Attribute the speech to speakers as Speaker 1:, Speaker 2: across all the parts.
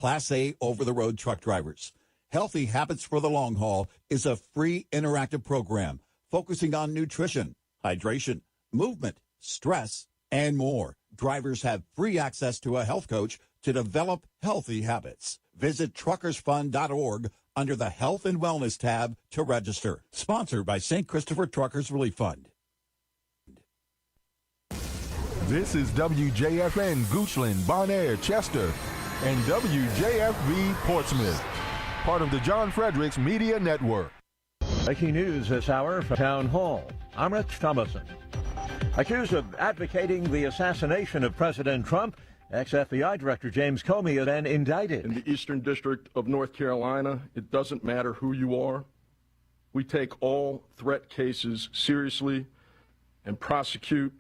Speaker 1: Class A over-the-road truck drivers. Healthy Habits for the Long Haul is a free interactive program focusing on nutrition, hydration, movement, stress, and more. Drivers have free access to a health coach to develop healthy habits. Visit truckersfund.org under the Health and Wellness tab to register. Sponsored by St. Christopher Truckers Relief Fund.
Speaker 2: This is WJFN Goochland, Bonaire, Chester, and WJFB Portsmouth, part of the John Fredericks Media Network.
Speaker 3: Breaking news this hour from Town Hall. I'm Rich Thomason. Accused of advocating the assassination of President Trump, ex-FBI Director James Comey has been indicted.
Speaker 4: In the Eastern District of North Carolina, it doesn't matter who you are. We take all threat cases seriously and prosecute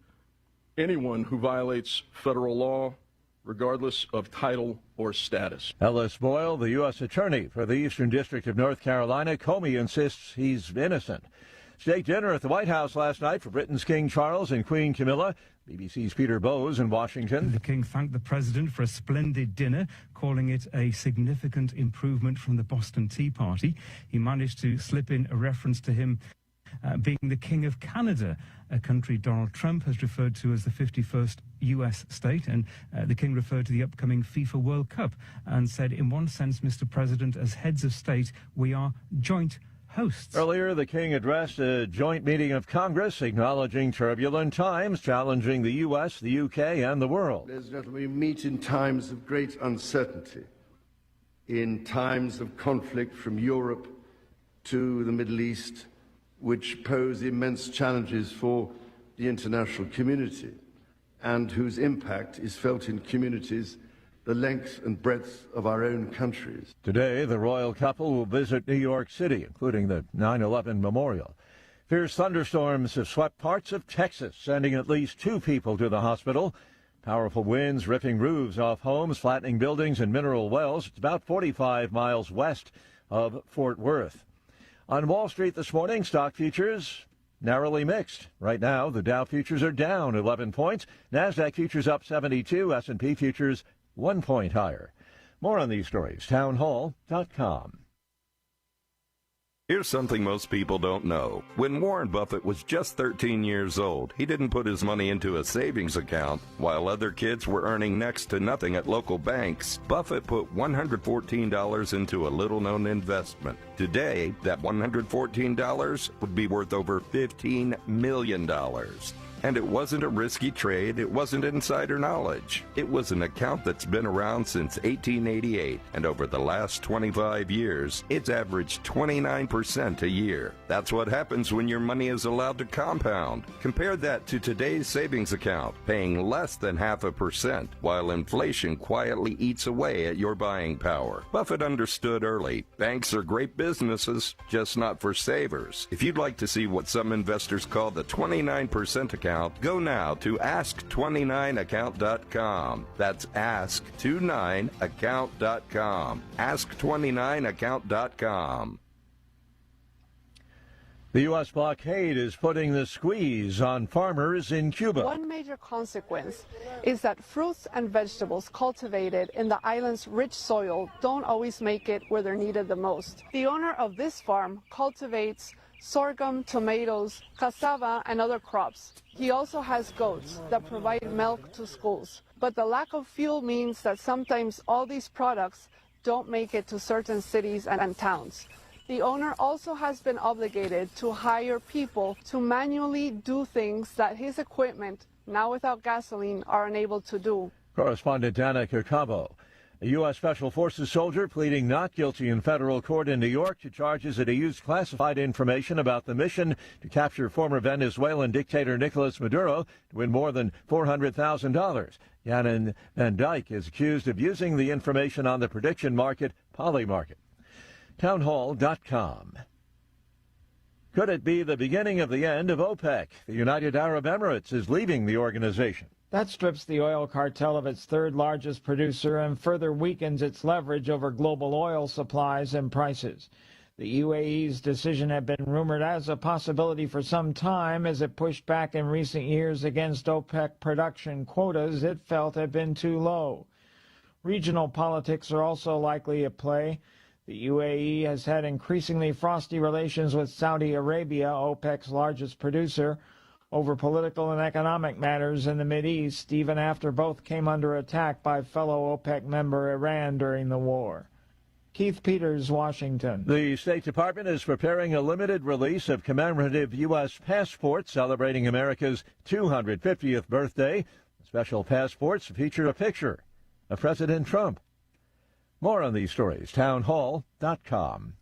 Speaker 4: anyone who violates federal law, regardless of title or status.
Speaker 3: Ellis Boyle, the U.S. Attorney for the Eastern District of North Carolina. Comey insists he's innocent. State dinner at the White House last night for Britain's King Charles and Queen Camilla. BBC's Peter Bowes in Washington.
Speaker 5: The King thanked the President for a splendid dinner, calling it a significant improvement from the Boston Tea Party. He managed to slip in a reference to him being the King of Canada, a country Donald Trump has referred to as the 51st U.S. state. And the King referred to the upcoming FIFA World Cup and said, in one sense, Mr. President, as heads of state, we are joint hosts.
Speaker 3: Earlier, the King addressed a joint meeting of Congress, acknowledging turbulent times, challenging the U.S., the U.K., and the world.
Speaker 6: Ladies and gentlemen, we meet in times of great uncertainty, in times of conflict from Europe to the Middle East, which pose immense challenges for the international community and whose impact is felt in communities the length and breadth of our own countries.
Speaker 3: Today, the royal couple will visit New York City, including the 9/11 memorial. Fierce thunderstorms have swept parts of Texas, sending at least 2 people to the hospital. Powerful winds ripping roofs off homes, flattening buildings and mineral wells. It's about 45 miles west of Fort Worth. On Wall Street this morning, stock futures narrowly mixed. Right now, the Dow futures are down 11 points. NASDAQ futures up 72. S&P futures 1 point higher. More on these stories, townhall.com.
Speaker 7: Here's something most people don't know. When Warren Buffett was just 13 years old, he didn't put his money into a savings account. While other kids were earning next to nothing at local banks, Buffett put $114 into a little-known investment. Today, that $114 would be worth over $15 million. And it wasn't a risky trade, it wasn't insider knowledge. It was an account that's been around since 1888, and over the last 25 years, it's averaged 29% a year. That's what happens when your money is allowed to compound. Compare that to today's savings account, paying less than 0.5%, while inflation quietly eats away at your buying power. Buffett understood early, banks are great businesses, just not for savers. If you'd like to see what some investors call the 29% account, go now to ask29account.com. That's ask29account.com. Ask29account.com.
Speaker 3: The U.S. blockade is putting the squeeze on farmers in Cuba.
Speaker 8: One major consequence is that fruits and vegetables cultivated in the island's rich soil don't always make it where they're needed the most. The owner of this farm cultivates sorghum, tomatoes, cassava, and other crops. He also has goats that provide milk to schools. But the lack of fuel means that sometimes all these products don't make it to certain cities and towns. The owner also has been obligated to hire people to manually do things that his equipment, now without gasoline, are unable to do.
Speaker 3: Correspondent Dana Cabo. A U.S. Special Forces soldier pleading not guilty in federal court in New York to charges that he used classified information about the mission to capture former Venezuelan dictator Nicolas Maduro to win more than $400,000. Yannon Van Dyke is accused of using the information on the prediction market, Polymarket. Townhall.com. Could it be the beginning of the end of OPEC? The United Arab Emirates is leaving the organization.
Speaker 9: That strips the oil cartel of its third largest producer and further weakens its leverage over global oil supplies and prices. The UAE's decision had been rumored as a possibility for some time as it pushed back in recent years against OPEC production quotas it felt had been too low. Regional politics are also likely at play. The UAE has had increasingly frosty relations with Saudi Arabia, OPEC's largest producer, over political and economic matters in the Mideast, even after both came under attack by fellow OPEC member Iran during the war. Keith Peters, Washington.
Speaker 3: The State Department is preparing a limited release of commemorative U.S. passports celebrating America's 250th birthday. The special passports feature a picture of President Trump. More on these stories, townhall.com.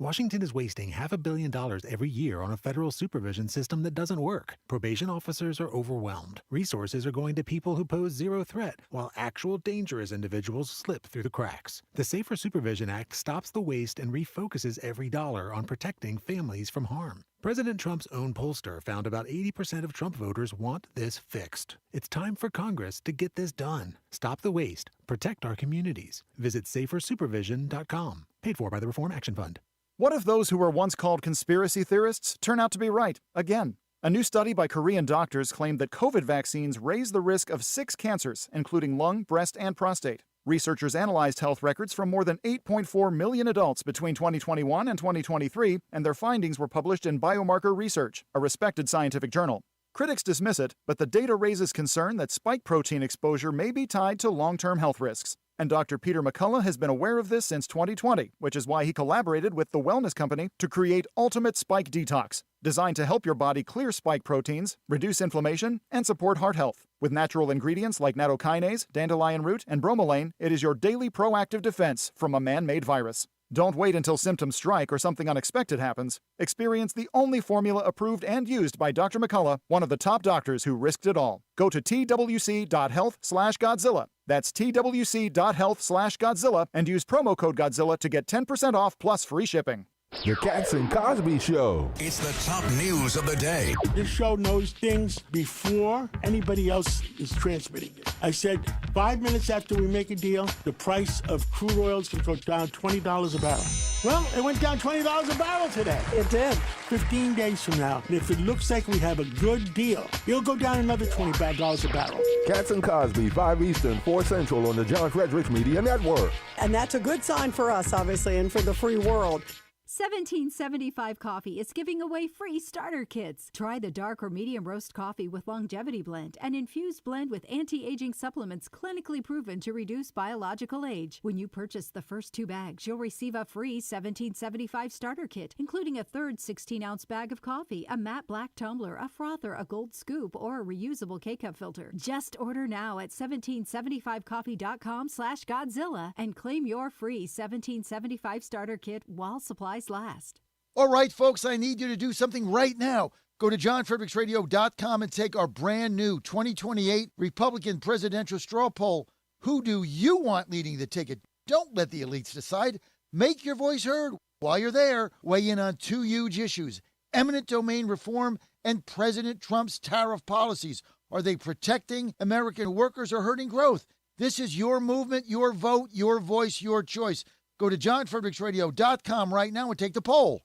Speaker 10: Washington is wasting $500 million every year on a federal supervision system that doesn't work. Probation officers are overwhelmed. Resources are going to people who pose zero threat, while actual dangerous individuals slip through the cracks. The Safer Supervision Act stops the waste and refocuses every dollar on protecting families from harm. President Trump's own pollster found about 80% of Trump voters want this fixed. It's time for Congress to get this done. Stop the waste. Protect our communities. Visit safersupervision.com. Paid for by the Reform Action Fund.
Speaker 11: What if those who were once called conspiracy theorists turn out to be right, again? A new study by Korean doctors claimed that COVID vaccines raise the risk of 6 cancers, including lung, breast, and prostate. Researchers analyzed health records from more than 8.4 million adults between 2021 and 2023, and their findings were published in Biomarker Research, a respected scientific journal. Critics dismiss it, but the data raises concern that spike protein exposure may be tied to long-term health risks. And Dr. Peter McCullough has been aware of this since 2020, which is why he collaborated with the wellness company to create Ultimate Spike Detox, designed to help your body clear spike proteins, reduce inflammation, and support heart health. With natural ingredients like nattokinase, dandelion root, and bromelain, it is your daily proactive defense from a man-made virus. Don't wait until symptoms strike or something unexpected happens. Experience the only formula approved and used by Dr. McCullough, one of the top doctors who risked it all. Go to twc.health/Godzilla. That's twc.health/Godzilla and use promo code Godzilla to get 10% off plus free shipping.
Speaker 2: The Cats and Cosby Show.
Speaker 12: It's the top news of the day.
Speaker 13: This show knows things before anybody else is transmitting it. I said 5 minutes after we make a deal, the price of crude oil is going to go down $20 a barrel. Well, it went down $20 a barrel today.
Speaker 14: It did.
Speaker 13: 15 days from now, and if it looks like we have a good deal, it'll go down another $20 a barrel.
Speaker 2: Cats and Cosby, 5 Eastern, 4 Central on the John Fredericks Media Network.
Speaker 14: And that's a good sign for us, obviously, and for the free world.
Speaker 15: 1775 Coffee is giving away free starter kits. Try the dark or medium roast coffee with longevity blend, an infused blend with anti-aging supplements clinically proven to reduce biological age. When you purchase the first 2 bags, you'll receive a free 1775 starter kit, including a third 16-ounce bag of coffee, a matte black tumbler, a frother, a gold scoop, or a reusable K-cup filter. Just order now at 1775coffee.com/Godzilla and claim your free 1775 starter kit while supplies last.
Speaker 16: All right, folks, I need you to do something right now. Go to johnfredericksradio.com and take our brand new 2028 Republican presidential straw poll. Who do you want leading the ticket? Don't let the elites decide. Make your voice heard. While you're there, weigh in on 2 huge issues: eminent domain reform and President Trump's tariff policies. Are they protecting American workers or hurting growth? This is your movement, your vote, your voice, your choice. Go to johnfredericksradio.com right now and take the poll.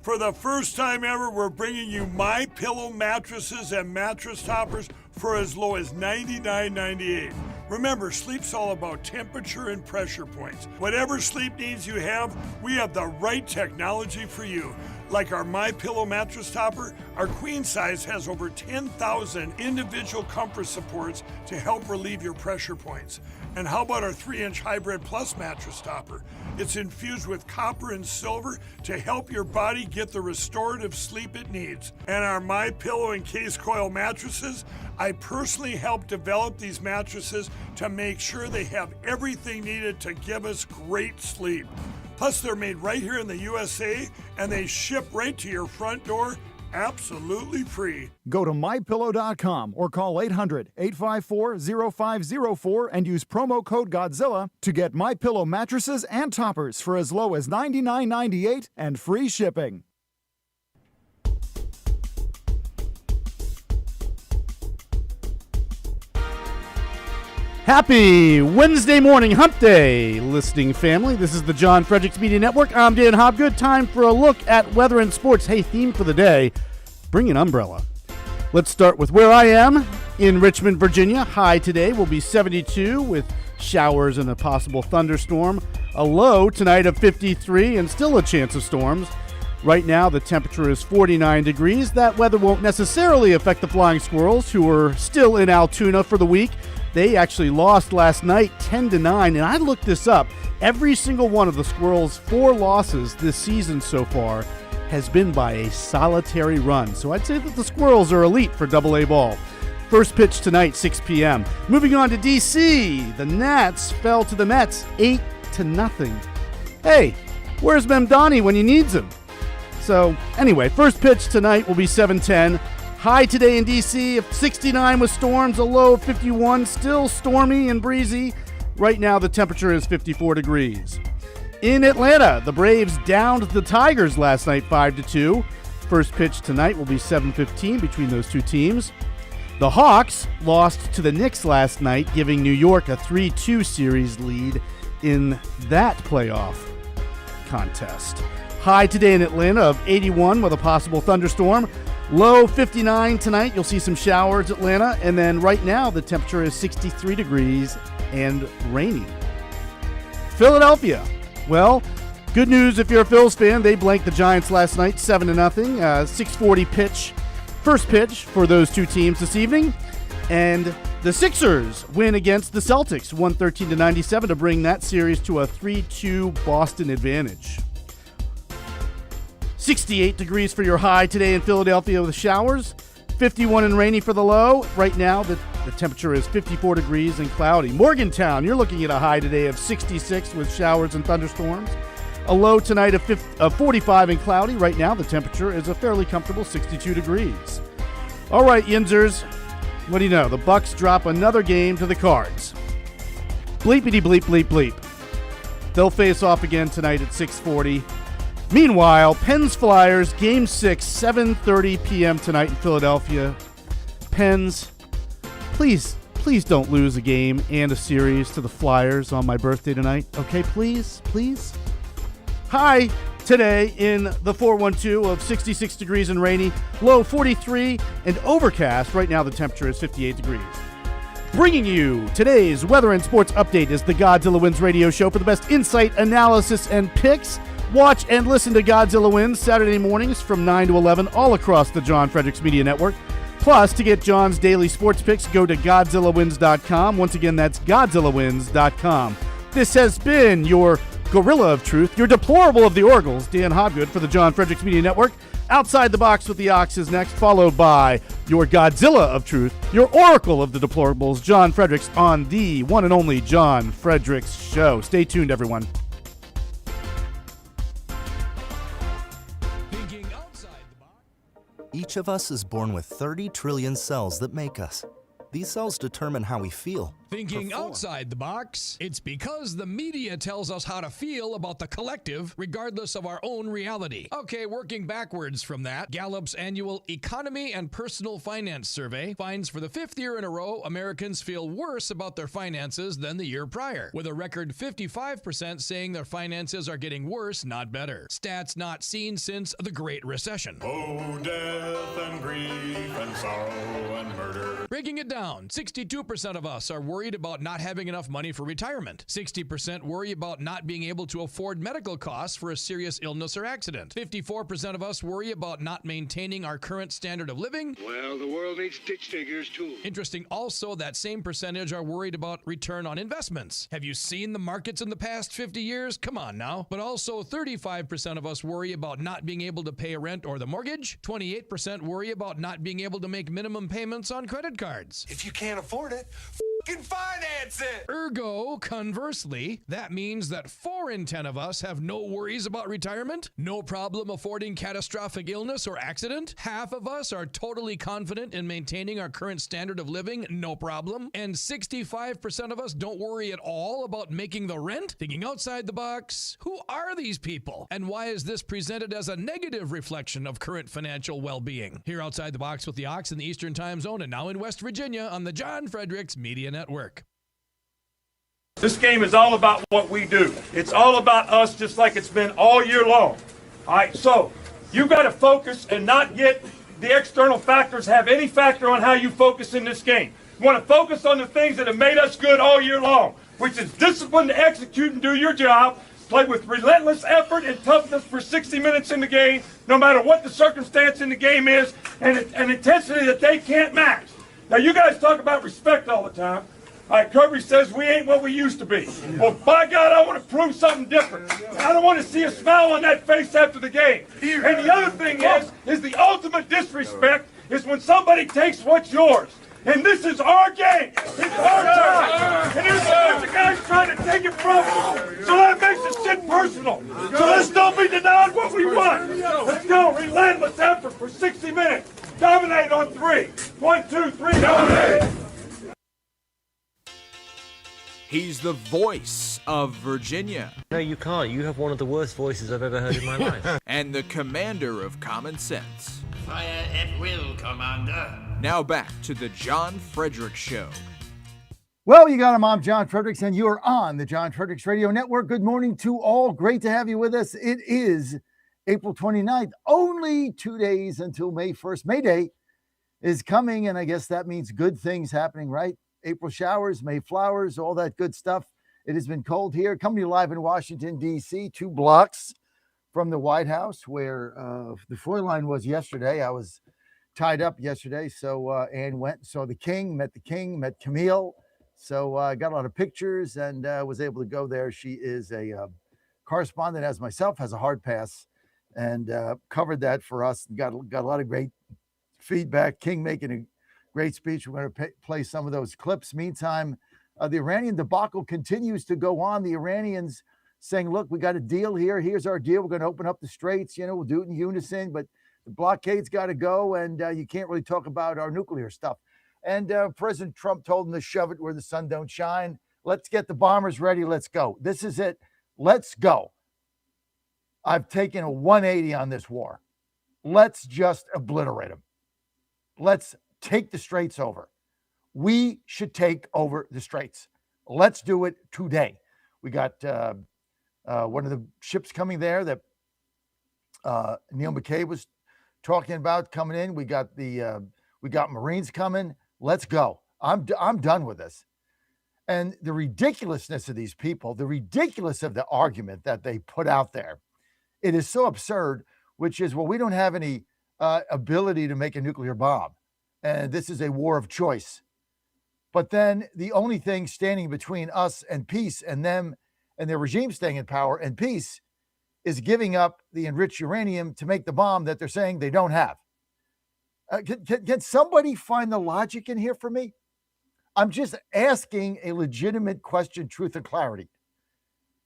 Speaker 17: For the first time ever, we're bringing you MyPillow mattresses and mattress toppers for as low as $99.98. Remember, sleep's all about temperature and pressure points. Whatever sleep needs you have, we have the right technology for you. Like our MyPillow mattress topper, our queen size has over 10,000 individual comfort supports to help relieve your pressure points. And how about our 3-inch Hybrid Plus mattress topper? It's infused with copper and silver to help your body get the restorative sleep it needs. And our MyPillow and Case Coil mattresses, I personally helped develop these mattresses to make sure they have everything needed to give us great sleep. Plus, they're made right here in the USA, and they ship right to your front door, absolutely free.
Speaker 11: Go to MyPillow.com or call 800-854-0504 and use promo code Godzilla to get MyPillow mattresses and toppers for as low as $99.98 and free shipping.
Speaker 18: Happy Wednesday morning, hump day, listening family. This is the John Fredericks Media Network. I'm Dan Hobgood. Time for a look at weather and sports. Hey, theme for the day, bring an umbrella. Let's start with where I am. In Richmond, Virginia, high today will be 72 with showers and a possible thunderstorm. A low tonight of 53 and still a chance of storms. Right now, the temperature is 49 degrees. That weather won't necessarily affect the Flying Squirrels, who are still in Altoona for the week. They actually lost last night 10-9, and I looked this up. Every single one of the Squirrels' 4 losses this season so far has been by a solitary run. So I'd say that the Squirrels are elite for AA ball. First pitch tonight, 6 p.m. Moving on to D.C., the Nats fell to the Mets 8-0. Hey, where's Memdani when you needs him? So anyway, first pitch tonight will be 7:10. High today in D.C. of 69 with storms, a low of 51, still stormy and breezy. Right now the temperature is 54 degrees. In Atlanta, the Braves downed the Tigers last night 5-2. First pitch tonight will be 7:15 between those two teams. The Hawks lost to the Knicks last night, giving New York a 3-2 series lead in that playoff contest. High today in Atlanta of 81 with a possible thunderstorm. Low 59 tonight. You'll see some showers, Atlanta. And then right now, the temperature is 63 degrees and rainy. Philadelphia. Well, good news if you're a Phils fan. They blanked the Giants last night, 7-0. 6:40 pitch. First pitch for those two teams this evening. And the Sixers win against the Celtics, 113-97, to bring that series to a 3-2 Boston advantage. 68 degrees for your high today in Philadelphia with showers. 51 and rainy for the low. Right now, the temperature is 54 degrees and cloudy. Morgantown, you're looking at a high today of 66 with showers and thunderstorms. A low tonight of 45 and cloudy. Right now, the temperature is a fairly comfortable 62 degrees. All right, Yinzers, what do you know? The Bucks drop another game to the Cards. Bleepity bleep bleep bleep. They'll face off again tonight at 6:40. Meanwhile, Pens Flyers, Game 6, 7:30 p.m. tonight in Philadelphia. Pens, please don't lose a game and a series to the Flyers on my birthday tonight. Okay, please? High today in the 412 of 66 degrees and rainy. Low 43 and overcast. Right now the temperature is 58 degrees. Bringing you today's weather and sports update is the Godzilla Wins radio show for the best insight, analysis, and picks. Watch and listen to Godzilla Wins Saturday mornings from 9 to 11 all across the John Fredericks Media Network. Plus, to get John's daily sports picks, go to GodzillaWins.com. Once again, that's GodzillaWins.com. This has been your Gorilla of Truth, your deplorable of the Oracles, Dan Hobgood for the John Fredericks Media Network. Outside the Box with the Ox is next, followed by your Godzilla of Truth, your Oracle of the Deplorables, John Fredericks, on the one and only John Fredericks Show. Stay tuned, everyone.
Speaker 19: Each of us is born with 30 trillion cells that make us. These cells determine how we feel.
Speaker 20: Thinking outside the box, it's because the media tells us how to feel about the collective, regardless of our own reality. Okay, working backwards from that, Gallup's annual Economy and Personal Finance Survey finds for the 5th year in a row, Americans feel worse about their finances than the year prior, with a record 55% saying their finances are getting worse, not better. Stats not seen since the Great Recession.
Speaker 17: Oh, death and grief and sorrow and murder.
Speaker 20: Breaking it down, 62% of us are worried about not having enough money for retirement. 60% worry about not being able to afford medical costs for a serious illness or accident. 54% of us worry about not maintaining our current standard of living.
Speaker 21: Well, the world needs ditch diggers too.
Speaker 20: Interesting also, that same percentage are worried about return on investments. Have you seen the markets in the past 50 years? Come on now. But also 35% of us worry about not being able to pay rent or the mortgage. 28% worry about not being able to make minimum payments on credit cards.
Speaker 21: If you can't afford it, f***ing finance it!
Speaker 20: Ergo, conversely, that means that 4 in 10 of us have no worries about retirement, no problem affording catastrophic illness or accident. Half of us are totally confident in maintaining our current standard of living, no problem. And 65% of us don't worry at all about making the rent. Thinking outside the box, who are these people? And why is this presented as a negative reflection of current financial well-being? Here outside the box with the Ox in the Eastern Time Zone and now in West Virginia on the John Fredericks Media Network.
Speaker 22: This game is all about what we do. It's all about us, just like it's been all year long. All right, so you got to focus and not get the external factors have any factor on how you focus in this game. You want to focus on the things that have made us good all year long, which is discipline to execute and do your job, play with relentless effort and toughness for 60 minutes in the game, no matter what the circumstance in the game is, and an intensity that they can't match. Now, you guys talk about respect all the time. All right, Kirby says we ain't what we used to be. Well, by God, I want to prove something different. I don't want to see a smile on that face after the game. And the other thing is the ultimate disrespect is when somebody takes what's yours. And this is our game. It's our time. And there's a bunch of guys trying to take it from us. So that makes the shit personal. So let's don't be denied what we want. Let's go. Relentless effort for 60 minutes. Dominate on 3. 1, 2, 3, dominate.
Speaker 1: He's the voice of Virginia.
Speaker 4: No, you can't. You have one of the worst voices I've ever heard in my life.
Speaker 1: And the commander of common sense.
Speaker 23: Fire at will, Commander.
Speaker 1: Now back to the John Fredericks Show.
Speaker 16: Well, you got him. I'm John Fredericks, and you are on the John Fredericks Radio Network. Good morning to all. Great to have you with us. It is April 29th. Only 2 days until May 1st. May Day is coming, and I guess that means good things happening, right? April showers, May flowers, all that good stuff. It has been cold here. Coming to you live in Washington, D.C., 2 blocks from the White House, where the Foy line was yesterday. I was tied up yesterday, so Ann went, saw the king, met Camille. So I got a lot of pictures and was able to go there. She is a correspondent, as myself, has a hard pass, and covered that for us. Got a lot of great feedback. King making a great speech. We're going to play some of those clips. Meantime, the Iranian debacle continues to go on. The Iranians saying, look, we got a deal here. Here's our deal. We're going to open up the straits. You know, we'll do it in unison, but the blockade's got to go, and you can't really talk about our nuclear stuff. And President Trump told them to shove it where the sun don't shine. Let's get the bombers ready. Let's go. This is it. Let's go. I've taken a 180 on this war. Let's just obliterate them. Let's take the straits over. We should take over the straits. Let's do it today. We got one of the ships coming there that Neil McKay was talking about coming in. We got Marines coming. Let's go. I'm done with this. And the ridiculousness of these people, the ridiculous of the argument that they put out there, it is so absurd, which is, well, we don't have any ability to make a nuclear bomb. And this is a war of choice. But then the only thing standing between us and peace and them and their regime staying in power and peace is giving up the enriched uranium to make the bomb that they're saying they don't have. Can somebody find the logic in here for me? I'm just asking a legitimate question, truth and clarity.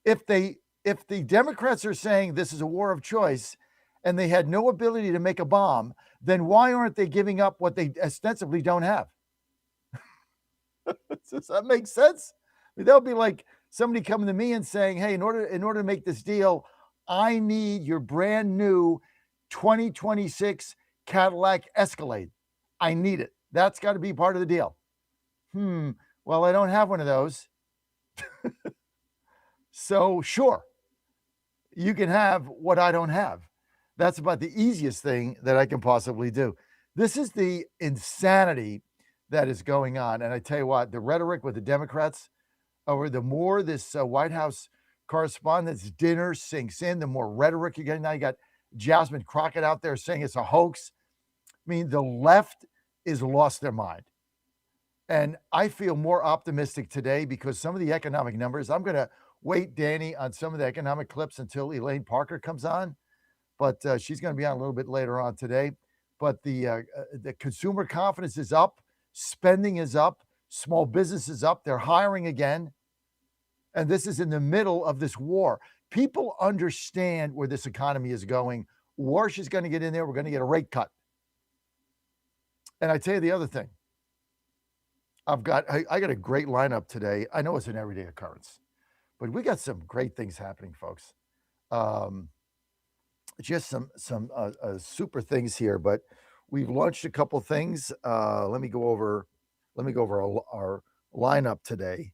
Speaker 16: If the Democrats are saying this is a war of choice and they had no ability to make a bomb, then why aren't they giving up what they ostensibly don't have? Does that make sense? I mean, that'll be like somebody coming to me and saying, hey, in order to make this deal, I need your brand new 2026 Cadillac Escalade. I need it. That's got to be part of the deal. Well, I don't have one of those. So sure, you can have what I don't have. That's about the easiest thing that I can possibly do. This is the insanity that is going on. And I tell you what, the rhetoric with the Democrats, or the more this White House correspondence dinner sinks in, the more rhetoric you're getting. Now you got Jasmine Crockett out there saying it's a hoax. I mean, the left is lost their mind. And I feel more optimistic today because some of the economic numbers, I'm going to wait, Danny, on some of the economic clips until Elaine Parker comes on. But she's going to be on a little bit later on today. But the consumer confidence is up. Spending is up. Small business is up. They're hiring again. And this is in the middle of this war. People understand where this economy is going. Warsh is going to get in there. We're going to get a rate cut. And I tell you the other thing. I got a great lineup today. I know it's an everyday occurrence, but we got some great things happening, folks. Just some super things here, but we've launched a couple things. Let me go over our lineup today,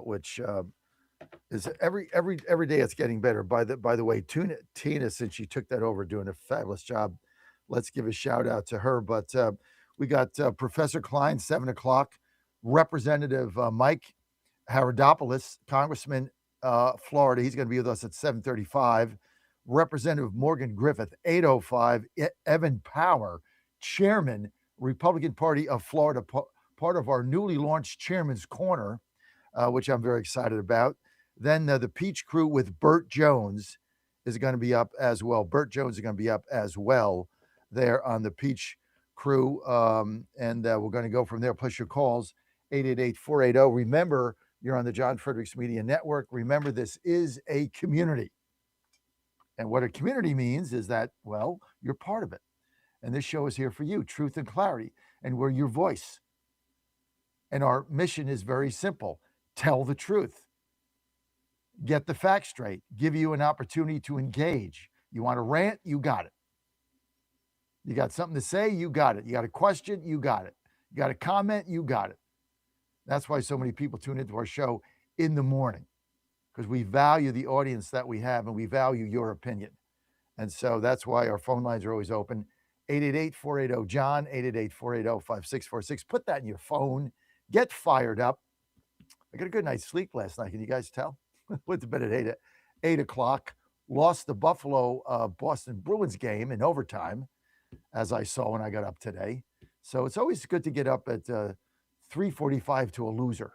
Speaker 16: which is every day it's getting better. By the way, Tina, since she took that over, doing a fabulous job let's give a shout out to her. But we got Professor Klein, 7 o'clock, Representative Mike Haradopoulos, Congressman, Florida. He's going to be with us at 7:35. Representative Morgan Griffith, 8:05. Evan Power, Chairman, Republican Party of Florida, part of our newly launched Chairman's Corner, which I'm very excited about. Then the Peach Crew with Burt Jones is going to be up as well. Burt Jones is going to be up as well there on the Peach Crew. And we're going to go from there. Plus your calls, 888-480. Remember, you're on the John Fredericks Media Network. Remember, this is a community. And what a community means is that, well, you're part of it. And this show is here for you, truth and clarity. And we're your voice. And our mission is very simple. Tell the truth. Get the facts straight. Give you an opportunity to engage. You want to rant? You got it. You got something to say? You got it. You got a question? You got it. You got a comment? You got it. That's why so many people tune into our show in the morning, because we value the audience that we have and we value your opinion. And so that's why our phone lines are always open. 888-480-JOHN, 888-480-5646. Put that in your phone. Get fired up. I got a good night's sleep last night. Can you guys tell? Went to bed at 8 o'clock. Lost the Buffalo Boston Bruins game in overtime, as I saw when I got up today. So it's always good to get up at 3:45 to a loser.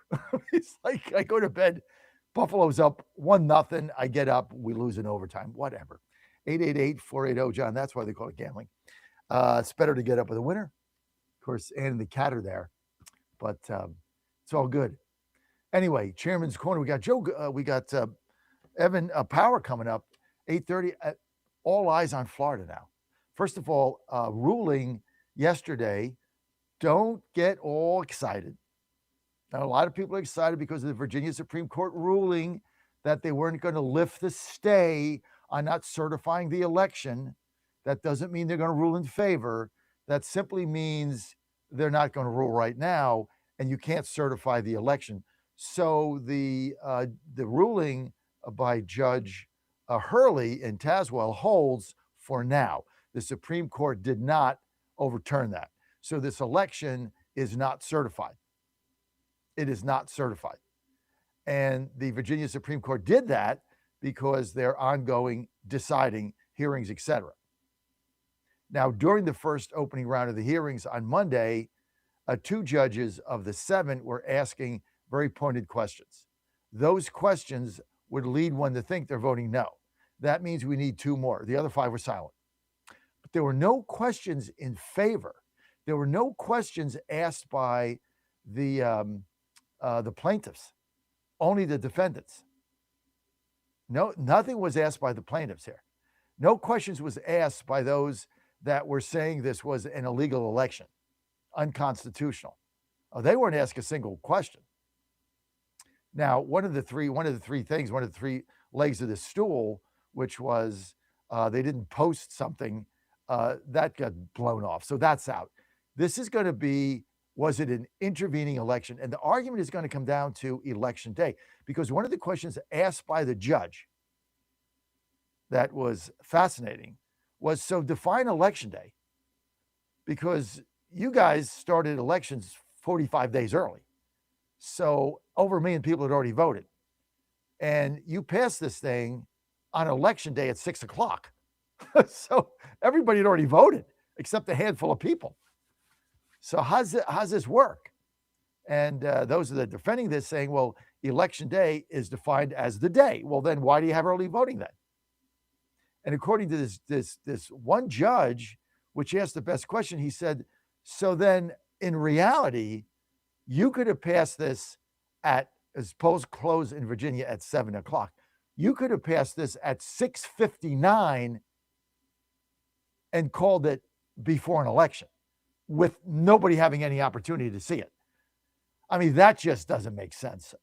Speaker 16: It's like I go to bed, Buffalo's up 1-0. I get up, we lose in overtime. Whatever. 888-480-JOHN. That's why they call it gambling. It's better to get up with a winner. Of course, Ann and the cat are there, but it's all good. Anyway, Chairman's Corner. We got Evan Power coming up, 8:30. All eyes on Florida now. First of all, ruling yesterday. Don't get all excited. Now, a lot of people are excited because of the Virginia Supreme Court ruling that they weren't going to lift the stay on not certifying the election. That doesn't mean they're going to rule in favor. That simply means they're not going to rule right now, and you can't certify the election. So the ruling by Judge Hurley in Tazewell holds for now. The Supreme Court did not overturn that. So this election is not certified. It is not certified. And the Virginia Supreme Court did that because they're ongoing deciding hearings, etc. Now, during the first opening round of the hearings on Monday, 2 judges of the 7 were asking very pointed questions. Those questions would lead one to think they're voting no. That means we need 2 more. The other 5 were silent. But there were no questions in favor. There were no questions asked by the plaintiffs, only the defendants. No, nothing was asked by the plaintiffs here. No questions was asked by those that were saying this was an illegal election, unconstitutional. They weren't asked a single question. Now, one of the three legs of the stool, which was they didn't post something, that got blown off. So that's out. This is going to be, was it an intervening election? And the argument is going to come down to election day, because one of the questions asked by the judge that was fascinating was, so define election day, because you guys started elections 45 days early. So over 1 million people had already voted. And you passed this thing on election day at 6 o'clock. So everybody had already voted except a handful of people. So how's this work? And those that are defending this saying, well, election day is defined as the day. Well, then why do you have early voting then? And according to this one judge, which asked the best question, he said, so then in reality, you could have passed this at, as polls close in Virginia at 7 o'clock. You could have passed this at 6:59 and called it before an election, with nobody having any opportunity to see it. I mean, that just doesn't make sense.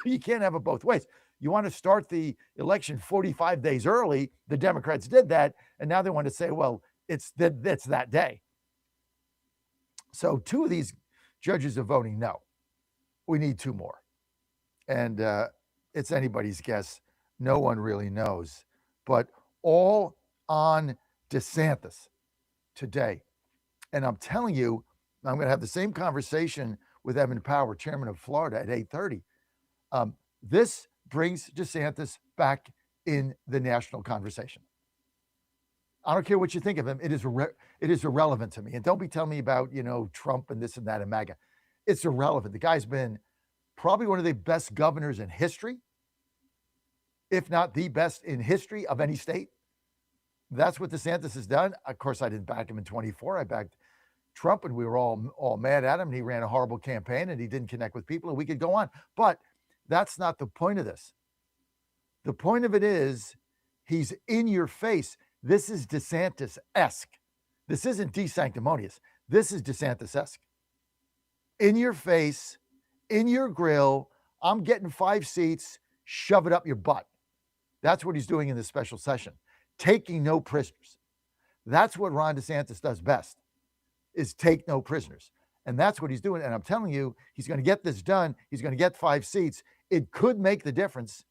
Speaker 16: You can't have it both ways. You want to start the election 45 days early. The Democrats did that, and now they want to say, well, it's that day. So 2 of these judges are voting no. We need 2 more. And it's anybody's guess. No one really knows. But all on DeSantis. today. And I'm telling you, I'm going to have the same conversation with Evan Power, chairman of Florida, at 8:30. This brings DeSantis back in the national conversation. I don't care what you think of him. It is irrelevant to me. And don't be telling me about, Trump and this and that and MAGA. It's irrelevant. The guy's been probably one of the best governors in history, if not the best in history of any state. That's what DeSantis has done. Of course, I didn't back him in 24. I backed Trump, and we were all mad at him, and he ran a horrible campaign, and he didn't connect with people, and we could go on. But that's not the point of this. The point of it is he's in your face. This is DeSantis-esque. This isn't de-sanctimonious. This is DeSantis-esque. In your face, in your grill, I'm getting 5 seats, shove it up your butt. That's what he's doing in this special session. Taking no prisoners. That's what Ron DeSantis does best, is take no prisoners. And that's what he's doing. And I'm telling you, he's going to get this done. He's going to get 5 seats. It could make the difference.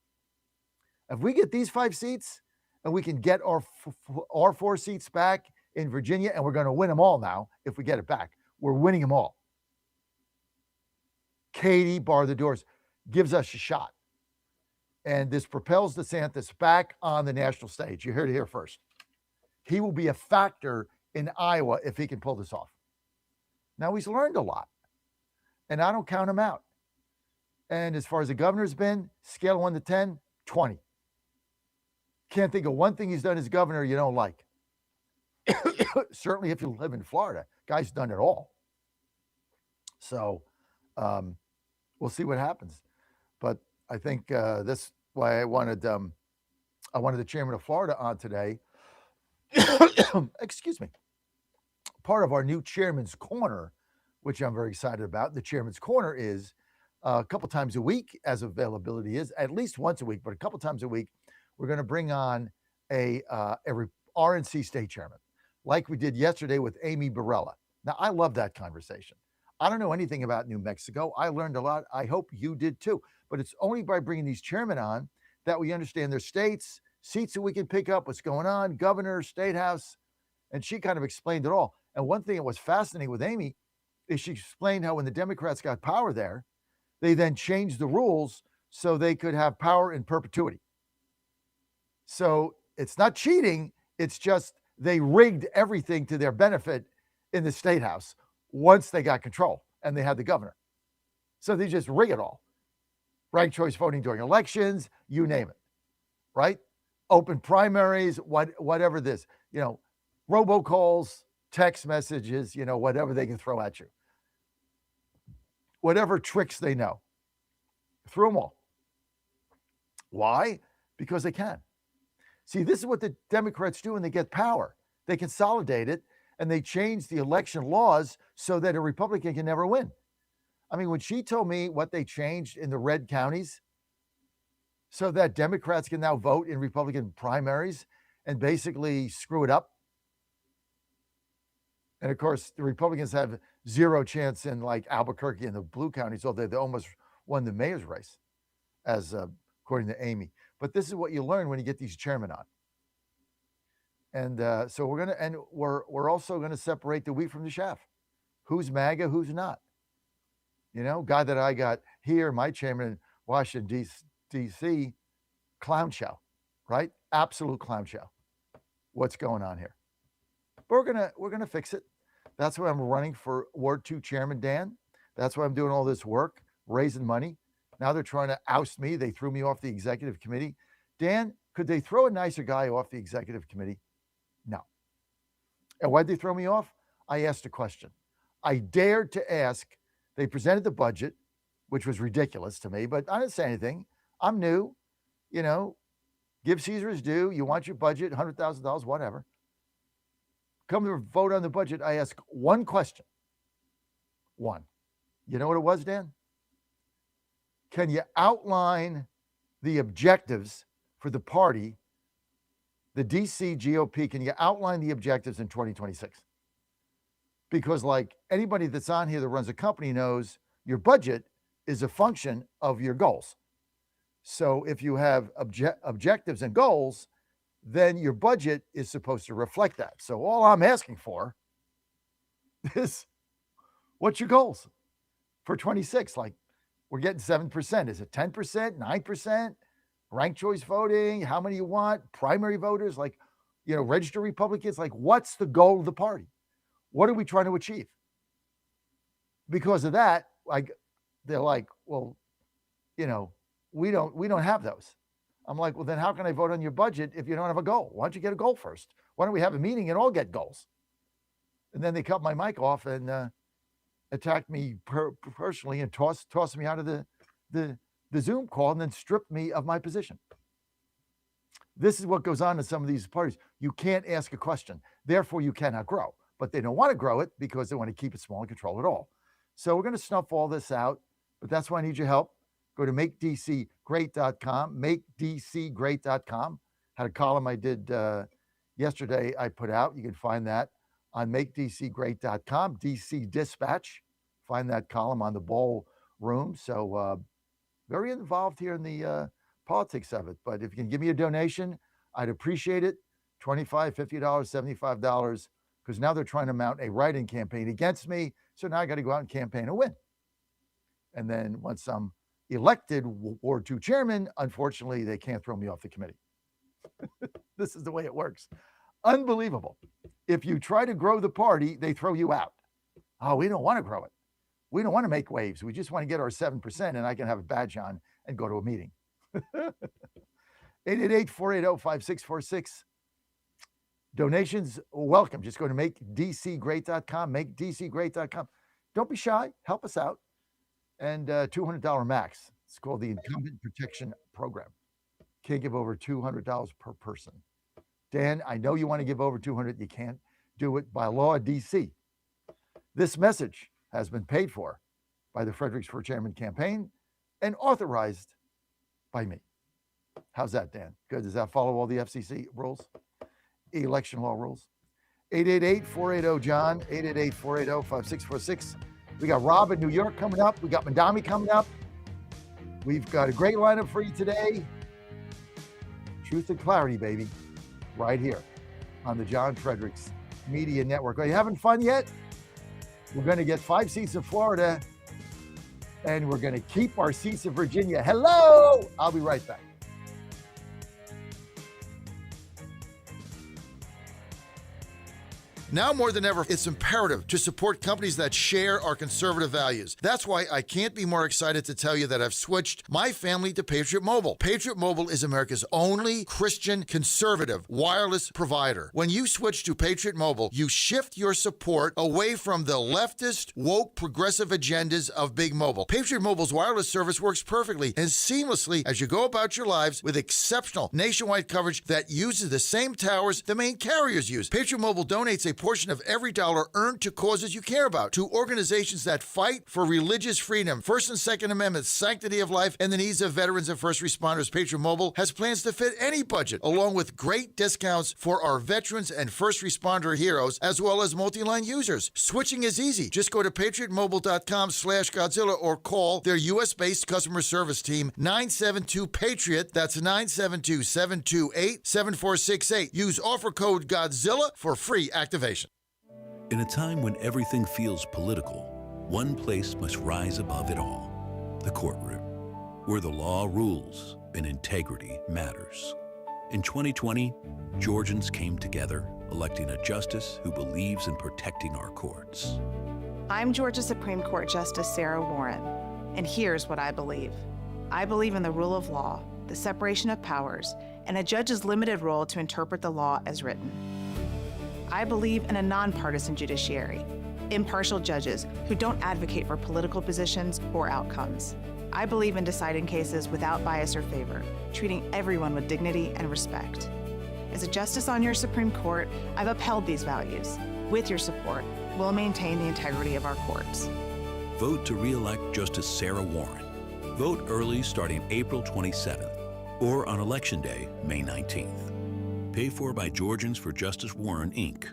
Speaker 16: If we get these 5 seats and we can get our 4 seats back in Virginia, and we're going to win them all now if we get it back. We're winning them all. Katie, bar the doors, gives us a shot. And this propels DeSantis back on the national stage. You heard it here first. He will be a factor in Iowa if he can pull this off. Now, he's learned a lot, and I don't count him out. And as far as the governor's been, scale of 1 to 10, 20. Can't think of one thing he's done as governor you don't like. Certainly if you live in Florida. Guy's done it all. So we'll see what happens. But I think that's why I wanted the chairman of Florida on today. Excuse me. Part of our new Chairman's Corner, which I'm very excited about. The Chairman's Corner is a couple times a week, as availability is, at least once a week, but a couple times a week, we're going to bring on a RNC state chairman, like we did yesterday with Amy Barella. Now, I love that conversation. I don't know anything about New Mexico. I learned a lot. I hope you did too. But it's only by bringing these chairmen on that we understand their states, seats that we can pick up, what's going on, governor, state house. And she kind of explained it all. And one thing that was fascinating with Amy is she explained how when the Democrats got power there, they then changed the rules so they could have power in perpetuity. So it's not cheating. It's just they rigged everything to their benefit in the state house once they got control and they had the governor. So they just rig it all. Ranked choice voting during elections, you name it, right? Open primaries, whatever this, robocalls, text messages, whatever they can throw at you. Whatever tricks they know. Throw them all. Why? Because they can. See, this is what the Democrats do when they get power. They consolidate it, and they change the election laws so that a Republican can never win. I mean, when she told me what they changed in the red counties so that Democrats can now vote in Republican primaries and basically screw it up. And of course, the Republicans have zero chance in like Albuquerque and the blue counties, although they almost won the mayor's race, as according to Amy. But this is what you learn when you get these chairmen on. And so we're also gonna separate the wheat from the chaff. Who's MAGA, who's not? Guy that I got here, my chairman in Washington, D.C., clown show, right? Absolute clown show. What's going on here? But we're gonna fix it. That's why I'm running for Ward 2 Chairman, Dan. That's why I'm doing all this work, raising money. Now they're trying to oust me. They threw me off the executive committee. Dan, could they throw a nicer guy off the executive committee? No. And why'd they throw me off? I asked a question. I dared to ask. They presented the budget, which was ridiculous to me, but I didn't say anything. I'm new, give Caesar his due. You want your budget, $100,000, whatever. Come to vote on the budget. I ask one question. One. You know what it was, Dan? Can you outline the objectives for the party, the DC GOP? Can you outline the objectives in 2026? Because like anybody that's on here that runs a company knows, your budget is a function of your goals. So if you have objectives and goals, then your budget is supposed to reflect that. So all I'm asking for What's your goals for 26? Like, we're getting 7%. Is it 10%, 9%? Ranked choice voting? How many you want? Primary voters? Like, registered Republicans? Like, what's the goal of the party? What are we trying to achieve? Because of that, they're like, well, we don't have those. I'm like, well, then how can I vote on your budget if you don't have a goal? Why don't you get a goal first? Why don't we have a meeting and all get goals? And then they cut my mic off and attacked me personally and tossed me out of the Zoom call and then stripped me of my position. This is what goes on in some of these parties. You can't ask a question. Therefore, you cannot grow. But they don't want to grow it because they want to keep it small and control it all. So we're going to snuff all this out. But that's why I need your help. Go to makedccgreat.com, makedccgreat.com. Had a column I did yesterday I put out. You can find that on makedccgreat.com, DC Dispatch. Find that column on the ballroom. So very involved here in the politics of it. But if you can give me a donation, I'd appreciate it. $25, $50, $75, because now they're trying to mount a write-in campaign against me. So now I got to go out and campaign and win. And then once I'm elected Ward 2 chairman, unfortunately, they can't throw me off the committee. This is the way it works. Unbelievable. If you try to grow the party, they throw you out. Oh, we don't want to grow it. We don't want to make waves. We just want to get our 7%, and I can have a badge on and go to a meeting. 888-480-5646. Donations welcome. Just go to makedccgreat.com, makedccgreat.com. Don't be shy. Help us out. And $200 max. It's called the Incumbent Protection Program. Can't give over $200 per person. Dan, I know you want to give over $200. You can't do it by law, DC. This message has been paid for by the Fredericks for Chairman campaign and authorized by me. How's that, Dan? Good. Does that follow all the FCC rules? Election law rules? 888-480-JOHN, 888-480-5646. We got Rob in New York coming up. We got Madami coming up. We've got a great lineup for you today. Truth and clarity, baby. Right here on the John Fredericks Media Network. Are you having fun yet? We're going to get 5 seats in Florida, and we're going to keep our seats in Virginia. Hello! I'll be right back. Now more than ever, it's imperative to support companies that share our conservative values. That's why I can't be more excited to tell you that I've switched my family to Patriot Mobile. Patriot Mobile is America's only Christian conservative wireless provider. When you switch to Patriot Mobile, you shift your support away from the leftist, woke, progressive agendas of Big Mobile. Patriot Mobile's wireless service works perfectly and seamlessly as you go about your lives with exceptional nationwide coverage that uses the same towers the main carriers use. Patriot Mobile donates a portion of every dollar earned to causes you care about, to organizations that fight for religious freedom, First and Second Amendments, sanctity of life, and the needs of veterans and first responders. Patriot Mobile has plans to fit any budget, along with great discounts for our veterans and first responder heroes, as well as multi-line users. Switching is easy. Just go to patriotmobile.com/Godzilla or call their U.S.-based customer service team, 972-PATRIOT. That's 972-728-7468. Use offer code Godzilla for free activation.
Speaker 5: In a time when everything feels political, one place must rise above it all: the courtroom, where the law rules and integrity matters. In 2020, Georgians came together, electing a justice who believes in protecting our courts.
Speaker 6: I'm Georgia Supreme Court Justice Sarah Warren, and here's what I believe. I believe in the rule of law, the separation of powers, and a judge's limited role to interpret the law as written. I believe in a nonpartisan judiciary, impartial judges who don't advocate for political positions or outcomes. I believe in deciding cases without bias or favor, treating everyone with dignity and respect. As a justice on your Supreme Court, I've upheld these values. With your support, we'll maintain the integrity of our courts.
Speaker 5: Vote to re-elect Justice Sarah Warren. Vote early starting April 27th or on Election Day, May 19th. Paid for by Georgians for Justice Warren, Inc.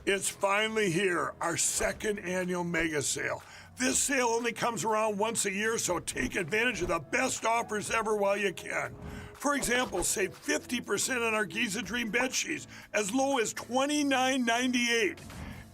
Speaker 17: It's finally here, our second annual mega sale. This sale only comes around once a year, so take advantage of the best offers ever while you can. For example, save 50% on our Giza Dream bed sheets, as low as $29.98.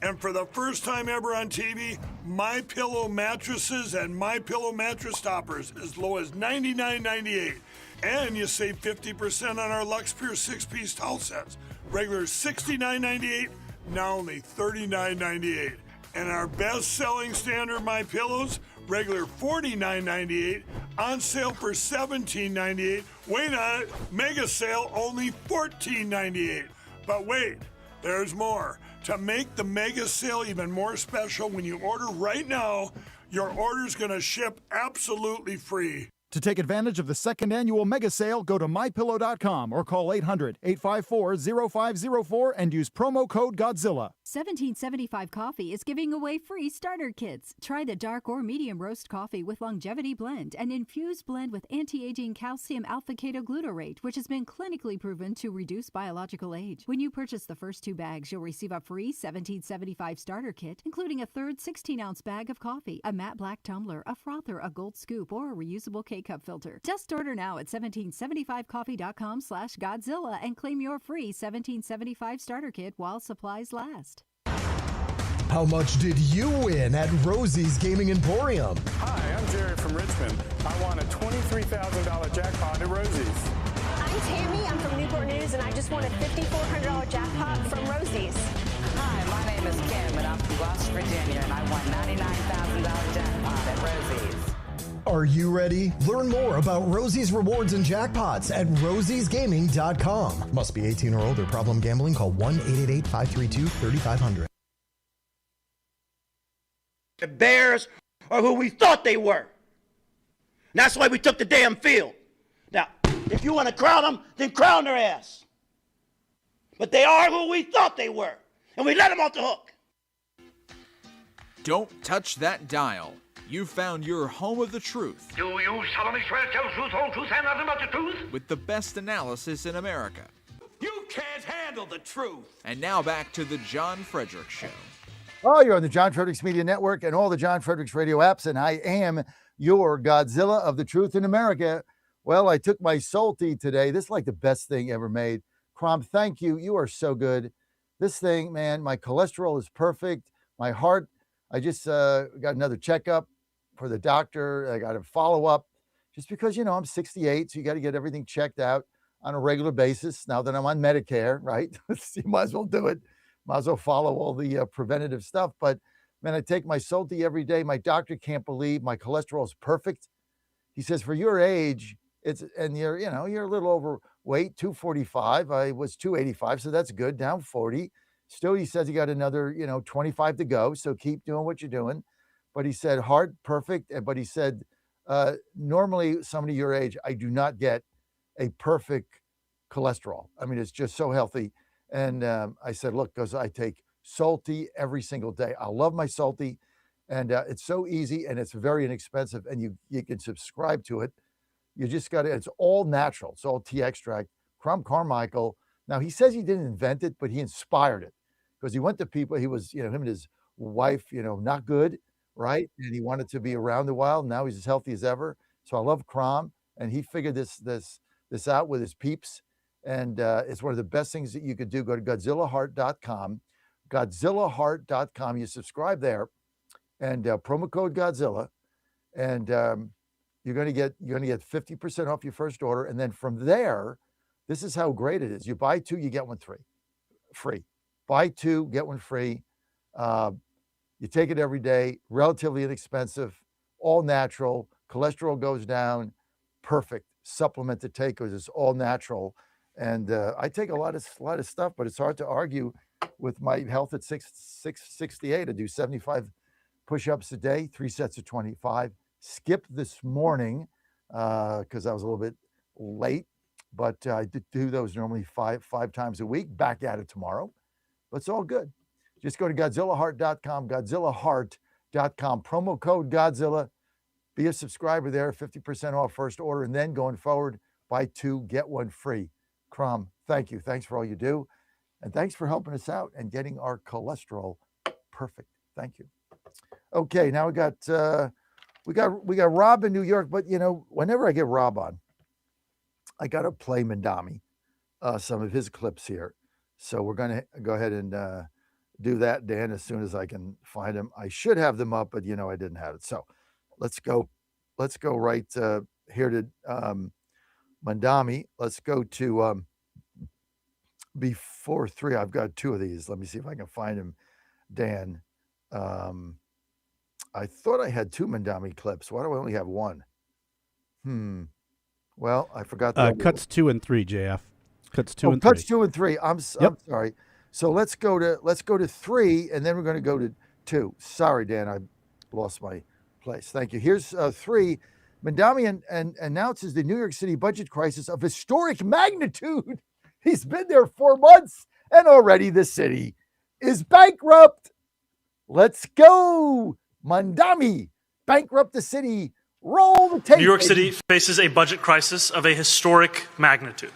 Speaker 17: And for the first time ever on TV, MyPillow mattresses and MyPillow mattress toppers as low as $99.98. And you save 50% on our Lux Pure 6-piece towel sets. Regular $69.98, now only $39.98. And our best-selling standard MyPillows, regular $49.98, on sale for $17.98. Wait on it, mega sale only $14.98. But wait, there's more. To make the mega sale even more special, when you order right now, your order's gonna ship absolutely free.
Speaker 11: To take advantage of the second annual mega sale, go to MyPillow.com or call 800-854-0504 and use promo code Godzilla.
Speaker 15: 1775 Coffee is giving away free starter kits. Try the dark or medium roast coffee with longevity blend, an infused blend with anti-aging calcium alpha-ketoglutarate, which has been clinically proven to reduce biological age. When you purchase the first 2 bags, you'll receive a free 1775 starter kit, including a third 16-ounce bag of coffee, a matte black tumbler, a frother, a gold scoop, or a reusable K-cup filter. Just order now at 1775coffee.com/Godzilla and claim your free 1775 starter kit while supplies last.
Speaker 7: How much did you win at Rosie's Gaming Emporium?
Speaker 8: Hi, I'm Jerry from Richmond. I won a $23,000 jackpot at Rosie's.
Speaker 9: I'm Tammy. I'm from Newport News, and I just won a $5,400 jackpot from Rosie's.
Speaker 24: Hi, my name is Kim, and I'm from West Virginia, and I won $99,000 jackpot at Rosie's.
Speaker 7: Are you ready? Learn more about Rosie's rewards and jackpots at rosiesgaming.com. Must be 18 or older. Problem gambling? Call 1-888-532-3500.
Speaker 25: The Bears are who we thought they were. And that's why we took the damn field. Now, if you want to crown them, then crown their ass. But they are who we thought they were. And we let them off the hook.
Speaker 1: Don't touch that dial. You found your home of the truth.
Speaker 23: Do you solemnly swear to tell the truth, whole truth, and nothing but the truth?
Speaker 1: With the best analysis in America.
Speaker 23: You can't handle the truth.
Speaker 1: And now back to the John Fredericks Show.
Speaker 16: Oh, you're on the John Fredericks Media Network and all the John Fredericks radio apps, and I am your Godzilla of the truth in America. Well, I took my Salty today. This is like the best thing ever made. Crom, thank you. You are so good. This thing, man, my cholesterol is perfect. My heart, I just got another checkup for the doctor. I got a follow-up just because, I'm 68, so you got to get everything checked out on a regular basis. Now that I'm on Medicare, right? You might as well do it. Might as well follow all the preventative stuff. But, man, I take my Salty every day. My doctor can't believe my cholesterol is perfect. He says, for your age, you're a little overweight, 245. I was 285, so that's good, down 40. Still, he says you got another, 25 to go, so keep doing what you're doing. But he said, heart, perfect. But he said, normally, somebody your age, I do not get a perfect cholesterol. I mean, it's just so healthy. And I said, look, because I take Salty every single day. I love my Salty, and it's so easy, and it's very inexpensive, and you can subscribe to it. You just got to, it's all natural. It's all tea extract. Crum Carmichael. Now, he says he didn't invent it, but he inspired it because he went to people. He was, him and his wife, not good, right? And he wanted to be around a while. Now he's as healthy as ever. So I love Crom, and he figured this out with his peeps. And it's one of the best things that you could do. Go to GodzillaHeart.com, GodzillaHeart.com. You subscribe there, and promo code Godzilla, and you're going to get 50% off your first order. And then from there, this is how great it is. You buy 2, you get 1 free. Buy 2, get 1 free. You take it every day, relatively inexpensive, all natural. Cholesterol goes down, perfect supplement to take because it's all natural. And I take a lot of stuff, but it's hard to argue with my health at 668. I do 75 push-ups a day, 3 sets of 25. Skipped this morning because I was a little bit late, but I do those normally five times a week. Back at it tomorrow, but it's all good. Just go to GodzillaHeart.com, GodzillaHeart.com. Promo code Godzilla. Be a subscriber there, 50% off first order, and then going forward, buy 2, get 1 free. Crom, thank you. Thanks for all you do, and thanks for helping us out and getting our cholesterol perfect. Thank you. Okay, now we got Rob in New York, but whenever I get Rob on, I got to play Mandami, some of his clips here. So we're going to go ahead and do that, Dan, as soon as I can find them. I should have them up, but I didn't have it. So let's go right here to Mandami. Let's go to before 3. I've got 2 of these. Let me see if I can find them, Dan. I thought I had 2 Mandami clips. Why do I only have 1? Well, I forgot
Speaker 18: cuts 2 and 3, JF. Cuts 2 and 3.
Speaker 16: Cuts 2 and 3. I'm sorry. So let's go to 3, and then we're going to go to 2. Sorry, Dan, I lost my place. Thank you. Here's 3. Mandami announces the New York City budget crisis of historic magnitude. He's been there 4 months, and already the city is bankrupt. Let's go, Mandami. Bankrupt the city. Roll the tape.
Speaker 2: New York City faces a budget crisis of a historic magnitude.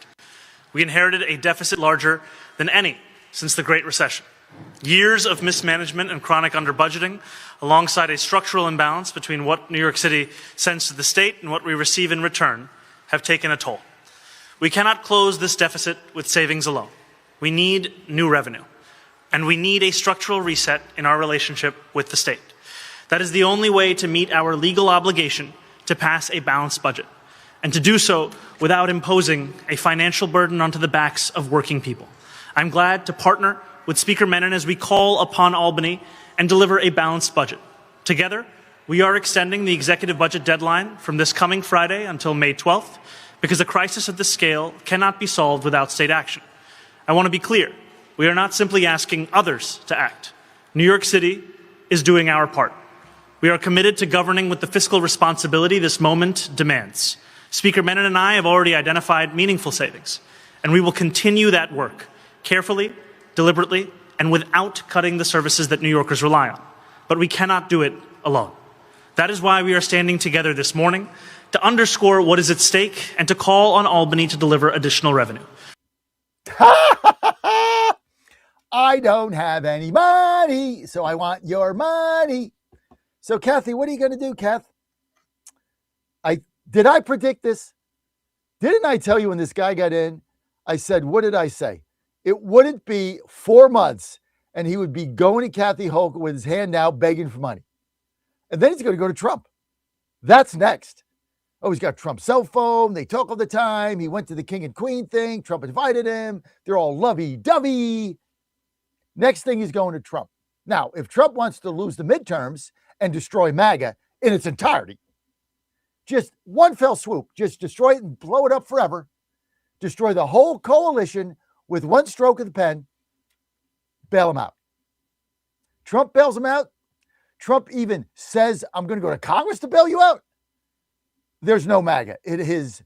Speaker 2: We inherited a deficit larger than any since the Great Recession. Years of mismanagement and chronic underbudgeting, alongside a structural imbalance between what New York City sends to the state and what we receive in return, have taken a toll. We cannot close this deficit with savings alone. We need new revenue, and we need a structural reset in our relationship with the state. That is the only way to meet our legal obligation to pass a balanced budget, and to do so without imposing a financial burden onto the backs of working people. I'm glad to partner with Speaker Menon as we call upon Albany and deliver a balanced budget. Together, we are extending the executive budget deadline from this coming Friday until May 12th, because a crisis of this scale cannot be solved without state action. I want to be clear. We are not simply asking others to act. New York City is doing our part. We are committed to governing with the fiscal responsibility this moment demands. Speaker Menon and I have already identified meaningful savings, and we will continue that work carefully, deliberately, and without cutting the services that New Yorkers rely on. But we cannot do it alone. That is why we are standing together this morning, to underscore what is at stake and to call on Albany to deliver additional revenue.
Speaker 16: I don't have any money, so I want your money. So, Kathy, what are you going to do, Kath? Did I predict this? Didn't I tell you when this guy got in? I said, what did I say? It wouldn't be 4 months, and he would be going to Kathy Hochul with his hand out begging for money. And then he's going to go to Trump. That's next. Oh, he's got Trump's cell phone. They talk all the time. He went to the king and queen thing. Trump invited him. They're all lovey-dovey. Next thing, he's going to Trump. Now, if Trump wants to lose the midterms and destroy MAGA in its entirety, just one fell swoop, just destroy it and blow it up forever, destroy the whole coalition with one stroke of the pen, bail him out. Trump bails him out. Trump even says, I'm going to go to Congress to bail you out. There's no MAGA. It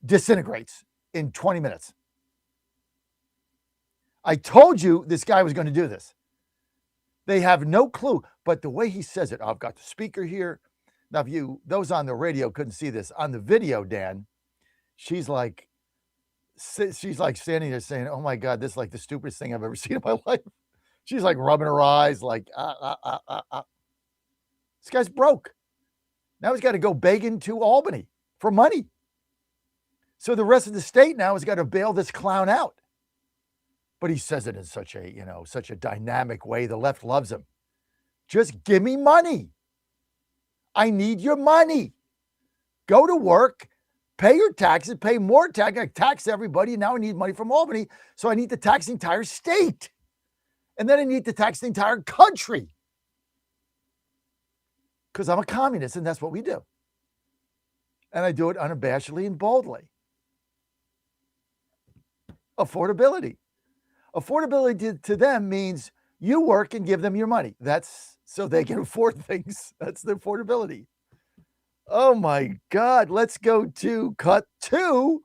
Speaker 16: disintegrates in 20 minutes. I told you this guy was going to do this. They have no clue, but the way he says it, I've got the speaker here. Now, if those on the radio couldn't see this, on the video, Dan, she's like standing there saying, oh my God, this is like the stupidest thing I've ever seen in my life. She's like rubbing her eyes like, This guy's broke. Now he's got to go begging to Albany for money. So the rest of the state now has got to bail this clown out. But he says it in such a dynamic way. The left loves him. Just give me money. I need your money. Go to work, pay your taxes, pay more tax. I tax everybody. Now I need money from Albany. So I need to tax the entire state. And then I need to tax the entire country. Because I'm a communist and that's what we do. And I do it unabashedly and boldly. Affordability. Affordability to them means you work and give them your money. That's so they can afford things. That's the affordability. Oh my God. Let's go to cut 2.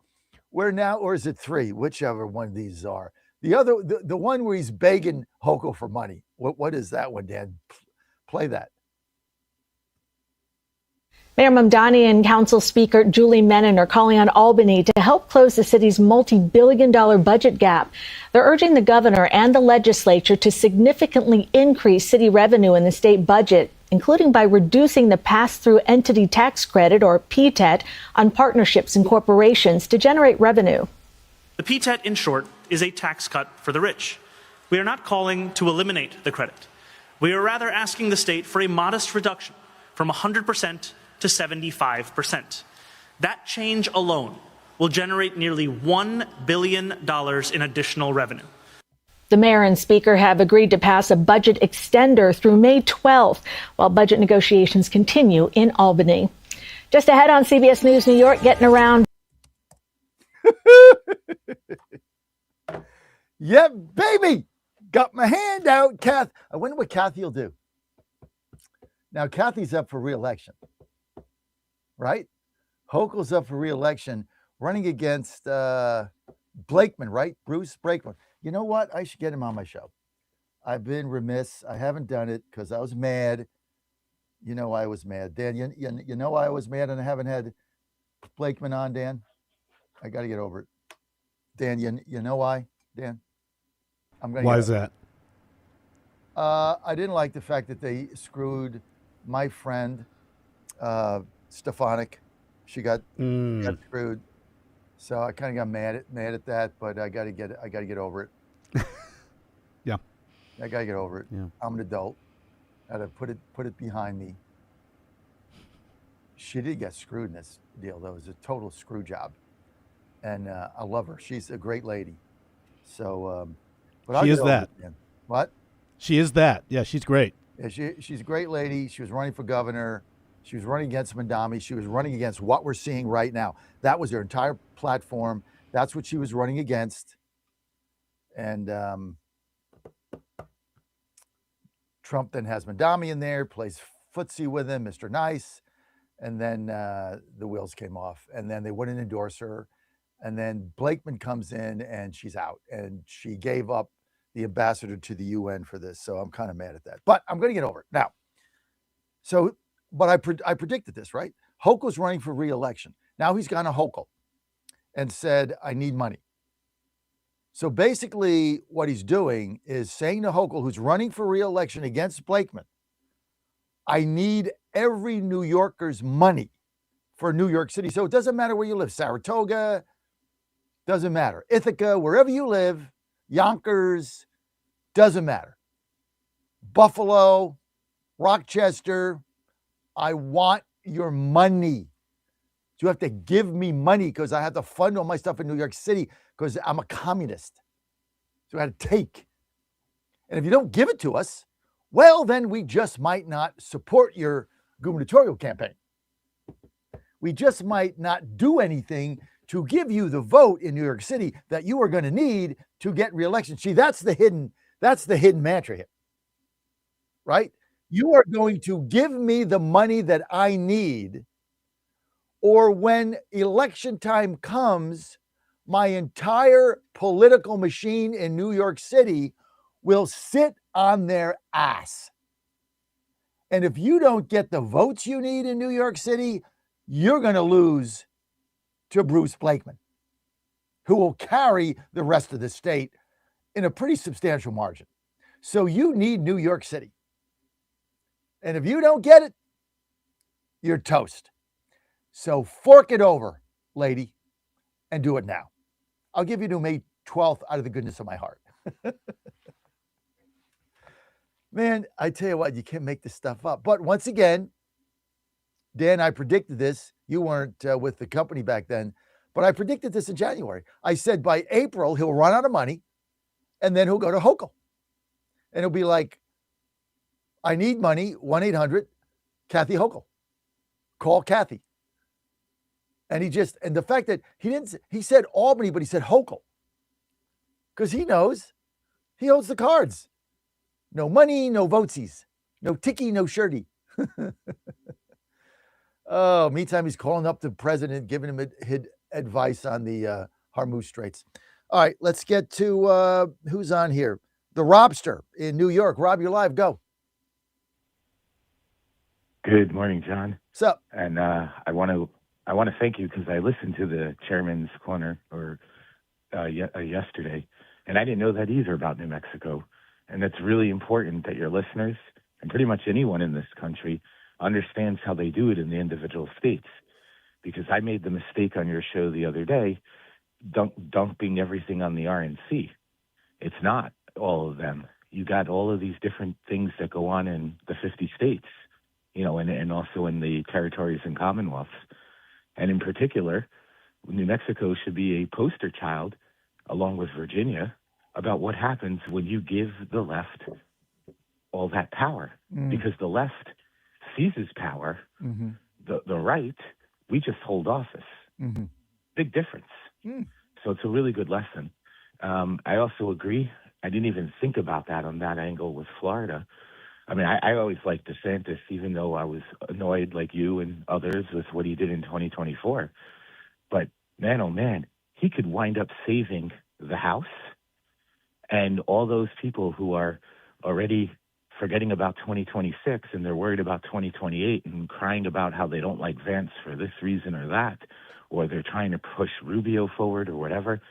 Speaker 16: Where now, or is it 3? Whichever one of these are. The other, the one where he's begging Hochul for money. What is that one, Dan? Play that.
Speaker 3: Mayor Mamdani and Council Speaker Julie Menon are calling on Albany to help close the city's multi-billion-dollar budget gap. They're urging the governor and the legislature to significantly increase city revenue in the state budget, including by reducing the pass-through entity tax credit, or PTET, on partnerships and corporations to generate revenue.
Speaker 2: The PTET, in short, is a tax cut for the rich. We are not calling to eliminate the credit. We are rather asking the state for a modest reduction from 100% to 75%. That change alone will generate nearly $1 billion in additional revenue.
Speaker 3: The mayor and speaker have agreed to pass a budget extender through May 12th, while budget negotiations continue in Albany. Just ahead on CBS News New York, getting around.
Speaker 16: Yeah, baby. Got my hand out, Kath. I wonder what Kathy will do. Now, Kathy's up for re-election, right? Hochul's up for re-election, running against Blakeman, right? Bruce Blakeman. You know what? I should get him on my show. I've been remiss. I haven't done it because I was mad. You know I was mad. Dan, you know I was mad and I haven't had Blakeman on, Dan? I got to get over it. Dan, you know why, Dan?
Speaker 18: Why is that?
Speaker 16: I didn't like the fact that they screwed my friend, Stefanik. She got screwed. So I kind of got mad at that, but I got to get over it.
Speaker 18: Yeah.
Speaker 16: I got to get over it.
Speaker 18: Yeah.
Speaker 16: I'm an adult. I got to put it behind me. She did get screwed in this deal, though. It was a total screw job. And I love her. She's a great lady. So, but
Speaker 18: she is that.
Speaker 16: What?
Speaker 18: She is that. Yeah, she's great.
Speaker 16: Yeah, she's a great lady. She was running for governor. She was running against Mandami. She was running against what we're seeing right now. That was her entire platform. That's what she was running against. And Trump then has Mandami in there, plays footsie with him, Mr. Nice. And then the wheels came off. And then they wouldn't endorse her. And then Blakeman comes in and she's out. And she gave up the ambassador to the UN for this. So I'm kind of mad at that. But I'm going to get over it. Now, but I predicted this, right? Hochul's running for re-election. Now he's gone to Hochul and said, I need money. So basically what he's doing is saying to Hochul, who's running for re-election against Blakeman, I need every New Yorker's money for New York City. So it doesn't matter where you live, Saratoga, doesn't matter. Ithaca, wherever you live, Yonkers, doesn't matter. Buffalo, Rochester, I want your money. You have to give me money because I have to fund all my stuff in New York City because I'm a communist. So I had to take. And if you don't give it to us, well, then we just might not support your gubernatorial campaign. We just might not do anything to give you the vote in New York City that you are going to need to get reelection. See, that's the hidden mantra here, right? You are going to give me the money that I need, or when election time comes, my entire political machine in New York City will sit on their ass. And if you don't get the votes you need in New York City, you're going to lose to Bruce Blakeman, who will carry the rest of the state in a pretty substantial margin. So you need New York City. And if you don't get it, you're toast. So fork it over, lady, and do it now. I'll give you to May 12th out of the goodness of my heart. Man, I tell you what, you can't make this stuff up. But once again, Dan, I predicted this. You weren't with the company back then, but I predicted this in January. I said by April, he'll run out of money, and then he'll go to Hochul. And he'll be like, I need money, 1-800 Kathy Hochul. Call Kathy. And and the fact that he said Albany, but he said Hochul. Because he knows he holds the cards. No money, no votesies. No ticky, no shirty. Oh, meantime, he's calling up the president, giving him his advice on the Hormuz Straits. All right, let's get to who's on here. The Robster in New York. Rob, you're live. Go.
Speaker 10: Good morning, John.
Speaker 16: What's up?
Speaker 10: And I want to thank you because I listened to the Chairman's Corner yesterday, and I didn't know that either about New Mexico. And it's really important that your listeners and pretty much anyone in this country understands how they do it in the individual states. Because I made the mistake on your show the other day, dumping everything on the RNC. It's not. all of them. You got all of these different things that go on in the 50 states, and also in the territories and commonwealths. And in particular, New Mexico should be a poster child, along with Virginia, about what happens when you give the left all that power. Because the left seizes power. The right, we just hold office. Big difference. So it's a really good lesson. I also agree. I didn't even think about that on that angle with Florida. I mean, I always liked DeSantis, even though I was annoyed, like you and others, with what he did in 2024. But man, oh man, he could wind up saving the House and all those people who are already forgetting about 2026 and they're worried about 2028 and crying about how they don't like Vance for this reason or that, or they're trying to push Rubio forward or whatever.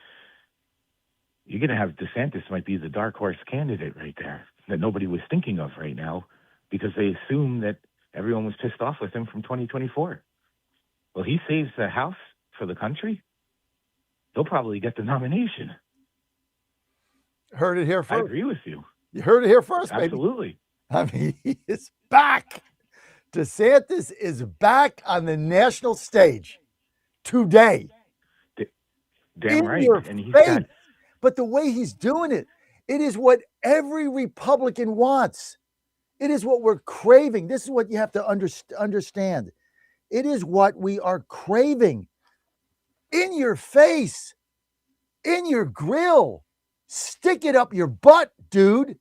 Speaker 10: You're going to have DeSantis might be the dark horse candidate right there that nobody was thinking of right now because they assume that everyone was pissed off with him from 2024. Well, he saves the House for the country. He'll probably get the nomination.
Speaker 16: Heard it here first.
Speaker 10: I agree with you.
Speaker 16: You heard it here first, baby.
Speaker 10: Absolutely.
Speaker 16: I mean, he is back. DeSantis is back on the national stage today.
Speaker 10: Damn right.
Speaker 16: And he's got... But the way he's doing it, it is what every Republican wants. It is what we're craving. This is what you have to understand. It is what we are craving. In your face, in your grill, stick it up your butt, dude.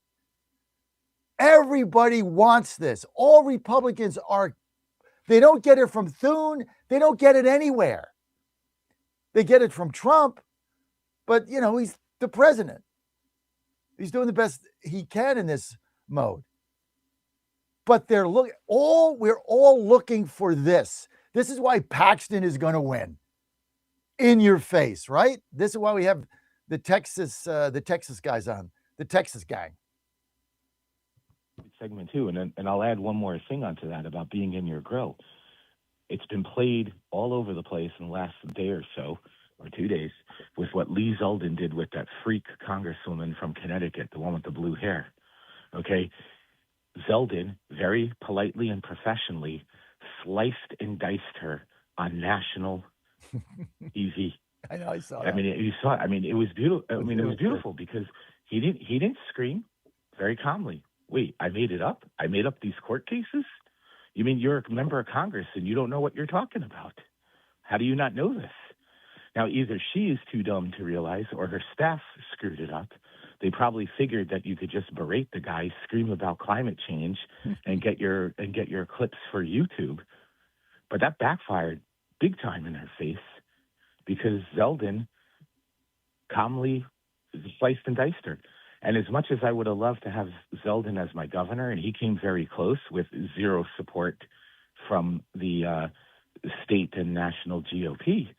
Speaker 16: Everybody wants this. All Republicans they don't get it from Thune. They don't get it anywhere. They get it from Trump, but he's the president. He's doing the best he can in this mode. But we're all looking for this. This is why Paxton is going to win. In your face, right? This is why we have the Texas guys on, the Texas gang.
Speaker 10: Segment too, and I'll add one more thing onto that about being in your grill. It's been played all over the place in the last day or so, or 2 days, with what Lee Zeldin did with that freak congresswoman from Connecticut, the one with the blue hair. Okay, Zeldin very politely and professionally sliced and diced her on national TV.
Speaker 16: I know, I saw that.
Speaker 10: I mean, you saw it. I mean, it was beautiful. I mean, it was beautiful because he didn't scream, very calmly. Wait, I made it up? I made up these court cases? You mean you're a member of Congress and you don't know what you're talking about? How do you not know this? Now, either she is too dumb to realize or her staff screwed it up. They probably figured that you could just berate the guy, scream about climate change, and get your clips for YouTube. But that backfired big time in her face because Zeldin calmly sliced and diced her. And as much as I would have loved to have Zeldin as my governor, and he came very close with zero support from the state and national GOP,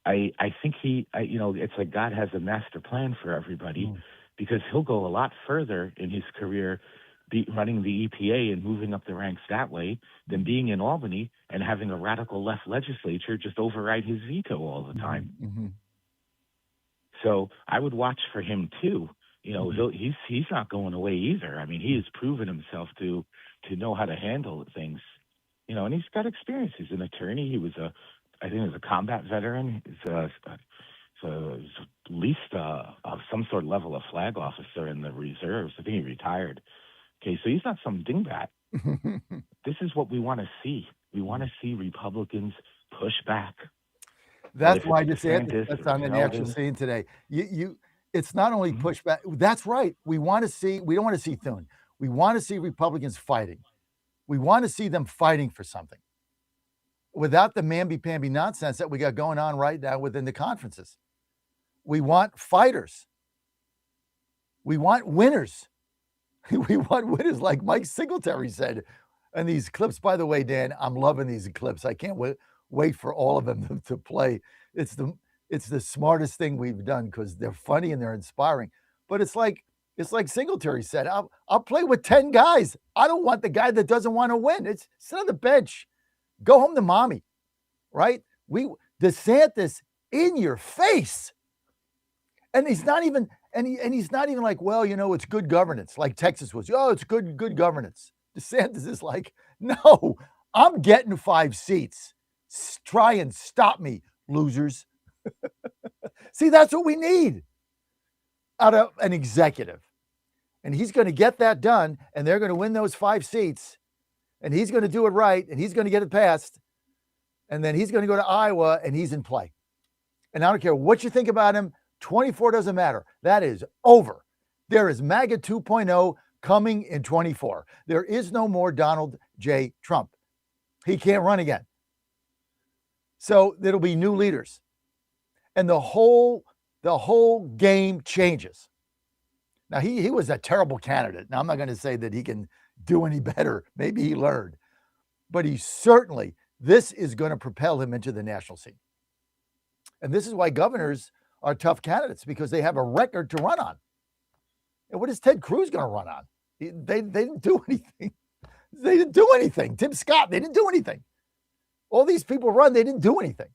Speaker 10: I think it's like God has a master plan for everybody because he'll go a lot further in his career running the EPA and moving up the ranks that way than being in Albany and having a radical left legislature just override his veto all the time. So I would watch for him too. He's not going away either. I mean, he has proven himself to know how to handle things. And he's got experience. He's an attorney. I think he was a combat veteran. He's at least some sort of level of flag officer in the reserves. I think he retired. Okay, so he's not some dingbat. This is what we want to see. We want to see Republicans push back.
Speaker 16: That's why DeSantis that's on the national scene today. It's not only pushback. That's right. We don't want to see Thune. We want to see Republicans fighting. We want to see them fighting for something without the mamby-pamby nonsense that we got going on right now within the conferences. We want fighters. We want winners. We want winners, like Mike Singletary said. And these clips, by the way, Dan, I'm loving these clips. I can't wait for all of them to play. It's the smartest thing we've done because they're funny and they're inspiring. But it's like Singletary said, I'll play with 10 guys. I don't want the guy that doesn't want to win. It's sit on the bench. Go home to mommy, right? DeSantis in your face. And he's not even And he's not even like, well, it's good governance, like Texas was. Oh, it's good governance. DeSantis is like, no, I'm getting 5 seats. Try and stop me, losers. See, that's what we need out of an executive. And he's going to get that done, and they're going to win those 5 seats, and he's going to do it right, and he's going to get it passed, and then he's going to go to Iowa, and he's in play. And I don't care what you think about him, 24 doesn't matter. That is over. There is MAGA 2.0 coming in 24. There is no more Donald J. Trump. He can't run again. So there'll be new leaders. And the whole game changes. Now, he was a terrible candidate. Now, I'm not going to say that he can do any better. Maybe he learned. But this is going to propel him into the national scene. And this is why governors are tough candidates, because they have a record to run on. And what is Ted Cruz going to run on? They didn't do anything. They didn't do anything. Tim Scott, they didn't do anything. All these people run, they didn't do anything.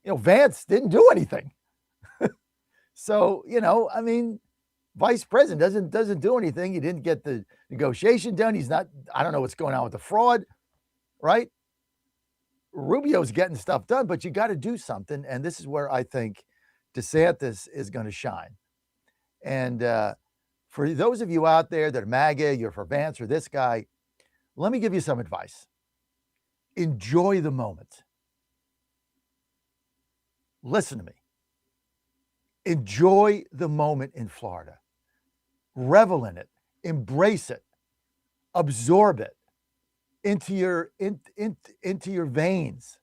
Speaker 16: Vance didn't do anything. So, vice president doesn't do anything. He didn't get the negotiation done. He's not, I don't know what's going on with the fraud, right? Rubio's getting stuff done, but you got to do something. And this is where I think DeSantis is going to shine. And for those of you out there that are MAGA, you're for Vance or this guy, let me give you some advice. Enjoy the moment. Listen to me. Enjoy the moment in Florida. Revel in it. Embrace it. Absorb it into your veins.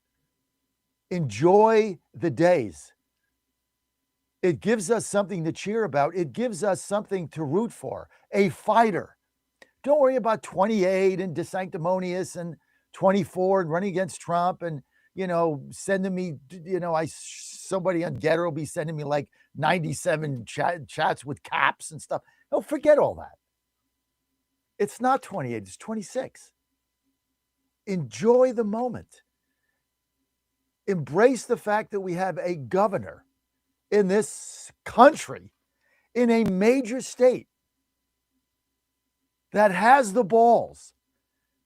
Speaker 16: Enjoy the days. It gives us something to cheer about. It gives us something to root for. A fighter. Don't worry about 28 and DeSanctimonious and 24 and running against Trump and, sending me, somebody on Getter will be sending me like 97 chats with caps and stuff. No, forget all that. It's not 28, it's 26. Enjoy the moment. Embrace the fact that we have a governor in this country, in a major state, that has the balls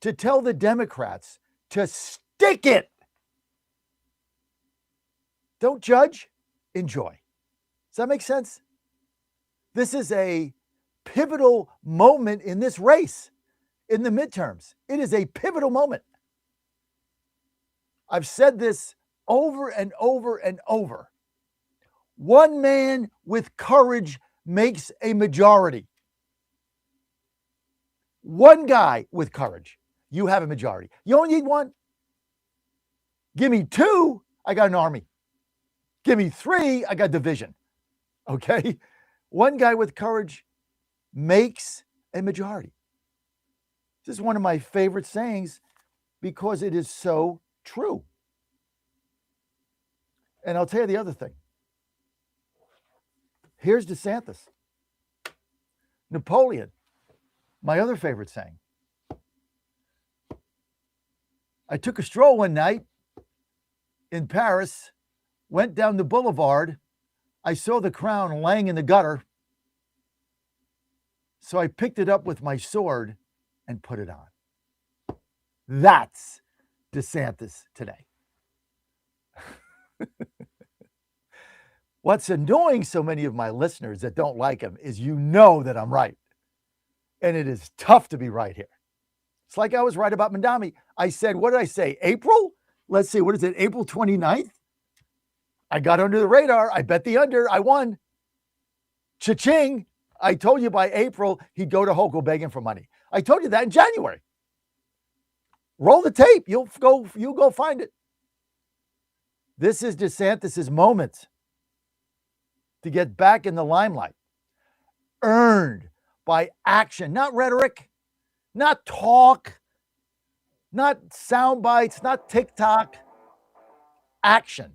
Speaker 16: to tell the Democrats to stick it. Don't judge, enjoy. Does that make sense? This is a pivotal moment in this race, in the midterms. It is a pivotal moment. I've said this over and over and over. One man with courage makes a majority. One guy with courage, you have a majority. You only need one. Give me 2, I got an army. Give me 3, I got division. Okay? One guy with courage makes a majority. This is one of my favorite sayings because it is so true. And I'll tell you the other thing. Here's DeSantis. Napoleon, my other favorite saying. I took a stroll one night in Paris, went down the boulevard. I saw the crown laying in the gutter. So I picked it up with my sword and put it on. That's DeSantis today. What's annoying so many of my listeners that don't like him is that I'm right. And it is tough to be right here. It's like I was right about Mandami. I said, what did I say? April? Let's see, what is it? April 29th? I got under the radar. I bet the under. I won. Cha-ching. I told you by April, he'd go to Hochul begging for money. I told you that in January. Roll the tape. You'll go find it. This is DeSantis' moment to get back in the limelight. Earned by action, not rhetoric, not talk, not sound bites, not TikTok. Action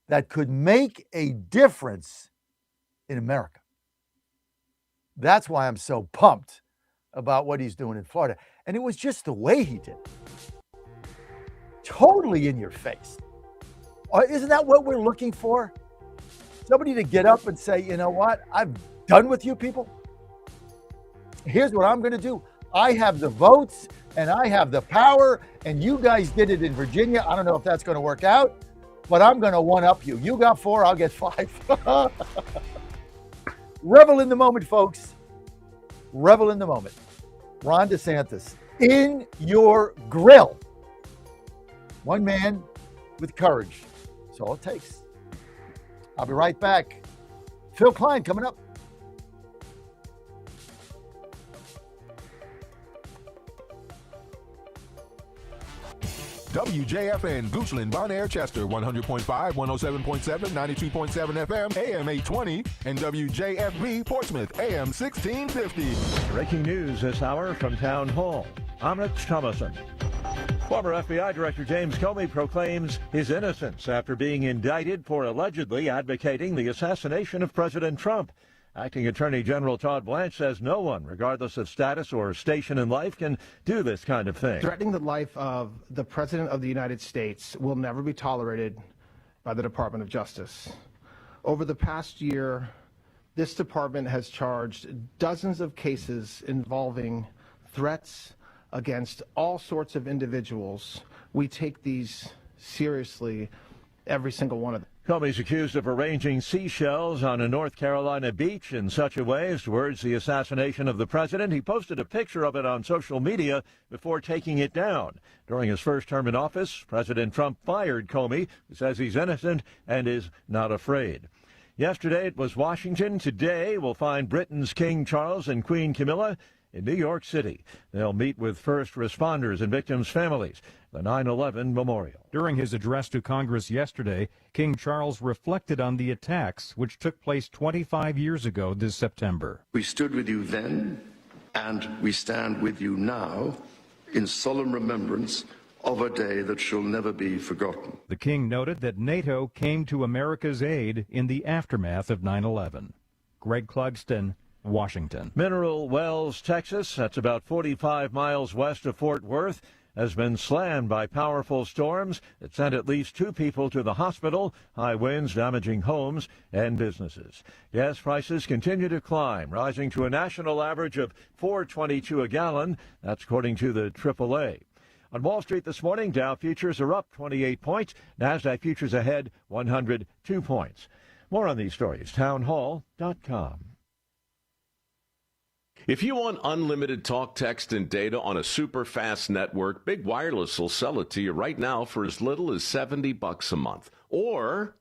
Speaker 16: that could make a difference in America. That's why I'm so pumped about what he's doing in Florida. And it was just the way he did it. Totally in your face. Isn't that what we're looking for? Somebody to get up and say, you know what? I've done with you people? Here's what I'm going to do. I have the votes and I have the power, and you guys did it in Virginia. I don't know if that's going to work out, but I'm going to one-up you. You got 4, I'll get 5. Revel in the moment, folks. Revel in the moment. Ron DeSantis, in your grill. One man with courage. That's all it takes. I'll be right back. Phil Klein coming up.
Speaker 12: WJFN, Goochland, Bonaire, Chester, 100.5, 107.7, 92.7 FM, AM 820, and WJFB, Portsmouth, AM 1650.
Speaker 13: Breaking news this hour from Town Hall. I'm Rich Thomason. Former FBI Director James Comey proclaims his innocence after being indicted for allegedly advocating the assassination of President Trump. Acting Attorney General Todd Blanche says no one, regardless of status or station in life, can do this kind of thing.
Speaker 14: Threatening the life of the President of the United States will never be tolerated by the Department of Justice. Over the past year, this department has charged dozens of cases involving threats against all sorts of individuals. We take these seriously, every single one of them.
Speaker 13: Comey's accused of arranging seashells on a North Carolina beach in such a way as to urge the assassination of the president. He posted a picture of it on social media before taking it down. During his first term in office, President Trump fired Comey, who says he's innocent and is not afraid. Yesterday it was Washington. Today we'll find Britain's King Charles and Queen Camilla in New York City. They'll meet with first responders and victims' families, the 9/11 memorial.
Speaker 19: During his address to Congress yesterday, King Charles reflected on the attacks which took place 25 years ago this September.
Speaker 21: We stood with you then, and we stand with you now in solemn remembrance of a day that shall never be forgotten.
Speaker 19: The king noted that NATO came to America's aid in the aftermath of 9/11. Greg Clugston, Washington.
Speaker 13: Mineral Wells, Texas, that's about 45 miles west of Fort Worth, has been slammed by powerful storms that sent at least 2 people to the hospital, high winds damaging homes and businesses. Gas prices continue to climb, rising to a national average of $4.22 a gallon. That's according to the AAA. On Wall Street this morning, Dow futures are up 28 points. NASDAQ futures ahead 102 points. More on these stories, townhall.com.
Speaker 26: If you want unlimited talk, text, and data on a super fast network, Big Wireless will sell it to you right now for as little as $70 a month. Or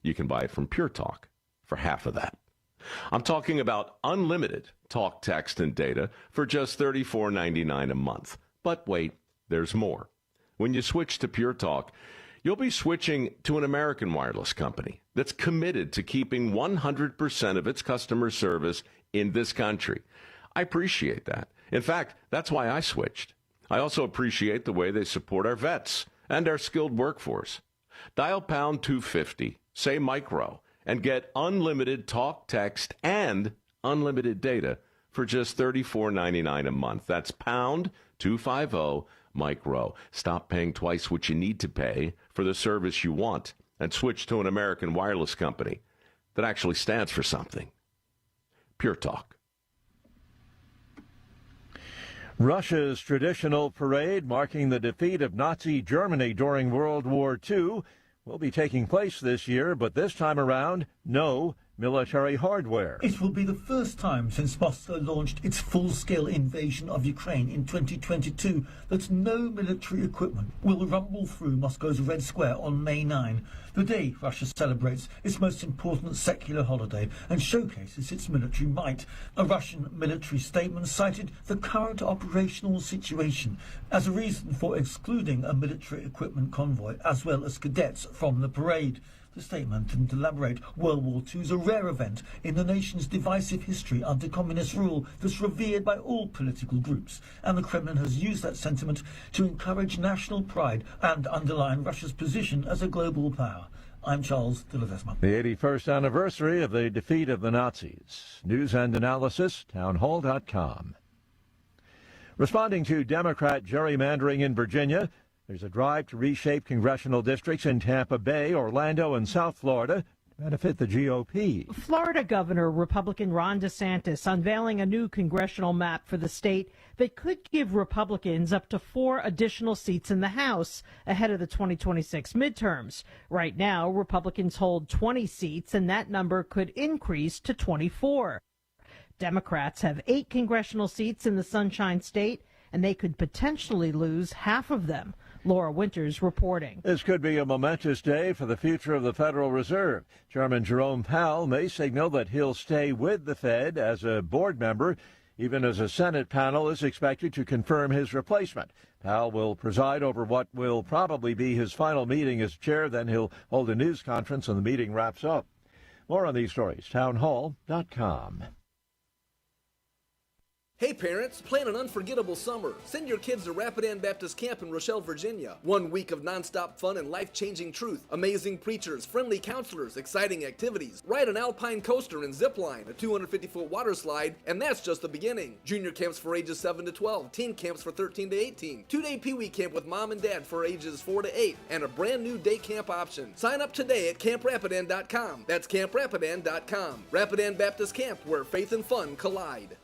Speaker 26: you can buy it from Pure Talk for half of that. I'm talking about unlimited talk, text, and data for just $34.99 a month. But wait, there's more. When you switch to Pure Talk, you'll be switching to an American wireless company that's committed to keeping 100% of its customer service in this country. I appreciate that. In fact, that's why I switched. I also appreciate the way they support our vets and our skilled workforce. Dial pound 250, say micro, and get unlimited talk, text, and unlimited data for just $34.99 a month. That's pound 250 micro. Stop paying twice what you need to pay for the service you want and switch to an American wireless company that actually stands for something. Pure Talk.
Speaker 13: Russia's traditional parade marking the defeat of Nazi Germany during World War II will be taking place this year, but this time around, no military hardware.
Speaker 27: It will be the first time since Moscow launched its full-scale invasion of Ukraine in 2022 that no military equipment will rumble through Moscow's Red Square on May 9, the day Russia celebrates its most important secular holiday and showcases its military might. A Russian military statement cited the current operational situation as a reason for excluding a military equipment convoy as well as cadets from the parade. The statement didn't elaborate. World War II is a rare event in the nation's divisive history under communist rule that's revered by all political groups, and the Kremlin has used that sentiment to encourage national pride and underline Russia's position as a global power. I'm Charles de Ledesma.
Speaker 13: The 81st anniversary of the defeat of the Nazis. News and analysis, townhall.com. Responding to Democrat gerrymandering in Virginia, there's a drive to reshape congressional districts in Tampa Bay, Orlando, and South Florida. benefit the GOP.
Speaker 4: Florida Governor Republican Ron DeSantis unveiling a new congressional map for the state that could give Republicans up to 4 additional seats in the House ahead of the 2026 midterms. Right now, Republicans hold 20 seats, and that number could increase to 24. Democrats have 8 congressional seats in the Sunshine State, and they could potentially lose half of them. Laura Winters reporting.
Speaker 13: This could be a momentous day for the future of the Federal Reserve. Chairman Jerome Powell may signal that he'll stay with the Fed as a board member, even as a Senate panel is expected to confirm his replacement. Powell will preside over what will probably be his final meeting as chair. Then he'll hold a news conference when the meeting wraps up. More on these stories, townhall.com.
Speaker 5: Hey parents, plan an unforgettable summer. Send your kids to Rapid Ann Baptist Camp in Rochelle, Virginia. 1 week of nonstop fun and life-changing truth. Amazing preachers, friendly counselors, exciting activities. Ride an alpine coaster and zip line, a 250-foot water slide, and that's just the beginning. Junior camps for ages 7 to 12, teen camps for 13 to 18, 2-day Pee-wee camp with mom and dad for ages 4 to 8, and a brand new day camp option. Sign up today at camprapidan.com. That's camprapidan.com. Rapid Ann Baptist Camp, where faith and fun collide.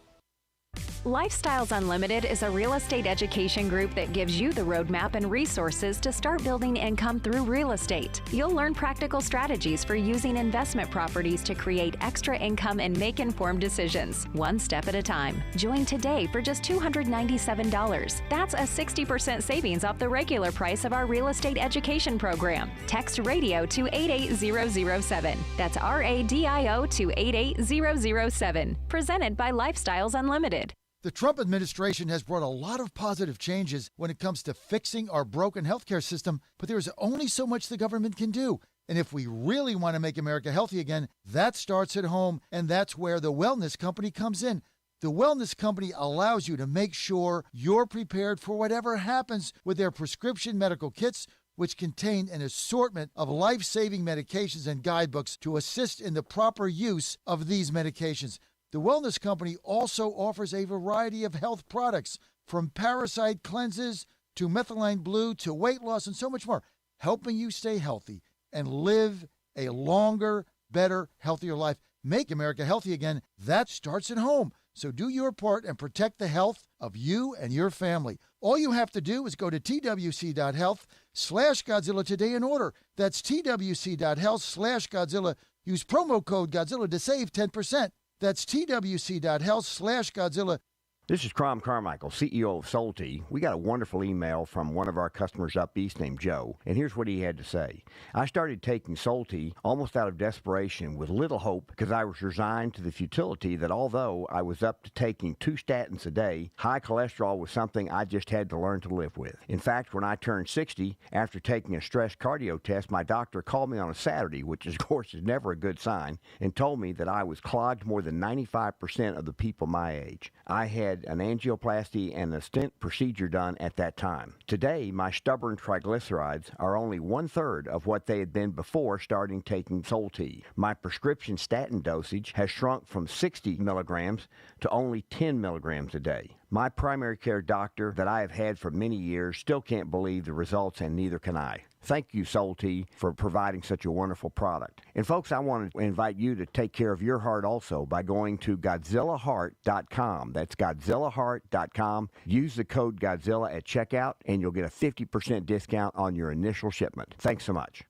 Speaker 6: Lifestyles Unlimited is a real estate education group that gives you the roadmap and resources to start building income through real estate. You'll learn practical strategies for using investment properties to create extra income and make informed decisions, one step at a time. Join today for just $297. That's a 60% savings off the regular price of our real estate education program. Text RADIO to 88007. That's RADIO to 88007. Presented by Lifestyles Unlimited.
Speaker 16: The Trump administration has brought a lot of positive changes when it comes to fixing our broken healthcare system, but there is only so much the government can do. And if we really want to make America healthy again, that starts at home, and that's where the Wellness Company comes in. The Wellness Company allows you to make sure you're prepared for whatever happens with their prescription medical kits, which contain an assortment of life-saving medications and guidebooks to assist in the proper use of these medications. The Wellness Company also offers a variety of health products, from parasite cleanses to methylene blue to weight loss and so much more, helping you stay healthy and live a longer, better, healthier life. Make America healthy again. That starts at home. So do your part and protect the health of you and your family. All you have to do is go to twc.health/Godzilla today and order. That's twc.health/Godzilla. Use promo code Godzilla to save 10%. That's twc.health/Godzilla.
Speaker 11: This is Crom Carmichael, CEO of Solti. We got a wonderful email from one of our customers up east named Joe, and here's what he had to say. I started taking Solti almost out of desperation with little hope because I was resigned to the futility that although I was up to taking 2 statins a day, high cholesterol was something I just had to learn to live with. In fact, when I turned 60, after taking a stress cardio test, my doctor called me on a Saturday, which of course is never a good sign, and told me that I was clogged more than 95% of the people my age. I had an angioplasty and a stent procedure done at that time. Today, my stubborn triglycerides are only 1/3 of what they had been before starting taking Solti. My prescription statin dosage has shrunk from 60 milligrams to only 10 milligrams a day. My primary care doctor that I have had for many years still can't believe the results, and neither can I. Thank you, Solti, for providing such a wonderful product. And folks, I want to invite you to take care of your heart also by going to GodzillaHeart.com. That's GodzillaHeart.com. Use the code Godzilla at checkout, and you'll get a 50% discount on your initial shipment. Thanks so much.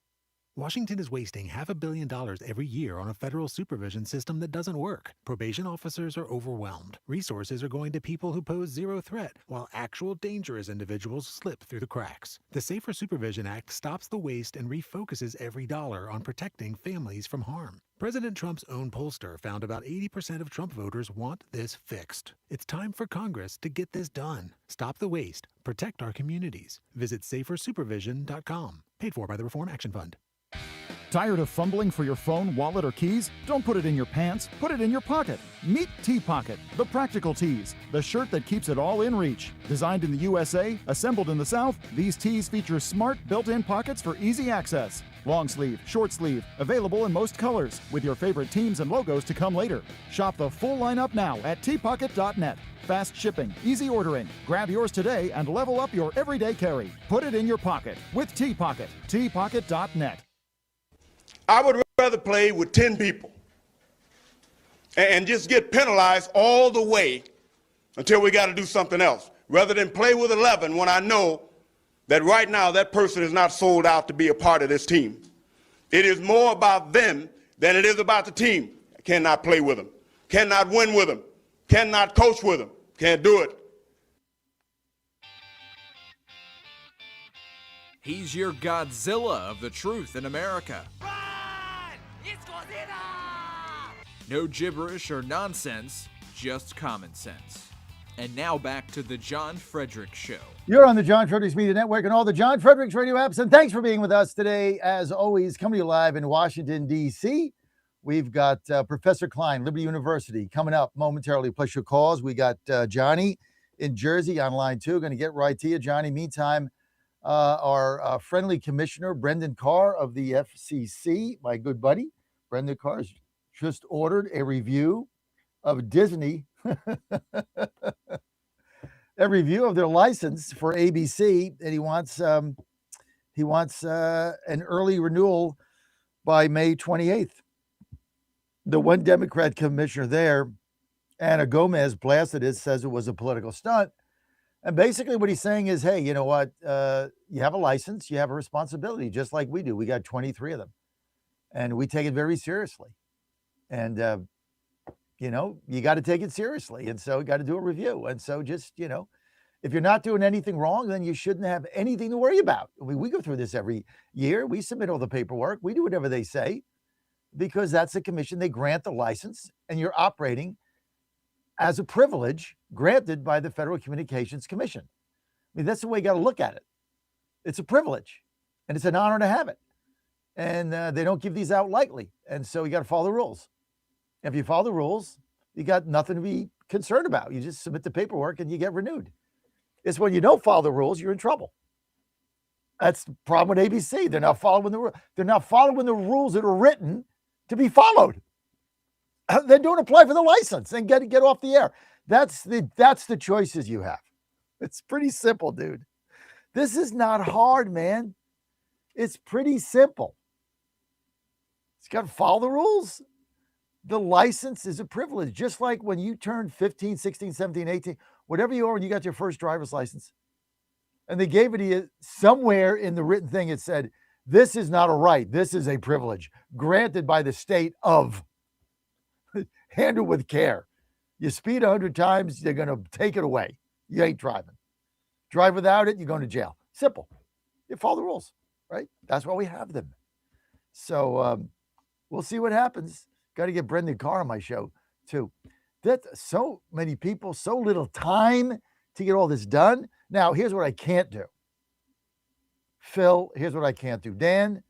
Speaker 17: Washington is wasting $500 million every year on a federal supervision system that doesn't work. Probation officers are overwhelmed. Resources are going to people who pose zero threat, while actual dangerous individuals slip through the cracks. The Safer Supervision Act stops the waste and refocuses every dollar on protecting families from harm. President Trump's own pollster found about 80% of Trump voters want this fixed. It's time for Congress to get this done. Stop the waste. Protect our communities. Visit safersupervision.com. Paid for by the Reform Action Fund.
Speaker 20: Tired of fumbling for your phone, wallet, or keys? Don't put it in your pants, put it in your pocket. Meet T-Pocket, the practical tees, the shirt that keeps it all in reach. Designed in the USA, assembled in the South, these tees feature smart built-in pockets for easy access. Long sleeve, short sleeve, available in most colors, with your favorite teams and logos to come later. Shop the full lineup now at tpocket.net. Fast shipping, easy ordering. Grab yours today and level up your everyday carry. Put it in your pocket with T-Pocket. tpocket.net.
Speaker 7: I would rather play with 10 people and just get penalized all the way until we got to do something else, rather than play with 11 when I know that right now that person is not sold out to be a part of this team. It is more about them than it is about the team. I cannot play with them, cannot win with them, cannot coach with them, can't do it.
Speaker 1: He's your Godzilla of the truth in America. No gibberish or nonsense, just common sense. And now back to the John Fredericks Show.
Speaker 16: You're on the John Fredericks Media Network and all the John Fredericks radio apps. And thanks for being with us today. As always, coming to you live in Washington, D.C. We've got Professor Klein, Liberty University, coming up momentarily. Plus your calls. We got Johnny in Jersey on line 2. Going to get right to you, Johnny. Meantime, our friendly commissioner, Brendan Carr of the FCC, my good buddy. Brendan Carr has just ordered a review of Disney, a review of their license for ABC, and he wants an early renewal by May 28th. The one Democrat commissioner there, Anna Gomez, blasted it, says it was a political stunt. And basically what he's saying is, hey, you know what? You have a license, you have a responsibility, just like we do. We got 23 of them, and we take it very seriously. And, you got to take it seriously. And so you got to do a review. And so just, if you're not doing anything wrong, then you shouldn't have anything to worry about. We go through this every year. We submit all the paperwork. We do whatever they say because that's the commission. They grant the license and you're operating as a privilege granted by the Federal Communications Commission. I mean, that's the way you got to look at it. It's a privilege and it's an honor to have it. And they don't give these out lightly. And so you got to follow the rules. If you follow the rules, you got nothing to be concerned about. You just submit the paperwork and you get renewed. It's when you don't follow the rules, you're in trouble. That's the problem with ABC. They're not following the rules. They're not following the rules that are written to be followed. They don't apply for the license and get off the air. That's the choices you have. It's pretty simple, dude. This is not hard, man. It's pretty simple. It's got to follow the rules. The license is a privilege, just like when you turn 15, 16, 17, 18, whatever you are when you got your first driver's license. And they gave it to you somewhere in the written thing. It said, this is not a right. This is a privilege granted by the state of. Handle with care. You speed 100 times, they're going to take it away. You ain't driving. Drive without it, you're going to jail. Simple. You follow the rules, right? That's why we have them. So we'll see what happens. Got to get Brendan Carr on my show, too. That so many people, so little time to get all this done. Now, here's what I can't do. Phil, here's what I can't do. Dan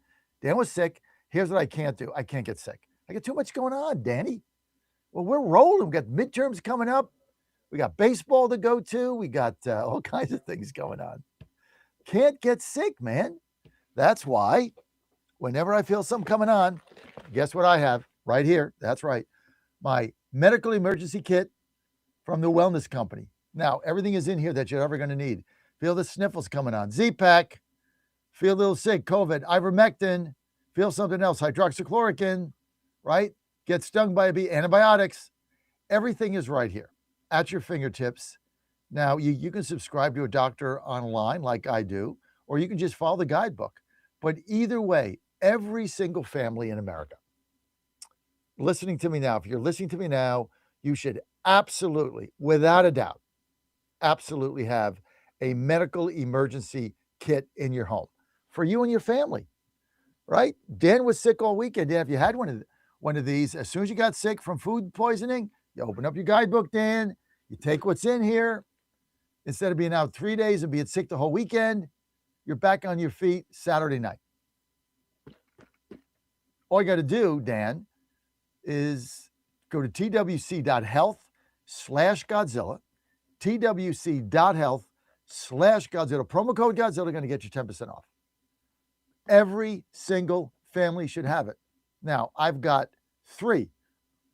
Speaker 16: was sick. Here's what I can't do. I can't get sick. I got too much going on, Danny. Well, we're rolling. We got midterms coming up. We got baseball to go to. We got all kinds of things going on. Can't get sick, man. That's why whenever I feel something coming on, guess what I have? Right here. That's right. My medical emergency kit from the wellness company. Now, everything is in here that you're ever going to need. Feel the sniffles coming on. Z-Pack. Feel a little sick. COVID. Ivermectin. Feel something else. Hydroxychloroquine. Right? Get stung by a bee. Antibiotics. Everything is right here at your fingertips. Now, you can subscribe to a doctor online like I do, or you can just follow the guidebook. But either way, every single family in America listening to me now, if you're listening to me now, you should absolutely, without a doubt, absolutely have a medical emergency kit in your home for you and your family, right? Dan was sick all weekend. Dan, if you had one of these, as soon as you got sick from food poisoning, you open up your guidebook, Dan, you take what's in here. Instead of being out 3 days and being sick the whole weekend, you're back on your feet Saturday night. All you got to do, Dan, is go to twc.health/Godzilla, twc.health/Godzilla. Promo code Godzilla going to get you 10% off. Every single family should have it. Now, I've got 3.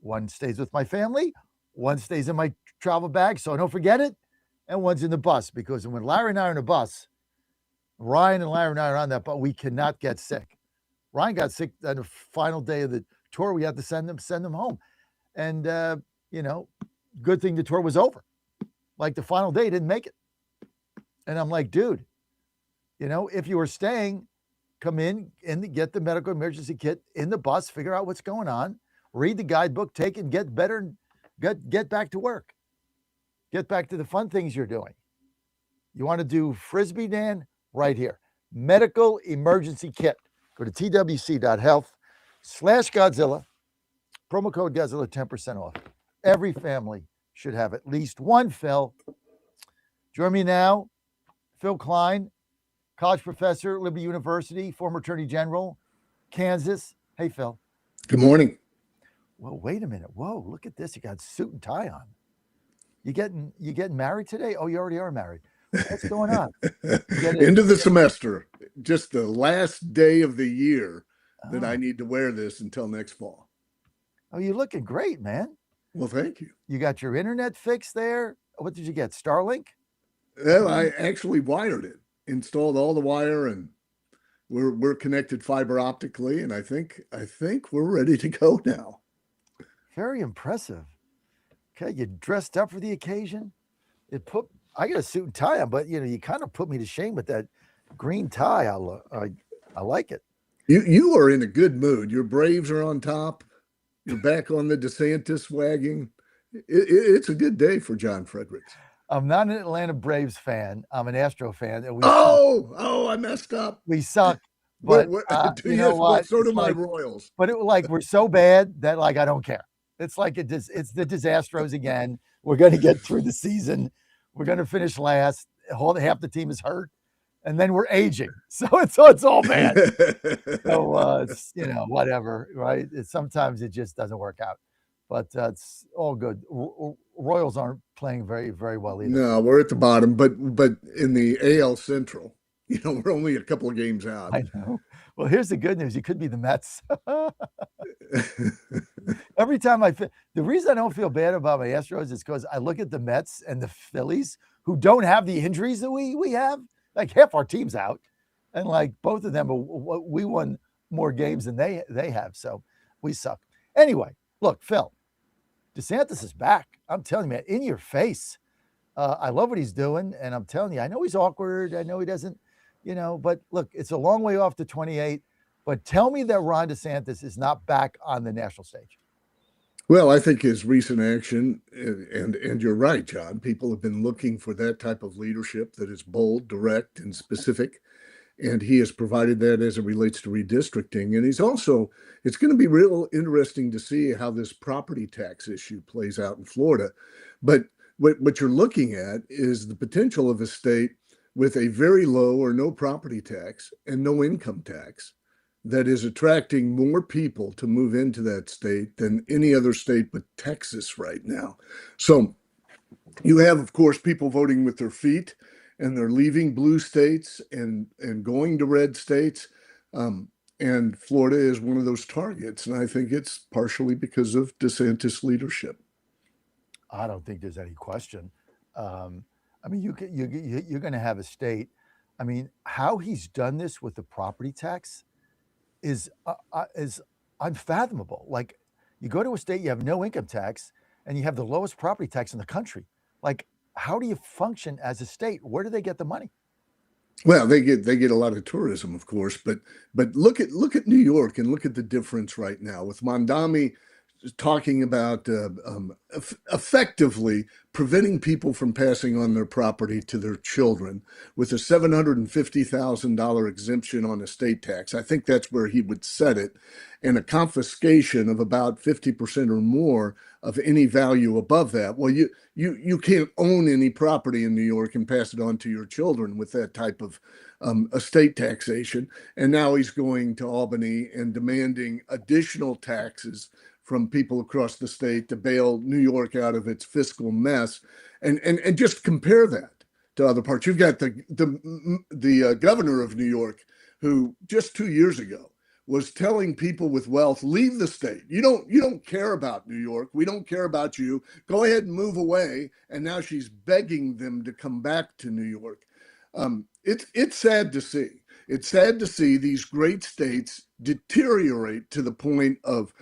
Speaker 16: One stays with my family, one stays in my travel bag, so I don't forget it, and one's in the bus, because when Larry and I are in a bus, Ryan and Larry and I are on that, but we cannot get sick. Ryan got sick on the final day of the tour. We had to send them home. And, good thing the tour was over. Like the final day, didn't make it. And I'm like, dude, if you were staying, come in and get the medical emergency kit in the bus, figure out what's going on, read the guidebook, take it, and get better, and get back to work. Get back to the fun things you're doing. You want to do Frisbee, Dan? Right here. Medical emergency kit. Go to twc.health/Godzilla. Promo code Godzilla, 10% off. Every family should have at least one, Phil. Join me now, Phil Klein, college professor, Liberty University, former attorney general, Kansas. Hey, Phil.
Speaker 8: Good morning.
Speaker 16: Well, wait a minute. Whoa, look at this. You got suit and tie on. You getting married today? Oh, you already are married. What's going on?
Speaker 8: End of the semester. Just the last day of the year that I need to wear this until next fall.
Speaker 16: Oh, you're looking great, man.
Speaker 8: Well, thank you.
Speaker 16: You got your internet fixed there? What did you get? Starlink?
Speaker 8: Well, I actually wired it, installed all the wire, and we're connected fiber optically, and I think we're ready to go now.
Speaker 16: Very impressive. Okay, you dressed up for the occasion. I got a suit and tie on, but you kind of put me to shame with that green tie. I like it.
Speaker 8: You are in a good mood. Your Braves are on top. You're back on the DeSantis wagon. It's a good day for John Fredericks.
Speaker 16: I'm not an Atlanta Braves fan. I'm an Astro fan. And
Speaker 8: I messed up.
Speaker 16: We suck. But
Speaker 8: you know what? So do my Royals.
Speaker 16: But we're so bad that I don't care. It's like it's the Disastros again. We're going to get through the season. We're going to finish last. Half the team is hurt, and then we're aging. So it's all bad. So it's whatever, right? Sometimes it just doesn't work out, but it's all good. Royals aren't playing very, very well either.
Speaker 8: No, we're at the bottom, but in the AL Central, we're only a couple of games out.
Speaker 16: I know. Well, here's the good news. You could be the Mets. Every time the reason I don't feel bad about my Astros is because I look at the Mets and the Phillies, who don't have the injuries that we have. Like half our team's out, and like both of them, we won more games than they have. So we suck. Anyway, look, Phil, DeSantis is back. I'm telling you, man, in your face. I love what he's doing, and I'm telling you, I know he's awkward. I know he doesn't, but look, it's a long way off to 28. But tell me that Ron DeSantis is not back on the national stage.
Speaker 8: Well, I think his recent action, and you're right, John, people have been looking for that type of leadership that is bold, direct, and specific. And he has provided that as it relates to redistricting. And it's going to be real interesting to see how this property tax issue plays out in Florida. But what you're looking at is the potential of a state with a very low or no property tax and no income tax that is attracting more people to move into that state than any other state but Texas right now. So you have, of course, people voting with their feet, and they're leaving blue states and going to red states. And Florida is one of those targets. And I think it's partially because of DeSantis' leadership.
Speaker 16: I don't think there's any question. You're going to have a state. How he's done this with the property tax is unfathomable. Like, you go to a state, you have no income tax, and you have the lowest property tax in the country. Like, how do you function as a state? Where do they get the money?
Speaker 8: Well, they get a lot of tourism, of course, but look at New York and look at the difference right now with Mondami talking about effectively preventing people from passing on their property to their children with a $750,000 exemption on estate tax. I think that's where he would set it, and a confiscation of about 50% or more of any value above that. Well, you can't own any property in New York and pass it on to your children with that type of estate taxation. And now he's going to Albany and demanding additional taxes from people across the state to bail New York out of its fiscal mess, and just compare that to other parts. You've got the governor of New York, who just 2 years ago was telling people with wealth, leave the state. You don't care about New York. We don't care about you. Go ahead and move away. And now she's begging them to come back to New York. It's sad to see. it's sad to see these great states deteriorate to the point of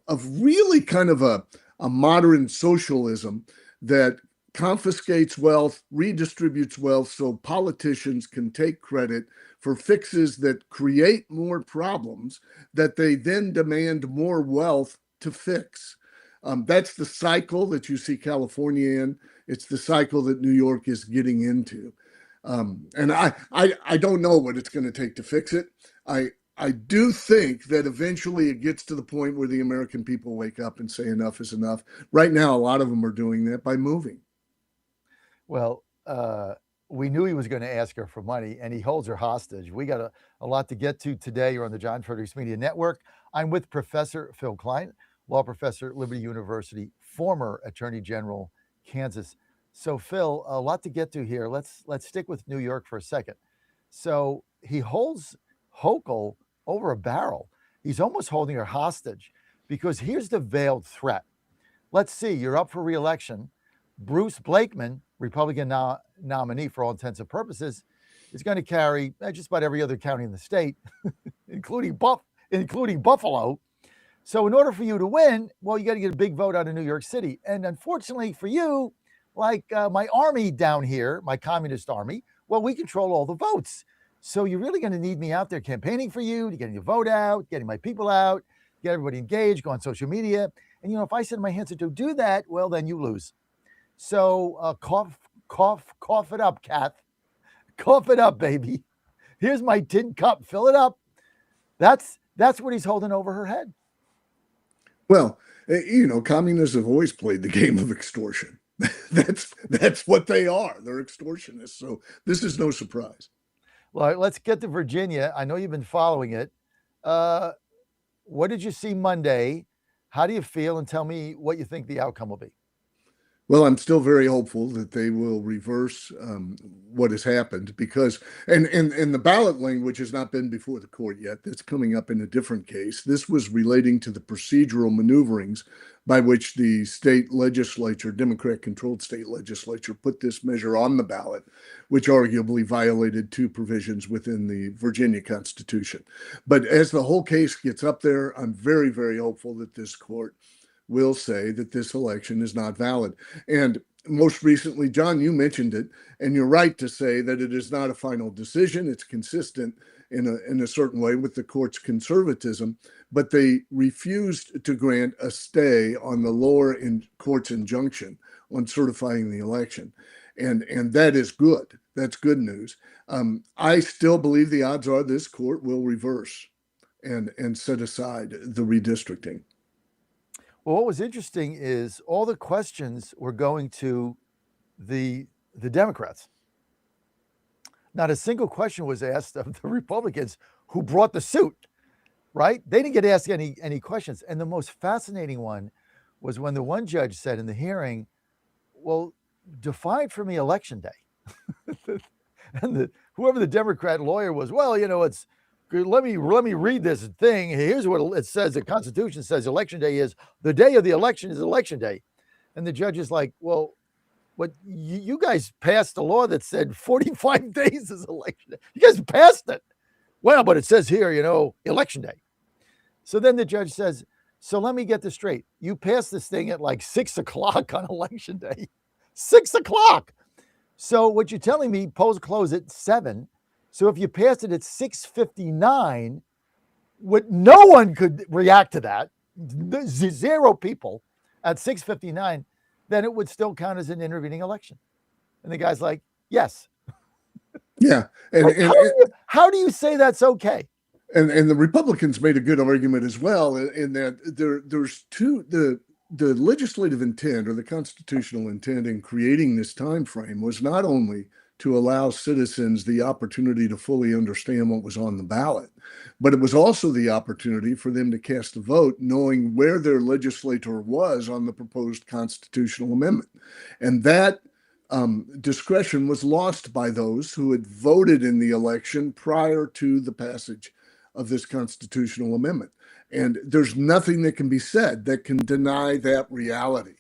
Speaker 8: really kind of a modern socialism that confiscates wealth, redistributes wealth so politicians can take credit for fixes that create more problems that they then demand more wealth to fix. That's the cycle that you see California in. It's the cycle that New York is getting into. And I don't know what it's going to take to fix it. I do think that eventually it gets to the point where the American people wake up and say enough is enough. Right now, a lot of them are doing that by moving.
Speaker 2: Well, we knew he was going to ask her for money, and he holds her hostage. We got a lot to get to today. You're on the John Fredericks Media Network. I'm with Professor Phil Klein, law professor at Liberty University, former Attorney General, Kansas. So, Phil, a lot to get to here. Let's stick with New York for a second. So he holds Hochul over a barrel. He's almost holding her hostage because here's the veiled threat. Let's see, you're up for re-election. Bruce Blakeman, Republican nominee for all intents and purposes, is going to carry just about every other county in the state, including Buffalo. So in order for you to win, well, you got to get a big vote out of New York City. And unfortunately for you, like my army down here, my communist army, well, we control all the votes. So you're really going to need me out there campaigning for you, to getting your vote out, getting my people out, get everybody engaged, go on social media. And, if I send my hands to do that, well, then you lose. So cough it up, Kath. Cough it up, baby. Here's my tin cup. Fill it up. That's what he's holding over her head.
Speaker 8: Well, communists have always played the game of extortion. That's what they are. They're extortionists. So this is no surprise.
Speaker 2: Well, let's get to Virginia. I know you've been following it. What did you see Monday? How do you feel? And tell me what you think the outcome will be.
Speaker 8: Well, I'm still very hopeful that they will reverse what has happened because, and the ballot language has not been before the court yet. That's coming up in a different case. This was relating to the procedural maneuverings by which the state legislature, Democrat-controlled state legislature, put this measure on the ballot, which arguably violated two provisions within the Virginia Constitution. But as the whole case gets up there, I'm very, very hopeful that this court will say that this election is not valid. And most recently, John, you mentioned it, and you're right to say that it is not a final decision. It's consistent in a certain way with the court's conservatism, but they refused to grant a stay on the lower court's injunction on certifying the election. And that is good. That's good news. I still believe the odds are this court will reverse and set aside the redistricting.
Speaker 2: Well, what was interesting is all the questions were going to the Democrats. Not a single question was asked of the Republicans who brought the suit, right? They didn't get asked any questions. And the most fascinating one was when the one judge said in the hearing, well, define for me election day. And whoever the Democrat lawyer was, well, it's, let me read this thing. Here's what it says. The Constitution says election day is the day of the election is election day. And the judge is like, well, what you guys passed a law that said 45 days is election day. You guys passed it. Well, but it says here, election day. So then the judge says, so let me get this straight. You passed this thing at like 6 o'clock on election day. 6 o'clock. So what you're telling me, polls close at 7. So if you passed it at 6:59, no one could react to that, zero people at 6:59, then it would still count as an intervening election. And the guy's like, yes.
Speaker 8: Yeah.
Speaker 2: How do you say that's okay?
Speaker 8: And the Republicans made a good argument as well in that there's the legislative intent or the constitutional intent in creating this time frame was not only to allow citizens the opportunity to fully understand what was on the ballot, but it was also the opportunity for them to cast a vote knowing where their legislator was on the proposed constitutional amendment. And that discretion was lost by those who had voted in the election prior to the passage of this constitutional amendment. And there's nothing that can be said that can deny that reality.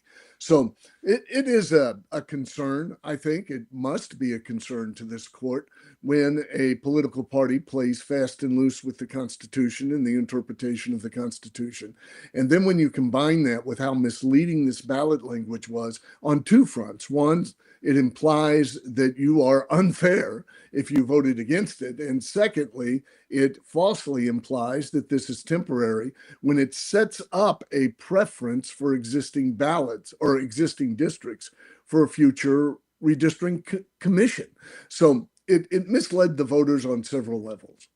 Speaker 8: So it is a concern. I think it must be a concern to this court when a political party plays fast and loose with the Constitution and the interpretation of the Constitution. And then when you combine that with how misleading this ballot language was on two fronts. One, it implies that you are unfair if you voted against it. And secondly, it falsely implies that this is temporary when it sets up a preference for existing ballots or existing districts for a future redistricting commission. So it misled the voters on several levels.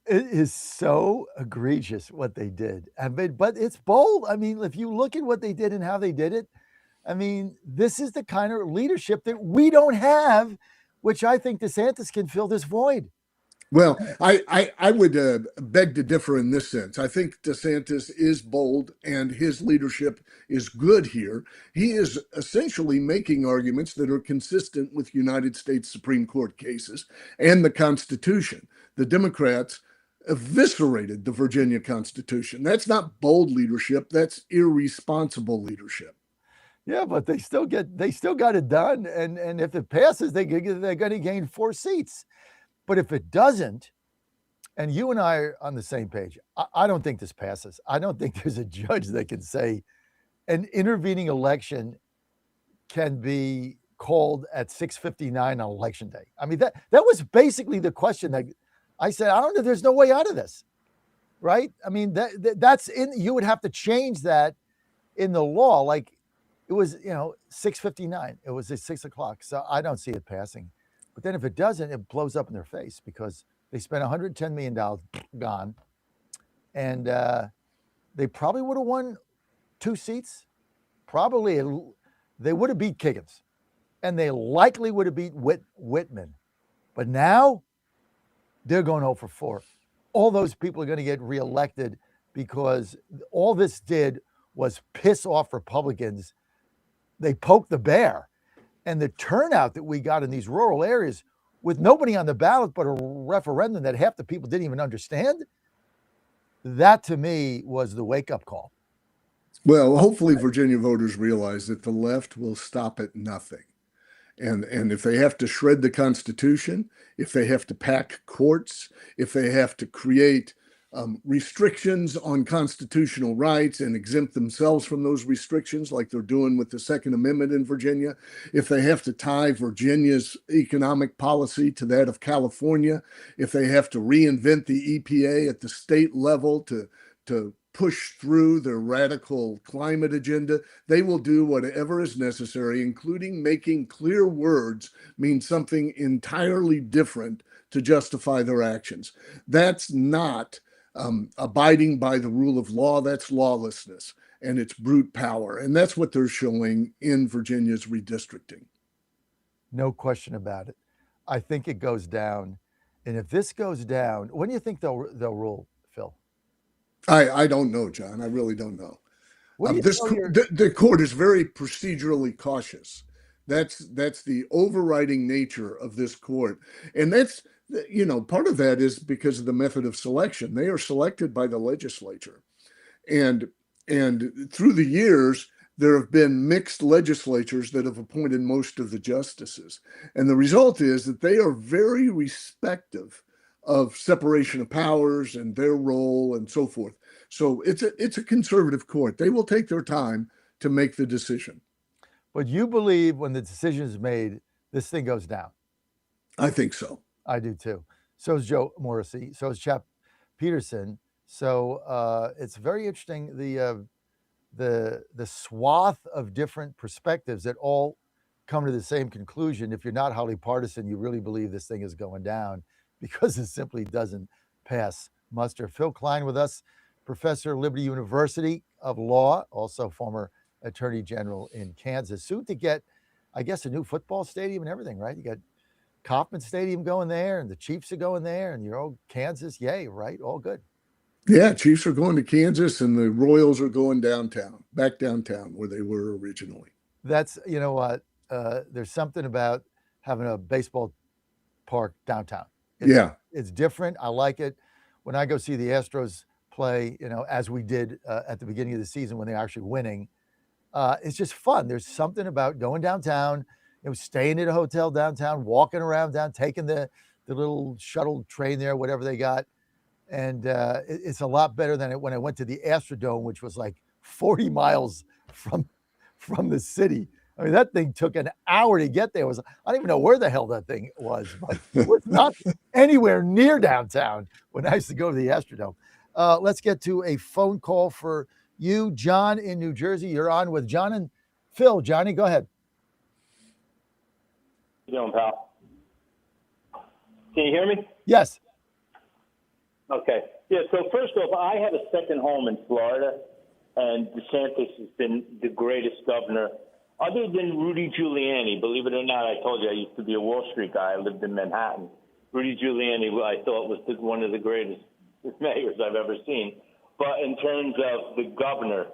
Speaker 2: It is so egregious what they did. I mean, but it's bold. I mean, if you look at what they did and how they did it, I mean, this is the kind of leadership that we don't have, which I think DeSantis can fill this void.
Speaker 8: Well, I would beg to differ in this sense. I think DeSantis is bold and his leadership is good here. He is essentially making arguments that are consistent with United States Supreme Court cases and the Constitution. The Democrats eviscerated the Virginia Constitution. That's not bold leadership. That's irresponsible leadership.
Speaker 2: Yeah, but they still got it done. And if it passes, they're going to gain 4 seats. But if it doesn't, and you and I are on the same page, I don't think this passes. I don't think there's a judge that can say an intervening election can be called at 6:59 on election day. I mean, that was basically the question that I said, I don't know, there's no way out of this, right? I mean, that's you would have to change that in the law. Like it was, 6:59. It was at 6 o'clock. So I don't see it passing. But then if it doesn't, it blows up in their face because they spent $110 million gone. And they probably would have won 2 seats. Probably they would have beat Kiggins. And they likely would have beat Whitman. But now they're going 0 for 4. All those people are going to get reelected because all this did was piss off Republicans. They poked the bear. And the turnout that we got in these rural areas with nobody on the ballot but a referendum that half the people didn't even understand, that to me was the wake-up call.
Speaker 8: Well, hopefully Virginia voters realize that the left will stop at nothing. And if they have to shred the Constitution, if they have to pack courts, if they have to create restrictions on constitutional rights and exempt themselves from those restrictions like they're doing with the Second Amendment in Virginia, if they have to tie Virginia's economic policy to that of California, if they have to reinvent the EPA at the state level to push through their radical climate agenda, they will do whatever is necessary, including making clear words mean something entirely different to justify their actions. That's not abiding by the rule of law. That's lawlessness, and it's brute power. And that's what they're showing in Virginia's redistricting.
Speaker 2: No question about it. I think it goes down. And if this goes down, when do you think they'll rule, Phil?
Speaker 8: I don't know, John. I really don't know. The court is very procedurally cautious. That's the overriding nature of this court. And that's, part of that is because of the method of selection. They are selected by the legislature. And through the years, there have been mixed legislatures that have appointed most of the justices. And the result is that they are very respective of separation of powers and their role and so forth. So it's a conservative court. They will take their time to make the decision.
Speaker 2: But you believe when the decision is made, this thing goes down?
Speaker 8: I think so.
Speaker 2: I do too. So is Joe Morrissey. So is Chap Peterson. So it's very interesting, the swath of different perspectives that all come to the same conclusion. If you're not highly partisan, you really believe this thing is going down because it simply doesn't pass muster. Phil Klein with us, professor at Liberty University of Law, also former attorney general in Kansas. Soon to get, I guess, a new football stadium and everything, right? You got Kauffman Stadium going there, and the Chiefs are going there, and your old Kansas, yay, right? All good.
Speaker 8: Yeah, Chiefs are going to Kansas, and the Royals are going back downtown where they were originally.
Speaker 2: That's, you know what, there's something about having a baseball park downtown. It's different. I like it. When I go see the Astros play, as we did at the beginning of the season when they're actually winning. It's just fun. There's something about going downtown, staying at a hotel downtown, walking around down, taking the little shuttle train there, whatever they got. And it's a lot better than when I went to the Astrodome, which was like 40 miles from the city. I mean, that thing took an hour to get there. I don't even know where the hell that thing was, but it was not anywhere near downtown when I used to go to the Astrodome. Let's get to a phone call for you, John in New Jersey. You're on with John and Phil. Johnny, go ahead.
Speaker 3: How you doing, pal? Can you hear me?
Speaker 2: Yes.
Speaker 3: Okay. Yeah, so first off, I have a second home in Florida, and DeSantis has been the greatest governor, other than Rudy Giuliani. Believe it or not, I told you I used to be a Wall Street guy. I lived in Manhattan. Rudy Giuliani, I thought, was one of the greatest mayors I've ever seen. But in terms of the governor,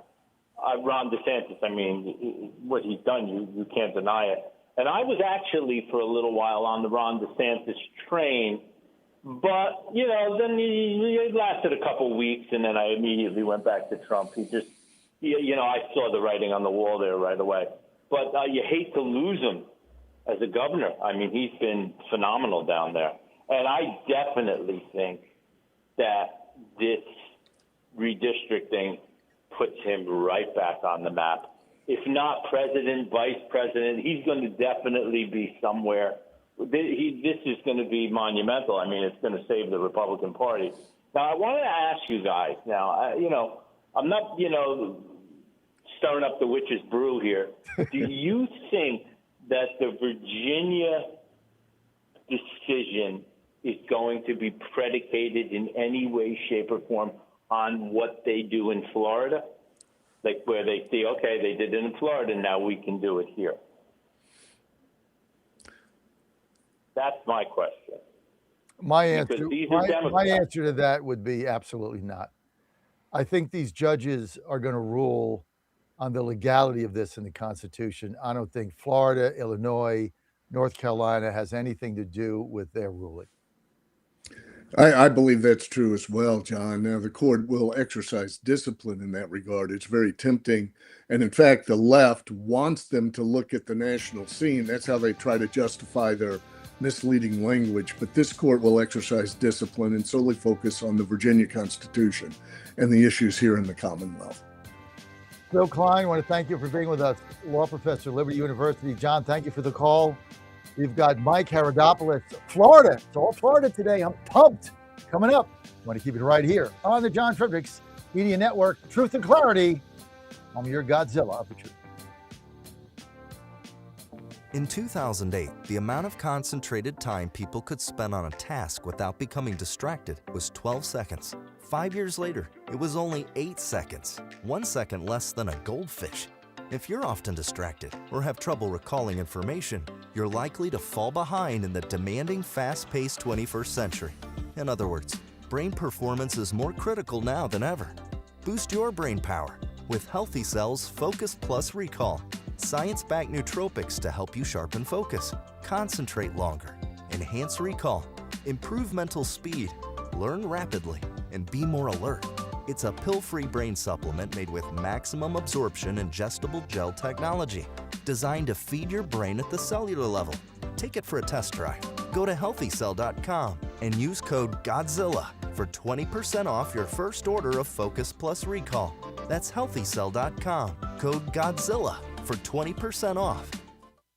Speaker 3: Ron DeSantis, I mean, what he's done, you can't deny it. And I was actually for a little while on the Ron DeSantis train, but, then he lasted a couple of weeks, and then I immediately went back to Trump. He just, I saw the writing on the wall there right away. But you hate to lose him as a governor. I mean, he's been phenomenal down there. And I definitely think that this redistricting puts him right back on the map. If not president, vice president, he's going to definitely be somewhere. This is going to be monumental. I mean, it's going to save the Republican Party. Now, I wanted to ask you guys. Now, I'm not, stirring up the witch's brew here. Do you think that the Virginia decision is going to be predicated in any way, shape, or form on what they do in Florida? Like where they see, okay, they did it in Florida, now we can do it here. That's my question.
Speaker 2: My answer to that would be absolutely not. I think these judges are going to rule on the legality of this in the Constitution. I don't think Florida, Illinois, North Carolina has anything to do with their ruling.
Speaker 8: I believe that's true as well, John. Now, the court will exercise discipline in that regard. It's very tempting. And in fact, the left wants them to look at the national scene. That's how they try to justify their misleading language. But this court will exercise discipline and solely focus on the Virginia Constitution and the issues here in the Commonwealth.
Speaker 2: Bill Klein, I want to thank you for being with us, law professor at Liberty University. John, thank you for the call. We've got Mike Herodopoulos, Florida. It's all Florida today. I'm pumped. Coming up, I want to keep it right here on the John Fredericks Media Network. Truth and Clarity. I'm your Godzilla of the truth.
Speaker 9: In 2008, the amount of concentrated time people could spend on a task without becoming distracted was 12 seconds. 5 years later, it was only 8 seconds, 1 second less than a goldfish. If you're often distracted or have trouble recalling information, you're likely to fall behind in the demanding, fast-paced 21st century. In other words, brain performance is more critical now than ever. Boost your brain power with Healthy Cells Focus Plus Recall. Science-backed nootropics to help you sharpen focus, concentrate longer, enhance recall, improve mental speed, learn rapidly, and be more alert. It's a pill-free brain supplement made with maximum absorption ingestible gel technology, designed to feed your brain at the cellular level. Take it for a test drive. Go to healthycell.com and use code GODZILLA for 20% off your first order of Focus Plus Recall. That's healthycell.com, code GODZILLA for 20% off.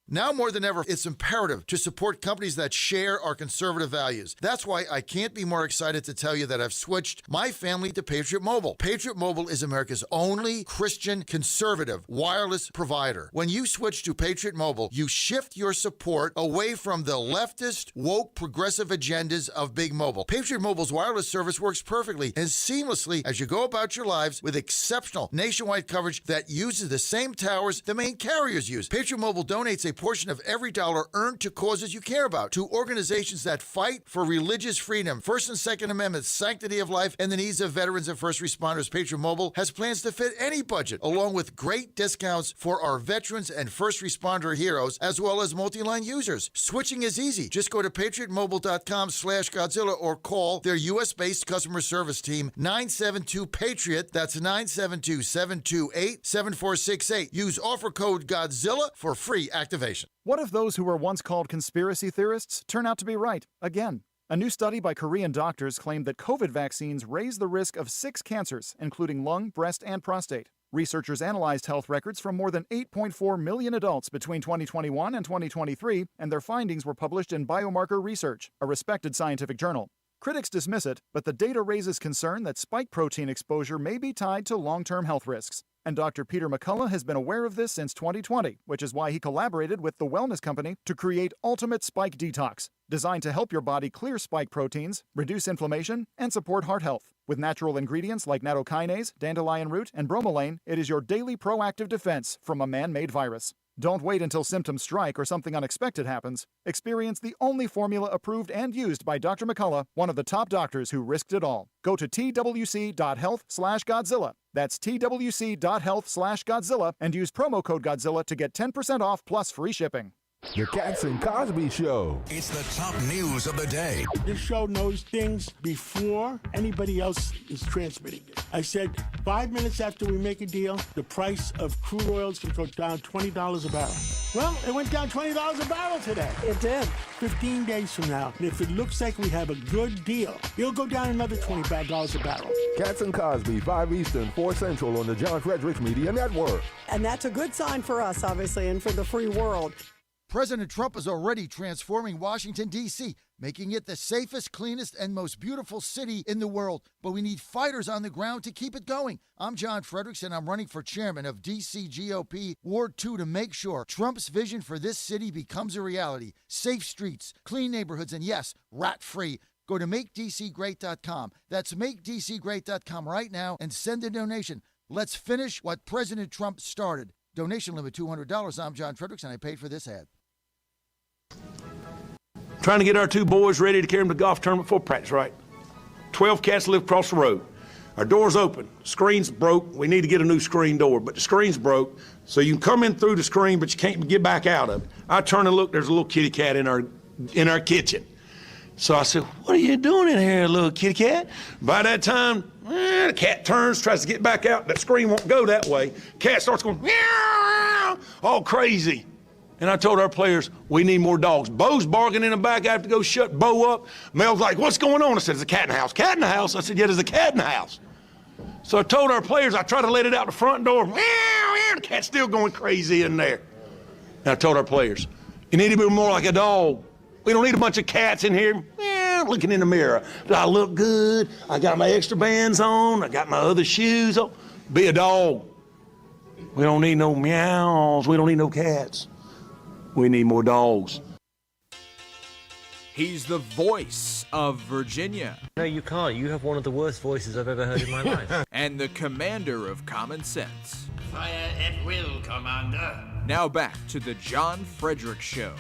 Speaker 16: Now more than ever, it's imperative to support companies that share our conservative values. That's why I can't be more excited to tell you that I've switched my family to Patriot Mobile. Patriot Mobile is America's only Christian conservative wireless provider. When you switch to Patriot Mobile, you shift your support away from the leftist, woke, progressive agendas of Big Mobile. Patriot Mobile's wireless service works perfectly and seamlessly as you go about your lives with exceptional nationwide coverage that uses the same towers the main carriers use. Patriot Mobile donates a portion of every dollar earned to causes you care about, to organizations that fight for religious freedom, First and Second Amendments, sanctity of life, and the needs of veterans and first responders. Patriot Mobile has plans to fit any budget, along with great discounts for our veterans and first responder heroes, as well as multi-line users. Switching is easy. Just go to patriotmobile.com/Godzilla or call their U.S.-based customer service team, 972-PATRIOT. That's 972-728-7468. Use offer code Godzilla for free activation.
Speaker 20: What if those who were once called conspiracy theorists turn out to be right again? A new study by Korean doctors claimed that COVID vaccines raise the risk of 6 cancers, including lung, breast, and prostate. Researchers analyzed health records from more than 8.4 million adults between 2021 and 2023, and their findings were published in Biomarker Research, a respected scientific journal. Critics dismiss it, but the data raises concern that spike protein exposure may be tied to long-term health risks. And Dr. Peter McCullough has been aware of this since 2020, which is why he collaborated with the wellness company to create Ultimate Spike Detox, designed to help your body clear spike proteins, reduce inflammation, and support heart health. With natural ingredients like nattokinase, dandelion root, and bromelain, it is your daily proactive defense from a man-made virus. Don't wait until symptoms strike or something unexpected happens. Experience the only formula approved and used by Dr. McCullough, one of the top doctors who risked it all. Go to twc.health/Godzilla. That's twc.health/Godzilla and use promo code Godzilla to get 10% off plus free shipping.
Speaker 12: The Cats and Cosby Show.
Speaker 10: It's the top news of the day.
Speaker 15: This show knows things before anybody else is transmitting it. I said 5 minutes after we make a deal, the price of crude oil is going to go down $20 a barrel. Well, it went down $20 a barrel today. It did. 15 days from now, and if it looks like we have a good deal, it'll go down another $20 a barrel.
Speaker 12: Cats and Cosby, 5 Eastern, 4 Central on the John Fredericks Media Network.
Speaker 18: And that's a good sign for us, obviously, and for the free world.
Speaker 16: President Trump is already transforming Washington, D.C., making it the safest, cleanest, and most beautiful city in the world. But we need fighters on the ground to keep it going. I'm John Fredericks, and I'm running for chairman of D.C. GOP Ward 2 to make sure Trump's vision for this city becomes a reality. Safe streets, clean neighborhoods, and yes, rat-free. Go to MakeDCGreat.com. That's MakeDCGreat.com right now and send a donation. Let's finish what President Trump started. Donation limit $200. I'm John Fredericks, and I paid for this ad.
Speaker 22: Trying to get our 2 boys ready to carry them to golf tournament for practice, right? 12 cats live across the road. Our door's open. Screen's broke. We need to get a new screen door, but the screen's broke, so you can come in through the screen, but you can't get back out of it. I turn and look, there's a little kitty cat in our kitchen. So I said, what are you doing in here, little kitty cat? By that time, the cat turns, tries to get back out. That screen won't go that way. Cat starts going, meow, all crazy. And I told our players, we need more dogs. Bo's barking in the back. I have to go shut Bo up. Mel's like, what's going on? I said, there's a cat in the house. Cat in the house? I said, yeah, there's a cat in the house. So I told our players, I tried to let it out the front door. Meow, meow, the cat's still going crazy in there. And I told our players, you need to be more like a dog. We don't need a bunch of cats in here looking in the mirror. Do I look good? I got my extra bands on. I got my other shoes on. Be a dog. We don't need no meows. We don't need no cats. We need more dogs.
Speaker 1: He's the voice of Virginia.
Speaker 23: No, you can't. You have one of the worst voices I've ever heard in my life.
Speaker 1: And the commander of common sense.
Speaker 24: Fire at will, Commander.
Speaker 1: Now back to the John Fredericks Show.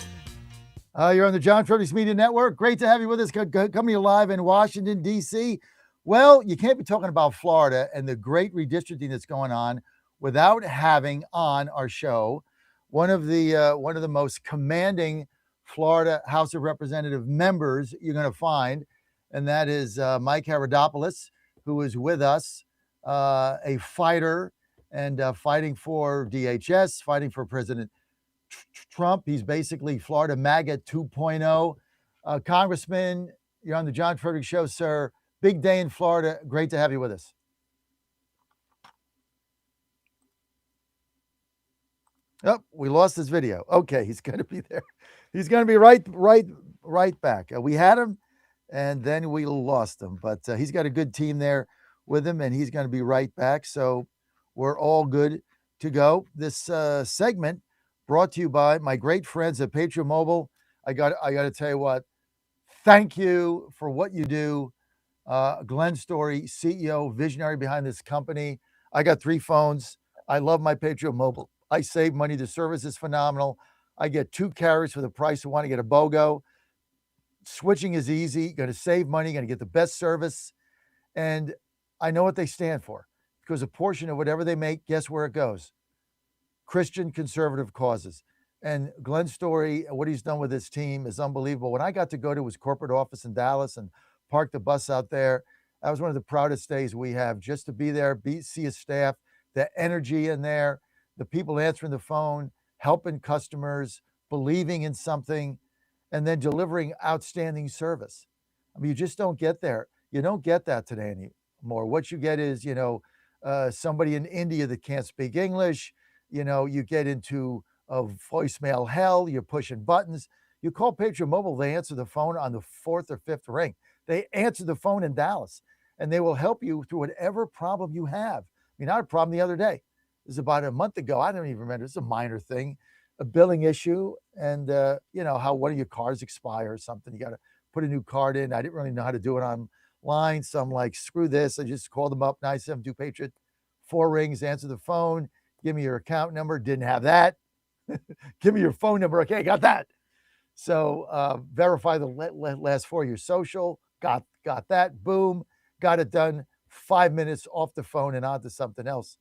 Speaker 2: You're on the John Fredericks Media Network. Great to have you with us. Coming to you live in Washington, D.C. Well, you can't be talking about Florida and the great redistricting that's going on without having on our show one of the most commanding Florida House of Representative members you're going to find, and that is Mike Haradopoulos, who is with us, a fighter and fighting for DHS, fighting for President Trump. He's basically Florida MAGA 2.0. Congressman, you're on the John Fredericks Show, sir. Big day in Florida. Great to have you with us. Oh, we lost his video. Okay, he's going to be there. He's going to be right back. We had him, and then we lost him. But he's got a good team there with him, and he's going to be right back. So we're all good to go. This segment brought to you by my great friends at Patriot Mobile. I got to tell you what. Thank you for what you do. Glenn Story, CEO, visionary behind this company. I got 3 phones. I love my Patriot Mobile. I save money. The service is phenomenal. I get 2 carriers for the price of one. I get a BOGO. Switching is easy. Going to save money. Going to get the best service. And I know what they stand for, because a portion of whatever they make, guess where it goes? Christian conservative causes. And Glenn's story, what he's done with his team is unbelievable. When I got to go to his corporate office in Dallas and park the bus out there, that was one of the proudest days we have, just to be there, see his staff, the energy in there, the people answering the phone, helping customers, believing in something, and then delivering outstanding service. I mean, you just don't get there. You don't get that today anymore. What you get is, somebody in India that can't speak English. You get into a voicemail hell. You're pushing buttons. You call Patriot Mobile, they answer the phone on the 4th or 5th ring. They answer the phone in Dallas, and they will help you through whatever problem you have. I mean, I had a problem the other day. It was about a month ago. I don't even remember. It's a minor thing, a billing issue, and how one of your cards expire or something. You got to put a new card in. I didn't really know how to do it online, so I'm like, screw this. I just called them up, 972 Patriot, 4 rings, answer the phone, give me your account number. Didn't have that. Give me your phone number. Okay, got that. So verify the last 4 of your social. Got that. Boom. Got it done. 5 minutes off the phone and on to something else.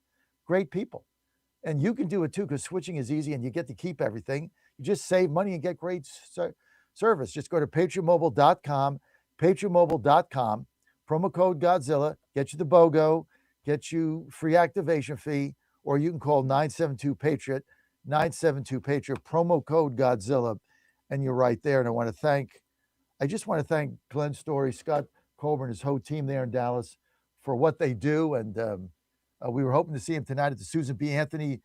Speaker 2: Great people. And you can do it too, because switching is easy and you get to keep everything. You just save money and get great service. Just go to patriotmobile.com, patriotmobile.com, promo code Godzilla, get you the BOGO, get you free activation fee, or you can call 972-PATRIOT, 972-PATRIOT, promo code Godzilla, and you're right there. And I just want to thank Glenn Story, Scott Colburn, his whole team there in Dallas for what they do. And we were hoping to see him tonight at the Susan B. Anthony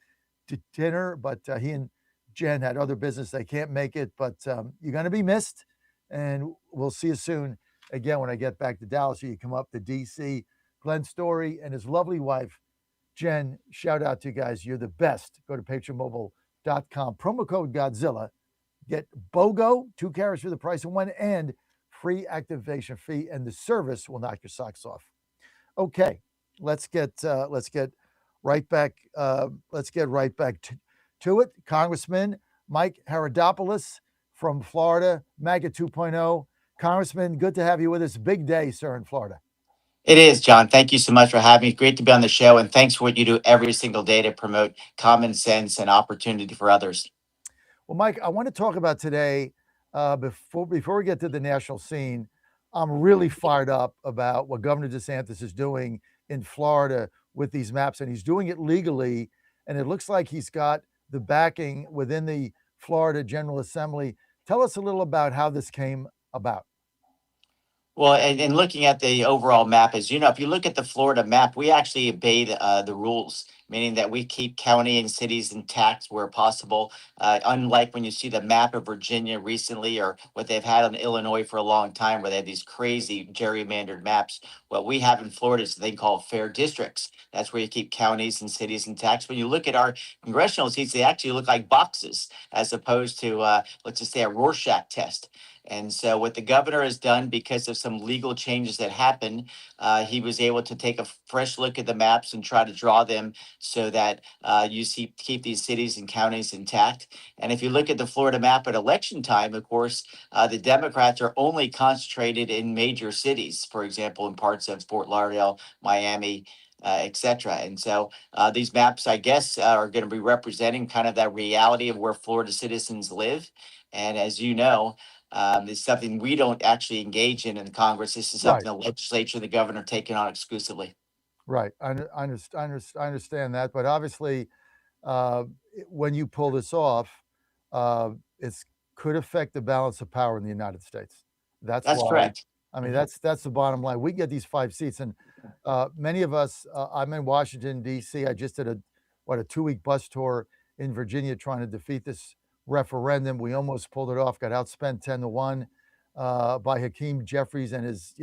Speaker 2: dinner, but he and Jen had other business. They can't make it, but you're going to be missed. And we'll see you soon again when I get back to Dallas, or you come up to DC. Glenn Story and his lovely wife, Jen, shout out to you guys. You're the best. Go to patriotmobile.com, promo code Godzilla. Get BOGO, 2 carriers for the price of 1, and free activation fee, and the service will knock your socks off. Okay, let's get right back. Let's get right back to it. Congressman Mike Haradopoulos from Florida, MAGA 2.0. Congressman, good to have you with us. Big day, sir, in Florida.
Speaker 4: It is, John. Thank you so much for having me. Great to be on the show, and thanks for what you do every single day to promote common sense and opportunity for others.
Speaker 2: Well, Mike, I want to talk about today, before we get to the national scene. I'm really fired up about what Governor DeSantis is doing in Florida with these maps, and he's doing it legally, and it looks like he's got the backing within the Florida General Assembly. Tell us a little about how this came about.
Speaker 4: Well, and looking at the overall map, as you know, if you look at the Florida map, we actually obey the rules, meaning that we keep county and cities intact where possible. Unlike when you see the map of Virginia recently, or what they've had in Illinois for a long time, where they have these crazy gerrymandered maps. What we have in Florida is they call fair districts. That's where you keep counties and cities intact. When you look at our congressional seats, they actually look like boxes, as opposed to, let's just say, a Rorschach test. And so what the governor has done, because of some legal changes that happened, he was able to take a fresh look at the maps and try to draw them so that keep these cities and counties intact. And if you look at the Florida map at election time, of course, the Democrats are only concentrated in major cities, for example, in parts of Fort Lauderdale, Miami, et cetera. And so these maps, I guess, are going to be representing kind of that reality of where Florida citizens live. And as you know, it's something we don't actually engage in the Congress. This is something the legislature and the governor taking on exclusively.
Speaker 2: Right. I understand that. But obviously, when you pull this off, it could affect the balance of power in the United States. That's
Speaker 4: correct.
Speaker 2: I mean, that's the bottom line. We get these 5 seats, and many of us, I'm in Washington, D.C. I just did a 2-week bus tour in Virginia trying to defeat this referendum. We almost pulled it off, got outspent 10-1 by Hakeem Jeffries and his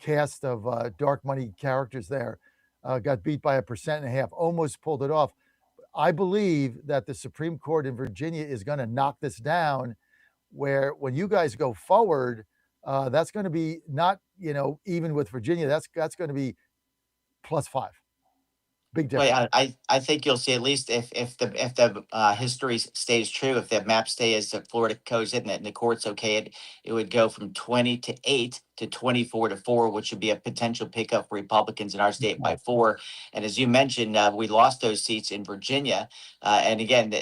Speaker 2: cast of dark money characters there. Got beat by 1.5%, almost pulled it off. I believe that the Supreme Court in Virginia is going to knock this down, where when you guys go forward, that's going to be not even with Virginia, that's going to be +5. Big difference.
Speaker 4: Well, I think you'll see, at least if the history stays true, if the map stays as the Florida goes in it and the court's okay, it would go from 20-8 to 24-4, which would be a potential pickup for Republicans in our state by 4. And as you mentioned, we lost those seats in Virginia. And again,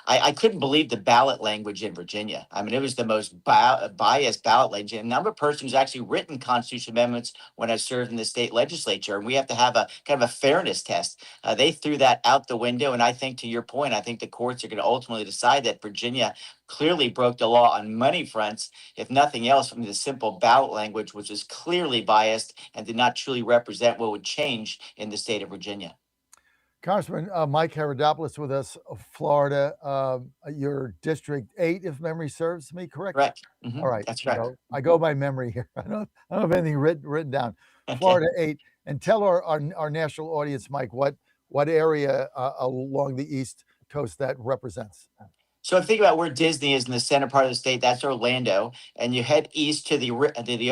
Speaker 4: I couldn't believe the ballot language in Virginia. I mean, it was the most biased ballot language. And a number of persons actually written constitutional amendments when I served in the state legislature, and we have to have a kind of a fairness test. They threw that out the window. And I think, to your point, I think the courts are going to ultimately decide that Virginia clearly broke the law on many fronts, if nothing else, from the simple ballot language, which was clearly biased and did not truly represent what would change in the state of Virginia.
Speaker 2: Congressman Mike Herodopoulos with us, Florida, your District 8, if memory serves me correct.
Speaker 4: Correct. Mm-hmm.
Speaker 2: All right.
Speaker 4: That's right.
Speaker 2: So I go by memory here. I don't have anything written down. Okay. Florida 8, and tell our national audience, Mike, what area along the East Coast that represents.
Speaker 4: So think about where Disney is in the center part of the state. That's Orlando, and you head east to the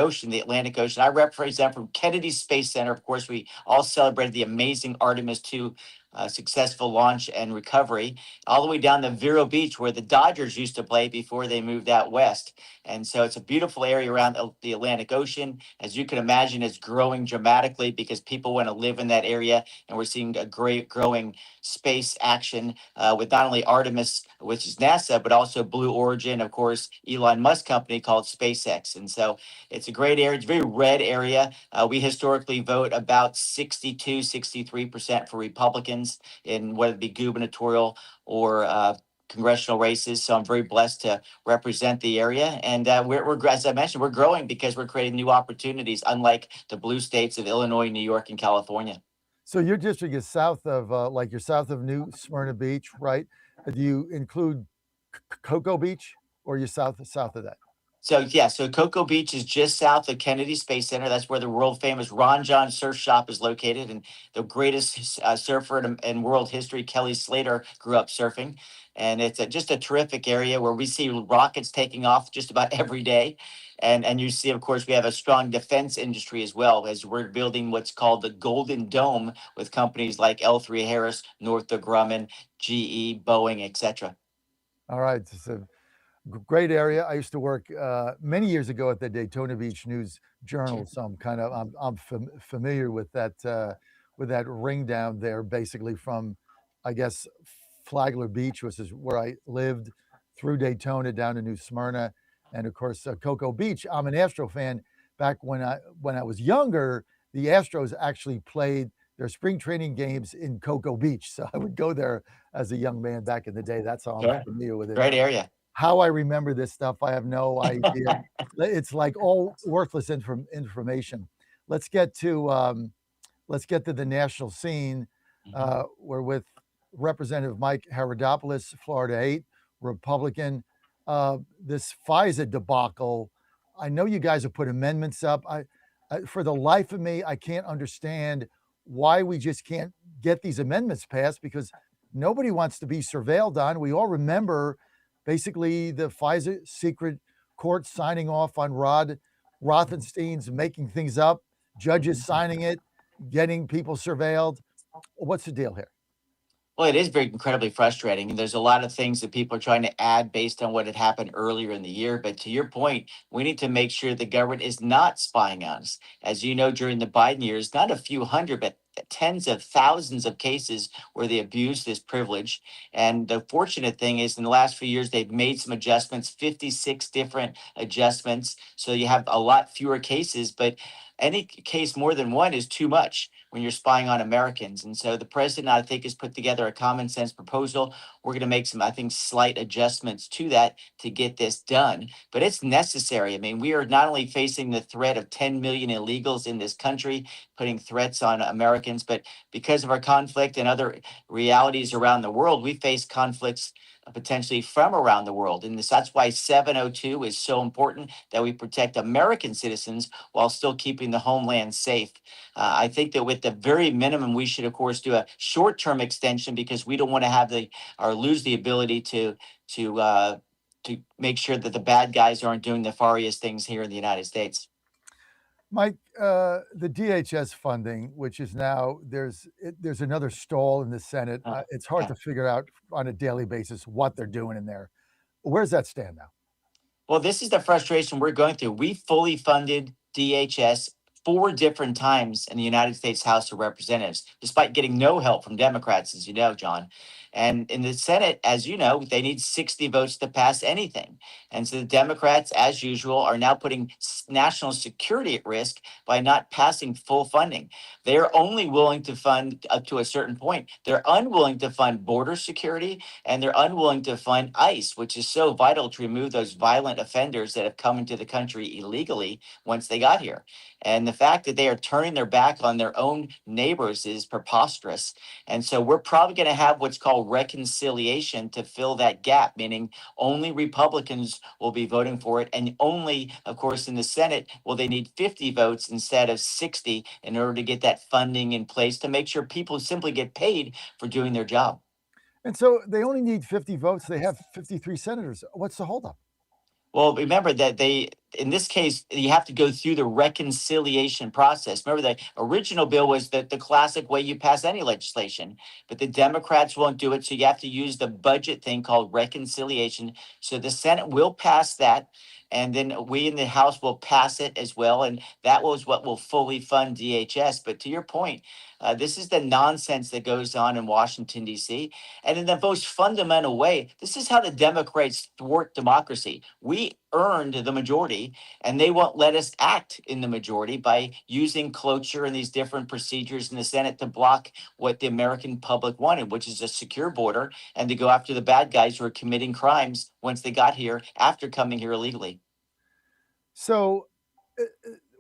Speaker 4: ocean, the Atlantic Ocean. I represent from Kennedy Space Center. Of course, we all celebrated the amazing Artemis II successful launch and recovery, all the way down to Vero Beach, where the Dodgers used to play before they moved out west. And so it's a beautiful area around the Atlantic Ocean. As you can imagine, it's growing dramatically because people want to live in that area. And we're seeing a great growing space action with not only Artemis, which is NASA, but also Blue Origin, of course, Elon Musk company called SpaceX. And so it's a great area. It's a very red area. We historically vote about 62-63% for Republicans in whether it be gubernatorial or congressional races. So I'm very blessed to represent the area. And we're, as I mentioned, we're growing because we're creating new opportunities, unlike the blue states of Illinois, New York, and California.
Speaker 2: So your district is south of, you're south of New Smyrna Beach, right? Do you include Cocoa Beach, or are you south of that?
Speaker 4: So Cocoa Beach is just south of Kennedy Space Center. That's where the world famous Ron John Surf Shop is located, and the greatest surfer in world history, Kelly Slater, grew up surfing. And it's just a terrific area where we see rockets taking off just about every day. And you see, of course, we have a strong defense industry as well, as we're building what's called the Golden Dome with companies like L3 Harris, Northrop Grumman, GE, Boeing, etc.
Speaker 2: All right. So great area. I used to work many years ago at the Daytona Beach News Journal, so I'm familiar with that ring down there, basically from, I guess, Flagler Beach, which is where I lived, through Daytona down to New Smyrna, and of course Cocoa Beach. I'm an Astro fan. Back when I was younger, the Astros actually played their spring training games in Cocoa Beach, so I would go there as a young man back in the day. That's how I'm familiar with it.
Speaker 4: Great area.
Speaker 2: How I remember this stuff, I have no idea. It's like all worthless information. Let's get to the national scene. We're with Representative Mike Herodopoulos, Florida 8, Republican. This FISA debacle, I know you guys have put amendments up. For the life of me, I can't understand why we just can't get these amendments passed, because nobody wants to be surveilled on. We all remember basically the FISA secret court signing off on Rod Rothenstein's making things up, judges signing it, getting people surveilled. What's the deal here?
Speaker 4: Well, it is very incredibly frustrating. And there's a lot of things that people are trying to add based on what had happened earlier in the year. But to your point, we need to make sure the government is not spying on us. As you know, during the Biden years, not a few hundred, but tens of thousands of cases where they abused this privilege. And the fortunate thing is, in the last few years, they've made some adjustments, 56 different adjustments. So you have a lot fewer cases, but any case more than one is too much when you're spying on Americans. And so the president, I think, has put together a common sense proposal. We're going to make some, I think, slight adjustments to that to get this done. But it's necessary. I mean, we are not only facing the threat of 10 million illegals in this country, putting threats on Americans, but because of our conflict and other realities around the world, we face conflicts potentially from around the world. And that's why 702 is so important, that we protect American citizens while still keeping the homeland safe. I think that with the very minimum, we should, of course, do a short-term extension, because we don't want to have lose the ability to make sure that the bad guys aren't doing nefarious things here in the United States.
Speaker 2: Mike, the DHS funding, which is now there's another stall in the Senate. It's hard to figure out on a daily basis what they're doing in there. Where's that stand now?
Speaker 4: Well, this is the frustration we're going through. We fully funded DHS 4 different times in the United States House of Representatives, despite getting no help from Democrats, as you know, John. And in the Senate, as you know, they need 60 votes to pass anything. And so the Democrats, as usual, are now putting national security at risk by not passing full funding. They're only willing to fund up to a certain point. They're unwilling to fund border security, and they're unwilling to fund ICE, which is so vital to remove those violent offenders that have come into the country illegally once they got here. And the fact that they are turning their back on their own neighbors is preposterous. And so we're probably going to have what's called reconciliation to fill that gap, meaning only Republicans will be voting for it. And only, of course, in the Senate will they need 50 votes instead of 60 in order to get that funding in place to make sure people simply get paid for doing their job.
Speaker 2: And so they only need 50 votes. They have 53 senators. What's the holdup?
Speaker 4: Well, remember that in this case, you have to go through the reconciliation process. Remember, the original bill was the classic way you pass any legislation, but the Democrats won't do it. So you have to use the budget thing called reconciliation. So the Senate will pass that. And then we in the House will pass it as well. And that was what will fully fund DHS. But to your point, this is the nonsense that goes on in Washington, D.C. And in the most fundamental way, this is how the Democrats thwart democracy. We earned the majority, and they won't let us act in the majority by using cloture and these different procedures in the Senate to block what the American public wanted, which is a secure border and to go after the bad guys who are committing crimes once they got here after coming here illegally.
Speaker 2: So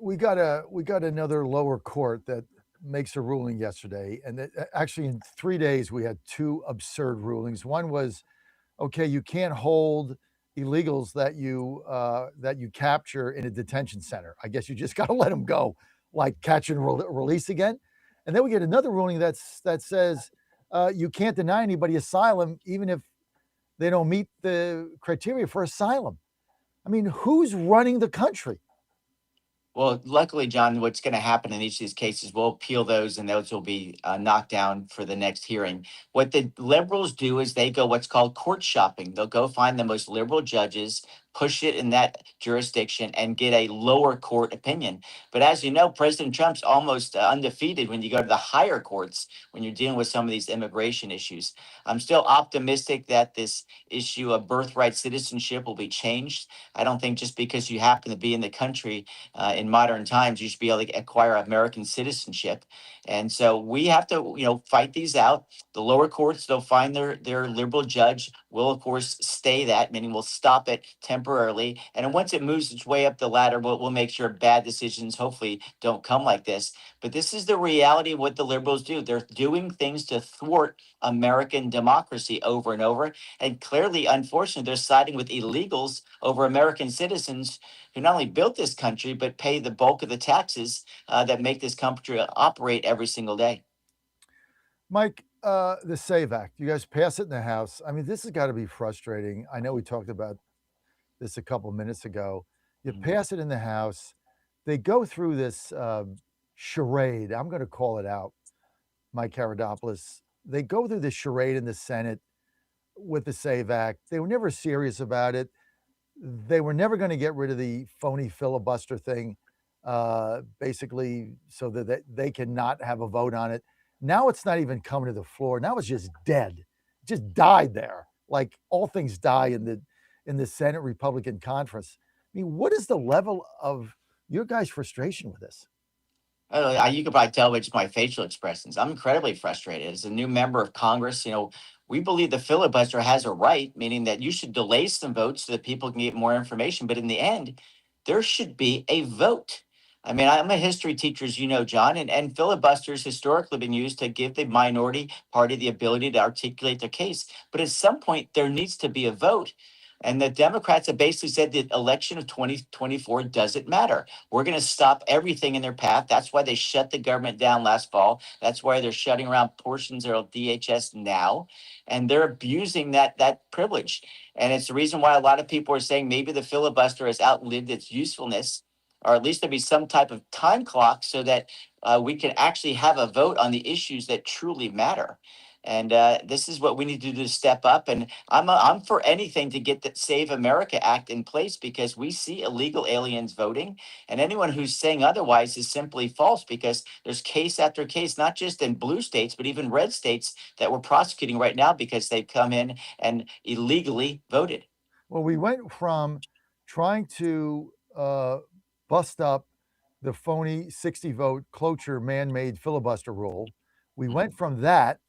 Speaker 2: we got another lower court that makes a ruling yesterday, and actually in 3 days we had 2 absurd rulings. One was, okay, you can't hold illegals that you capture in a detention center. I guess you just got to let them go, like catch and release again. And then we get another ruling that says you can't deny anybody asylum even if they don't meet the criteria for asylum. I mean, who's running the country?
Speaker 4: Well, luckily, John, what's going to happen in each of these cases, we'll appeal those and those will be knocked down for the next hearing. What the liberals do is they go what's called court shopping. They'll go find the most liberal judges, push it in that jurisdiction and get a lower court opinion. But as you know, President Trump's almost undefeated when you go to the higher courts when you're dealing with some of these immigration issues. I'm still optimistic that this issue of birthright citizenship will be changed. I don't think just because you happen to be in the country in modern times, you should be able to acquire American citizenship. And so we have to, fight these out. The lower courts, they'll find their liberal judge will, of course, stay that, meaning we'll stop it temporarily. And then once it moves its way up the ladder, we'll make sure bad decisions hopefully don't come like this. But this is the reality of what the liberals do. They're doing things to thwart American democracy over and over. And clearly, unfortunately, they're siding with illegals over American citizens who not only built this country, but pay the bulk of the taxes that make this country operate every single day.
Speaker 2: Mike, the SAVE Act, you guys pass it in the House. I mean, this has got to be frustrating. I know we talked about this a couple minutes ago. You pass it in the House. They go through this charade. I'm going to call it out, Mike Karadopoulos. They go through this charade in the Senate with the SAVE Act. They were never serious about it. They were never going to get rid of the phony filibuster thing, basically, so that they cannot have a vote on it. Now it's not even coming to the floor. Now it's just dead. It just died there. Like all things die in the Senate Republican conference. I mean, what is the level of your guys' frustration with this?
Speaker 4: You could probably tell by just my facial expressions. I'm incredibly frustrated. As a new member of Congress, we believe the filibuster has a right, meaning that you should delay some votes so that people can get more information. But in the end, there should be a vote. I mean, I'm a history teacher, as you know, John, and filibusters historically been used to give the minority party the ability to articulate their case. But at some point, there needs to be a vote. And the Democrats have basically said the election of 2024 doesn't matter. We're going to stop everything in their path. That's why they shut the government down last fall. That's why they're shutting around portions of DHS now. And they're abusing that privilege. And it's the reason why a lot of people are saying maybe the filibuster has outlived its usefulness. or at least there'll be some type of time clock so that we can actually have a vote on the issues that truly matter. And this is what we need to do to step up. And I'm for anything to get the Save America Act in place, because we see illegal aliens voting, and anyone who's saying otherwise is simply false, because there's case after case, not just in blue states, but even red states that we're prosecuting right now because they've come in and illegally voted.
Speaker 2: Well, we went from trying to bust up the phony 60 vote cloture man-made filibuster rule. We went from that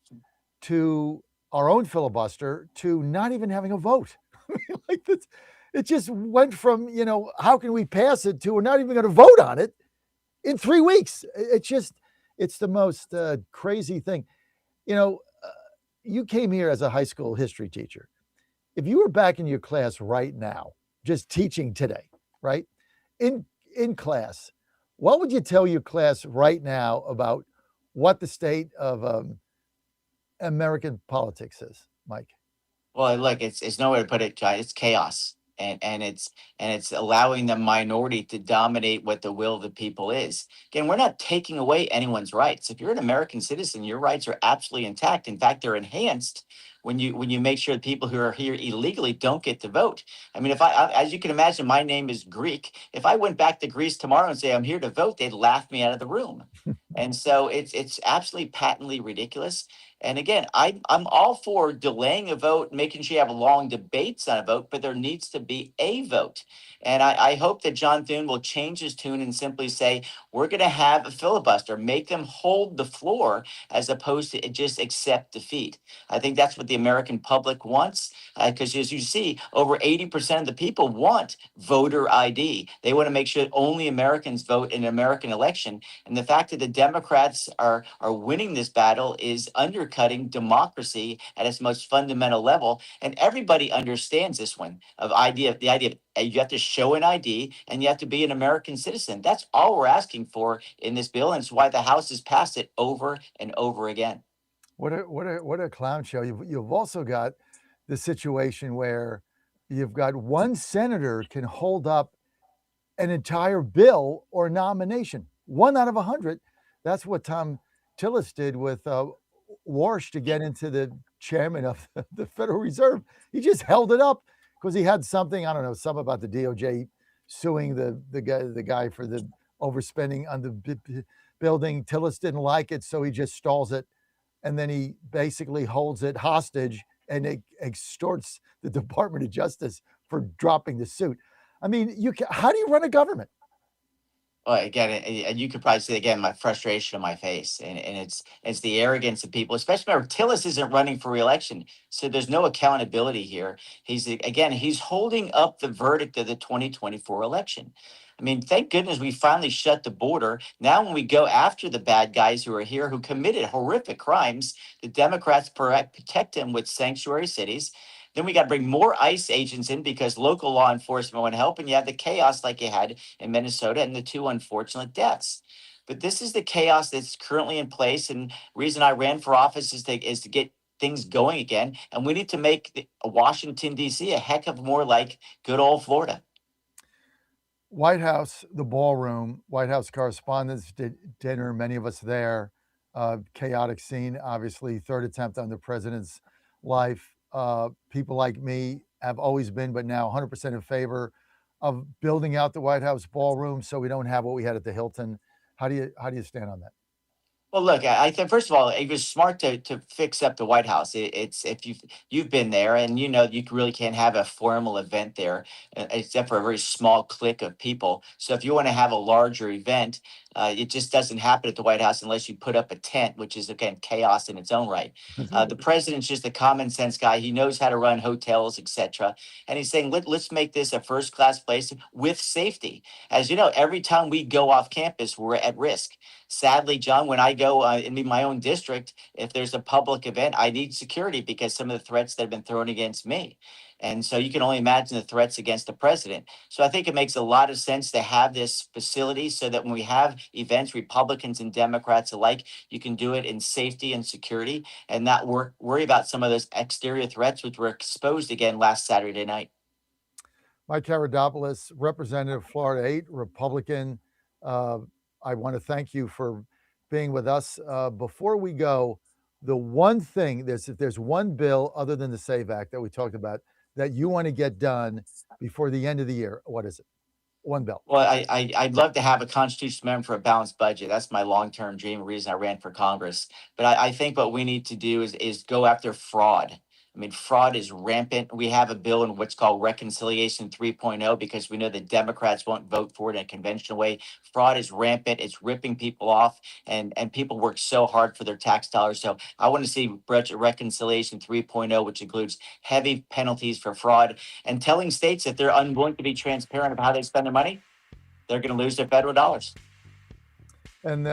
Speaker 2: to our own filibuster to not even having a vote. I mean, like this, it just went from, how can we pass it to we're not even going to vote on it in 3 weeks. It's the most crazy thing. You came here as a high school history teacher. If you were back in your class right now, just teaching today, right? In class, what would you tell your class right now about what the state of American politics is, Mike?
Speaker 4: Well, look, it's no way to put it, John. It's chaos. And it's allowing the minority to dominate what the will of the people is. Again, we're not taking away anyone's rights. If you're an American citizen, your rights are absolutely intact. In fact, they're enhanced when you make sure the people who are here illegally don't get to vote. I mean, if I as you can imagine, my name is Greek. If I went back to Greece tomorrow and say I'm here to vote, they'd laugh me out of the room. And so it's absolutely patently ridiculous. And again, I'm all for delaying a vote, making sure you have long debates on a vote, but there needs to be a vote. And I hope that John Thune will change his tune and simply say, we're going to have a filibuster, make them hold the floor as opposed to just accept defeat. I think that's what the American public wants, because as you see, over 80% of the people want voter ID. They want to make sure that only Americans vote in an American election. And the fact that the Democrats are winning this battle is undercutting democracy at its most fundamental level. And everybody understands this one the idea of you have to show an ID and you have to be an American citizen. That's all we're asking for in this bill, and it's why the House has passed it over and over again.
Speaker 2: What a clown show. You've also got the situation where you've got one senator can hold up an entire bill or nomination. 1 out of 100. That's what Tom Tillis did with Warsh to get into the chairman of the Federal Reserve. He just held it up because he had something, I don't know, something about the DOJ suing the guy for the overspending on the building. Tillis didn't like it, so he just stalls it. And then he basically holds it hostage and extorts the Department of Justice for dropping the suit. I mean, how do you run a government?
Speaker 4: Well, again, and you could probably see again my frustration on my face, and it's the arrogance of people, especially remember Tillis isn't running for reelection, so there's no accountability here. He's holding up the verdict of the 2024 election. I mean, thank goodness we finally shut the border. Now, when we go after the bad guys who are here who committed horrific crimes, the Democrats protect them with sanctuary cities. Then we got to bring more ICE agents in because local law enforcement won't help. And you have the chaos like you had in Minnesota and the 2 unfortunate deaths. But this is the chaos that's currently in place. And reason I ran for office is to get things going again. And we need to make Washington, D.C. a heck of more like good old Florida.
Speaker 2: White House, the ballroom, White House Correspondents' Dinner, many of us there. Chaotic scene, obviously, third attempt on the president's life. People like me have always been, but now 100% in favor of building out the White House ballroom so we don't have what we had at the Hilton. How do you stand on that?
Speaker 4: Well, look, I think first of all, it was smart to fix up the White House. It's if you've been there, and you really can't have a formal event there, except for a very small clique of people. So if you want to have a larger event, it just doesn't happen at the White House unless you put up a tent, which is again chaos in its own right. The president's just a common sense guy. He knows how to run hotels, etc. And he's saying let's make this a first class place with safety. As you know, every time we go off campus, we're at risk. Sadly, John, when I go in my own district, if there's a public event, I need security because some of the threats that have been thrown against me. And so you can only imagine the threats against the president. So I think it makes a lot of sense to have this facility so that when we have events, Republicans and Democrats alike, you can do it in safety and security and not worry about some of those exterior threats which were exposed again last Saturday night.
Speaker 2: Mike Karadopoulos, Representative Florida 8, Republican. I want to thank you for being with us. Before we go, the one thing, if there's one bill other than the SAVE Act that we talked about that you want to get done before the end of the year, what is it? One bill.
Speaker 4: Well, I'd love to have a constitutional amendment for a balanced budget. That's my long-term dream, reason I ran for Congress. But I think what we need to do is go after fraud. I mean, fraud is rampant. We have a bill in what's called Reconciliation 3.0 because we know the Democrats won't vote for it in a conventional way. Fraud is rampant. It's ripping people off, and people work so hard for their tax dollars. So I want to see Budget Reconciliation 3.0, which includes heavy penalties for fraud and telling states that they're unwilling to be transparent about how they spend their money, they're going to lose their federal dollars.
Speaker 2: And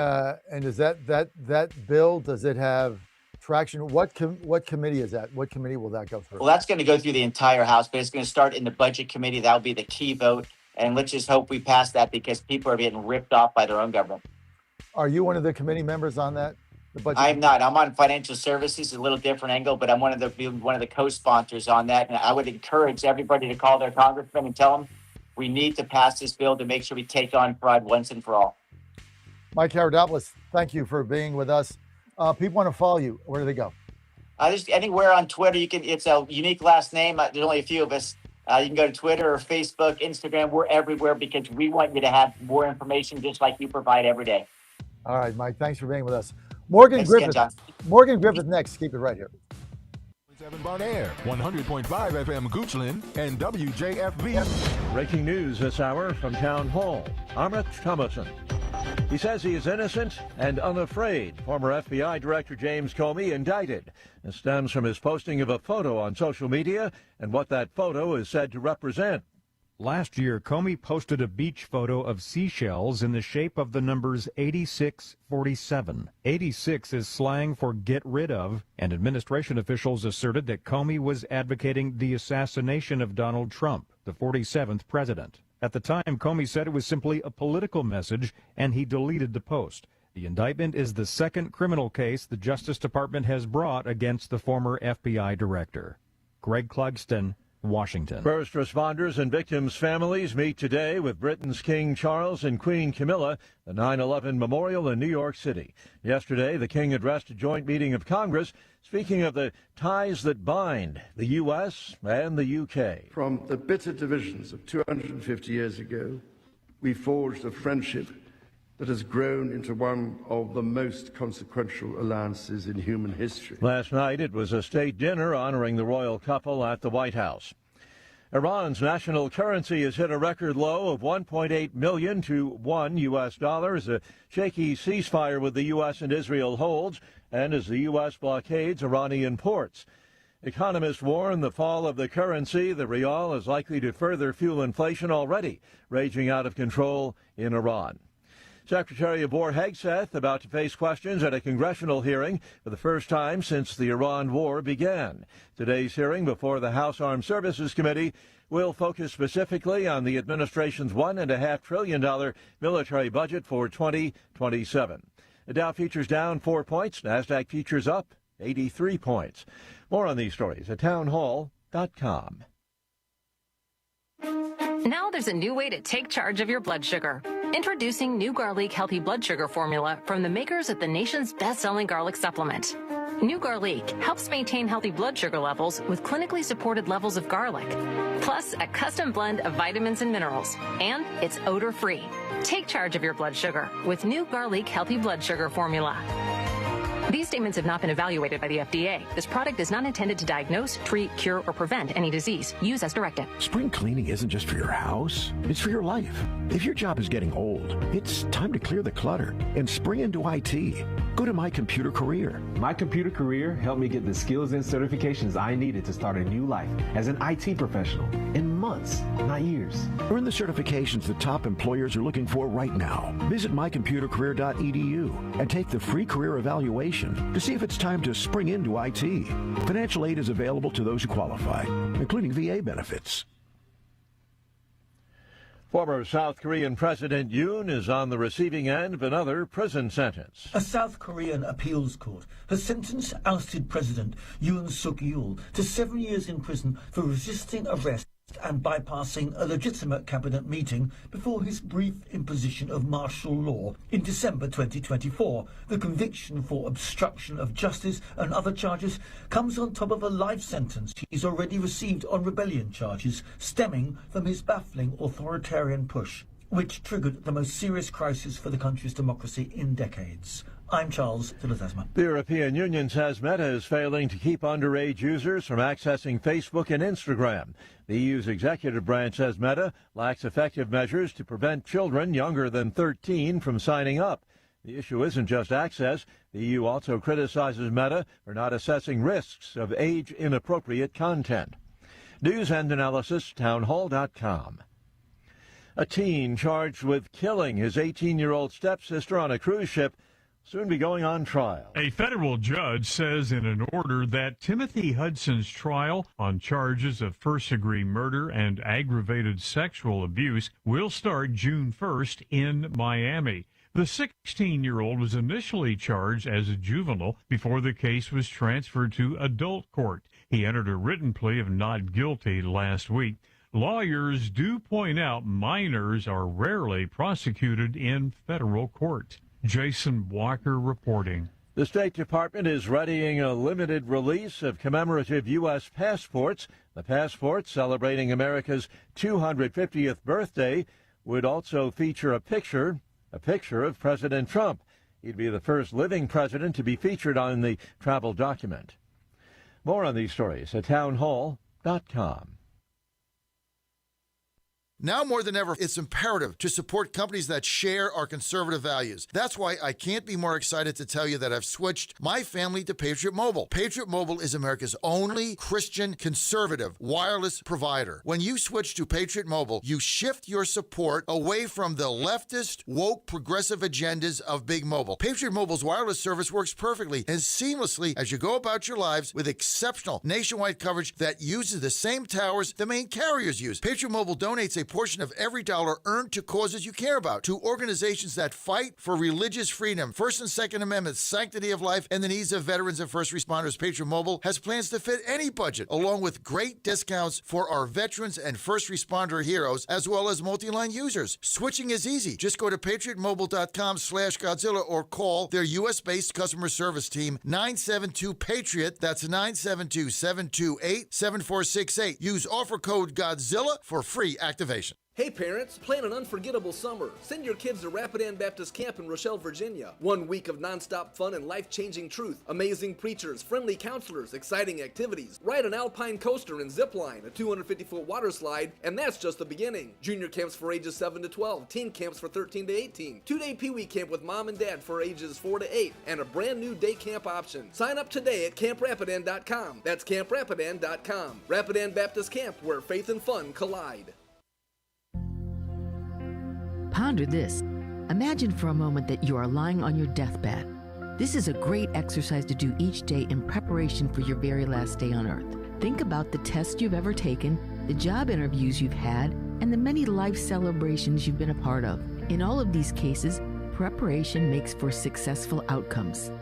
Speaker 2: is that bill, does it have traction? What committee is that? What committee will that go through?
Speaker 4: Well, that's going to go through the entire House, but it's going to start in the Budget Committee. That'll be the key vote. And let's just hope we pass that because people are getting ripped off by their own government.
Speaker 2: Are you one of the committee members on that?
Speaker 4: I'm not. I'm on financial services, a little different angle, but I'm one of the co-sponsors on that. And I would encourage everybody to call their congressman and tell them we need to pass this bill to make sure we take on fraud once and for all.
Speaker 2: Mike Karadopoulos, thank you for being with us. People want to follow you. Where do they go?
Speaker 4: Just anywhere on Twitter. You can. It's a unique last name. There's only a few of us. You can go to Twitter or Facebook, Instagram. We're everywhere because we want you to have more information just like you provide every day.
Speaker 2: All right, Mike. Thanks for being with us. Morgan Griffith. Morgan Griffith next. Keep it right here.
Speaker 12: 7 Bon Air, 100.5 FM Goochland, and WJFB.
Speaker 13: Breaking news this hour from Town Hall. Amit Thomason. He says he is innocent and unafraid. Former FBI Director James Comey indicted. This stems from his posting of a photo on social media and what that photo is said to represent.
Speaker 14: Last year, Comey posted a beach photo of seashells in the shape of the numbers 8647. 86 is slang for get rid of, and administration officials asserted that Comey was advocating the assassination of Donald Trump, the 47th president. At the time, Comey said it was simply a political message, and he deleted the post. The indictment is the second criminal case the Justice Department has brought against the former FBI director. Greg Clugston, Washington.
Speaker 13: First responders and victims' families meet today with Britain's King Charles and Queen Camilla, the 9/11 memorial in New York City. Yesterday, the King addressed a joint meeting of Congress, speaking of the ties that bind the U.S. and the U.K.
Speaker 19: From the bitter divisions of 250 years ago, we forged a friendship that has grown into one of the most consequential alliances in human history.
Speaker 13: Last night, it was a state dinner honoring the royal couple at the White House. Iran's national currency has hit a record low of 1.8 million to $1 US as a shaky ceasefire with the U.S. and Israel holds, and as the U.S. blockades Iranian ports. Economists warn the fall of the currency, the rial, is likely to further fuel inflation already raging out of control in Iran. Secretary of War Hegseth about to face questions at a congressional hearing for the first time since the Iran war began. Today's hearing before the House Armed Services Committee will focus specifically on the administration's $1.5 trillion military budget for 2027. The Dow futures down 4 points. NASDAQ futures up 83 points. More on these stories at townhall.com.
Speaker 6: Now there's a new way to take charge of your blood sugar. Introducing new Garlic Healthy Blood Sugar Formula from the makers of the nation's best-selling garlic supplement. New Garlic helps maintain healthy blood sugar levels with clinically supported levels of garlic, plus a custom blend of vitamins and minerals, and it's odor-free. Take charge of your blood sugar with new Garlic Healthy Blood Sugar Formula. These statements have not been evaluated by the FDA. This product is not intended to diagnose, treat, cure, or prevent any disease. Use as directed.
Speaker 21: Spring cleaning isn't just for your house, it's for your life. If your job is getting old, it's time to clear the clutter and spring into IT. Go to My Computer Career.
Speaker 25: My Computer Career helped me get the skills and certifications I needed to start a new life as an IT professional in months, not years.
Speaker 21: Earn the certifications the top employers are looking for right now. Visit mycomputercareer.edu and take the free career evaluation to see if it's time to spring into IT. Financial aid is available to those who qualify, including VA benefits.
Speaker 13: Former South Korean President Yoon is on the receiving end of another prison sentence.
Speaker 26: A South Korean appeals court has sentenced ousted President Yoon Suk-yeol to 7 years in prison for resisting arrest and bypassing a legitimate cabinet meeting before his brief imposition of martial law in December 2024. The conviction for obstruction of justice and other charges comes on top of a life sentence he's already received on rebellion charges stemming from his baffling authoritarian push, which triggered the most serious crisis for the country's democracy in decades. I'm Charles de Ledesma.
Speaker 13: The European Union says Meta is failing to keep underage users from accessing Facebook and Instagram. The EU's executive branch says Meta lacks effective measures to prevent children younger than 13 from signing up. The issue isn't just access. The EU also criticizes Meta for not assessing risks of age-inappropriate content. News and analysis, townhall.com. A teen charged with killing his 18-year-old stepsister on a cruise ship soon be going on trial.
Speaker 3: A federal judge says in an order that Timothy Hudson's trial on charges of first-degree murder and aggravated sexual abuse will start June 1st in Miami. The 16-year-old was initially charged as a juvenile before the case was transferred to adult court. He entered a written plea of not guilty last week. Lawyers do point out minors are rarely prosecuted in federal court. Jason Walker reporting.
Speaker 13: The State Department is readying a limited release of commemorative U.S. passports. The passports celebrating America's 250th birthday would also feature a picture of President Trump. He'd be the first living president to be featured on the travel document. More on these stories at townhall.com.
Speaker 16: Now more than ever, it's imperative to support companies that share our conservative values. That's why I can't be more excited to tell you that I've switched my family to Patriot Mobile. Patriot Mobile is America's only Christian conservative wireless provider. When you switch to Patriot Mobile, you shift your support away from the leftist, woke, progressive agendas of Big Mobile. Patriot Mobile's wireless service works perfectly and seamlessly as you go about your lives with exceptional nationwide coverage that uses the same towers the main carriers use. Patriot Mobile donates a portion of every dollar earned to causes you care about, to organizations that fight for religious freedom, First and Second Amendments, sanctity of life, and the needs of veterans and first responders. Patriot Mobile has plans to fit any budget, along with great discounts for our veterans and first responder heroes, as well as multi-line users. Switching is easy. Just go to patriotmobile.com/Godzilla or call their U.S.-based customer service team, 972-PATRIOT. That's 972-728-7468. Use offer code Godzilla for free activation.
Speaker 5: Hey parents, plan an unforgettable summer. Send your kids to Rapidan Baptist Camp in Rochelle, Virginia. 1 week of nonstop fun and life-changing truth. Amazing preachers, friendly counselors, exciting activities. Ride an alpine coaster and zip line, a 250-foot water slide, and that's just the beginning. Junior camps for ages 7 to 12, teen camps for 13 to 18, 2-day Pee-wee camp with mom and dad for ages 4 to 8, and a brand new day camp option. Sign up today at camprapidan.com. That's camprapidan.com. Rapidan Baptist Camp, where faith and fun collide.
Speaker 7: Ponder this. Imagine for a moment that you are lying on your deathbed. This is a great exercise to do each day in preparation for your very last day on earth. Think about the tests you've ever taken, the job interviews you've had, and the many life celebrations you've been a part of. In all of these cases, preparation makes for successful outcomes.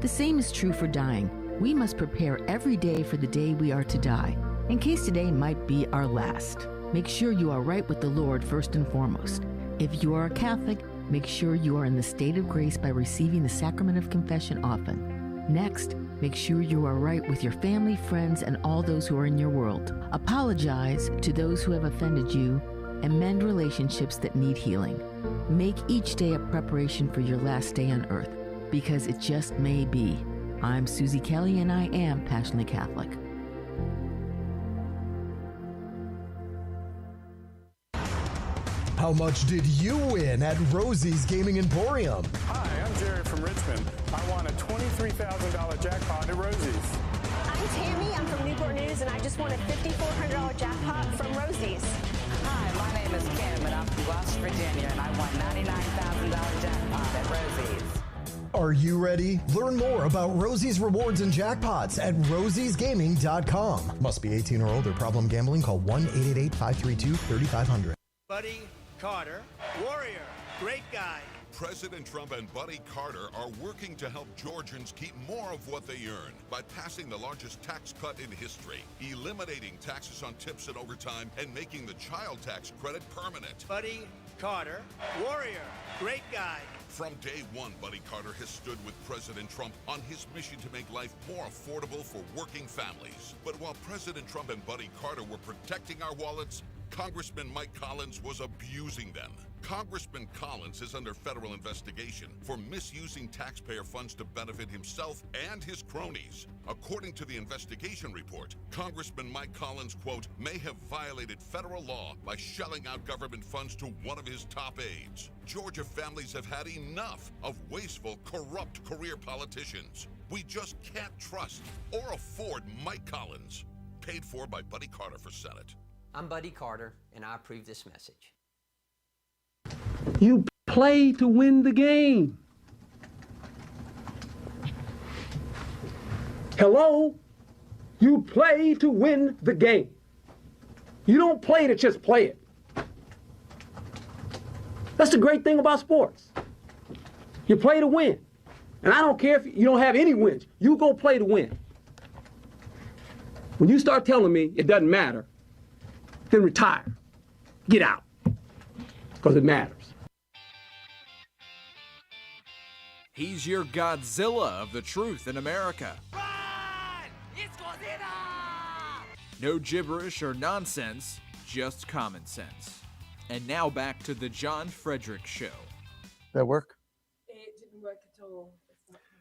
Speaker 7: The same is true for dying. We must prepare every day for the day we are to die, in case today might be our last. Make sure you are right with the Lord first and foremost. If you are a Catholic, make sure you are in the state of grace by receiving the sacrament of confession often. Next, make sure you are right with your family, friends, and all those who are in your world. Apologize to those who have offended you and mend relationships that need healing. Make each day a preparation for your last day on earth, because it just may be. I'm Susie Kelly, and I am passionately Catholic.
Speaker 8: How much did you win at Rosie's Gaming Emporium?
Speaker 11: Hi, I'm Jerry from Richmond. I won a $23,000 jackpot at Rosie's.
Speaker 17: I'm Tammy. I'm from Newport News, and I just won a $5,400 jackpot from Rosie's.
Speaker 27: Hi, my name is Kim, and I'm from West Virginia, and I won $99,000 jackpot at Rosie's.
Speaker 8: Are you ready? Learn more about Rosie's rewards and jackpots at rosiesgaming.com. Must be 18 or older. Problem gambling? Call 1-888-532-3500.
Speaker 28: Buddy Carter, warrior, great guy.
Speaker 9: President Trump and Buddy Carter are working to help Georgians keep more of what they earn by passing the largest tax cut in history, eliminating taxes on tips and overtime, and making the child tax credit permanent.
Speaker 10: Buddy Carter, warrior, great guy.
Speaker 9: From day one, Buddy Carter has stood with President Trump on his mission to make life more affordable for working families. But while President Trump and Buddy Carter were protecting our wallets, Congressman Mike Collins was abusing them. Congressman Collins is under federal investigation for misusing taxpayer funds to benefit himself and his cronies. According to the investigation report, Congressman Mike Collins, quote, may have violated federal law by shelling out government funds to one of his top aides. Georgia families have had enough of wasteful, corrupt career politicians. We just can't trust or afford Mike Collins. Paid for by Buddy Carter for Senate.
Speaker 15: I'm Buddy Carter, and I approve this message.
Speaker 18: You play to win the game. Hello? You play to win the game. You don't play to just play it. That's the great thing about sports. You play to win. And I don't care if you don't have any wins. You go play to win. When you start telling me it doesn't matter, then retire. Get out. Because it matters.
Speaker 1: He's your Godzilla of the truth in America.
Speaker 15: It's Godzilla!
Speaker 1: No gibberish or nonsense, just common sense. And now back to the John Fredericks Show.
Speaker 2: That work?
Speaker 20: It didn't work at all.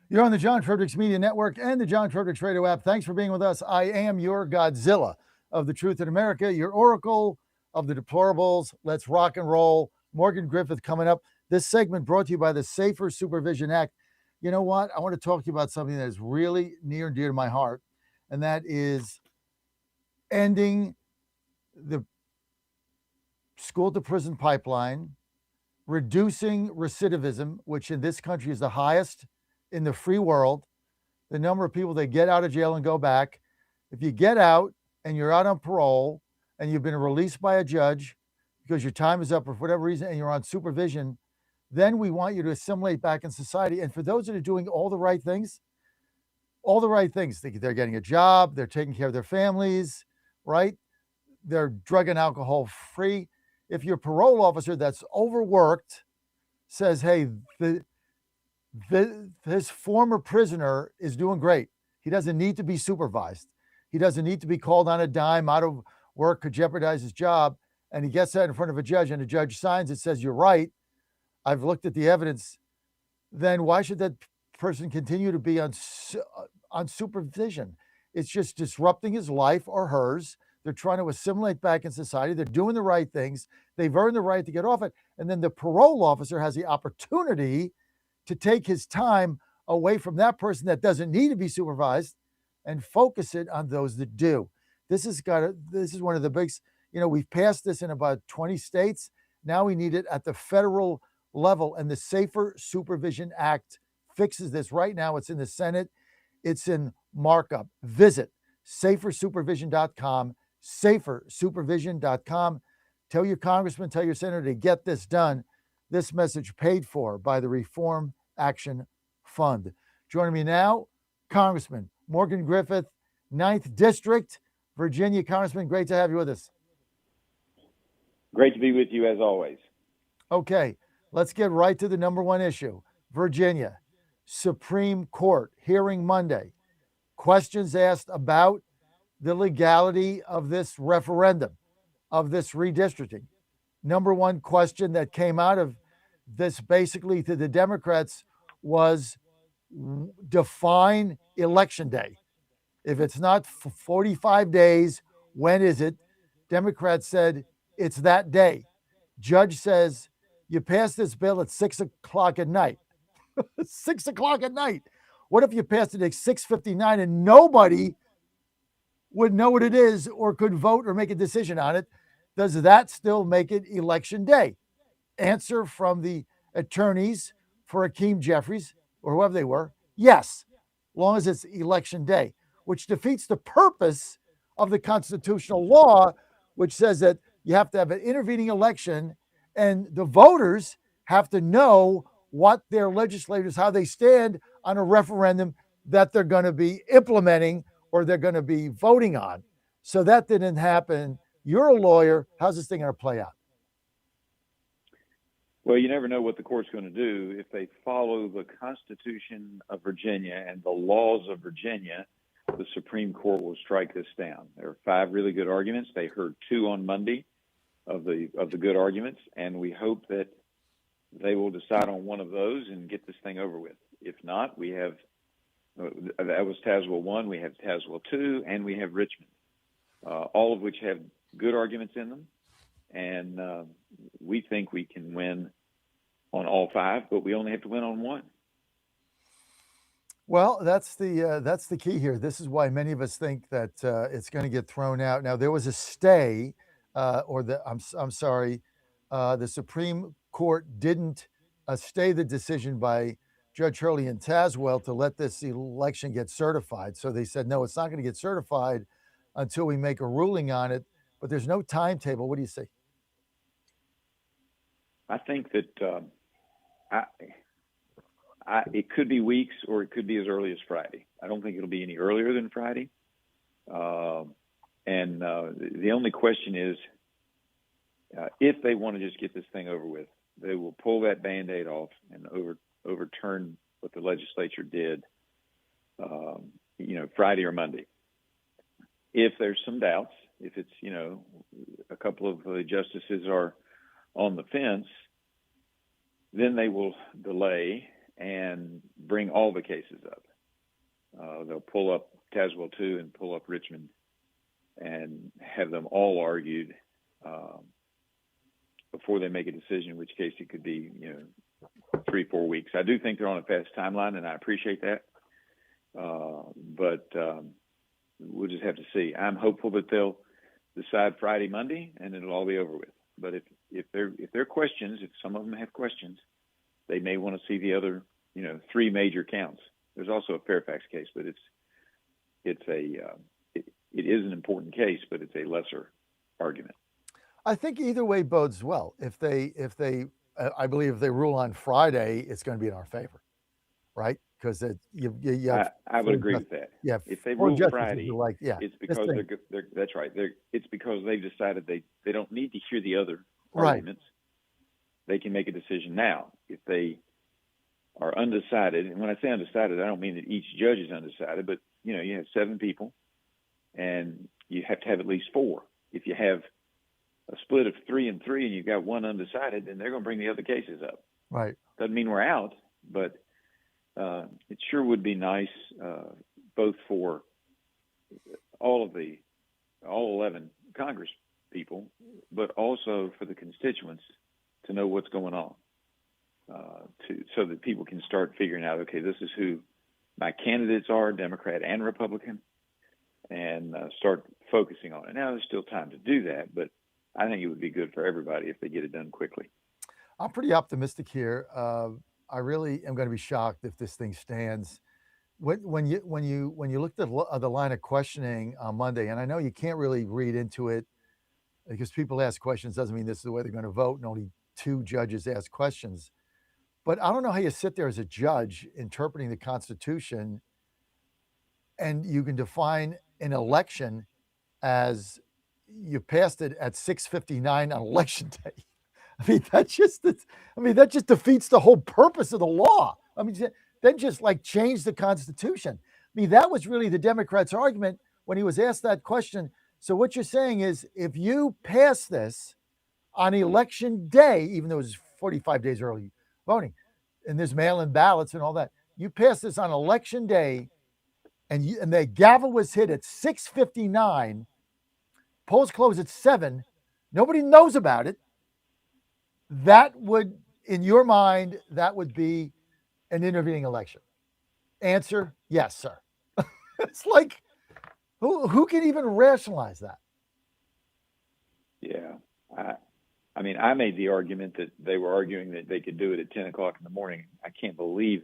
Speaker 2: You're on the John Fredericks Media Network and the John Fredericks Radio app. Thanks for being with us. I am your Godzilla of the truth in America, your oracle of the deplorables. Let's rock and roll. Morgan Griffith coming up. This segment brought to you by the Safer Supervision Act. You know what? I want to talk to you about something that is really near and dear to my heart, and that is ending the school to prison pipeline, reducing recidivism, which in this country is the highest in the free world, the number of people that get out of jail and go back. If you get out and you're out on parole and you've been released by a judge because your time is up or for whatever reason and you're on supervision, then we want you to assimilate back in society. And for those that are doing all the right things, they're getting a job, they're taking care of their families, right? They're drug and alcohol free. If your parole officer that's overworked says, hey, his former prisoner is doing great. He doesn't need to be supervised. He doesn't need to be called on a dime, out of work, could jeopardize his job. And he gets that in front of a judge and the judge signs it, says, you're right. I've looked at the evidence. Then why should that person continue to be on supervision? It's just disrupting his life or hers. They're trying to assimilate back in society. They're doing the right things. They've earned the right to get off it. And then the parole officer has the opportunity to take his time away from that person that doesn't need to be supervised and focus it on those that do. This is one of the big, we've passed this in about 20 states. Now we need it at the federal level, and the Safer Supervision Act fixes this right now. It's in the Senate. It's in markup. Visit safersupervision.com, safersupervision.com. Tell your congressman, tell your senator to get this done. This message paid for by the Reform Action Fund. Joining me now, Congressman Morgan Griffith, 9th District, Virginia. Congressman, great to have you with us.
Speaker 22: Great to be with you as always.
Speaker 2: Okay, let's get right to the number one issue. Virginia, Supreme Court, hearing Monday. Questions asked about the legality of this referendum, of this redistricting. Number one question that came out of this basically to the Democrats was define election day. If it's not 45 days, when is it? Democrats said it's that day. Judge says you pass this bill at 6 o'clock at night. 6 o'clock at night. What if you passed it at 6:59 and nobody would know what it is or could vote or make a decision on it? Does that still make it election day? Answer from the attorneys for Hakeem Jeffries or whoever they were, yes, long as it's election day, which defeats the purpose of the constitutional law, which says that you have to have an intervening election and the voters have to know what their legislators, how they stand on a referendum that they're going to be implementing or they're going to be voting on. So that didn't happen. You're a lawyer. How's this thing going to play out?
Speaker 22: Well, you never know what the court's going to do. If they follow the Constitution of Virginia and the laws of Virginia, the Supreme Court will strike this down. There are 5 really good arguments. They heard 2 on Monday of the good arguments, and we hope that they will decide on one of those and get this thing over with. If not, we have that was Tazewell 1, we have Tazewell 2, and we have Richmond, all of which have good arguments in them. And we think we can win on all 5, but we only have to win on 1.
Speaker 2: Well, that's the key here. This is why many of us think that it's going to get thrown out. Now, there was a stay, the Supreme Court didn't stay the decision by Judge Hurley and Tazewell to let this election get certified. So they said, no, it's not going to get certified until we make a ruling on it. But there's no timetable. What do you say?
Speaker 22: I think that it could be weeks or it could be as early as Friday. I don't think it'll be any earlier than Friday. The only question is, if they want to just get this thing over with, they will pull that Band-Aid off and overturn what the legislature did, Friday or Monday. If there's some doubts, if it's, a couple of the justices are on the fence, then they will delay and bring all the cases up. They'll pull up Tazewell 2 and pull up Richmond and have them all argued before they make a decision, in which case it could be, 3-4 weeks. I do think they're on a fast timeline, and I appreciate that. But we'll just have to see. I'm hopeful that they'll decide Friday, Monday, and it'll all be over with. But if there are questions, if some of them have questions, they may want to see the other, 3 major counts. There's also a Fairfax case, but it is an important case, but it's a lesser argument.
Speaker 2: I think either way bodes well. If they, I believe if they rule on Friday, it's going to be in our favor, right? Because
Speaker 22: I would agree with that.
Speaker 2: Yeah,
Speaker 22: if they rule Friday,
Speaker 2: it's
Speaker 22: because that's right. It's because they've decided they don't need to hear the other
Speaker 2: right.
Speaker 22: arguments. They can make a decision now. If they are undecided, and when I say undecided, I don't mean that each judge is undecided, but you have 7 people, and you have to have at least 4. If you have a split of 3 and 3, and you've got 1 undecided, then they're going to bring the other cases up.
Speaker 2: Right.
Speaker 22: Doesn't mean we're out, but it sure would be nice, both for all 11 Congress people, but also for the constituents to know what's going on, so that people can start figuring out, okay, this is who my candidates are, Democrat and Republican, and start focusing on it. Now, there's still time to do that, but I think it would be good for everybody if they get it done quickly.
Speaker 2: I'm pretty optimistic here. I really am going to be shocked if this thing stands. When you looked at the line of questioning on Monday, and I know you can't really read into it because people ask questions doesn't mean this is the way they're going to vote, and only 2 judges ask questions. But I don't know how you sit there as a judge interpreting the Constitution, and you can define an election as you passed it at 6:59 on election day. That just defeats the whole purpose of the law. Then just change the Constitution. That was really the Democrats' argument when he was asked that question. So what you're saying is, if you pass this on election day, even though it was 45 days early voting, and there's mail-in ballots and all that, you pass this on election day, and the gavel was hit at 6:59. Polls close at 7. Nobody knows about it. That would, in your mind, that would be an intervening election. Answer, yes, sir. It's like, who can even rationalize that?
Speaker 22: Yeah. I made the argument that they were arguing that they could do it at 10 o'clock in the morning. I can't believe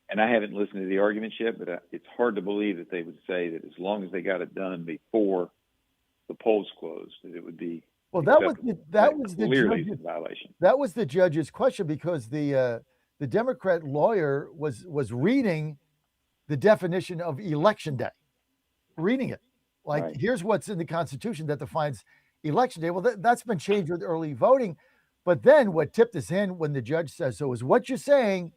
Speaker 22: and I haven't listened to the arguments yet, but it's hard to believe that they would say that as long as they got it done before the polls closed, that it would be
Speaker 2: Well, that was the
Speaker 22: clearly
Speaker 2: judge's
Speaker 22: violation.
Speaker 2: That was the judge's question, because the Democrat lawyer was reading the definition of election day, reading it like,
Speaker 22: Right.
Speaker 2: here's what's in the Constitution that defines election day. Well, that's been changed with early voting. But then what tipped us in when the judge says, so is what you're saying,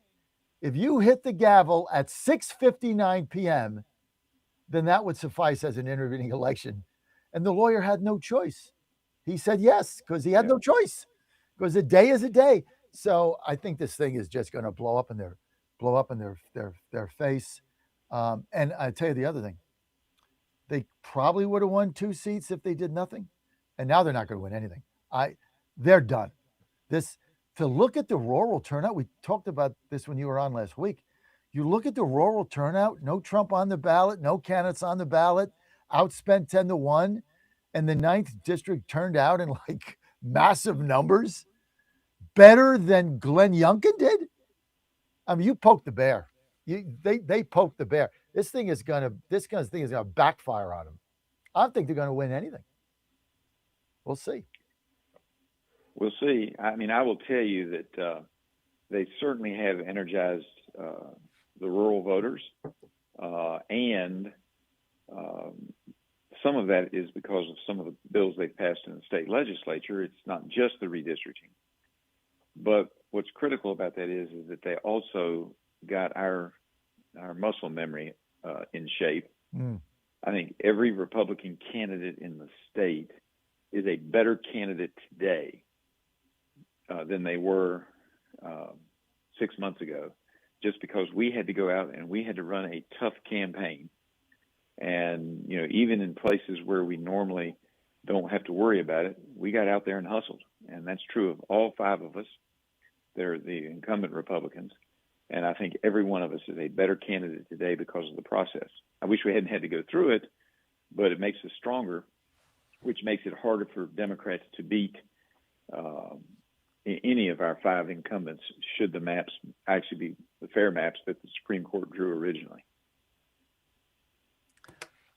Speaker 2: if you hit the gavel at 6:59 p.m., then that would suffice as an intervening election. And the lawyer had no choice. He said yes, because he had no choice, because a day is a day. So I think this thing is just going to blow up in their face. And I tell you the other thing, they probably would have won 2 seats if they did nothing, and now they're not going to win anything. They're done. To look at the rural turnout, we talked about this when you were on last week. You look at the rural turnout, no Trump on the ballot, no candidates on the ballot, outspent 10-1, and the 9th district turned out in like massive numbers, better than Glenn Youngkin did. I mean, you poked the bear. They poked the bear. This thing is gonna backfire on them. I don't think they're gonna win anything. We'll see.
Speaker 22: We'll see. I mean, I will tell you that they certainly have energized the rural voters, and some of that is because of some of the bills they've passed in the state legislature. It's not just the redistricting, but what's critical about that is that they also got our muscle memory in shape. I think every Republican candidate in the state is a better candidate today than they were 6 months ago, just because we had to go out and we had to run a tough campaign. And, you know, even in places where we normally don't have to worry about it, we got out there and hustled. And that's true of all 5 of us. They're the incumbent Republicans. And I think every one of us is a better candidate today because of the process. I wish we hadn't had to go through it, but it makes us stronger, which makes it harder for Democrats to beat any of our 5 incumbents, should the maps actually be the fair maps that the Supreme Court drew originally.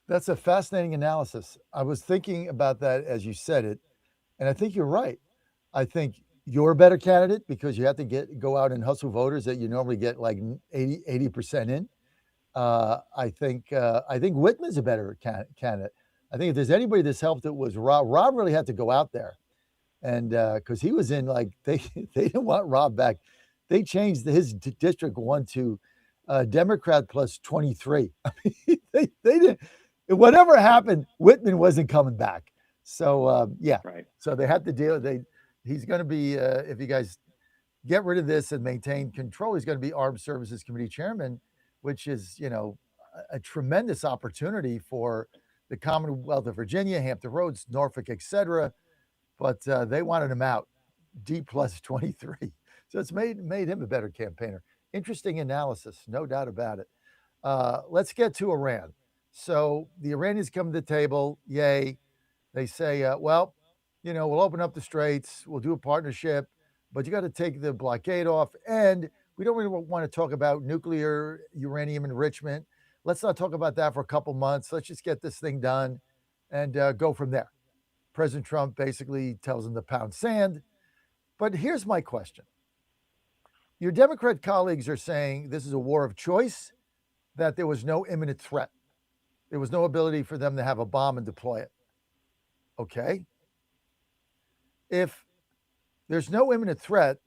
Speaker 2: That's a fascinating analysis. I was thinking about that as you said it, and I think you're right. I think you're a better candidate because you have to go out and hustle voters that you normally get like 80% in. I think Whitman's a better candidate. I think if there's anybody that's helped, it was Rob. Rob really had to go out there, and because he was in like they didn't want Rob back. They changed his district 1 to Democrat plus 23. I mean, they didn't. Whatever happened, Whitman wasn't coming back. So
Speaker 22: Right.
Speaker 2: So they had to deal. He's going to be if you guys get rid of this and maintain control, he's going to be Armed Services Committee chairman, which is, you know, a tremendous opportunity for the Commonwealth of Virginia, Hampton Roads, Norfolk, etc. But they wanted him out, D plus 23. So it's made him a better campaigner. Interesting analysis, no doubt about it. Let's get to Iran. So the Iranians come to the table, yay. They say, well, you know, we'll open up the straits, we'll do a partnership, but you got to take the blockade off. And we don't really want to talk about nuclear uranium enrichment. Let's not talk about that for a couple months. Let's just get this thing done and go from there. President Trump basically tells them to pound sand. But here's my question. Your Democrat colleagues are saying this is a war of choice, that there was no imminent threat. There was no ability for them to have a bomb and deploy it. Okay. If there's no imminent threat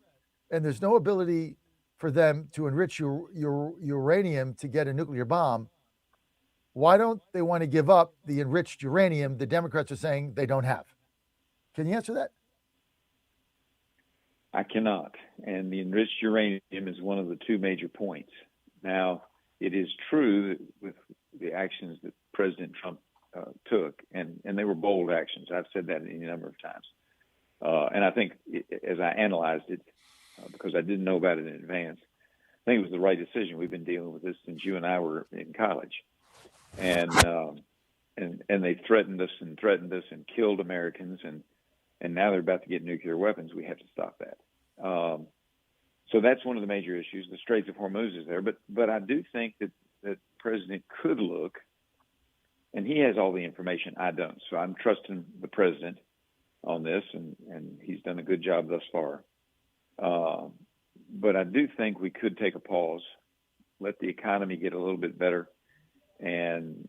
Speaker 2: and there's no ability for them to enrich your uranium to get a nuclear bomb, why don't they want to give up the enriched uranium the Democrats are saying they don't have? Can you answer that?
Speaker 22: I cannot. And the enriched uranium is one of the 2 major points. Now, it is true that with the actions that President Trump took, and they were bold actions. I've said that any number of times. And I think as I analyzed it, because I didn't know about it in advance, I think it was the right decision. We've been dealing with this since you and I were in college. And they threatened us and killed Americans, and now they're about to get nuclear weapons. We have to stop that. So that's one of the major issues. The Straits of Hormuz is there, but I do think that the president could look, and he has all the information. I don't, so I'm trusting the president on this, and he's done a good job thus far. But I do think we could take a pause, let the economy get a little bit better, and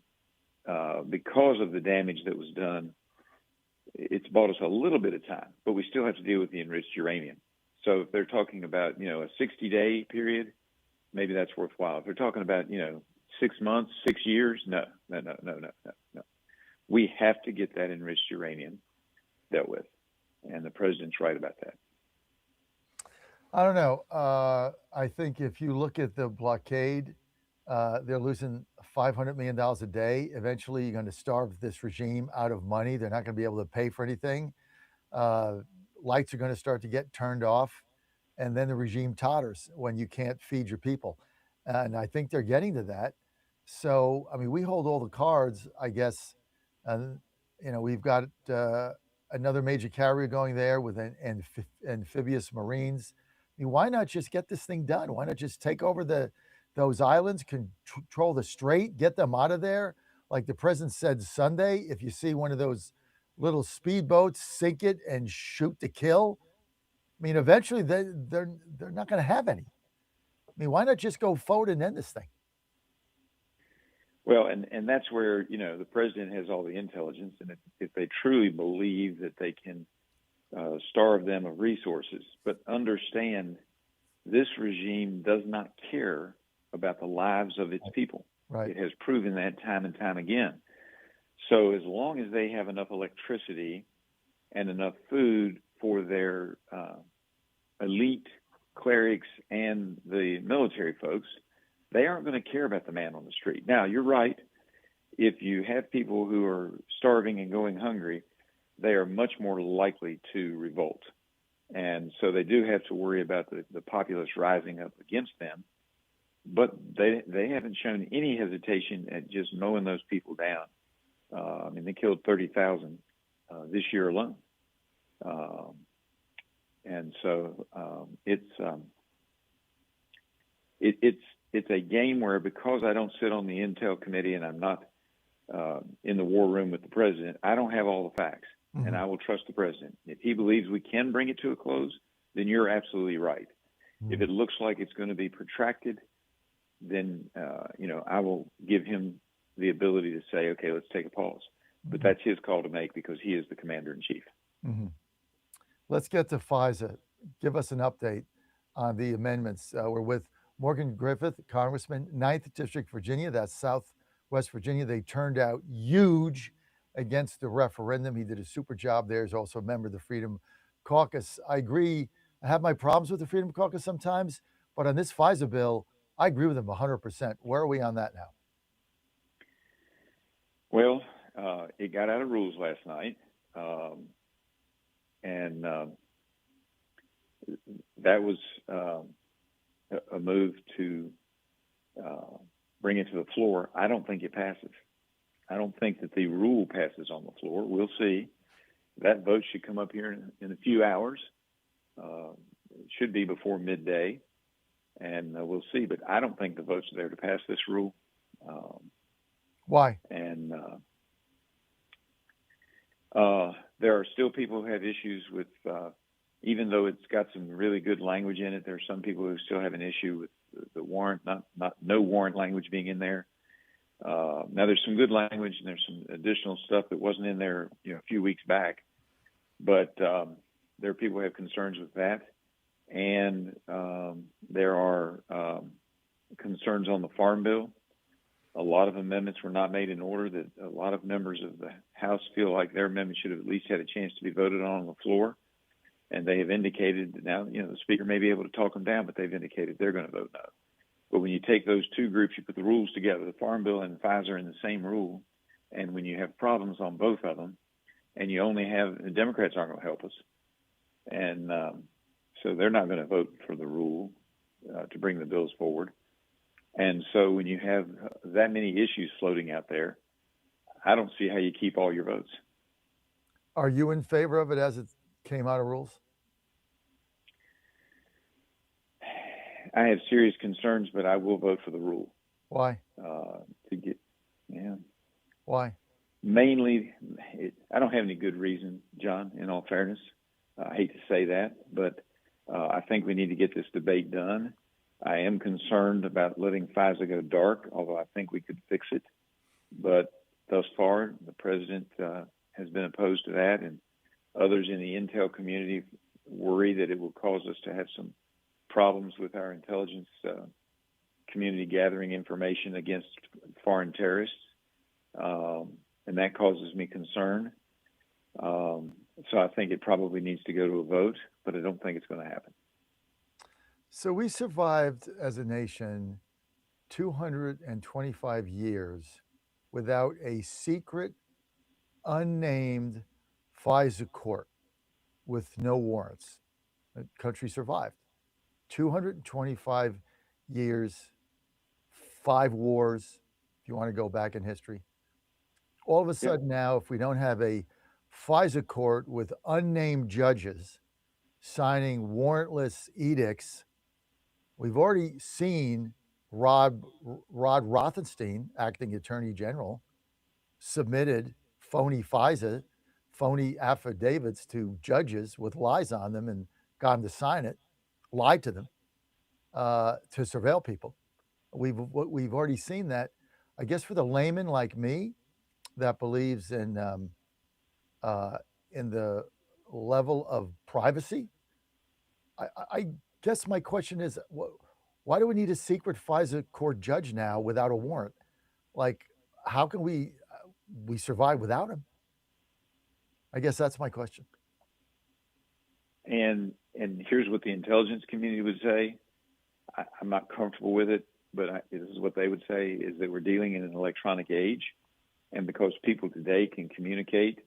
Speaker 22: because of the damage that was done, it's bought us a little bit of time, but we still have to deal with the enriched uranium. So if they're talking about, a 60-day period, maybe that's worthwhile. If they're talking about, 6 months, 6 years, no. We have to get that enriched uranium dealt with, and the president's right about that.
Speaker 2: I don't know. I think if you look at the blockade, they're losing $500 million a day. Eventually, you're going to starve this regime out of money. They're not going to be able to pay for anything. Lights are going to start to get turned off, and then the regime totters when you can't feed your people. And I think they're getting to that. So, I mean, we hold all the cards, I guess. We've got another major carrier going there with amphibious Marines. I mean, why not just get this thing done? Why not just take over those islands, control the strait, get them out of there? Like the president said Sunday, if you see one of those little speedboats, sink it and shoot to kill. I mean, eventually they're not going to have any. I mean, why not just go forward and end this thing?
Speaker 22: Well, and that's where, the president has all the intelligence, and if they truly believe that they can starve them of resources, but understand this regime does not care about the lives of its people.
Speaker 2: Right.
Speaker 22: It has proven that time and time again. So as long as they have enough electricity and enough food for their elite clerics and the military folks, they aren't going to care about the man on the street. Now, you're right. If you have people who are starving and going hungry, they are much more likely to revolt. And so they do have to worry about the populace rising up against them. But they haven't shown any hesitation at just mowing those people down. I mean, they killed 30,000 this year alone. And so it's a game where, because I don't sit on the Intel committee and I'm not in the war room with the president, I don't have all the facts, and I will trust the president. If he believes we can bring it to a close, then you're absolutely right. If it looks like it's going to be protracted, then, I will give him the ability to say, okay, let's take a pause. But that's his call to make because he is the commander-in-chief.
Speaker 2: Let's get to FISA. Give us an update on the amendments. We're with Morgan Griffith, Congressman, 9th District, Virginia. That's Southwest Virginia. They turned out huge against the referendum. He did a super job there. He's also a member of the Freedom Caucus. I agree. I have my problems with the Freedom Caucus sometimes, but on this FISA bill, I agree with him 100%. Where are we on that now?
Speaker 22: Well, it got out of rules last night, and that was a move to bring it to the floor. I don't think it passes. I don't think that the rule passes on the floor. We'll see. That vote should come up here in a few hours. It should be before midday, and we'll see. But I don't think the votes are there to pass this rule.
Speaker 2: Why?
Speaker 22: And there are still people who have issues with, even though it's got some really good language in it, there are some people who still have an issue with the warrant, not no warrant language being in there. Now there's some good language and there's some additional stuff that wasn't in there, a few weeks back, but there are people who have concerns with that, and there are concerns on the Farm Bill. A lot of amendments were not made in order. That a lot of members of the House feel like their amendment should have at least had a chance to be voted on the floor, and they have indicated that now, the Speaker may be able to talk them down, but they've indicated they're going to vote no. But when you take those two groups, you put the rules together, the Farm Bill and FISA are in the same rule, and when you have problems on both of them, and you only have, the Democrats aren't going to help us, and so they're not going to vote for the rule to bring the bills forward. And so when you have that many issues floating out there, I don't see how you keep all your votes.
Speaker 2: Are you in favor of it as it came out of rules?
Speaker 22: I have serious concerns, but I will vote for the rule.
Speaker 2: Why?
Speaker 22: Why? mainly, I don't have any good reason, John, in all fairness. I hate to say that, but I think we need to get this debate done. I am concerned about letting FISA go dark, although I think we could fix it. But thus far, the president has been opposed to that, and others in the intel community worry that it will cause us to have some problems with our intelligence community gathering information against foreign terrorists. And that causes me concern. So I think it probably needs to go to a vote, but I don't think it's going to happen.
Speaker 2: So we survived as a nation 225 years without a secret, unnamed FISA court with no warrants. The country survived. 225 years, 5 wars, if you want to go back in history. All of a sudden now, if we don't have a FISA court with unnamed judges signing warrantless edicts, we've already seen Rod Rothenstein, acting attorney general, submitted phony FISA, phony affidavits to judges with lies on them and got them to sign it, lied to them to surveil people. We've already seen that. I guess for the layman like me that believes in the level of privacy, I guess my question is, why do we need a secret FISA court judge now without a warrant? Like, how can we survive without him? I guess that's my question.
Speaker 22: And here's what the intelligence community would say. I'm not comfortable with it, but this is what they would say, is that we're dealing in an electronic age. And because people today can communicate,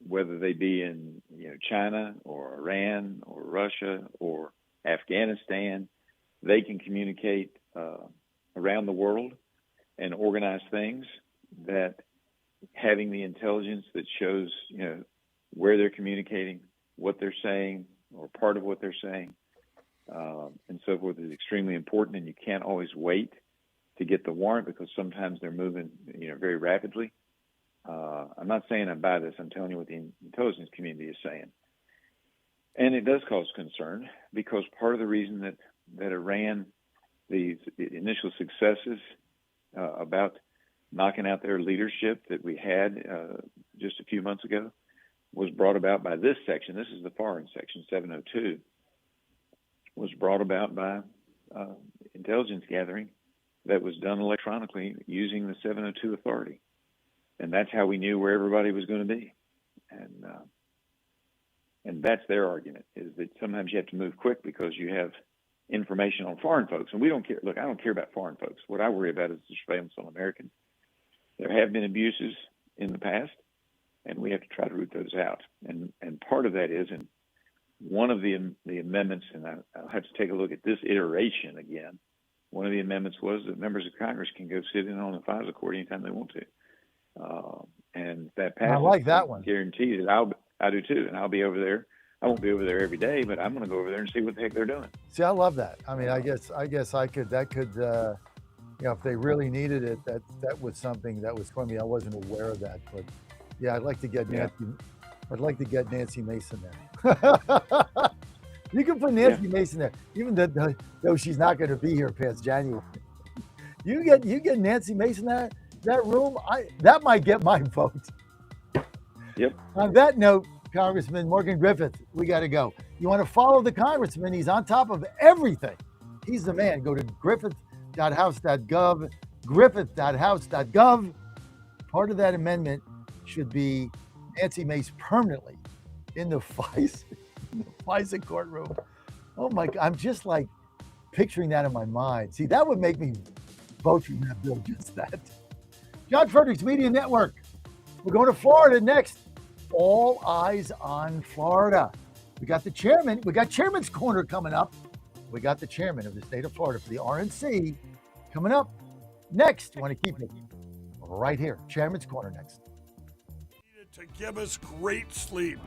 Speaker 22: whether they be in China or Iran or Russia or Afghanistan, they can communicate around the world and organize things, that having the intelligence that shows where they're communicating, what they're saying, or part of what they're saying, and so forth is extremely important. And you can't always wait to get the warrant because sometimes they're moving very rapidly. I'm not saying I buy this. I'm telling you what the intelligence community is saying. And it does cause concern because part of the reason that Iran, the initial successes about knocking out their leadership that we had just a few months ago was brought about by this section. This is the foreign section, 702, was brought about by intelligence gathering that was done electronically using the 702 authority. And that's how we knew where everybody was going to be. And that's their argument, is that sometimes you have to move quick because you have information on foreign folks. And we don't care. Look, I don't care about foreign folks. What I worry about is the surveillance on Americans. There have been abuses in the past, and we have to try to root those out. And part of that is, and one of the amendments, and I'll have to take a look at this iteration again, one of the amendments was that members of Congress can go sit in on the FISA court anytime they want to. And that passes.
Speaker 2: I like that one.
Speaker 22: Guarantee that I do too, and I'll be over there. I won't be over there every day, but I'm going to go over there and see what the heck they're doing.
Speaker 2: See, I love that. I mean, I guess that could, if they really needed it, that was something that was for me. I wasn't aware of that, but yeah, I'd like to get Nancy Mason there. You can put Nancy Mason there, even though she's not going to be here past January. You get Nancy Mason there. That room, that might get my vote.
Speaker 22: Yep.
Speaker 2: On that note, Congressman Morgan Griffith, we got to go. You want to follow the congressman? He's on top of everything. He's the man. Go to griffith.house.gov, griffith.house.gov. Part of that amendment should be Nancy Mace permanently in the FISA courtroom. Oh my God, I'm just like picturing that in my mind. See, that would make me vote for that bill, just that. John Fredericks Media Network. We're going to Florida next. All eyes on Florida. We got the chairman. We got Chairman's Corner coming up. We got the chairman of the state of Florida for the RNC coming up next. You want to keep it right here. Chairman's Corner next.
Speaker 4: To give us great sleep.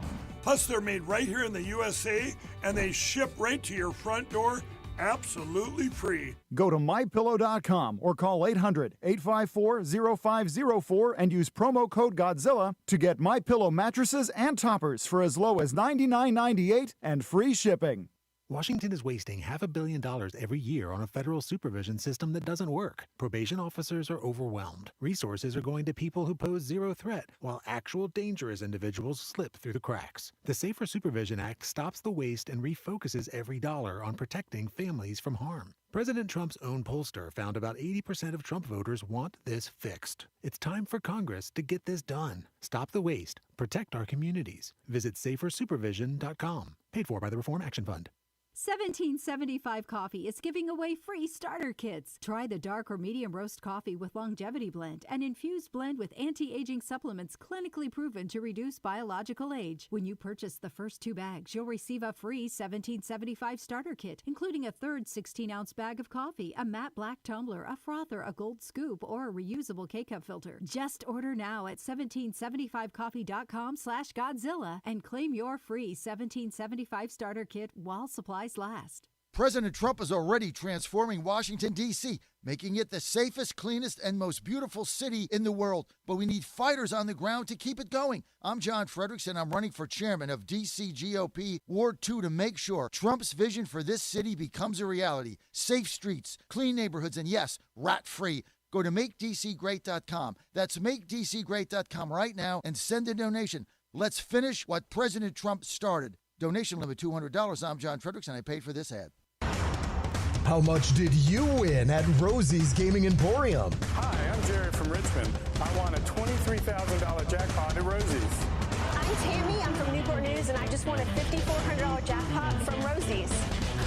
Speaker 4: Plus, they're made right here in the USA, and they ship right to your front door absolutely free.
Speaker 6: Go to MyPillow.com or call 800-854-0504 and use promo code Godzilla to get MyPillow mattresses and toppers for as low as $99.98 and free shipping.
Speaker 12: Washington is wasting $500 million every year on a federal supervision system that doesn't work. Probation officers are overwhelmed. Resources are going to people who pose zero threat, while actual dangerous individuals slip through the cracks. The Safer Supervision Act stops the waste and refocuses every dollar on protecting families from harm. President Trump's own pollster found about 80% of Trump voters want this fixed. It's time for Congress to get this done. Stop the waste. Protect our communities. Visit safersupervision.com. Paid for by the Reform Action Fund.
Speaker 14: 1775 Coffee is giving away free starter kits. Try the dark or medium roast coffee with longevity blend, an infused blend with anti-aging supplements clinically proven to reduce biological age. When you purchase the first 2 bags, you'll receive a free 1775 starter kit, including a third 16-ounce bag of coffee, a matte black tumbler, a frother, a gold scoop, or a reusable K-cup filter. Just order now at 1775coffee.com/Godzilla and claim your free 1775 starter kit while supplies last.
Speaker 16: President Trump is already transforming Washington, D.C., making it the safest, cleanest, and most beautiful city in the world. But we need fighters on the ground to keep it going. I'm John Fredericks, and I'm running for chairman of D.C. GOP Ward 2 to make sure Trump's vision for this city becomes a reality. Safe streets, clean neighborhoods, and yes, rat-free. Go to MakeDCGreat.com. That's MakeDCGreat.com right now and send a donation. Let's finish what President Trump started. Donation limit $200. I'm John Fredericks, and I paid for this ad.
Speaker 8: How much did you win at Rosie's Gaming Emporium?
Speaker 11: Hi, I'm Jerry from Richmond. I won a $23,000 jackpot at Rosie's.
Speaker 17: I'm Tammy. I'm from Newport News, and I just won a $5,400 jackpot from Rosie's.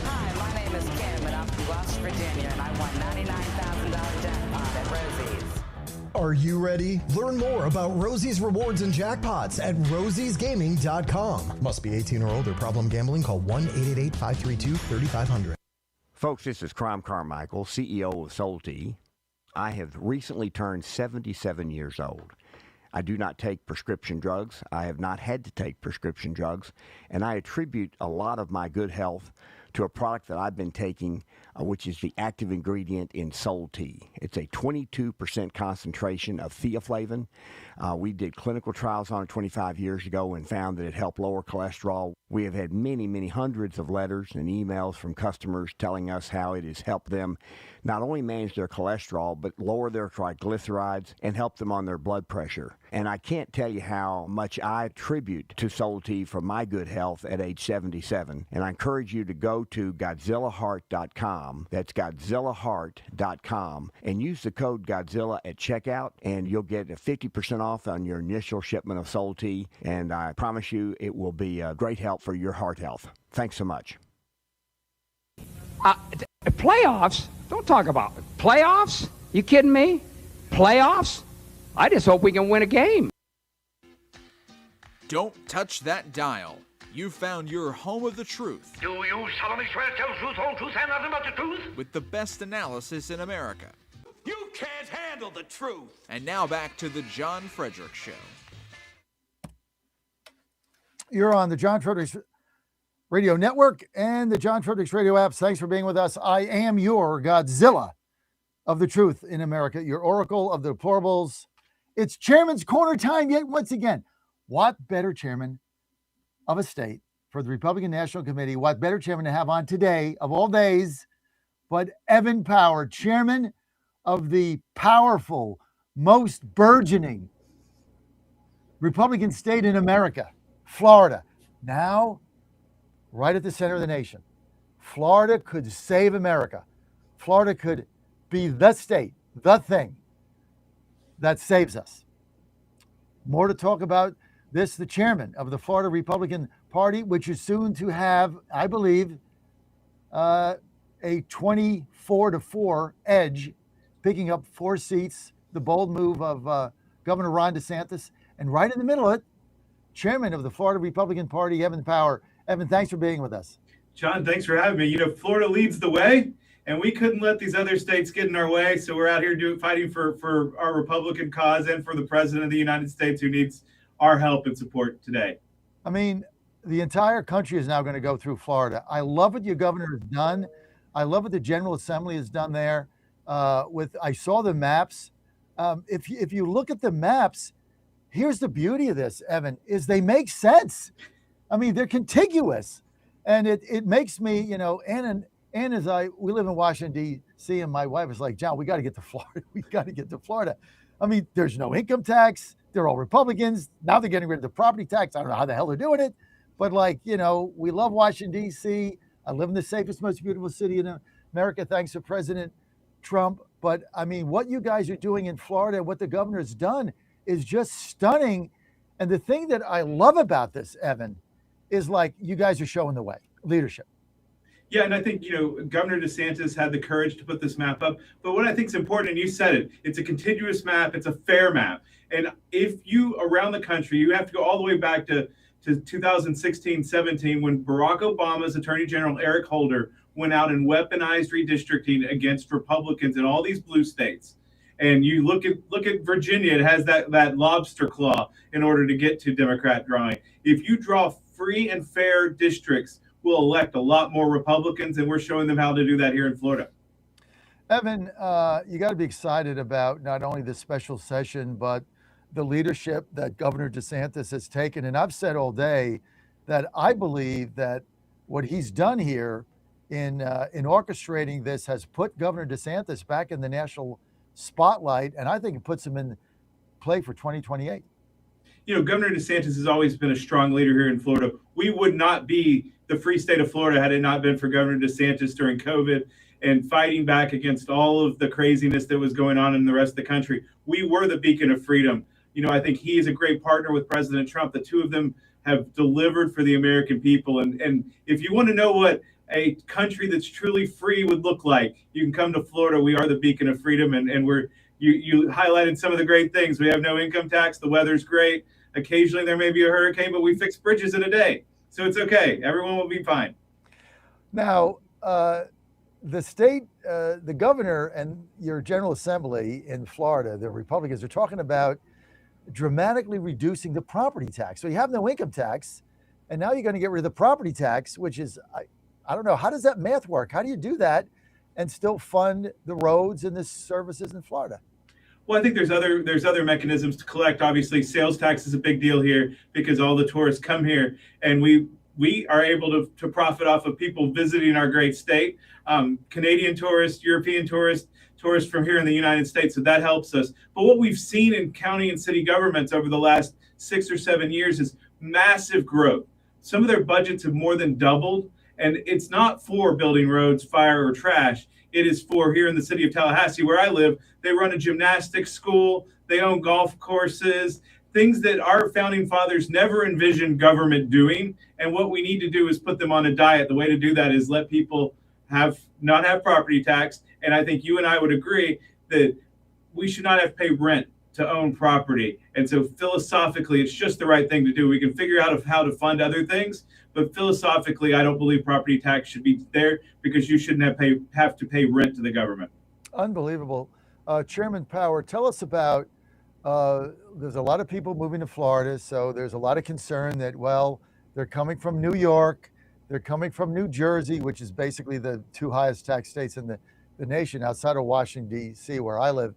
Speaker 27: Hi, my name is Kim, and I'm from West Virginia, and I won $99,000 jackpot at Rosie's.
Speaker 8: Are you ready? Learn more about Rosie's rewards and jackpots at rosiesgaming.com. Must be 18 or older. Problem gambling? Call 1-888-532-3500.
Speaker 19: Folks, this is Crom Carmichael, CEO of Solti. I have recently turned 77 years old. I do not take prescription drugs. I have not had to take prescription drugs, and I attribute a lot of my good health to a product that I've been taking, which is the active ingredient in Sol Tea. It's a 22% concentration of theaflavin. We did clinical trials on it 25 years ago and found that it helped lower cholesterol. We have had many, many hundreds of letters and emails from customers telling us how it has helped them not only manage their cholesterol, but lower their triglycerides and help them on their blood pressure. And I can't tell you how much I attribute to Sol Tea for my good health at age 77. And I encourage you to go to GodzillaHeart.com. That's GodzillaHeart.com. And use the code Godzilla at checkout, and you'll get a 50% off on your initial shipment of Sol Tea. And I promise you it will be a great help for your heart health. Thanks so much.
Speaker 23: Playoffs? Don't talk about it. Playoffs? You kidding me? Playoffs? I just hope we can win a game.
Speaker 1: Don't touch that dial. You found your home of the truth.
Speaker 24: Do you solemnly swear to tell the truth, whole truth, and nothing but the truth?
Speaker 1: With the best analysis in America.
Speaker 24: You can't handle the truth.
Speaker 1: And now back to the John Fredericks Show.
Speaker 2: You're on the John Fredericks Radio Network and the John Fredericks Radio apps. Thanks for being with us. I am your Godzilla of the truth in America, your oracle of the deplorables. It's Chairman's Corner time yet once again. What better chairman of a state for the Republican National Committee, what better chairman to have on today of all days but Evan Power, chairman of the powerful, most burgeoning Republican state in America, Florida. Now, right at the center of the nation. Florida could save America. Florida could be the state, the thing that saves us. More to talk about this, the chairman of the Florida Republican Party, which is soon to have, I believe, a 24-4 edge, picking up 4 seats, the bold move of Governor Ron DeSantis. And right in the middle of it, chairman of the Florida Republican Party, Evan Power. Evan, thanks for being with us.
Speaker 25: John, thanks for having me. You know, Florida leads the way, and we couldn't let these other states get in our way. So we're out here fighting for our Republican cause and for the president of the United States, who needs our help and support today.
Speaker 2: I mean, the entire country is now going to go through Florida. I love what your governor has done I love what the General Assembly has done there. I saw the maps. If you look at the maps, here's the beauty of this, Evan, is they make sense. I mean, they're contiguous, and it makes me, Ann we live in Washington, D.C., and my wife is like, John, we got to get to Florida. We got to get to Florida. I mean, there's no income tax. They're all Republicans. Now they're getting rid of the property tax. I don't know how the hell they're doing it, but we love Washington, D.C. I live in the safest, most beautiful city in America, thanks to President Trump. But I mean, what you guys are doing in Florida, what the governor's done is just stunning. And the thing that I love about this, Evan, is you guys are showing the way, leadership.
Speaker 25: Yeah, and I think, Governor DeSantis had the courage to put this map up. But what I think is important, and you said it, it's a contiguous map, it's a fair map. And if you, around the country, you have to go all the way back to 2016-17 when Barack Obama's Attorney General Eric Holder went out and weaponized redistricting against Republicans in all these blue states. And you look at Virginia, it has that lobster claw in order to get to Democrat drawing. If you draw free and fair districts, we'll elect a lot more Republicans, and we're showing them how to do that here in Florida.
Speaker 2: Evan, you got to be excited about not only the special session, but the leadership that Governor DeSantis has taken. And I've said all day that I believe that what he's done here in orchestrating this has put Governor DeSantis back in the national spotlight, and I think it puts him in play for 2028.
Speaker 25: Governor DeSantis has always been a strong leader here in Florida. We would not be the free state of Florida had it not been for Governor DeSantis during COVID and fighting back against all of the craziness that was going on in the rest of the country. We were the beacon of freedom. I think he is a great partner with President Trump. The two of them have delivered for the American people. And if you want to know what a country that's truly free would look like, you can come to Florida. We are the beacon of freedom, and you highlighted some of the great things. We have no income tax. The weather's great. Occasionally there may be a hurricane, but we fix bridges in a day. So it's okay. Everyone will be fine.
Speaker 2: Now, the state, the governor and your General Assembly in Florida, the Republicans, are talking about dramatically reducing the property tax. So you have no income tax, and now you're going to get rid of the property tax, which is, I don't know, how does that math work? How do you do that and still fund the roads and the services in Florida?
Speaker 25: Well, I think there's other mechanisms to collect. Obviously, sales tax is a big deal here because all the tourists come here, and we are able to profit off of people visiting our great state, Canadian tourists, European tourists from here in the United States. So that helps us. But what we've seen in county and city governments over the last 6 or 7 years is massive growth. Some of their budgets have more than doubled, and it's not for building roads, fire, or trash. It is for here in the city of Tallahassee, where I live. They run a gymnastics school. They own golf courses, things that our founding fathers never envisioned government doing. And what we need to do is put them on a diet. The way to do that is let people not have property tax. And I think you and I would agree that we should not have to pay rent to own property. And so philosophically, it's just the right thing to do. We can figure out how to fund other things, but philosophically, I don't believe property tax should be there because you shouldn't have to pay rent to the government.
Speaker 2: Unbelievable. Chairman Power, tell us about, there's a lot of people moving to Florida, so there's a lot of concern that, well, they're coming from New York, they're coming from New Jersey, which is basically the two highest tax states in the nation outside of Washington, D.C., where I live.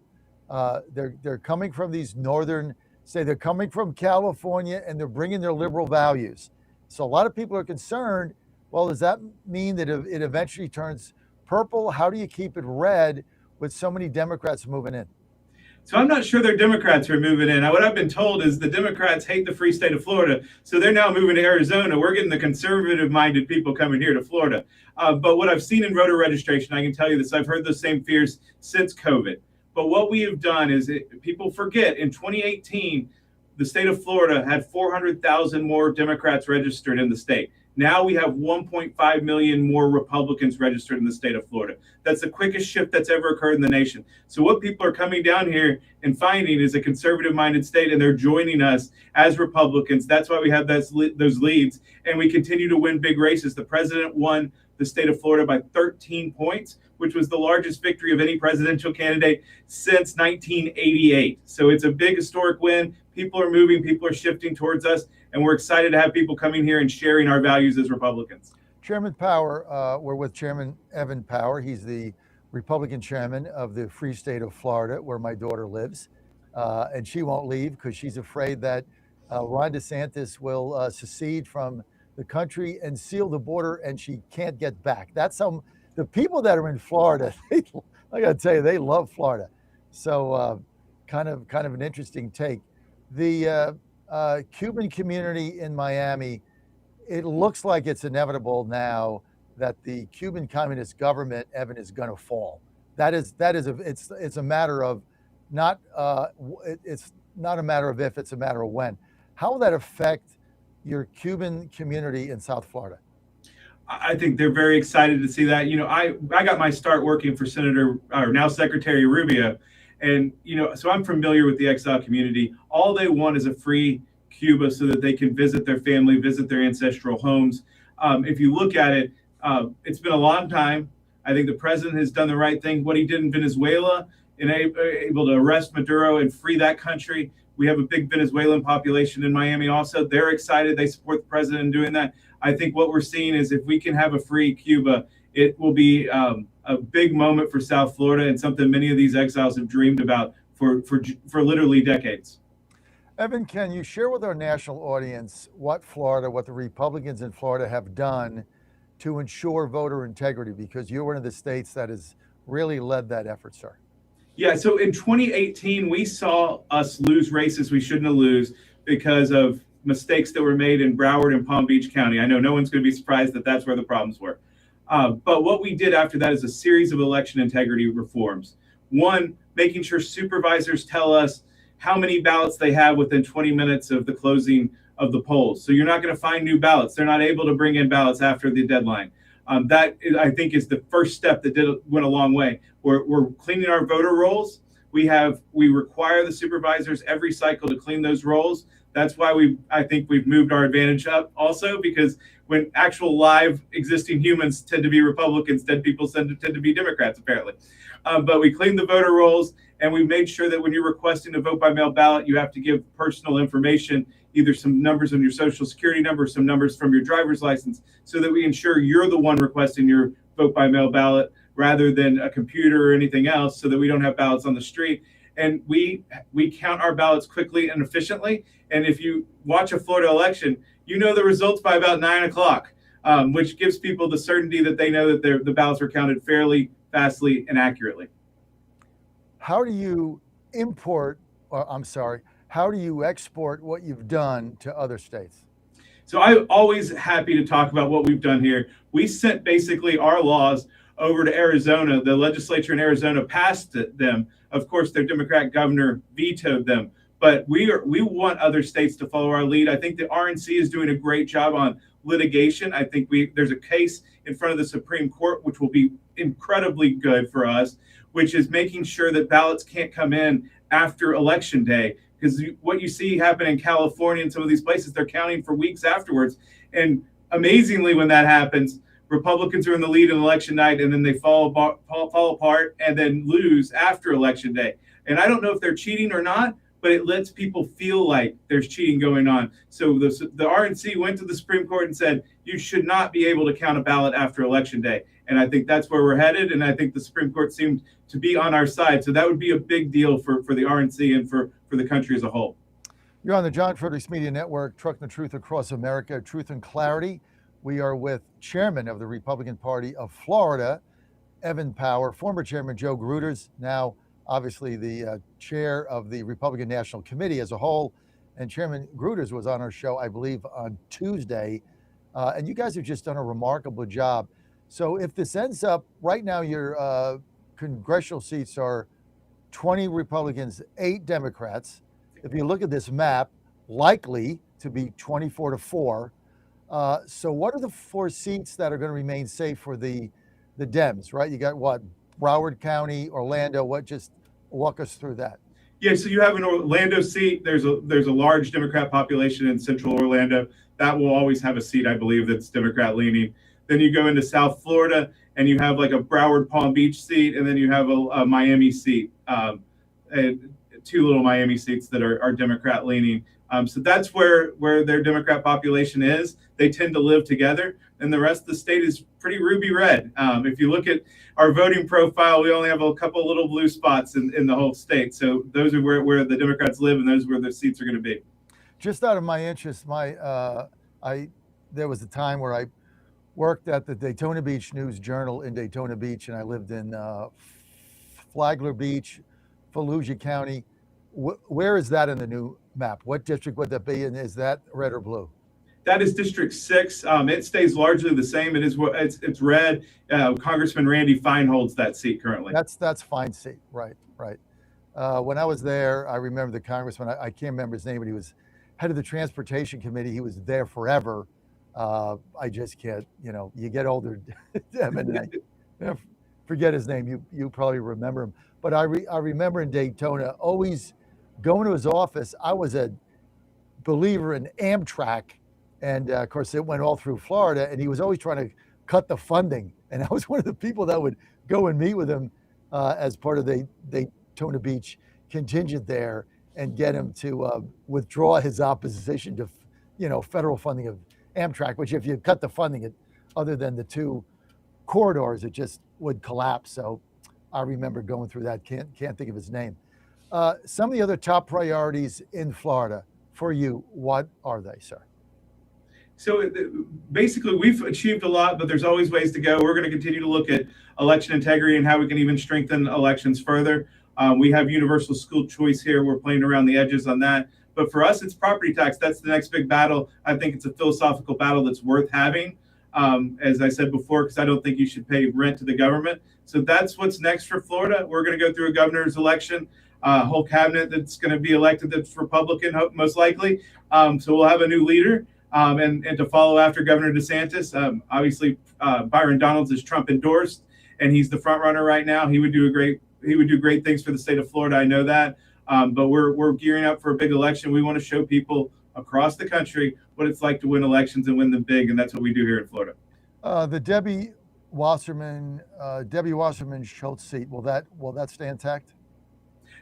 Speaker 2: They're coming from these northern, they're coming from California, and they're bringing their liberal values. So a lot of people are concerned, well, does that mean that it eventually turns purple? How do you keep it red with so many Democrats moving in?
Speaker 25: So I'm not sure their Democrats are moving in. What I've been told is the Democrats hate the free state of Florida, so they're now moving to Arizona. We're getting the conservative-minded people coming here to Florida. But what I've seen in voter registration, I can tell you this, I've heard those same fears since COVID. But what we have done is, people forget, in 2018, the state of Florida had 400,000 more Democrats registered in the state. Now we have 1.5 million more Republicans registered in the state of Florida. That's the quickest shift that's ever occurred in the nation. So what people are coming down here and finding is a conservative-minded state, and they're joining us as Republicans. That's why we have those leads, and we continue to win big races. The president won the state of Florida by 13 points, which was the largest victory of any presidential candidate since 1988. So it's a big historic win. People are moving, people are shifting towards us, and we're excited to have people coming here and sharing our values as Republicans.
Speaker 2: Chairman Power, we're with Chairman Evan Power. He's the Republican chairman of the free state of Florida, where my daughter lives. And she won't leave because she's afraid that Ron DeSantis will secede from the country and seal the border, and she can't get back. That's the people that are in Florida, I got to tell you, they love Florida. So kind of an interesting take. The Cuban community in Miami, it looks like it's inevitable now that the Cuban communist government, Evan, is going to fall. It's a matter of not it's not a matter of if, it's a matter of when. How will that affect your Cuban community in South Florida?
Speaker 25: I think they're very excited to see that. You know, I got my start working for now Secretary Rubio, and so I'm familiar with the exile community. All they want is a free Cuba so that they can visit their family, visit their ancestral homes. If you look at it, it's been a long time. I think the president has done the right thing. What he did in Venezuela, and able to arrest Maduro and free that country. We have a big Venezuelan population in Miami also. They're excited. They support the president in doing that. I think what we're seeing is if we can have a free Cuba, it will be a big moment for South Florida and something many of these exiles have dreamed about for literally decades.
Speaker 2: Evan, can you share with our national audience what the Republicans in Florida have done to ensure voter integrity? Because you're one of the states that has really led that effort, sir.
Speaker 25: Yeah, so in 2018, we saw us lose races we shouldn't have lost because of mistakes that were made in Broward and Palm Beach County. I know no one's going to be surprised that that's where the problems were. But what we did after that is a series of election integrity reforms. One, making sure supervisors tell us how many ballots they have within 20 minutes of the closing of the polls. So you're not going to find new ballots. They're not able to bring in ballots after the deadline. That I think is the first step that went a long way. We're cleaning our voter rolls. We require the supervisors every cycle to clean those rolls. That's why I think we've moved our advantage up also, because when actual live existing humans tend to be Republicans, dead people tend to be Democrats, apparently. But we cleaned the voter rolls, and we made sure that when you're requesting a vote by mail ballot, you have to give personal information, either some numbers on your social security number, some numbers from your driver's license, so that we ensure you're the one requesting your vote by mail ballot rather than a computer or anything else, so that we don't have ballots on the street. And we count our ballots quickly and efficiently. And if you watch a Florida election, you know the results by about 9 o'clock, which gives people the certainty that they know that the ballots were counted fairly, fastly, and accurately.
Speaker 2: How do you how do you export what you've done to other states?
Speaker 25: So I'm always happy to talk about what we've done here. We sent basically our laws over to Arizona. The legislature in Arizona passed them. Of course, their Democrat governor vetoed them. But we want other states to follow our lead. I think the RNC is doing a great job on litigation. I think there's a case in front of the Supreme Court, which will be incredibly good for us, which is making sure that ballots can't come in after Election Day. Because what you see happen in California and some of these places, they're counting for weeks afterwards. And amazingly, when that happens, Republicans are in the lead on election night, and then they fall apart and then lose after Election Day. And I don't know if they're cheating or not, but it lets people feel like there's cheating going on. So the RNC went to the Supreme Court and said, you should not be able to count a ballot after Election Day. And I think that's where we're headed. And I think the Supreme Court seemed to be on our side. So that would be a big deal for the RNC and for the country as a whole.
Speaker 2: You're on the John Fredericks Media Network, trucking the truth across America, truth and clarity. We are with Chairman of the Republican Party of Florida, Evan Power, former Chairman Joe Gruters, now obviously the chair of the Republican National Committee as a whole. And Chairman Gruters was on our show, I believe, on Tuesday. And you guys have just done a remarkable job. So if this ends up, right now your congressional seats are 20 Republicans, 8 Democrats. If you look at this map, likely to be 24-4. So what are the 4 seats that are going to remain safe for the Dems, right? You got what? Broward County, Orlando. What? Just walk us through that.
Speaker 25: Yeah, so you have an Orlando seat. There's a large Democrat population in central Orlando. That will always have a seat, I believe, that's Democrat leaning. Then you go into South Florida, and you have like a Broward Palm Beach seat, and then you have a Miami seat. And two little Miami seats that are Democrat leaning. So that's where their Democrat population is. They tend to live together, and the rest of the state is pretty ruby red. If you look at our voting profile, we only have a couple little blue spots in the whole state. So those are where the Democrats live, and those are where their seats are going to be.
Speaker 2: Just out of my interest, there was a time where I worked at the Daytona Beach News Journal in Daytona Beach, and I lived in Flagler Beach, Fallujah County. Where is that in the new map? What district would that be, and is that red or blue?
Speaker 25: That is District 6. It stays largely the same. It's red. Congressman Randy Fine holds that seat currently.
Speaker 2: That's Fine seat, right. When I was there, I remember the congressman. I can't remember his name, but he was head of the Transportation Committee. He was there forever. I just can't. You get older, and I forget his name. You probably remember him, but I remember in Daytona always going to his office. I was a believer in Amtrak. And of course, it went all through Florida, and he was always trying to cut the funding. And I was one of the people that would go and meet with him as part of the Daytona Beach contingent there and get him to withdraw his opposition to, federal funding of Amtrak, which if you cut the funding, other than the two corridors, it just would collapse. So I remember going through that. Can't think of his name. Some of the other top priorities in Florida for you, what are they, sir?
Speaker 25: So basically, we've achieved a lot, but there's always ways to go. We're going to continue to look at election integrity and how we can even strengthen elections further. We have universal school choice here. We're playing around the edges on that. But for us, it's property tax. That's the next big battle. I think it's a philosophical battle that's worth having, as I said before, because I don't think you should pay rent to the government. So that's what's next for Florida. We're going to go through a governor's election, a whole cabinet that's going to be elected that's Republican, most likely. So we'll have a new leader. And to follow after Governor DeSantis, obviously Byron Donalds is Trump endorsed, and he's the front runner right now. He would do great things for the state of Florida. I know that, but we're gearing up for a big election. We want to show people across the country what it's like to win elections and win them big, and that's what we do here in Florida.
Speaker 2: The Debbie Wasserman Schultz seat, will that stay intact?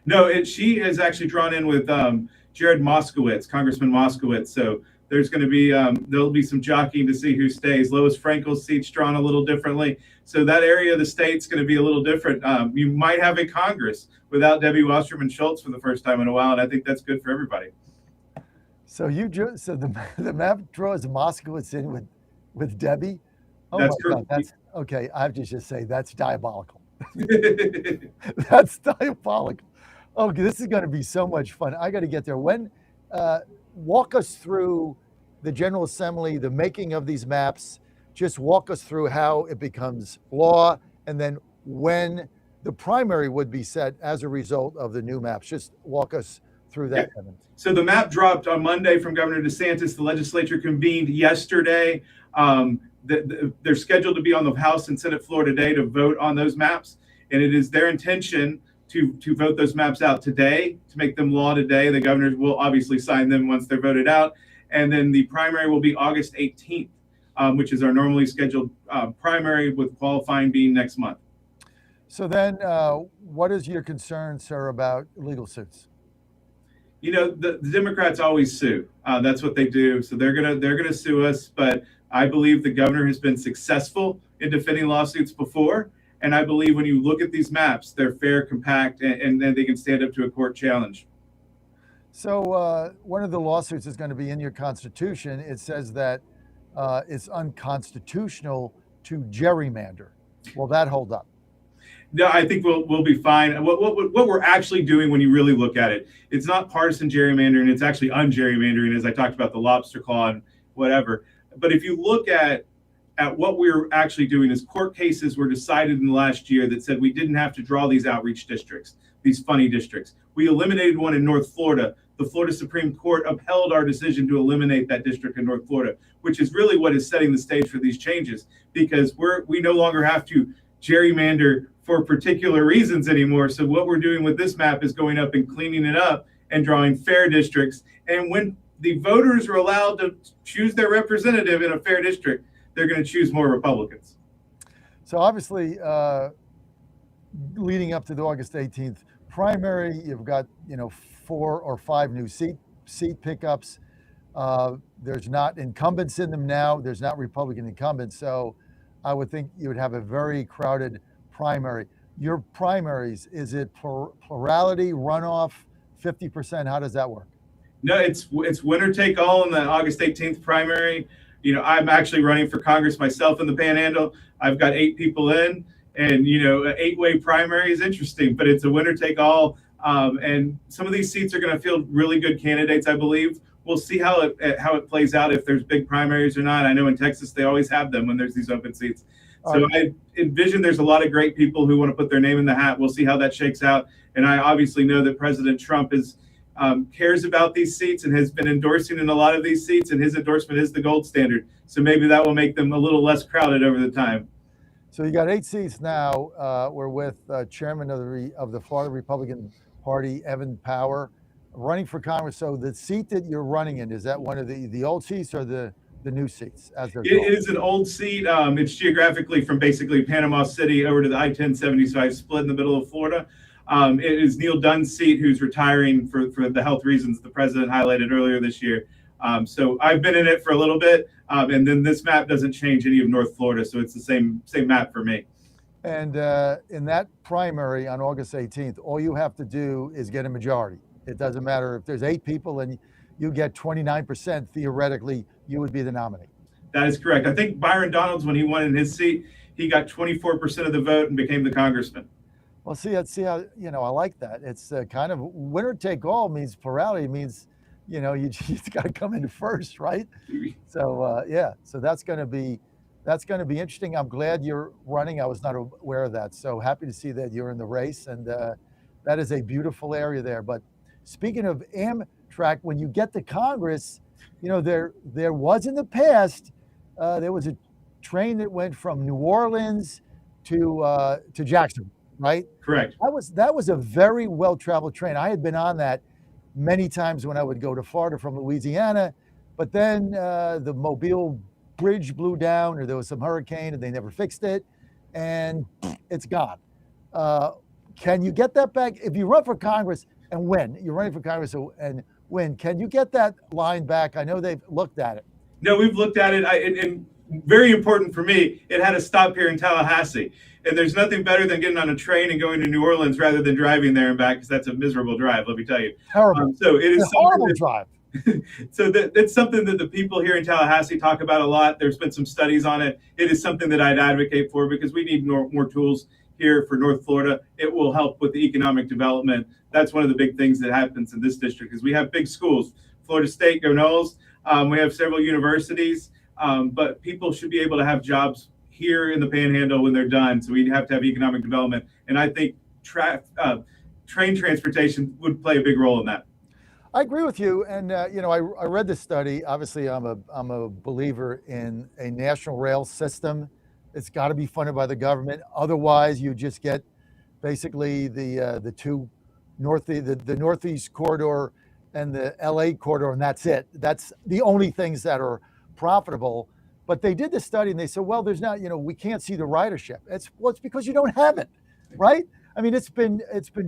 Speaker 25: No, she is actually drawn in with Jared Moskowitz, Congressman Moskowitz. So there's going to be there'll be some jockeying to see who stays. Lois Frankel's seat's drawn a little differently, so that area of the state's going to be a little different. You might have a Congress without Debbie Wasserman Schultz for the first time in a while, and I think that's good for everybody.
Speaker 2: So the map draws Moskowitz in with Debbie. Oh
Speaker 25: that's
Speaker 2: my
Speaker 25: correct.
Speaker 2: God, that's okay. I have to just say that's diabolical. That's diabolical. Okay, this is going to be so much fun. I got to get there. Walk us through the General Assembly, the making of these maps. Just walk us through how it becomes law, and then when the primary would be set as a result of the new maps. Just walk us through that.
Speaker 25: Yeah. So the map dropped on Monday from Governor DeSantis. The legislature convened yesterday. They're scheduled to be on the House and Senate floor today to vote on those maps, and it is their intention to vote those maps out today, to make them law today. The governors will obviously sign them once they're voted out. And then the primary will be August 18th, which is our normally scheduled primary, with qualifying being next month.
Speaker 2: So then what is your concern, sir, about legal suits?
Speaker 25: The Democrats always sue. That's what they do. So they're gonna sue us. But I believe the governor has been successful in defending lawsuits before. And I believe when you look at these maps, they're fair, compact, and then they can stand up to a court challenge.
Speaker 2: So one of the lawsuits is going to be in your Constitution. It says that it's unconstitutional to gerrymander. Will that hold up?
Speaker 25: No, I think we'll be fine. What we're actually doing, when you really look at it, it's not partisan gerrymandering. It's actually ungerrymandering, as I talked about the lobster claw and whatever. But if you look at what we're actually doing, is court cases were decided in the last year that said we didn't have to draw these outreach districts, these funny districts. We eliminated one in North Florida. The Florida Supreme Court upheld our decision to eliminate that district in North Florida, which is really what is setting the stage for these changes, because we no longer have to gerrymander for particular reasons anymore. So what we're doing with this map is going up and cleaning it up and drawing fair districts. And when the voters are allowed to choose their representative in a fair district, they're going to choose more Republicans.
Speaker 2: So obviously, leading up to the August 18th primary, you've got 4 or 5 new seat pickups. There's not incumbents in them now. There's not Republican incumbents. So I would think you would have a very crowded primary. Your primaries, is it plurality, runoff, 50%? How does that work?
Speaker 25: No, it's winner take all in the August 18th primary. I'm actually running for Congress myself in the Panhandle. I've got 8 people in, and an 8-way primary is interesting, but it's a winner take all. And some of these seats are going to field really good candidates, I believe. We'll see how it plays out, if there's big primaries or not. I know in Texas they always have them when there's these open seats. So I envision there's a lot of great people who want to put their name in the hat. We'll see how that shakes out. And I obviously know that President Trump cares about these seats and has been endorsing in a lot of these seats, and his endorsement is the gold standard. So maybe that will make them a little less crowded over the time.
Speaker 2: So you got 8 seats now. We're with Chairman of the Florida Republican Party, Evan Power, running for Congress. So the seat that you're running in, is that one of the old seats or the new seats, as they're called?
Speaker 25: It is an old seat. It's geographically from basically Panama City over to the I-1075 split in the middle of Florida. It is Neil Dunn's seat, who's retiring for the health reasons the president highlighted earlier this year. So I've been in it for a little bit, and then this map doesn't change any of North Florida, so it's the same map for me.
Speaker 2: And in that primary on August 18th, all you have to do is get a majority. It doesn't matter if there's 8 people and you get 29%, theoretically, you would be the nominee.
Speaker 25: That is correct. I think Byron Donalds, when he won in his seat, he got 24% of the vote and became the congressman.
Speaker 2: Well, see how, I like that. It's kind of winner take all means plurality, means, you just got to come in first, right? So, so that's going to be interesting. I'm glad you're running. I was not aware of that. So happy to see that you're in the race, and that is a beautiful area there. But speaking of Amtrak, when you get to Congress, there was in the past, there was a train that went from New Orleans to Jacksonville, right?
Speaker 25: Correct.
Speaker 2: That was a very well-traveled train. I had been on that many times when I would go to Florida from Louisiana, but then the Mobile bridge blew down, or there was some hurricane and they never fixed it, and it's gone. Can you get that back? If you run for Congress and win, you're running for Congress and win, can you get that line back? I know they've looked at it.
Speaker 25: No, we've looked at it. And very important for me, it had a stop here in Tallahassee. And there's nothing better than getting on a train and going to New Orleans rather than driving there and back, because that's a miserable drive, let me tell you.
Speaker 2: Terrible.
Speaker 25: So it is
Speaker 2: a horrible drive.
Speaker 25: So it's something that the people here in Tallahassee talk about a lot. There's been some studies on it. It is something that I'd advocate for, because we need more tools here for North Florida. It will help with the economic development. That's one of the big things that happens in this district, is we have big schools. Florida State, go Noles. We have several universities, but people should be able to have jobs here in the Panhandle when they're done. So we have to have economic development. And I think train transportation would play a big role in that.
Speaker 2: I agree with you. And, I read this study. Obviously, I'm a believer in a national rail system. It's got to be funded by the government. Otherwise, you just get basically the two the Northeast corridor and the LA corridor, and that's it. That's the only things that are profitable. But they did the study and they said, well, there's not, we can't see the ridership. It's because you don't have it, right? I mean, it's been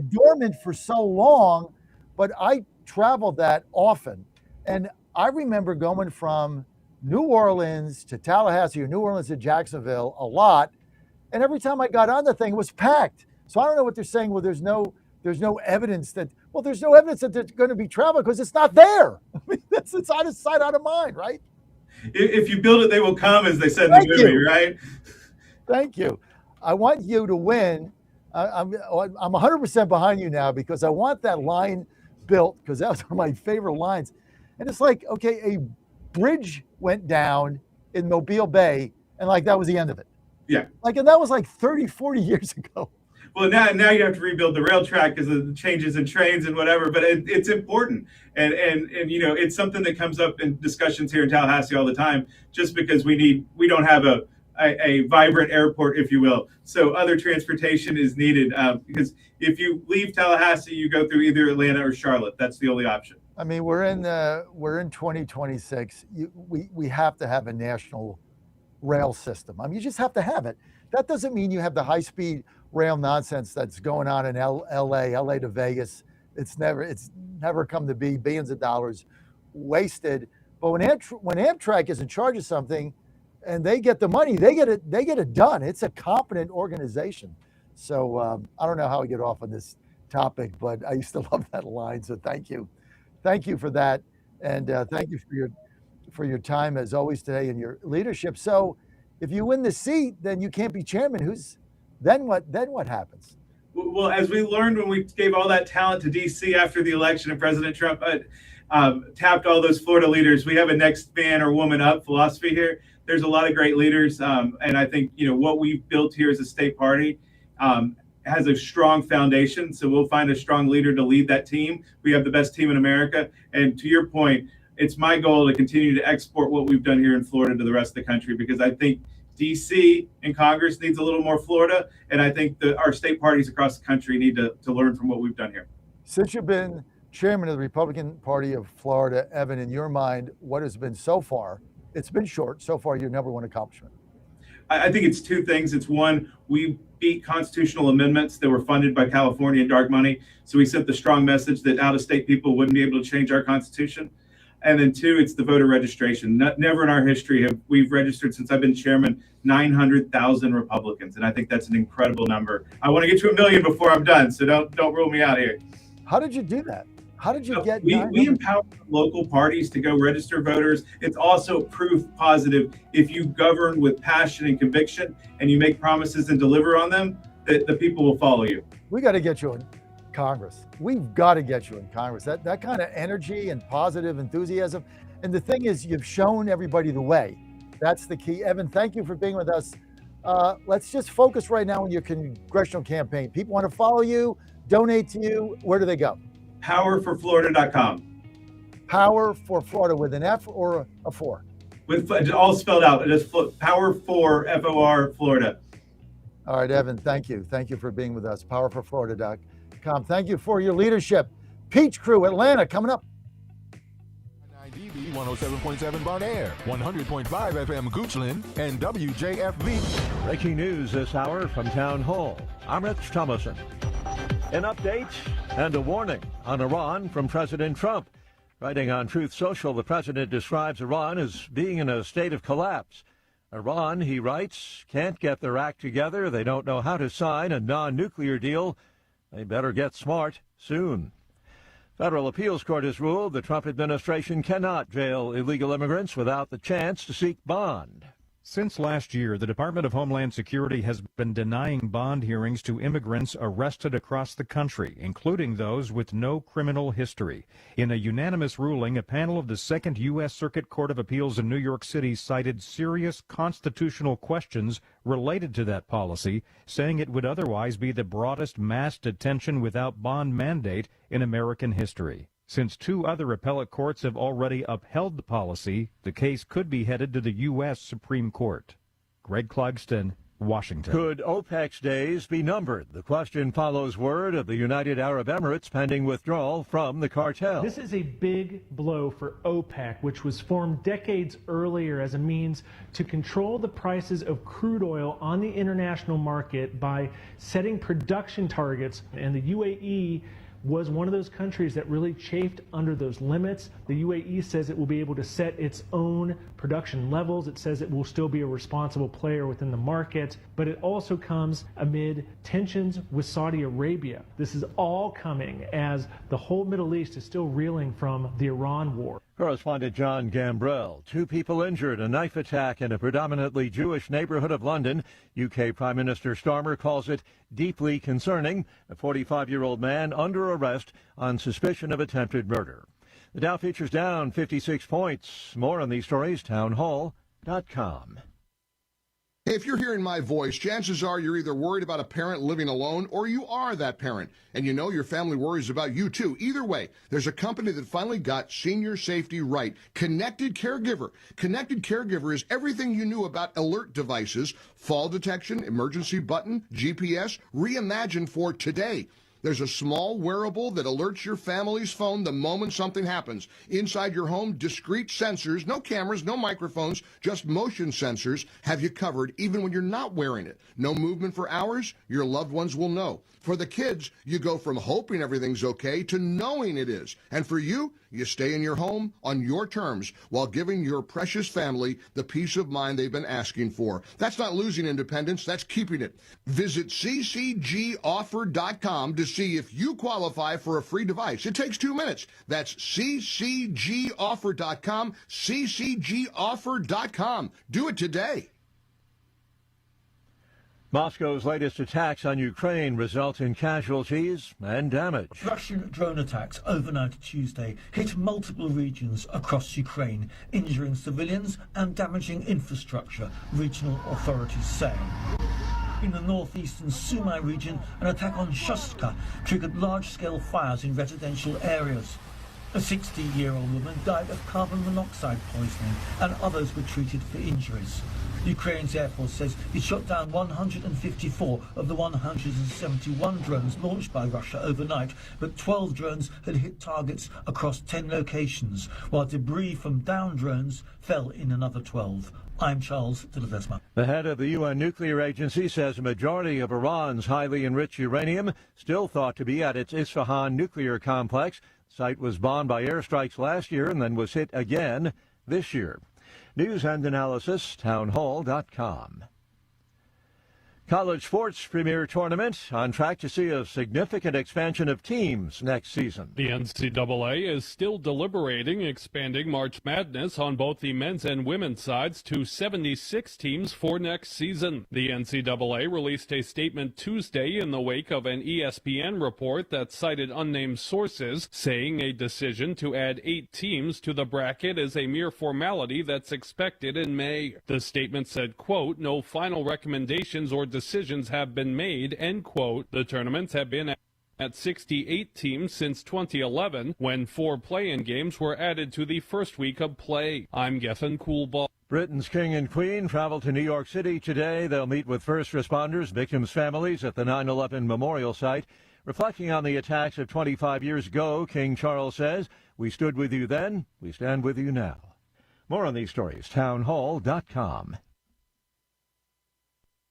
Speaker 2: dormant for so long, but I traveled that often. And I remember going from New Orleans to Tallahassee or New Orleans to Jacksonville a lot. And every time I got on the thing, it was packed. So I don't know what they're saying. Well, there's no evidence that there's going to be travel, because it's not there. I mean, it's out of sight, out of mind, right?
Speaker 25: If you build it, they will come, as they said in the movie, right?
Speaker 2: Thank you. I want you to win. I'm 100% behind you now, because I want that line built, because that was one of my favorite lines. And it's like, okay, a bridge went down in Mobile Bay, and that was the end of it.
Speaker 25: Yeah.
Speaker 2: And that was 30, 40 years ago.
Speaker 25: Well, now you have to rebuild the rail track because of the changes in trains and whatever, but it's important. And it's something that comes up in discussions here in Tallahassee all the time, just because we don't have a vibrant airport, if you will. So other transportation is needed, because if you leave Tallahassee, you go through either Atlanta or Charlotte. That's the only option.
Speaker 2: I mean, we're in 2026. We have to have a national rail system. I mean, you just have to have it. That doesn't mean you have the high-speed rail nonsense that's going on in LA to Vegas. It's never come to be, billions of dollars wasted. But when Amtrak is in charge of something and they get the money, they get it done. It's a competent organization. So I don't know how we get off on this topic, but I used to love that line. So thank you for that, and thank you for your time as always today and your leadership. So if you win the seat, then you can't be chairman. Then what happens?
Speaker 25: Well, as we learned when we gave all that talent to DC after the election and President Trump tapped all those Florida leaders, we have a next man or woman up philosophy here. There's a lot of great leaders, and I think what we've built here as a state party has a strong foundation. So we'll find a strong leader to lead that team. We have the best team in America, and to your point, it's my goal to continue to export what we've done here in Florida to the rest of the country, because I think DC and Congress needs a little more Florida, and I think that our state parties across the country need to learn from what we've done here.
Speaker 2: Since you've been chairman of the Republican Party of Florida, Evan, in your mind, what has been so far? It's been short. So far, your number one accomplishment.
Speaker 25: I think it's two things. It's one, we beat constitutional amendments that were funded by California and dark money. So we sent the strong message that out-of-state people wouldn't be able to change our Constitution. And then two, it's the voter registration. Never in our history have we've registered, since I've been chairman, 900,000 Republicans. And I think that's an incredible number. I want to get to 1 million before I'm done, so don't rule me out here.
Speaker 2: How did you do that? How did you get?
Speaker 25: We empower local parties to go register voters. It's also proof positive if you govern with passion and conviction and you make promises and deliver on them, that the people will follow you.
Speaker 2: We got to get you in Congress. We've got to get you in Congress. That kind of energy and positive enthusiasm. And the thing is, you've shown everybody the way. That's the key. Evan, thank you for being with us. Let's just focus right now on your congressional campaign. People want to follow you, donate to you. Where do they go?
Speaker 25: Powerforflorida.com.
Speaker 2: Power for Florida with an F or a 4?
Speaker 25: With all spelled out. It is Power for FOR Florida.
Speaker 2: All right, Evan, thank you. Thank you for being with us. Powerforflorida.com. Thank you for your leadership. Peach Crew, Atlanta, coming up.
Speaker 3: 107.7 Bon Air, 100.5 FM Goochland, and WJFB.
Speaker 5: Breaking news this hour from Town Hall. I'm Rich Thomason. An update and a warning on Iran from President Trump. Writing on Truth Social, the president describes Iran as being in a state of collapse. Iran, he writes, can't get their act together. They don't know how to sign a non-nuclear deal. They better get smart soon. Federal appeals court has ruled the Trump administration cannot jail illegal immigrants without the chance to seek bond.
Speaker 7: Since last year, the Department of Homeland Security has been denying bond hearings to immigrants arrested across the country, including those with no criminal history. In a unanimous ruling, a panel of the Second U.S. Circuit Court of Appeals in New York City cited serious constitutional questions related to that policy, saying it would otherwise be the broadest mass detention without bond mandate in American history. Since 2 other appellate courts have already upheld the policy, the case could be headed to the U.S. Supreme Court. Greg Clugston, Washington.
Speaker 5: Could OPEC's days be numbered? The question follows word of the United Arab Emirates pending withdrawal from the cartel.
Speaker 10: This is a big blow for OPEC, which was formed decades earlier as a means to control the prices of crude oil on the international market by setting production targets, and the UAE was one of those countries that really chafed under those limits. The UAE says it will be able to set its own production levels. It says it will still be a responsible player within the market, but it also comes amid tensions with Saudi Arabia. This is all coming as the whole Middle East is still reeling from the Iran war.
Speaker 5: Correspondent John Gambrell. 2 people injured, a knife attack in a predominantly Jewish neighborhood of London. UK Prime Minister Starmer calls it deeply concerning. A 45-year-old man under arrest on suspicion of attempted murder. The Dow features down 56 points. More on these stories, townhall.com.
Speaker 13: If you're hearing my voice, chances are you're either worried about a parent living alone or you are that parent. And you know your family worries about you too. Either way, there's a company that finally got senior safety right. Connected Caregiver. Connected Caregiver is everything you knew about alert devices, fall detection, emergency button, GPS, reimagined for today. There's a small wearable that alerts your family's phone the moment something happens. Inside your home, discrete sensors, no cameras, no microphones, just motion sensors have you covered even when you're not wearing it. No movement for hours, your loved ones will know. For the kids, you go from hoping everything's okay to knowing it is. And for you, you stay in your home on your terms while giving your precious family the peace of mind they've been asking for. That's not losing independence, that's keeping it. Visit ccgoffer.com to see if you qualify for a free device. It takes 2 minutes. That's ccgoffer.com, ccgoffer.com. Do it today.
Speaker 5: Moscow's latest attacks on Ukraine result in casualties and damage.
Speaker 9: Russian drone attacks overnight Tuesday hit multiple regions across Ukraine, injuring civilians and damaging infrastructure, regional authorities say. In the northeastern Sumy region, an attack on Shostka triggered large-scale fires in residential areas. A 60-year-old woman died of carbon monoxide poisoning, and others were treated for injuries. Ukraine's Air Force says it shot down 154 of the 171 drones launched by Russia overnight, but 12 drones had hit targets across 10 locations, while debris from downed drones fell in another 12. I'm Charles de Ledesma.
Speaker 5: The head of the UN Nuclear Agency says a majority of Iran's highly enriched uranium still thought to be at its Isfahan nuclear complex. The site was bombed by airstrikes last year and then was hit again this year. News and analysis, townhall.com. College sports premier tournament on track to see a significant expansion of teams next season.
Speaker 15: The NCAA is still deliberating expanding March Madness on both the men's and women's sides to 76 teams for next season. The NCAA released a statement Tuesday in the wake of an ESPN report that cited unnamed sources, saying a decision to add 8 teams to the bracket is a mere formality that's expected in May. The statement said, quote, "No final recommendations or decisions have been made," end quote. The tournaments have been at 68 teams since 2011, when 4 play-in games were added to the first week of play. I'm Gethin Coolball.
Speaker 5: Britain's King and Queen travel to New York City today. They'll meet with first responders, victims' families at the 9/11 memorial site. Reflecting on the attacks of 25 years ago, King Charles says, "We stood with you then, we stand with you now." More on these stories, townhall.com.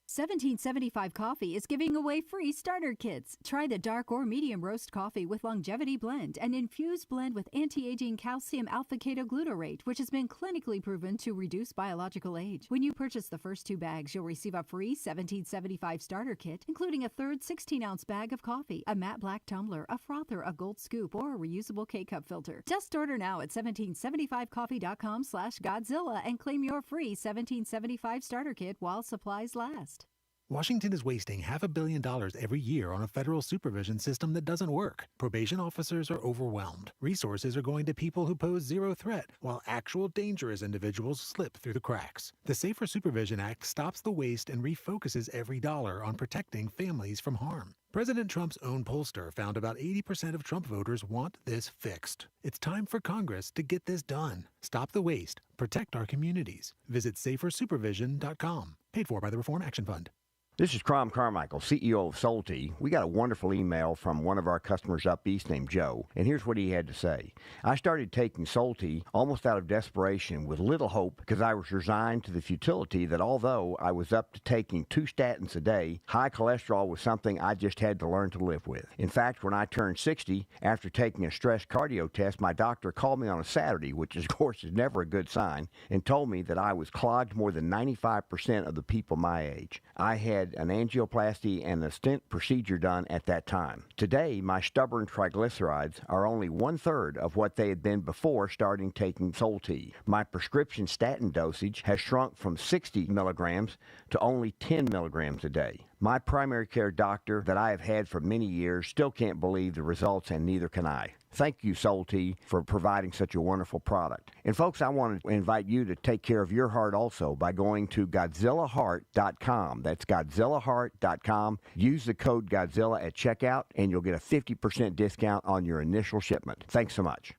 Speaker 14: 1775 Coffee is giving away free starter kits. Try the dark or medium roast coffee with longevity blend, an infused blend with anti-aging calcium alpha-ketoglutarate, which has been clinically proven to reduce biological age. When you purchase the first 2 bags, you'll receive a free 1775 starter kit, including a third 16-ounce bag of coffee, a matte black tumbler, a frother, a gold scoop, or a reusable K-cup filter. Just order now at 1775coffee.com/Godzilla and claim your free 1775 starter kit while supplies last.
Speaker 12: Washington is wasting $500 million every year on a federal supervision system that doesn't work. Probation officers are overwhelmed. Resources are going to people who pose zero threat, while actual dangerous individuals slip through the cracks. The Safer Supervision Act stops the waste and refocuses every dollar on protecting families from harm. President Trump's own pollster found about 80% of Trump voters want this fixed. It's time for Congress to get this done. Stop the waste. Protect our communities. Visit safersupervision.com. Paid for by the Reform Action Fund.
Speaker 19: This is Crom Carmichael, CEO of Solti. We got a wonderful email from one of our customers up east named Joe, and here's what he had to say. "I started taking Solti almost out of desperation with little hope because I was resigned to the futility that although I was up to taking 2 statins a day, high cholesterol was something I just had to learn to live with. In fact, when I turned 60, after taking a stress cardio test, my doctor called me on a Saturday, which of course is never a good sign, and told me that I was clogged more than 95% of the people my age. I had an angioplasty and a stent procedure done at that time. Today, my stubborn triglycerides are only 1/3 of what they had been before starting taking Solti. My prescription statin dosage has shrunk from 60 milligrams to only 10 milligrams a day. My primary care doctor that I have had for many years still can't believe the results, and neither can I. Thank you, Solti, for providing such a wonderful product. And folks, I want to invite you to take care of your heart also by going to GodzillaHeart.com. That's GodzillaHeart.com. Use the code Godzilla at checkout, and you'll get a 50% discount on your initial shipment. Thanks so much.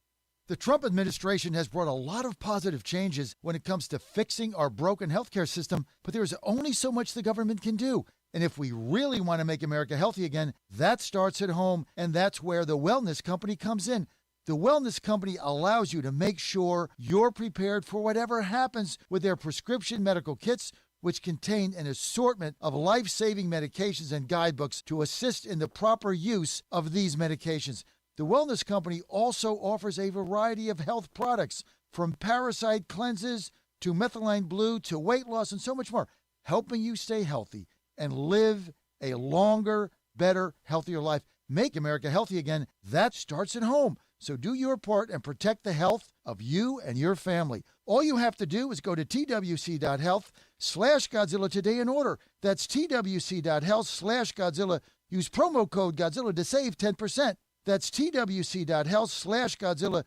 Speaker 16: The Trump administration has brought a lot of positive changes when it comes to fixing our broken healthcare system, but there is only so much the government can do. And if we really want to make America healthy again, that starts at home, and that's where the Wellness Company comes in. The Wellness Company allows you to make sure you're prepared for whatever happens with their prescription medical kits, which contain an assortment of life-saving medications and guidebooks to assist in the proper use of these medications. The Wellness Company also offers a variety of health products, from parasite cleanses to methylene blue to weight loss and so much more, helping you stay healthy and live a longer, better, healthier life. Make America healthy again. That starts at home. So do your part and protect the health of you and your family. All you have to do is go to twc.health/Godzilla today and order. That's twc.health/Godzilla. Use promo code Godzilla to save 10%. That's twc.health/Godzilla.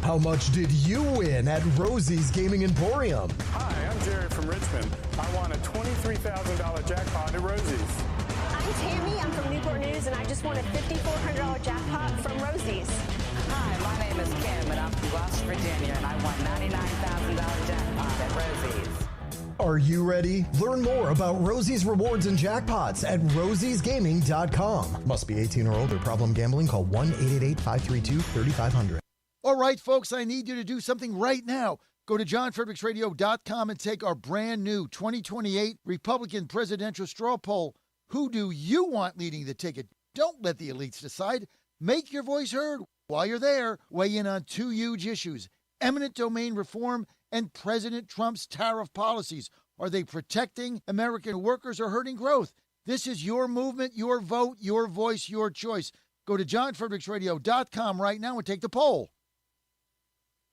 Speaker 8: How much did you win at Rosie's Gaming Emporium?
Speaker 11: Hi, I'm Jerry from Richmond. I won a $23,000 jackpot at Rosie's.
Speaker 17: I'm Tammy. I'm from Newport News, and I just won a $5,400 jackpot from Rosie's.
Speaker 27: Hi, my name is Kim, and I'm from West Virginia, and I won $99,000 jackpot at Rosie's.
Speaker 8: Are you ready? Learn more about Rosie's rewards and jackpots at rosiesgaming.com. Must be 18 or older. Problem gambling? Call 1-888-532-3500.
Speaker 16: All right, folks, I need you to do something right now. Go to johnfredericksradio.com and take our brand new 2028 Republican presidential straw poll. Who do you want leading the ticket? Don't let the elites decide. Make your voice heard. While you're there, weigh in on two huge issues: eminent domain reform and President Trump's tariff policies. Are they protecting American workers or hurting growth? This is your movement, your vote, your voice, your choice. Go to johnfredericksradio.com right now and take the poll.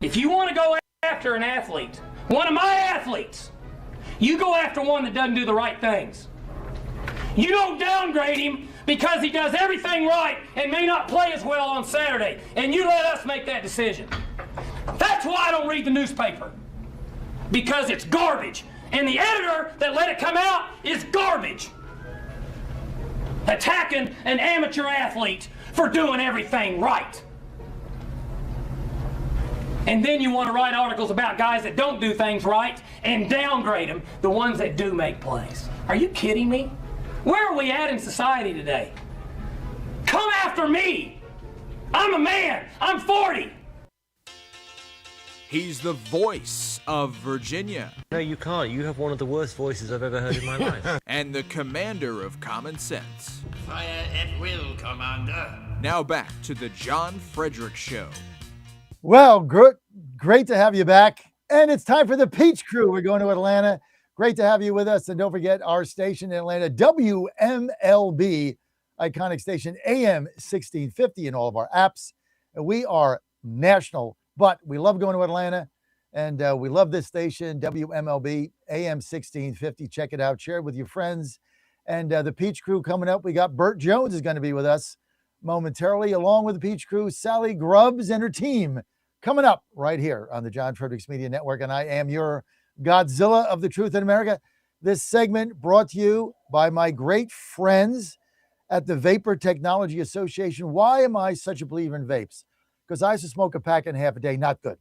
Speaker 4: If you want to go after an athlete, one of my athletes, you go after one that doesn't do the right things. You don't downgrade him because he does everything right and may not play as well on Saturday, and you let us make that decision. That's why I don't read the newspaper, because it's garbage, and the editor that let it come out is garbage. Attacking an amateur athlete for doing everything right. And then you want to write articles about guys that don't do things right and downgrade them, the ones that do make plays. Are you kidding me? Where are we at in society today? Come after me. I'm a man. I'm 40.
Speaker 1: He's the voice of Virginia.
Speaker 6: No, you can't. You have one of the worst voices I've ever heard in my life.
Speaker 1: And the commander of common sense.
Speaker 24: Fire at will, Commander.
Speaker 1: Now back to the John Fredericks Show.
Speaker 2: Well, great to have you back. And it's time for the Peach Crew. We're going to Atlanta. Great to have you with us. And don't forget our station in Atlanta, WMLB, iconic station, AM 1650 in all of our apps. And we are national, but we love going to Atlanta. And we love this station, WMLB, AM 1650. Check it out. Share it with your friends. And the Peach Crew coming up. We got Burt Jones is going to be with us momentarily, along with the Peach Crew, Sally Grubbs and her team, coming up right here on the John Fredericks Media Network. And I am your Godzilla of the Truth in America. This segment brought to you by my great friends at the Vapor Technology Association. Why am I such a believer in vapes? Because I used to smoke a pack and a half a day. Not good.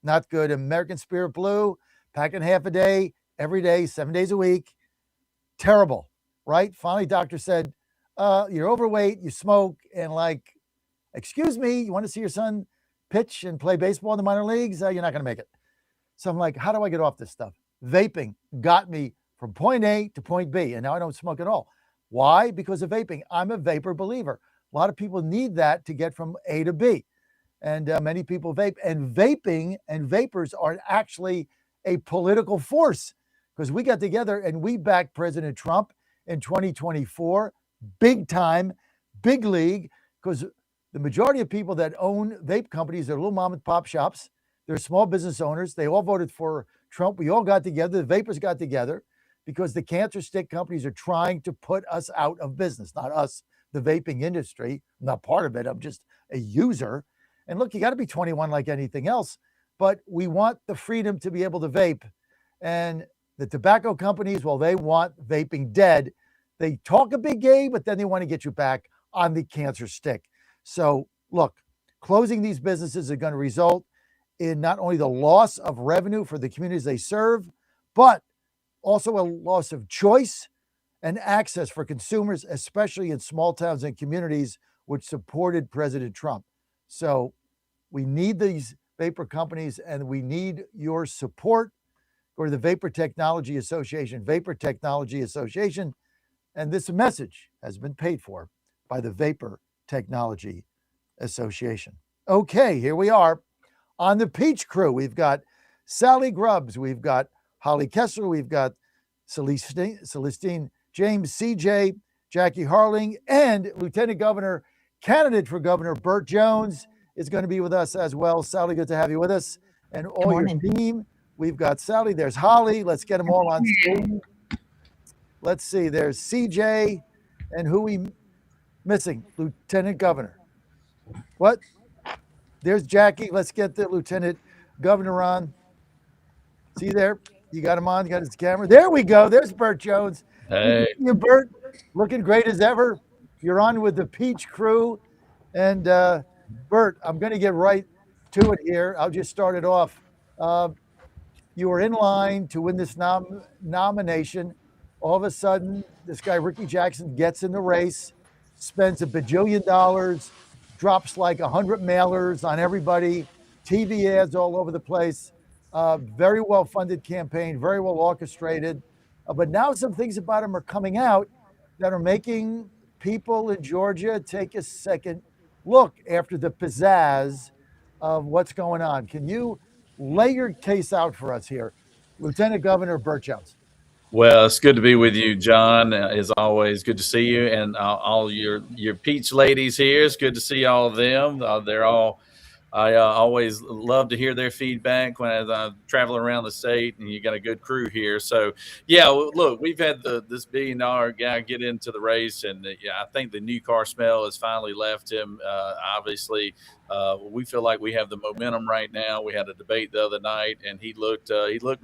Speaker 2: Not good. American Spirit Blue, pack and a half a day, every day, 7 days a week. Terrible, right? Finally, doctor said, you're overweight, you smoke, and like, excuse me, you want to see your son pitch and play baseball in the minor leagues? You're not going to make it. So I'm like, how do I get off this stuff? Vaping got me from point A to point B, and now I don't smoke at all. Why? Because of vaping. I'm a vapor believer. A lot of people need that to get from A to B, and many people vape. And vaping and vapors are actually a political force, because we got together and we backed President Trump in 2024, big time, big league, because the majority of people that own vape companies are little mom and pop shops. They're small business owners. They all voted for Trump. We all got together. The vapors got together because the cancer stick companies are trying to put us out of business. Not us, the vaping industry. I'm not part of it. I'm just a user. And look, you got to be 21 like anything else, but we want the freedom to be able to vape. And the tobacco companies, well, they want vaping dead. They talk a big game, but then they want to get you back on the cancer stick. So look, closing these businesses are going to result in not only the loss of revenue for the communities they serve, but also a loss of choice and access for consumers, especially in small towns and communities which supported President Trump. So we need these vapor companies and we need your support. Go to the Vapor Technology Association, Vapor Technology Association. And this message has been paid for by the Vapor Technology Association. Okay, here we are on the Peach Crew. We've got Sally Grubbs, we've got Holly Kessler, we've got Celestine James, CJ, Jackie Harling, and Lieutenant Governor, candidate for Governor Burt Jones is going to be with us as well. Sally, good to have you with us. And all your team. We've got Sally, there's Holly. Let's get them all on screen. Let's see, there's CJ, and who we missing? Lieutenant Governor. What? There's Jackie. Let's get the Lieutenant Governor on. See there? You got him on, you got his camera. There we go. There's Burt Jones.
Speaker 18: Hey.
Speaker 2: You, Burt, looking great as ever. You're on with the Peach Crew. And Burt, I'm going to get right to it here. I'll just start it off. You were in line to win this nomination. All of a sudden, this guy, Ricky Jackson, gets in the race, spends $1 bajillion, drops like 100 mailers on everybody, TV ads all over the place. Very well-funded campaign, very well orchestrated. But now some things about him are coming out that are making people in Georgia take a second look after the pizzazz of what's going on. Can you lay your case out for us here, Lieutenant Governor Burt Jones?
Speaker 18: Well, it's good to be with you, John. As always, good to see you, and all your peach ladies here. It's good to see all of them. They're all. I always love to hear their feedback when I'm traveling around the state, and you got a good crew here. So, yeah, look, we've had this $1 billion guy get into the race, and I think the new car smell has finally left him. Obviously, we feel like we have the momentum right now. We had a debate the other night, and he looked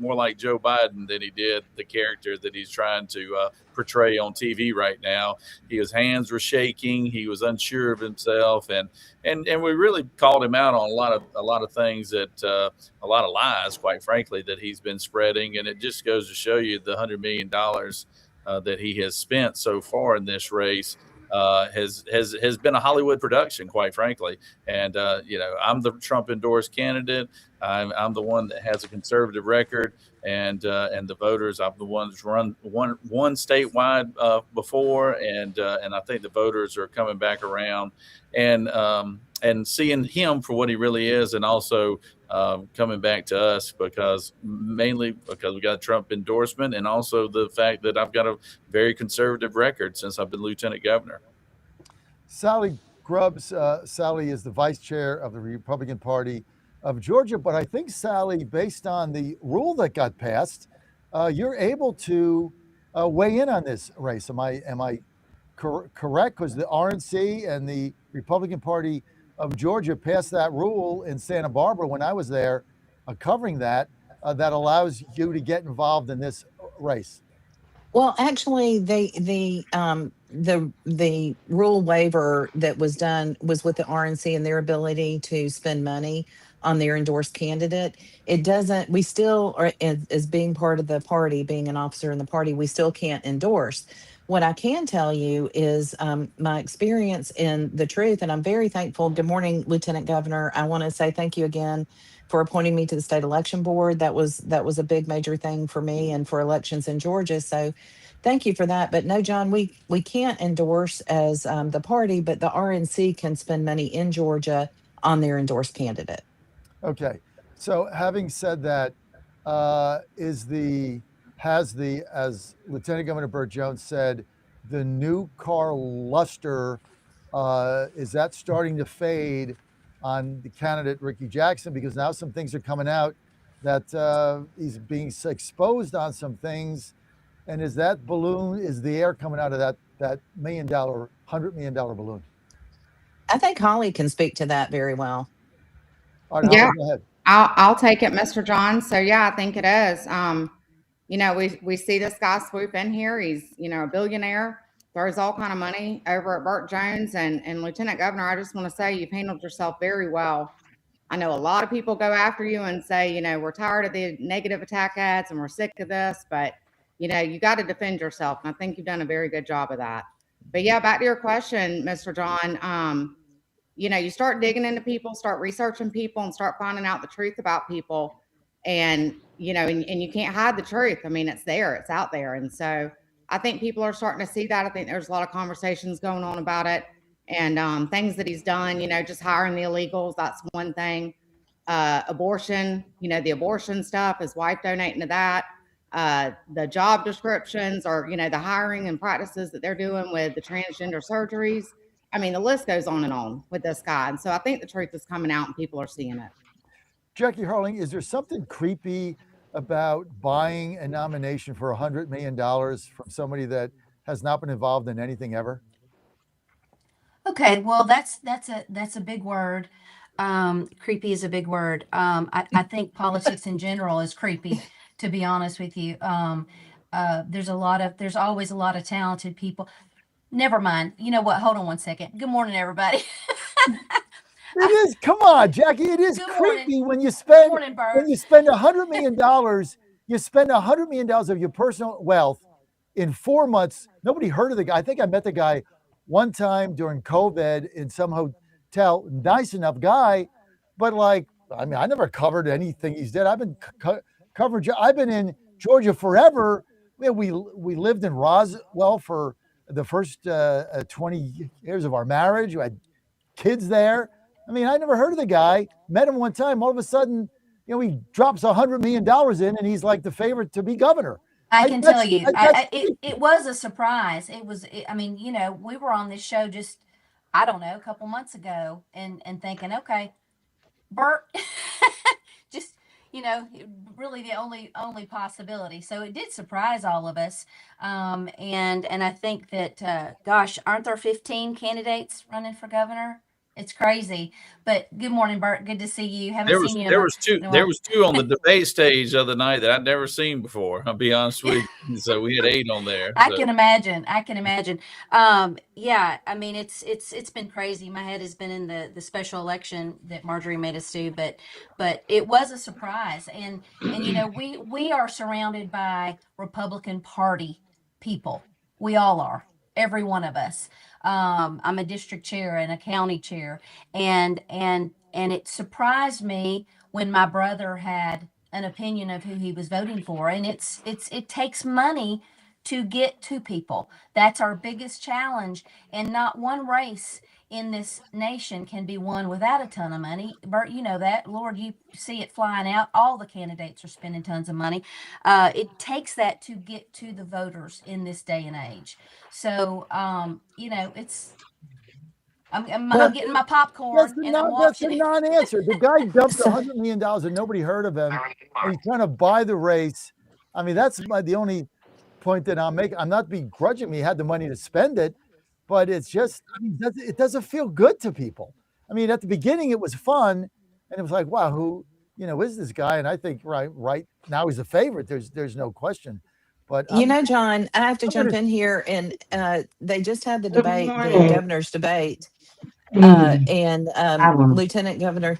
Speaker 18: more like Joe Biden than he did the character that he's trying to portray on TV right now. His hands were shaking. He was unsure of himself, and we really called him out on a lot of things that a lot of lies, quite frankly, that he's been spreading. And it just goes to show you the $100 million that he has spent so far in this race has been a Hollywood production, quite frankly. And I'm the Trump endorsed candidate. I'm the one that has a conservative record, and the voters. I'm the one that's run one statewide before, and I think the voters are coming back around and seeing him for what he really is, and also coming back to us mainly because we got a Trump endorsement, and also the fact that I've got a very conservative record since I've been lieutenant governor.
Speaker 2: Sally Grubbs, Sally is the vice chair of the Republican Party of Georgia, but I think, Sally, based on the rule that got passed, you're able to weigh in on this race. Am I correct? Because the RNC and the Republican Party of Georgia passed that rule in Santa Barbara when I was there, covering that allows you to get involved in this race.
Speaker 20: Well, actually, the rule waiver that was done was with the RNC and their ability to spend money on their endorsed candidate. It doesn't. We still are, as being part of the party, being an officer in the party, we still can't endorse. What I can tell you is my experience in the truth, and I'm very thankful. Good morning, Lieutenant Governor. I want to say thank you again for appointing me to the state election board. That was a big major thing for me and for elections in Georgia. So thank you for that. But no, John, we can't endorse as the party, but the RNC can spend money in Georgia on their endorsed candidate.
Speaker 2: Okay. So having said that, as Lieutenant Governor Burt Jones said, the new car luster, is that starting to fade on the candidate Ricky Jackson? Because now some things are coming out that he's being exposed on some things. And is that balloon, is the air coming out of that $100 million balloon?
Speaker 20: I think Holly can speak to that very well.
Speaker 2: All right,
Speaker 21: Yeah,
Speaker 2: Holly, go ahead.
Speaker 21: I'll take it, Mr. John. So yeah, I think it is. We see this guy swoop in here. He's, a billionaire, throws all kind of money over at Burt Jones and Lieutenant Governor. I just want to say you've handled yourself very well. I know a lot of people go after you and say, we're tired of the negative attack ads and we're sick of this, but You got to defend yourself. And I think you've done a very good job of that. But yeah, back to your question, Mr. John, you start digging into people, start researching people, and start finding out the truth about people. And, and you can't hide the truth. I mean, it's there, it's out there. And so I think people are starting to see that. I think there's a lot of conversations going on about it, and things that he's done, just hiring the illegals. That's one thing. Abortion, the abortion stuff, his wife donating to that. The job descriptions, or, the hiring and practices that they're doing with the transgender surgeries. I mean, the list goes on and on with this guy. And so I think the truth is coming out and people are seeing it.
Speaker 2: Jackie Harling, is there something creepy about buying a nomination for $100 million from somebody that has not been involved in anything ever?
Speaker 3: Okay, well, that's a big word. Creepy is a big word. I think politics in general is creepy, to be honest with you. There's always a lot of talented people. Never mind. You know what? Hold on one second. Good morning, everybody.
Speaker 2: It is. Come on, Jackie. It is creepy when you spend $100 million. You spend $100 million of your personal wealth in 4 months. Nobody heard of the guy. I think I met the guy one time during COVID in some hotel. Nice enough guy, but I never covered anything he's did. I've been covered. I've been in Georgia forever. We lived in Roswell for the first 20 years of our marriage. We had kids there. I mean, I never heard of the guy. Met him one time. All of a sudden, he drops $100 million in, and he's like the favorite to be governor.
Speaker 3: I can tell you, it was a surprise. We were on this show just, I don't know, a couple months ago, and thinking, okay, Bert, just, really the only possibility. So it did surprise all of us. And I think that, gosh, aren't there 15 candidates running for governor? It's crazy. But good morning, Bert. Good to see you.
Speaker 18: There was two on the debate stage the other night that I'd never seen before. I'll be honest with you. So we had 8 on there.
Speaker 3: I can imagine. Yeah, I mean, it's been crazy. My head has been in the special election that Marjorie made us do, but it was a surprise. And we are surrounded by Republican Party people. We all are. Every one of us. I'm a district chair and a county chair, and it surprised me when my brother had an opinion of who he was voting for, and it takes money to get to people. That's our biggest challenge, and not one race in this nation can be won without a ton of money. Bert, you know that. Lord, you see it flying out. All the candidates are spending tons of money. It takes that to get to the voters in this day and age. So, I'm getting my popcorn.
Speaker 2: That's a non-answer. The guy dumped $100 million and nobody heard of him. And he's trying to buy the race. I mean, that's the only point that I'll make. I'm not begrudging he had the money to spend it, but it's just, it doesn't feel good to people. I mean, at the beginning it was fun, and it was like, wow, who is this guy? And I think right now he's a favorite. There's no question. But
Speaker 20: John, I have to jump in here, and they just had the debate, the governor's debate, and Lieutenant Governor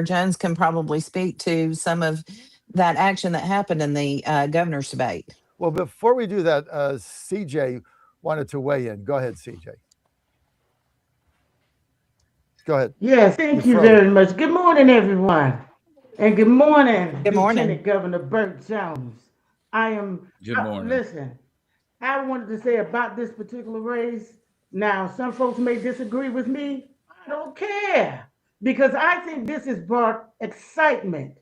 Speaker 20: Jones can probably speak to some of that action that happened in the governor's debate.
Speaker 2: Well, before we do that, CJ wanted to weigh in. Go ahead, CJ. Go ahead.
Speaker 7: Yes, thank you very much. Good morning, everyone. And good morning, Lieutenant Governor Burt Jones.
Speaker 18: Good morning.
Speaker 7: Listen, I wanted to say about this particular race. Now, some folks may disagree with me. I don't care, because I think this has brought excitement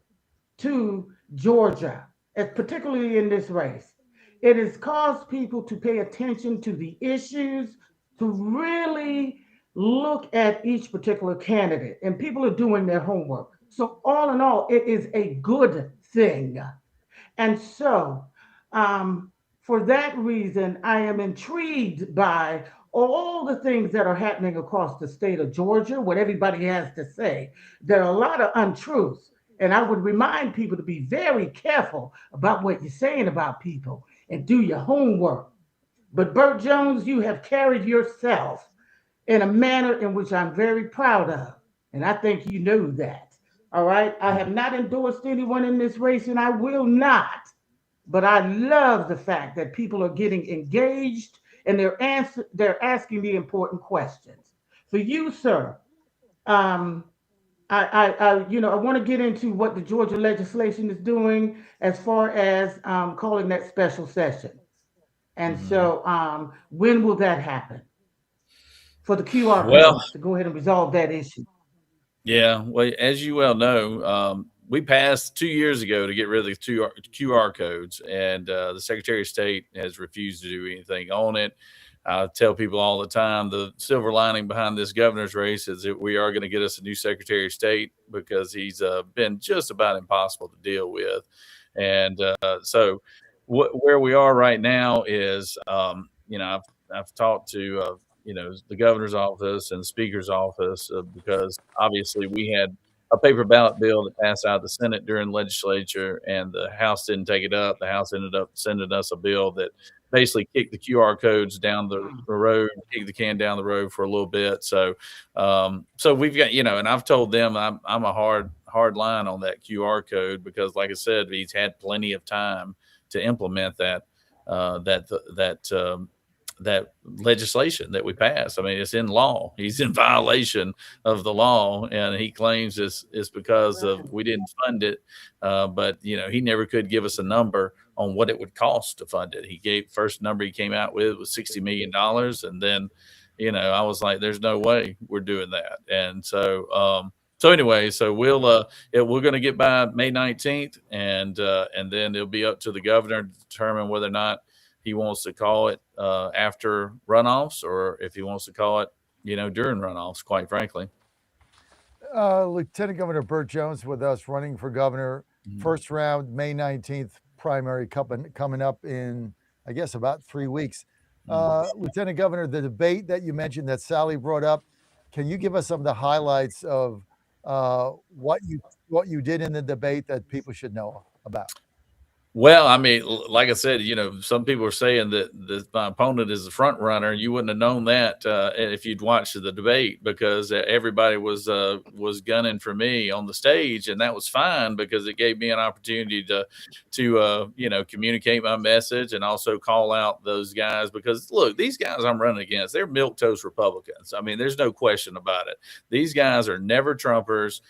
Speaker 7: to Georgia, particularly in this race. It has caused people to pay attention to the issues, to really look at each particular candidate, and people are doing their homework. So all in all, it is a good thing. And so for that reason, I am intrigued by all the things that are happening across the state of Georgia, what everybody has to say. There are a lot of untruths, and I would remind people to be very careful about what you're saying about people and do your homework. But Burt Jones, you have carried yourself in a manner in which I'm very proud of, and I think you know that. All right. I have not endorsed anyone in this race, and I will not. But I love the fact that people are getting engaged and they're asking the important questions. For you, sir, I want to get into what the Georgia legislation is doing as far as calling that special session. And so, when will that happen for the QR
Speaker 18: Well,
Speaker 7: codes to go ahead and resolve that issue?
Speaker 18: yeah. Well, as you well know, we passed 2 years ago to get rid of the QR codes, and the Secretary of State has refused to do anything on it. I tell people all the time the silver lining behind this governor's race is that we are going to get us a new Secretary of State because he's been just about impossible to deal with. And so where we are right now is, I've talked to, the governor's office and the speaker's office because obviously we had a paper ballot bill that passed out of the Senate during the legislature, and the House didn't take it up. The House ended up sending us a bill that basically kicked the QR codes down the road, kicked the can down the road for a little bit. So, so we've got, and I've told them I'm a hard line on that QR code because, like I said, he's had plenty of time to implement that legislation that we passed. I mean, it's in law. He's in violation of the law, and he claims it's because of we didn't fund it. But he never could give us a number on what it would cost to fund it. He gave first number he came out with was $60 million, and then I was like, "There's no way we're doing that." And so anyway, so we're going to get by May 19th, and then it'll be up to the governor to determine whether or not he wants to call it after runoffs, or if he wants to call it, during runoffs, quite frankly.
Speaker 2: Lieutenant Governor Burt Jones with us, running for governor. First round, May 19th, primary coming up in, I guess, about 3 weeks. Lieutenant Governor, the debate that you mentioned that Sally brought up, can you give us some of the highlights of what you did in the debate that people should know about?
Speaker 18: Well, I mean, like I said, some people are saying that my opponent is the front runner. You wouldn't have known that if you'd watched the debate, because everybody was gunning for me on the stage, and that was fine because it gave me an opportunity to communicate my message and also call out those guys. Because look, these guys I'm running against, they're milquetoast Republicans. I mean, there's no question about it. These guys are never Trumpers.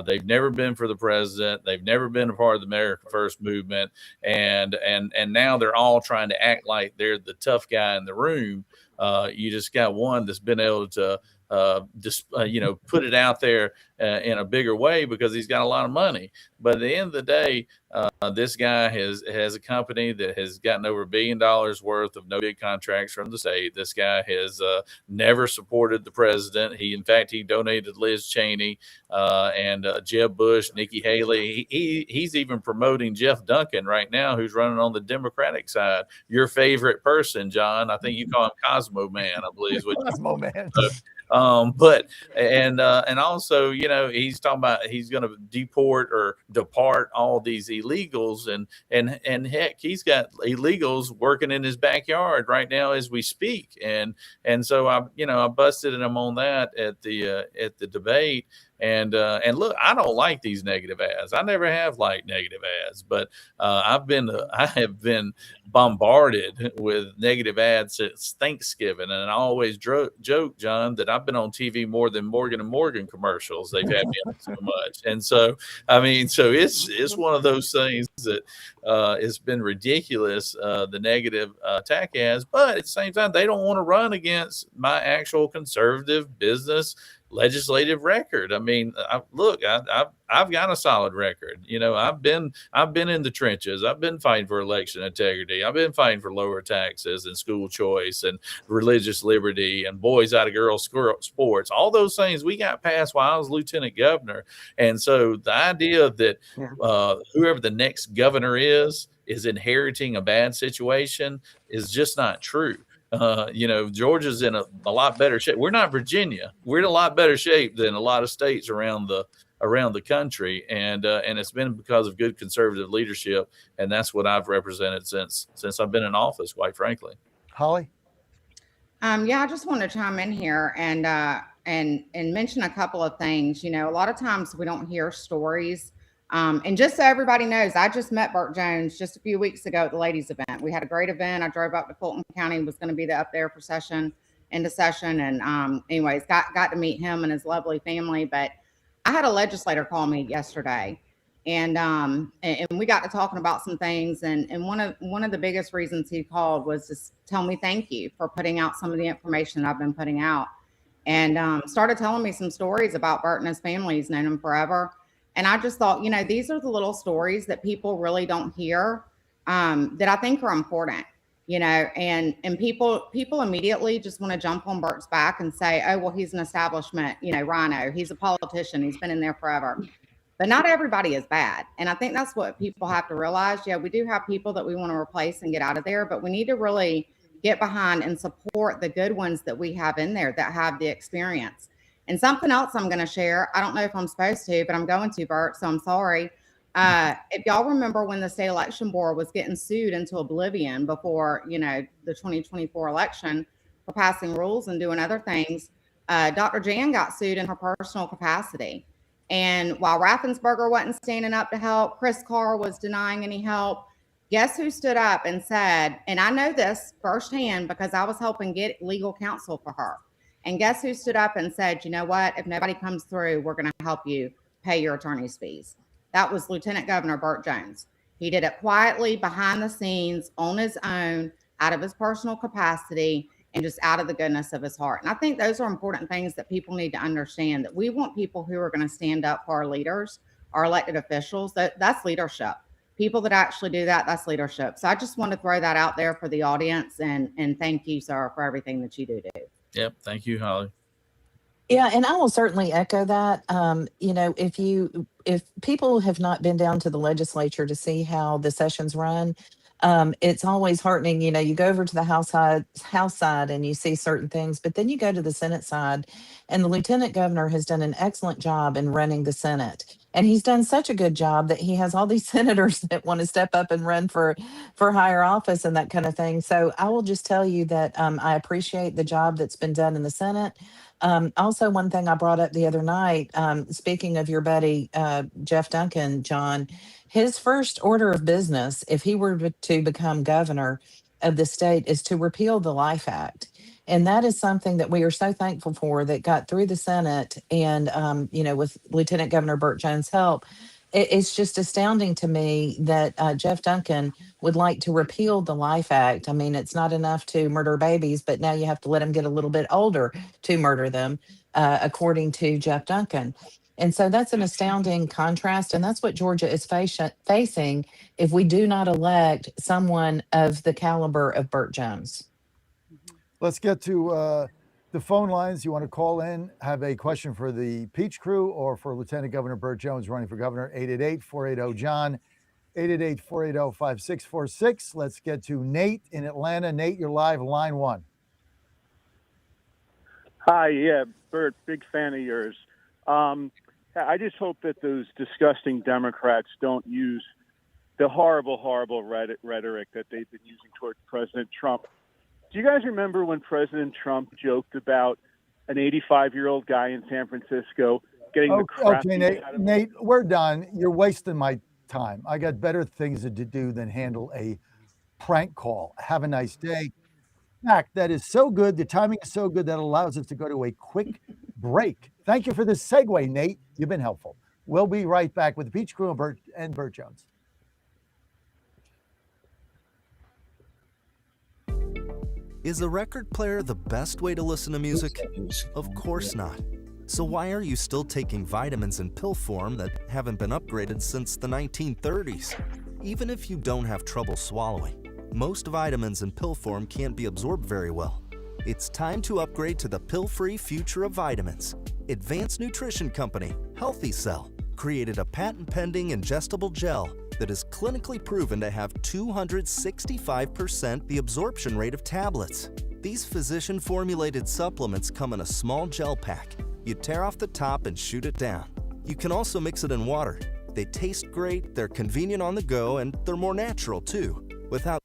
Speaker 18: They've never been for the president. They've never been a part of the America First movement. And now they're all trying to act like they're the tough guy in the room. You just got one that's been able to put it out there in a bigger way because he's got a lot of money. But at the end of the day, this guy has a company that has gotten over $1 billion worth of no bid contracts from the state. This guy has never supported the president. In fact, he donated Liz Cheney and Jeb Bush, Nikki Haley. He's even promoting Jeff Duncan right now, who's running on the Democratic side. Your favorite person, John. I think you call him Cosmo Man, I believe is what
Speaker 2: Cosmo Man.
Speaker 18: But also, he's talking about he's going to deport or depart all these illegals, and heck, he's got illegals working in his backyard right now as we speak. And so I busted him on that at the debate. And look, I don't like these negative ads. I never have liked negative ads, but I have been bombarded with negative ads since Thanksgiving. And I always joke, John, that I've been on TV more than Morgan & Morgan commercials. They've had me on so much. And so, I mean, so it's one of those things that it's been ridiculous, the negative attack ads, but at the same time, they don't want to run against my actual conservative business legislative record. I mean, I've got a solid record. I've been in the trenches. I've been fighting for election integrity. I've been fighting for lower taxes and school choice and religious liberty and boys out of girls sports. All those things we got passed while I was lieutenant governor. And so the idea that whoever the next governor is inheriting a bad situation is just not true. Georgia's in a lot better shape. We're not Virginia. We're in a lot better shape than a lot of states around the country. And it's been because of good conservative leadership. And that's what I've represented since I've been in office, quite frankly.
Speaker 2: Holly?
Speaker 21: I just want to chime in here and and mention a couple of things. You know, a lot of times we don't hear stories. And just so everybody knows, I just met Burt Jones just a few weeks ago at the ladies event. We had a great event. I drove up to Fulton County, was going to be up there for end of session. And anyways, got to meet him and his lovely family. But I had a legislator call me yesterday, and we got to talking about some things. And one of the biggest reasons he called was to tell me thank you for putting out some of the information I've been putting out, and started telling me some stories about Burt and his family. He's known him forever. And I just thought, you know, these are the little stories that people really don't hear, that I think are important, you know, and people immediately just want to jump on Burt's back and say, oh, well, he's an establishment, you know, rhino. He's a politician. He's been in there forever. But not everybody is bad. And I think that's what people have to realize. Yeah, we do have people that we want to replace and get out of there, but we need to really get behind and support the good ones that we have in there that have the experience. And something else I'm going to share, I don't know if I'm supposed to, but I'm going to, Burt, so I'm sorry. If y'all remember when the state election board was getting sued into oblivion before, you know, the 2024 election for passing rules and doing other things, Dr. Jan got sued in her personal capacity. And while Raffensperger wasn't standing up to help, Chris Carr was denying any help, guess who stood up and said, and I know this firsthand because I was helping get legal counsel for her. And guess who stood up and said, you know what, if nobody comes through, we're going to help you pay your attorney's fees. That was Lieutenant Governor Burt Jones. He did it quietly, behind the scenes, on his own, out of his personal capacity, and just out of the goodness of his heart. And I think those are important things that people need to understand, that we want people who are going to stand up for our leaders, our elected officials. That's leadership. People that actually do that, that's leadership. So I just want to throw that out there for the audience, and thank you, sir, for everything that you do.
Speaker 18: Yep. Thank you, Holly.
Speaker 20: Yeah, and I will certainly echo that. You know, if people have not been down to the legislature to see how the sessions run, it's always heartening. You know, you go over to the House side and you see certain things, but then you go to the Senate side, and the Lieutenant Governor has done an excellent job in running the Senate. And he's done such a good job that he has all these senators that want to step up and run for higher office and that kind of thing. So I will just tell you that I appreciate the job that's been done in the Senate. Also, one thing I brought up the other night, speaking of your buddy, Jeff Duncan, John, his first order of business, if he were to become governor of the state, is to repeal the Life Act. And that is something that we are so thankful for that got through the Senate. And, you know, with Lieutenant Governor Burt Jones' help, it's just astounding to me that Jeff Duncan would like to repeal the Life Act. I mean, it's not enough to murder babies, but now you have to let them get a little bit older to murder them, according to Jeff Duncan. And so that's an astounding contrast. And that's what Georgia is facing if we do not elect someone of the caliber of Burt Jones.
Speaker 2: Let's get to the phone lines. You want to call in, have a question for the Peach Crew or for Lieutenant Governor Burt Jones running for governor, 888-480-JOHN, 888-480-5646. Let's get to Nate in Atlanta. Nate, you're live, line one.
Speaker 9: Hi, yeah, Burt, big fan of yours. I just hope that those disgusting Democrats don't use the horrible, horrible rhetoric that they've been using toward President Trump. Do you guys remember when President Trump joked about an 85-year-old guy in San Francisco getting the crap beat out of him?
Speaker 2: Nate, we're done. You're wasting my time. I got better things to do than handle a prank call. Have a nice day. Fact, that is so good. The timing is so good that allows us to go to a quick break. Thank you for this segue, Nate. You've been helpful. We'll be right back with the Peach Crew and Burt Jones.
Speaker 10: Is a record player the best way to listen to music? Of course not. So why are you still taking vitamins in pill form that haven't been upgraded since the 1930s? Even if you don't have trouble swallowing, most vitamins in pill form can't be absorbed very well. It's time to upgrade to the pill-free future of vitamins. Advanced Nutrition Company, Healthy Cell, created a patent-pending ingestible gel that is clinically proven to have 265% the absorption rate of tablets. These physician-formulated supplements come in a small gel pack. You tear off the top and shoot it down. You can also mix it in water. They taste great, they're convenient on the go, and they're more natural too. Without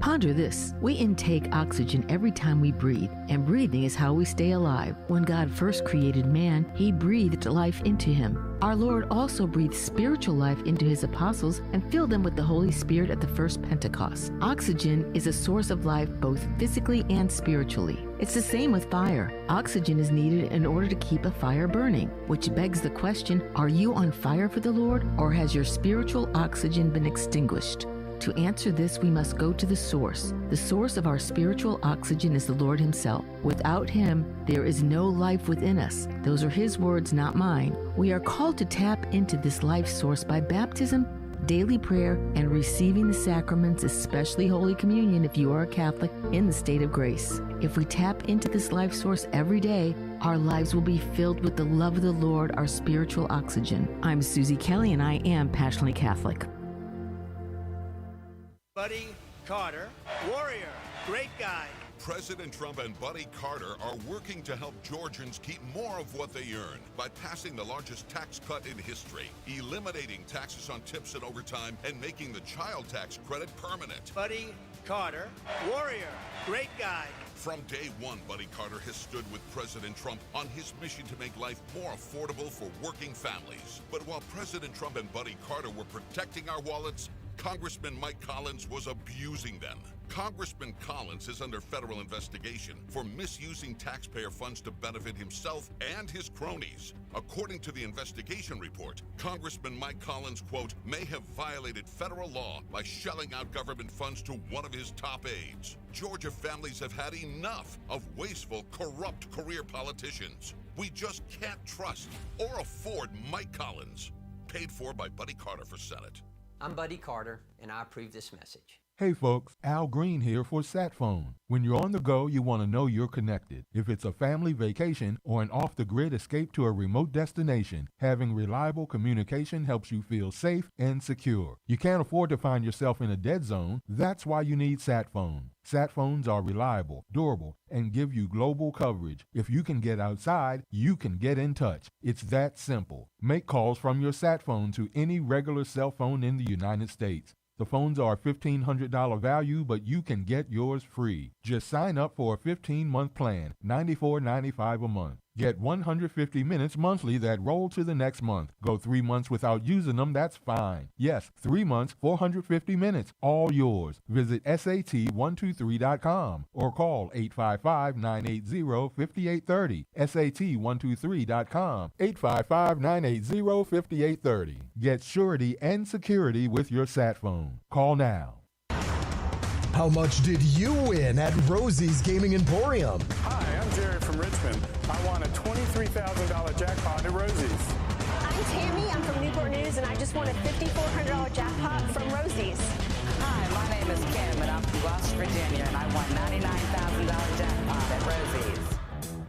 Speaker 5: Ponder this. We intake oxygen every time we breathe, and breathing is how we stay alive. When God first created man, he breathed life into him. Our Lord also breathed spiritual life into his apostles and filled them with the Holy Spirit at the first Pentecost. Oxygen is a source of life both physically and spiritually. It's the same with fire. Oxygen is needed in order to keep a fire burning, which begs the question, are you on fire for the Lord, or has your spiritual oxygen been extinguished? To answer this, we must go to the source. The source of our spiritual oxygen is the Lord himself. Without him, there is no life within us. Those are his words, not mine. We are called to tap into this life source by baptism, daily prayer, and receiving the sacraments, especially Holy Communion if you are a Catholic, in the state of grace. If we tap into this life source every day, our lives will be filled with the love of the Lord, our spiritual oxygen. I'm Susie Kelly, and I am passionately Catholic.
Speaker 13: Buddy Carter, warrior, great guy.
Speaker 15: President Trump and Buddy Carter are working to help Georgians keep more of what they earn by passing the largest tax cut in history, eliminating taxes on tips and overtime, and making the child tax credit permanent.
Speaker 13: Buddy Carter, warrior, great guy.
Speaker 15: From day one, Buddy Carter has stood with President Trump on his mission to make life more affordable for working families. But while President Trump and Buddy Carter were protecting our wallets, Congressman Mike Collins was abusing them. Congressman Collins is under federal investigation for misusing taxpayer funds to benefit himself and his cronies. According to the investigation report, Congressman Mike Collins, quote, may have violated federal law by shelling out government funds to one of his top aides. Georgia families have had enough of wasteful, corrupt career politicians. We just can't trust or afford Mike Collins. Paid for by Buddy Carter for Senate.
Speaker 22: I'm Buddy Carter, and I approve this message.
Speaker 23: Hey folks, Al Green here for SatPhone. When you're on the go, you want to know you're connected. If it's a family vacation or an off-the-grid escape to a remote destination, having reliable communication helps you feel safe and secure. You can't afford to find yourself in a dead zone. That's why you need SatPhone. SatPhones are reliable, durable, and give you global coverage. If you can get outside, you can get in touch. It's that simple. Make calls from your SatPhone to any regular cell phone in the United States. The phones are a $1,500 value, but you can get yours free. Just sign up for a 15-month plan, $94.95 a month. Get 150 minutes monthly that roll to the next month. Go 3 months without using them, that's fine. Yes, 3 months, 450 minutes, all yours. Visit SAT123.com or call 855-980-5830. SAT123.com, 855-980-5830. Get surety and security with your SatPhone. Call now.
Speaker 8: How much did you win at Rosie's Gaming Emporium?
Speaker 11: Hi, I'm Jerry from Richmond. I won a $23,000 jackpot at Rosie's.
Speaker 17: I'm Tammy. I'm from Newport News, and I just won a $5,400 jackpot from Rosie's.
Speaker 27: Hi, my name is Kim, and I'm from West Virginia, and I won $99,000 jackpot at Rosie's.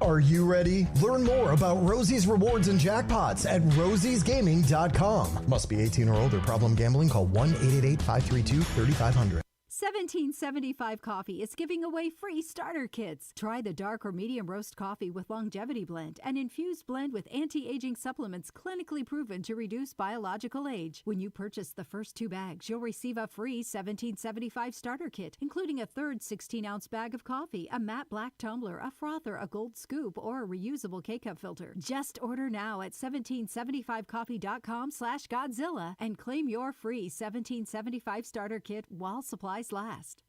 Speaker 8: Are you ready? Learn more about Rosie's rewards and jackpots at rosiesgaming.com. Must be 18 or older. Problem gambling? Call 1-888-532-3500.
Speaker 14: 1775 Coffee is giving away free starter kits. Try the dark or medium roast coffee with longevity blend, an infused blend with anti-aging supplements clinically proven to reduce biological age. When you purchase the first 2 bags, you'll receive a free 1775 starter kit, including a third 16-ounce bag of coffee, a matte black tumbler, a frother, a gold scoop, or a reusable K-cup filter. Just order now at 1775coffee.com/Godzilla and claim your free 1775 starter kit while supplies last.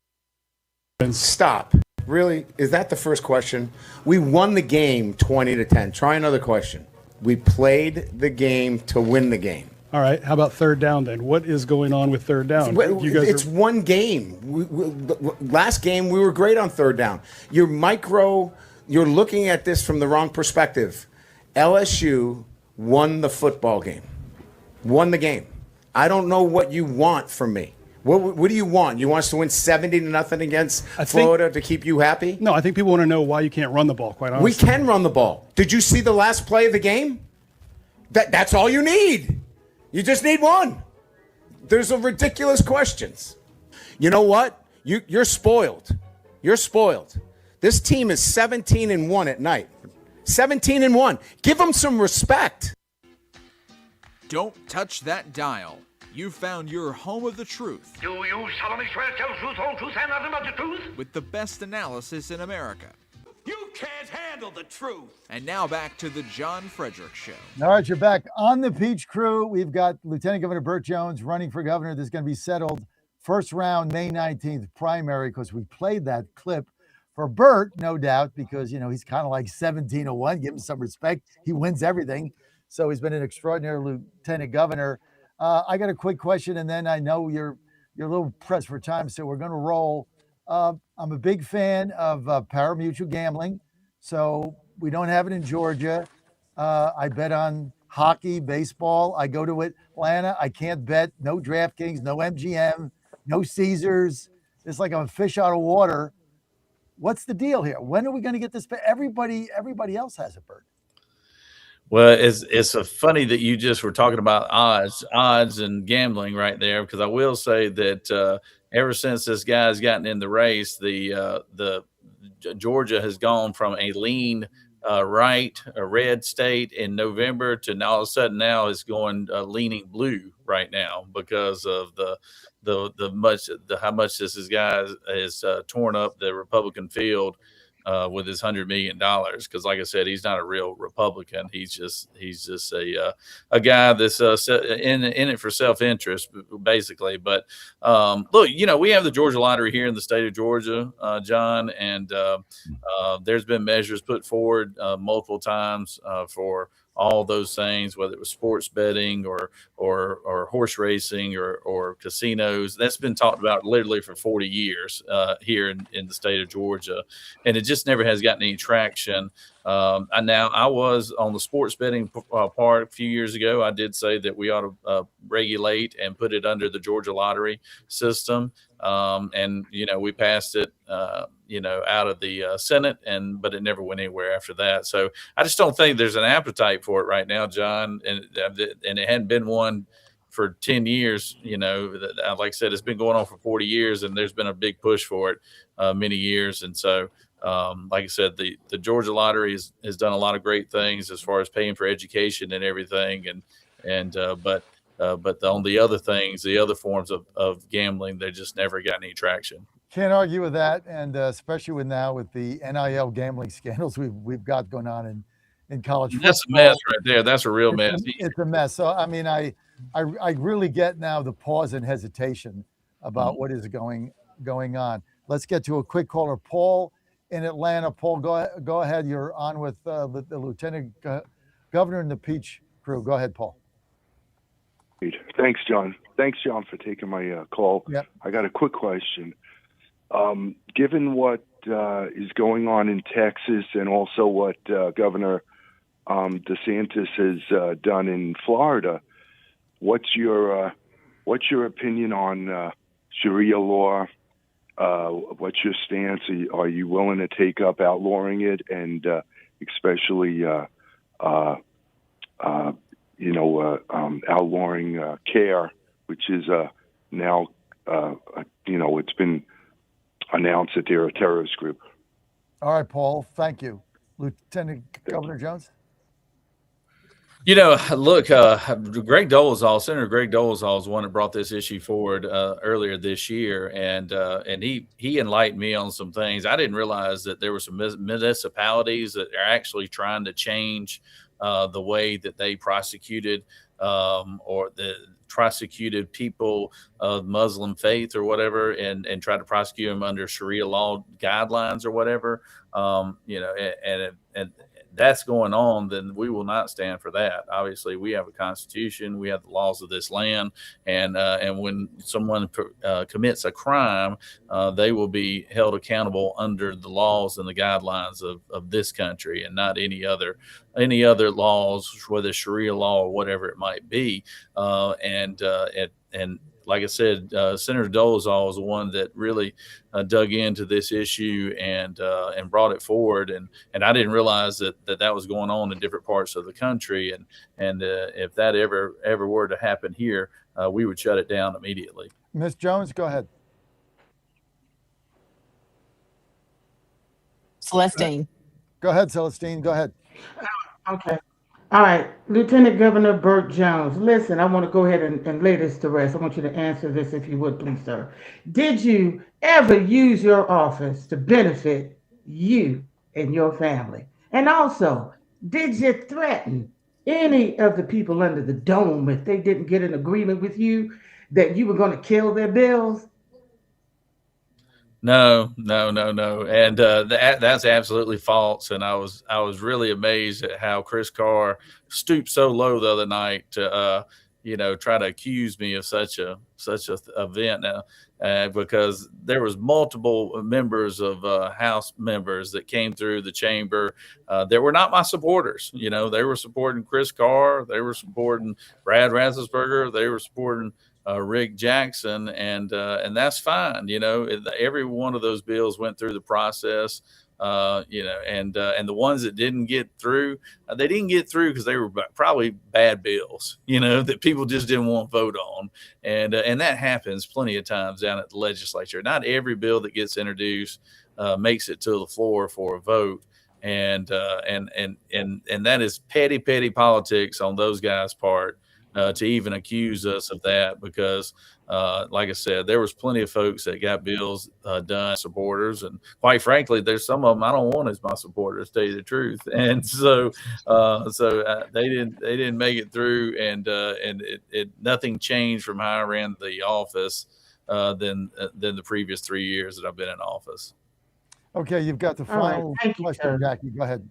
Speaker 25: Stop. Really? Is that the first question? We won the game 20-10. Try another question. We played the game to win the game.
Speaker 26: All right. How about third down then? What is going on with third down?
Speaker 25: It's one game. Last game, we were great on third down. You're looking at this from the wrong perspective. LSU won the football game. Won the game. I don't know what you want from me. What do you want? You want us to win 70-0 against Florida to keep you happy?
Speaker 26: No, I think people want to know why you can't run the ball, quite honestly.
Speaker 25: We can run the ball. Did you see the last play of the game? That's all you need. You just need one. There's a ridiculous questions. You know what? You're spoiled. You're spoiled. This team is 17-1 at night. 17-1. Give them some respect.
Speaker 1: Don't touch that dial. You found your home of the truth.
Speaker 3: Do you solemnly swear to tell the truth, whole truth, and nothing but the truth?
Speaker 1: With the best analysis in America.
Speaker 3: You can't handle the truth.
Speaker 1: And now back to the John Fredericks Show.
Speaker 2: All right, you're back on the Peach Crew. We've got Lieutenant Governor Burt Jones running for governor. This is going to be settled first round, May 19th primary, because we played that clip for Burt, no doubt, because, you know, he's kind of like 1701. Give him some respect. He wins everything. So he's been an extraordinary lieutenant governor. I got a quick question, and then I know you're a little pressed for time, so we're going to roll. I'm a big fan of pari-mutuel gambling, so we don't have it in Georgia. I bet on hockey, baseball. I go to Atlanta. I can't bet. No DraftKings, no MGM, no Caesars. It's like I'm a fish out of water. What's the deal here? When are we going to get this? Everybody else has it, Bert.
Speaker 18: Well, it's funny that you just were talking about odds and gambling right there, because I will say that ever since this guy's gotten in the race, the Georgia has gone from a lean right, a red state in November to now all of a sudden now is going leaning blue right now because of how much this guy has torn up the Republican field with his $100 million. Because, like I said, he's not a real Republican. He's just a guy that's in it for self-interest, basically. But look, you know, we have the Georgia lottery here in the state of Georgia, John, and there's been measures put forward multiple times for all those things, whether it was sports betting or horse racing or casinos. That's been talked about literally for 40 years here in the state of Georgia, and it just never has gotten any traction. I was on the sports betting part a few years ago. I did say that we ought to regulate and put it under the Georgia lottery system. And, you know, we passed it, out of the Senate, but it never went anywhere after that. So I just don't think there's an appetite for it right now, John. And it hadn't been one for 10 years, you know, like I said, it's been going on for 40 years, and there's been a big push for it many years. And so, like I said, the Georgia lottery has done a lot of great things as far as paying for education and everything. But on the other things, the other forms of gambling, they just never got any traction.
Speaker 2: Can't argue with that, and especially with the NIL gambling scandals we've got going on in college football.
Speaker 18: That's a mess right there. That's a real mess.
Speaker 2: It's a mess. So I mean, I really get now the pause and hesitation about what is going on. Let's get to a quick caller, Paul in Atlanta. Paul, go ahead. You're on with the Lieutenant Governor and the Peach Crew. Go ahead, Paul.
Speaker 4: Thanks, John. Thanks, John, for taking my call.
Speaker 2: Yep.
Speaker 4: I got a quick question. Given what is going on in Texas and also what Governor DeSantis has done in Florida, what's your opinion on Sharia law? What's your stance? Are you willing to take up outlawing it, and especially outlawing care, which is now it's been announced that they're a terrorist group.
Speaker 2: All right, Paul. Thank you, Lieutenant Governor Jones.
Speaker 18: You know, look, Senator Greg Dolezal is one that brought this issue forward earlier this year, and he enlightened me on some things. I didn't realize that there were some municipalities that are actually trying to change the way that they prosecuted prosecuted people of Muslim faith or whatever, and try to prosecute them under Sharia law guidelines or whatever. And that's going on, then we will not stand for that. Obviously, we have a constitution, we have the laws of this land, and when someone commits a crime, they will be held accountable under the laws and the guidelines of this country, and not any other laws, whether Sharia law or whatever it might be. And like I said, Senator Dolezal was the one that really dug into this issue and brought it forward. And I didn't realize that was going on in different parts of the country. And if that ever were to happen here, we would shut it down immediately.
Speaker 2: Ms. Jones, go ahead.
Speaker 20: Celestine.
Speaker 2: Go ahead, Celestine. Go ahead.
Speaker 7: Okay. All right, Lieutenant Governor Burt Jones. Listen, I want to go ahead and lay this to rest. I want you to answer this if you would, please, sir. Did you ever use your office to benefit you and your family? And also, did you threaten any of the people under the dome if they didn't get an agreement with you that you were going to kill their bills?
Speaker 18: No, no, no, no, and that's absolutely false. And I was really amazed at how Chris Carr stooped so low the other night to try to accuse me of such a event now, because there was multiple members of House members that came through the chamber that were not my supporters. They were supporting Chris Carr, they were supporting Brad Raffensperger, they were supporting Rick Jackson, and that's fine. Every one of those bills went through the process, and the ones that didn't get through, they didn't get through because they were probably bad bills, that people just didn't want to vote on, and that happens plenty of times down at the legislature. Not every bill that gets introduced makes it to the floor for a vote. And that is petty politics on those guys' part. To even accuse us of that, because like I said, there was plenty of folks that got bills done, supporters, and quite frankly, there's some of them I don't want as my supporters, to tell you the truth. And so they didn't make it through, and it nothing changed from how I ran the office than the previous 3 years that I've been in office.
Speaker 2: Okay, you've got the final question, Jackie. Go ahead.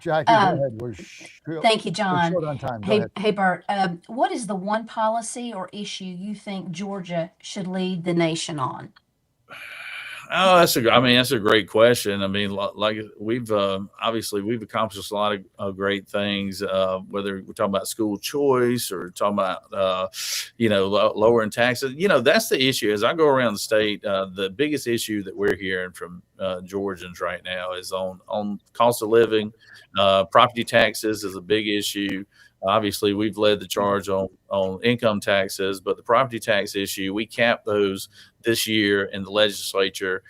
Speaker 2: Jackie, go ahead.
Speaker 6: Thank you, John.
Speaker 2: We're short on time.
Speaker 6: Hey, Bert, what is the one policy or issue you think Georgia should lead the nation on?
Speaker 18: Oh, that's a great question. I mean, like we've obviously we've accomplished a lot of great things, whether we're talking about school choice or talking about, lowering taxes. That's the issue. As I go around the state, the biggest issue that we're hearing from Georgians right now is on cost of living. Property taxes is a big issue. Obviously, we've led the charge on income taxes, but the property tax issue, we capped those this year in the legislature.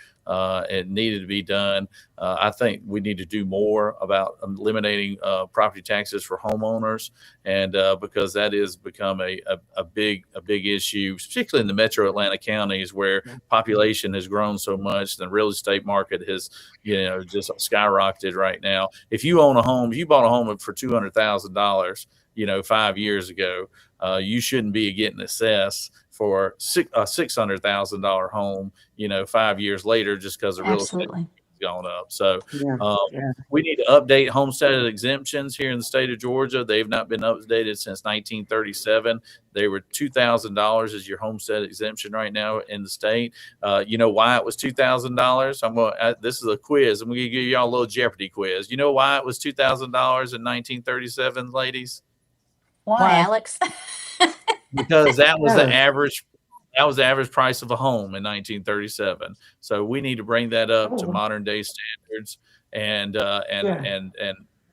Speaker 18: It needed to be done. I think we need to do more about eliminating property taxes for homeowners, and because that has become a big issue, particularly in the metro Atlanta counties where population has grown so much. The real estate market has, just skyrocketed right now. If you bought a home for $200,000, 5 years ago, you shouldn't be getting assessed for a $600,000 home, 5 years later, just because the real estate has gone up. So we need to update homestead exemptions here in the state of Georgia. They've not been updated since 1937. They were $2,000 as your homestead exemption right now in the state. You know why it was $2,000? This is a quiz. I'm going to give y'all a little Jeopardy quiz. You know why it was $2,000 in 1937, ladies?
Speaker 6: Why, Alex?
Speaker 18: Because that was the average. That was the average price of a home in 1937. So we need to bring that up to modern day standards, and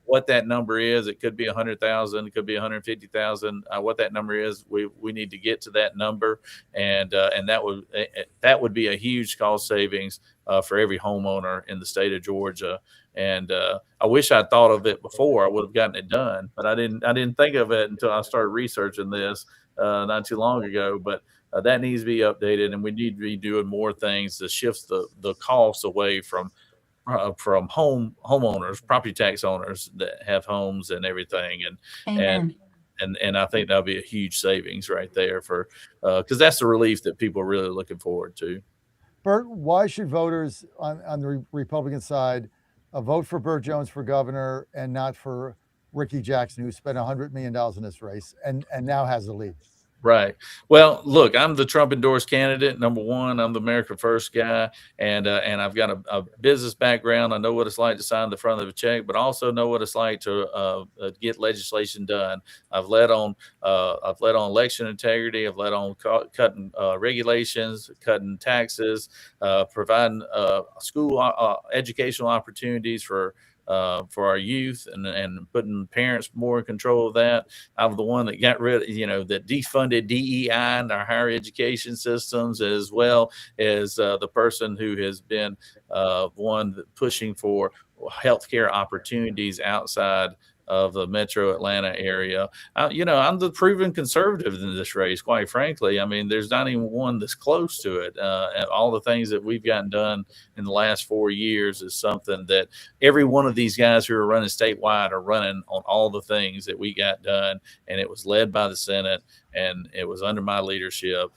Speaker 18: what that number is. It could be 100,000. It could be 150,000. What that number is, we need to get to that number, and that would be a huge cost savings for every homeowner in the state of Georgia. And I wish I'd thought of it before. I would have gotten it done, but I didn't think of it until I started researching this not too long ago. But that needs to be updated, and we need to be doing more things to shift the costs away from homeowners, property tax owners that have homes and everything. And I think that'll be a huge savings right there for because that's the relief that people are really looking forward to.
Speaker 2: Bert, why should voters on the Republican side vote for Burt Jones for governor and not for Ricky Jackson, who spent $100 million in this race and now has the lead?
Speaker 18: Right. Well, look, I'm the Trump endorsed candidate. Number one, I'm the America First guy, and I've got a business background. I know what it's like to sign the front of a check, but also know what it's like to get legislation done. I've led on election integrity. I've led on cutting regulations, cutting taxes, providing school educational opportunities for our youth and putting parents more in control of that. I'm the one that got rid of, that defunded DEI in our higher education systems, as well as the person who has been one pushing for healthcare opportunities outside the metro Atlanta area. I'm the proven conservative in this race, quite frankly. I mean, there's not even one that's close to it. And all the things that we've gotten done in the last 4 years is something that every one of these guys who are running statewide are running on all the things that we got done. And it was led by the Senate, and it was under my leadership.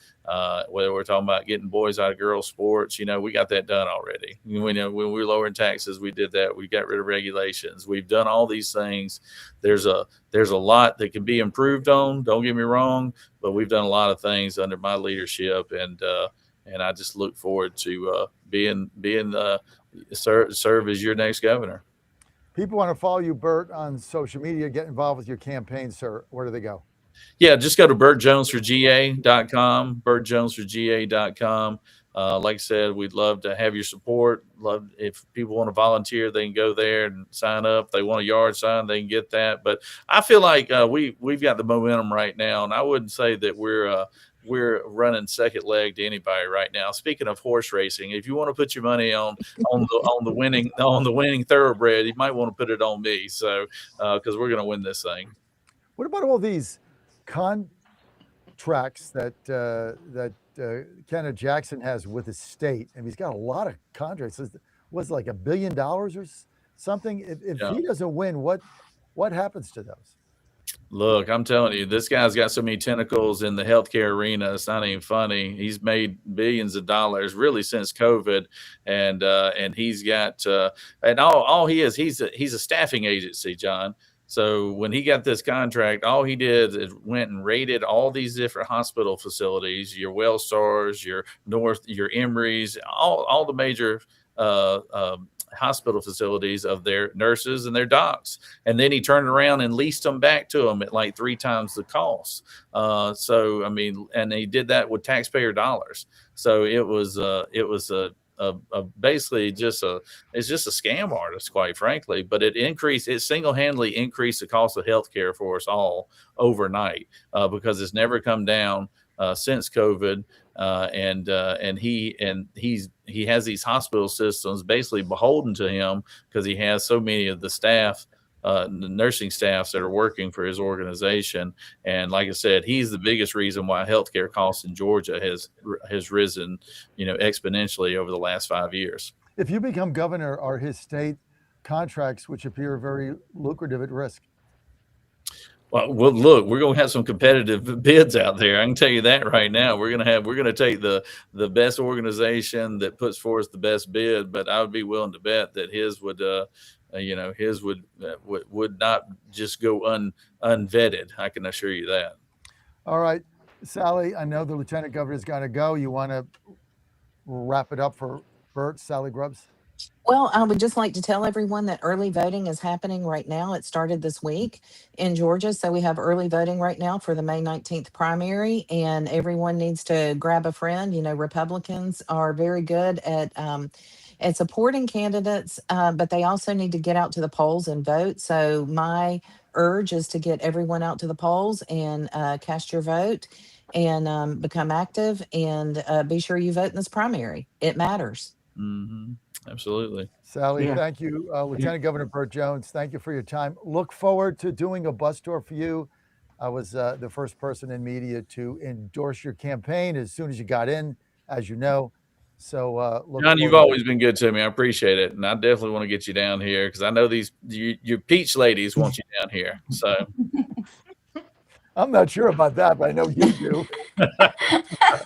Speaker 18: Whether we're talking about getting boys out of girls sports, we got that done already. We know when we were lowering taxes, we did that. We got rid of regulations. We've done all these things. There's a lot that can be improved on. Don't get me wrong, but we've done a lot of things under my leadership, and I just look forward to serve as your next governor.
Speaker 2: People want to follow you, Bert, on social media, get involved with your campaign, sir. Where do they go?
Speaker 18: Yeah, just go to BertJonesForGA.com, BertJonesForGA.com. Like I said, we'd love to have your support. Love if people want to volunteer, they can go there and sign up. If they want a yard sign, they can get that. But I feel like we've got the momentum right now, and I wouldn't say that we're running second leg to anybody right now. Speaking of horse racing, if you want to put your money on the winning thoroughbred, you might want to put it on me. So because we're going to win this thing.
Speaker 2: What about all these contracts that Kenneth Jackson has with his state? And he's got a lot of contracts. Was like $1 billion or something? If he doesn't win, what happens to those?
Speaker 18: Look, I'm telling you, this guy's got so many tentacles in the healthcare arena. It's not even funny. He's made billions of dollars really since COVID, and he's got and all he is. He's a staffing agency, John. So when he got this contract, all he did is went and raided all these different hospital facilities, your Wellstars, your Emory's, all the major hospital facilities of their nurses and their docs. And then he turned around and leased them back to them at like 3 times the cost. So, I mean, and he did that with taxpayer dollars. So it was basically it's just a scam artist, quite frankly, but it single-handedly increased the cost of healthcare for us all overnight because it's never come down since COVID. And he has these hospital systems basically beholden to him because he has so many of the staff, the nursing staffs that are working for his organization. And like I said, he's the biggest reason why healthcare costs in Georgia has risen, exponentially over the last 5 years.
Speaker 2: If you become governor, are his state contracts, which appear very lucrative, at risk?
Speaker 18: Well, look, we're going to have some competitive bids out there. I can tell you that right now. We're going to take the best organization that puts forth the best bid, but I would be willing to bet that his would not just go unvetted. I can assure you that. All
Speaker 2: right, Sally, I know the lieutenant governor's got to go. You want to wrap it up for Bert, Sally Grubbs?
Speaker 20: Well, I would just like to tell everyone that early voting is happening right now. It started this week in Georgia. So we have early voting right now for the May 19th primary, and everyone needs to grab a friend. Republicans are very good at supporting candidates, but they also need to get out to the polls and vote. So my urge is to get everyone out to the polls and cast your vote and become active, and be sure you vote in this primary. It matters.
Speaker 18: Mm-hmm. Absolutely.
Speaker 2: Sally, thank you. Lieutenant Governor Bert Jones, thank you for your time. Look forward to doing a bus tour for you. I was the first person in media to endorse your campaign as soon as you got in, as you know. So,
Speaker 18: John, you've always been good to me. I appreciate it. And I definitely want to get you down here because I know your peach ladies want you down here. So
Speaker 2: I'm not sure about that, but I know you do.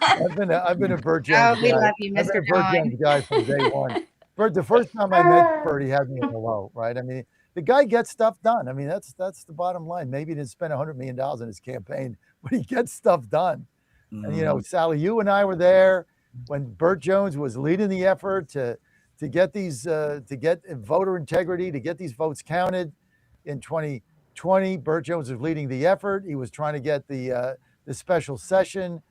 Speaker 2: I've been a Bert Jones
Speaker 9: guy. We love you, Mr.
Speaker 2: I've been a Bert Jones guy from day one. Bert, the first time I met Bert, he had me in the low, right? I mean, the guy gets stuff done. I mean, that's the bottom line. Maybe he didn't spend $100 million in his campaign, but he gets stuff done. Mm-hmm. And Sally, you and I were there when Bert Jones was leading the effort to get these to get voter integrity, to get these votes counted in 2020. Bert Jones was leading the effort. He was trying to get the special session.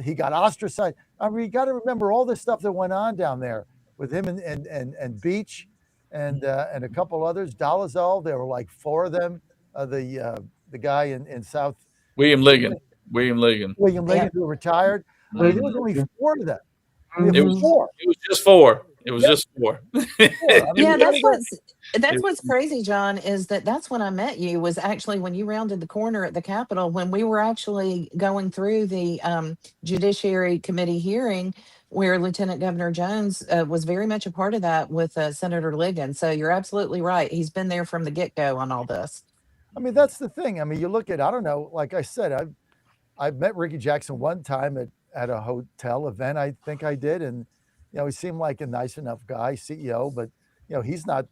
Speaker 2: He got ostracized. I mean, you got to remember all the stuff that went on down there with him and Beach and a couple others. Dolezal, there were like 4 of them. The guy in South.
Speaker 18: William Ligon,
Speaker 2: who retired. There was only 4 of them.
Speaker 18: It was just 4. It was just 4.
Speaker 20: Yeah, that's what's crazy, John, is that's when I met you, was actually when you rounded the corner at the Capitol, when we were actually going through the Judiciary Committee hearing, where Lieutenant Governor Jones was very much a part of that with Senator Ligon. So you're absolutely right. He's been there from the get-go on all this.
Speaker 2: I mean, that's the thing. I mean, you look at, I don't know, like I said, I've met Ricky Jackson one time at a hotel event, I think I did. And, he seemed like a nice enough guy, CEO, but, he's not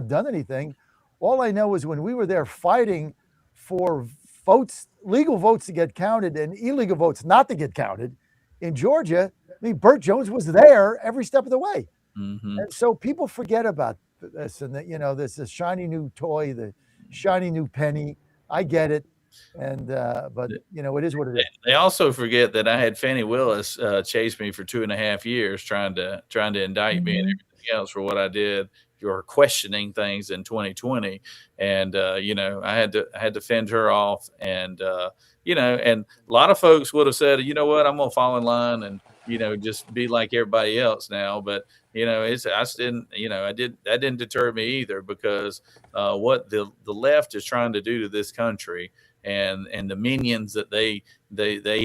Speaker 2: done anything. All I know is when we were there fighting for votes, legal votes to get counted and illegal votes not to get counted in Georgia, I mean, Burt Jones was there every step of the way.
Speaker 18: Mm-hmm.
Speaker 2: And so people forget about this and that, there's this shiny new toy, the shiny new penny. I get it. And, but it is what it is.
Speaker 18: They also forget that I had Fannie Willis chase me for 2.5 years trying to indict me and everything else for what I did. You're questioning things in 2020. And, I had to fend her off. And, and a lot of folks would have said, you know what, I'm going to fall in line and, just be like everybody else now. But, that didn't deter me either, because what the left is trying to do to this country and the minions that they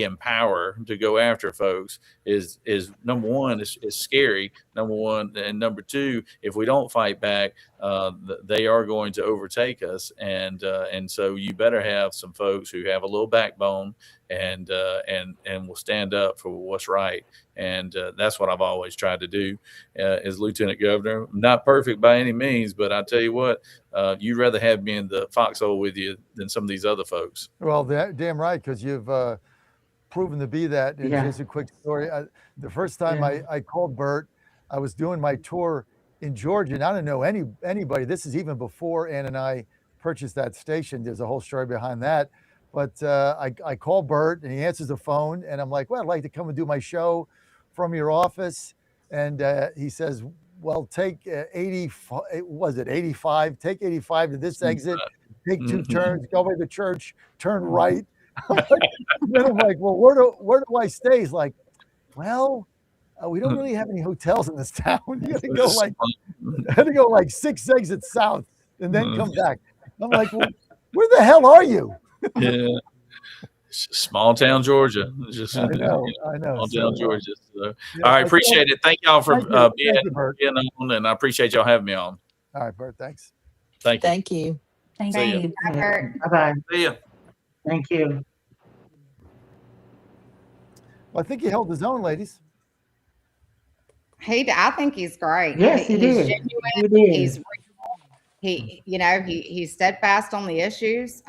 Speaker 18: empower to go after folks is number one, is scary, number one, and number two, if we don't fight back, they are going to overtake us, and so you better have some folks who have a little backbone and will stand up for what's right, and that's what I've always tried to do as Lieutenant Governor. Not perfect by any means, but I tell you what, you'd rather have me in the foxhole with you than some of these other folks.
Speaker 2: Well, damn right, because you've proven to be that. And here's a quick story. The first time I called Bert, I was doing my tour in Georgia, and I don't know anybody. This is even before Ann and I purchased that station. There's a whole story behind that. But I call Bert, and he answers the phone, and I'm like, well, I'd like to come and do my show from your office. And he says, well, take 85, take 85 to this exit, take 2 turns, go by the church, turn right. Then I'm like, well, where do I stay? He's like, well, we don't really have any hotels in this town. You got to go like 6 exits south and then come back. I'm like, well, where the hell are you?
Speaker 18: Yeah. Small town Georgia. Just
Speaker 2: I know.
Speaker 18: Small town Georgia. So, all right, appreciate it. Thank y'all for being on, and I appreciate y'all having me on.
Speaker 2: All right, Bert. Thanks.
Speaker 18: Thank you.
Speaker 20: Thank you.
Speaker 6: Thank
Speaker 18: See
Speaker 6: you.
Speaker 7: Bye-bye.
Speaker 18: See ya.
Speaker 7: Thank you.
Speaker 2: Well, I think he held his own, ladies.
Speaker 9: I think he's great.
Speaker 7: Yes, he did.
Speaker 9: Genuine.
Speaker 7: He did.
Speaker 9: He's he's steadfast on the issues.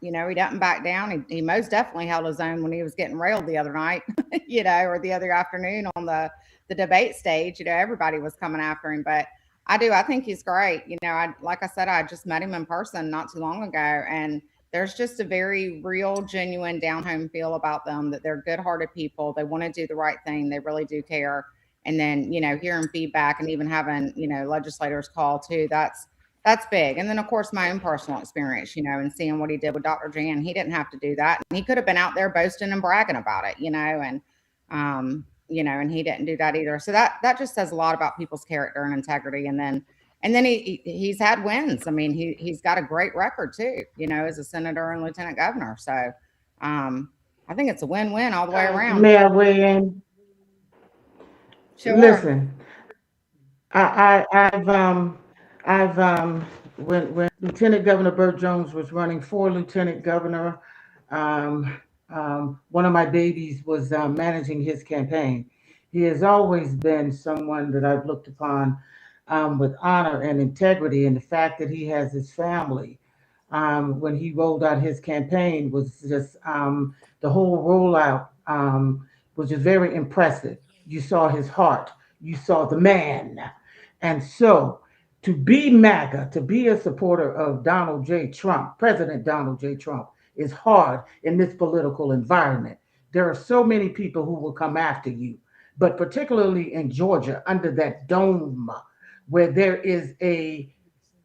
Speaker 9: He doesn't back down. He most definitely held his own when he was getting railed the other night, or the other afternoon on the debate stage. Everybody was coming after him, but I think he's great. Like I said, I just met him in person not too long ago, and there's just a very real, genuine down-home feel about them, that they're good-hearted people. They want to do the right thing. They really do care. And then, hearing feedback and even having, legislators call too, that's big. And then, of course, my own personal experience, and seeing what he did with Dr. Jan. He didn't have to do that. And he could have been out there boasting and bragging about it, and he didn't do that either. So that just says a lot about people's character and integrity. And then he's had wins. I mean, he's got a great record too, as a senator and lieutenant governor. So I think it's a win-win all the way around.
Speaker 7: May I weigh in?
Speaker 9: Sure.
Speaker 7: Listen, I've when Lieutenant Governor Burt Jones was running for lieutenant governor, one of my babies was managing his campaign. He has always been someone that I've looked upon with honor and integrity, and the fact that he has his family. When he rolled out his campaign was just the whole rollout was just very impressive. You saw his heart, you saw the man. And so to be MAGA, to be a supporter of Donald J. Trump, President Donald J. Trump, is hard in this political environment. There are so many people who will come after you, but particularly in Georgia, under that dome, where there is a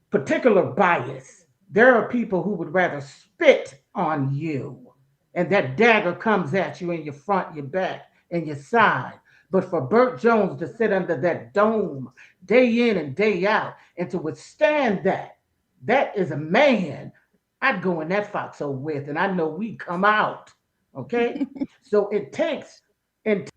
Speaker 7: particular bias, there are people who would rather spit on you, and that dagger comes at you in your front, your back, and your side. But for Burt Jones to sit under that dome day in and day out and to withstand that is a man I'd go in that foxhole with, and I know we'd come out. Okay? So it takes integrity,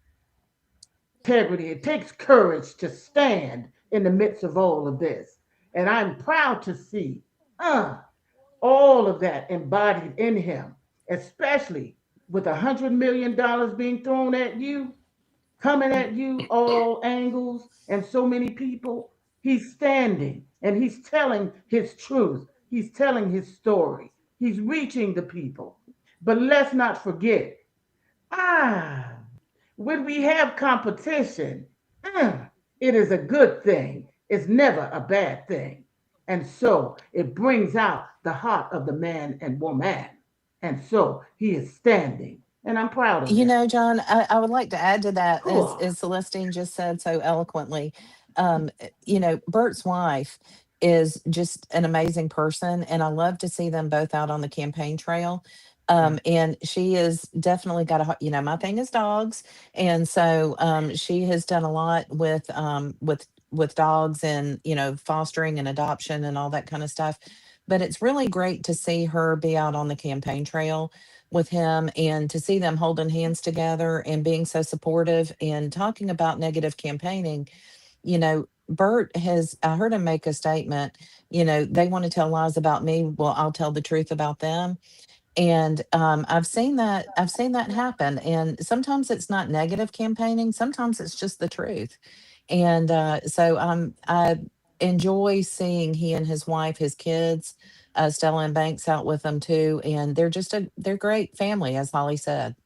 Speaker 7: it takes courage to stand in the midst of all of this. And I'm proud to see all of that embodied in him, especially with $100 million being thrown at you, coming at you all angles, and so many people. He's standing and he's telling his truth. He's telling his story. He's reaching the people. But let's not forget, when we have competition, it is a good thing. It's never a bad thing. And so it brings out the heart of the man and woman. And so he is standing. And I'm proud of him.
Speaker 20: You know, John, I would like to add to that,
Speaker 7: Cool.
Speaker 20: as Celestine just said so eloquently. You know, Bert's wife is just an amazing person, and I love to see them both out on the campaign trail. And she is definitely got a, you know, my thing is dogs, and so she has done a lot with dogs, and you know, fostering and adoption and all that kind of stuff. But it's really great to see her be out on the campaign trail with him, and to see them holding hands together and being so supportive and talking about negative campaigning. You know, Bert has, I heard him make a statement, you know, they want to tell lies about me. Well, I'll tell the truth about them. And I've seen that happen. And sometimes it's not negative campaigning. Sometimes it's just the truth. And so I enjoy seeing he and his wife, his kids, Stella and Banks out with them too. And they're great family, as Holly said.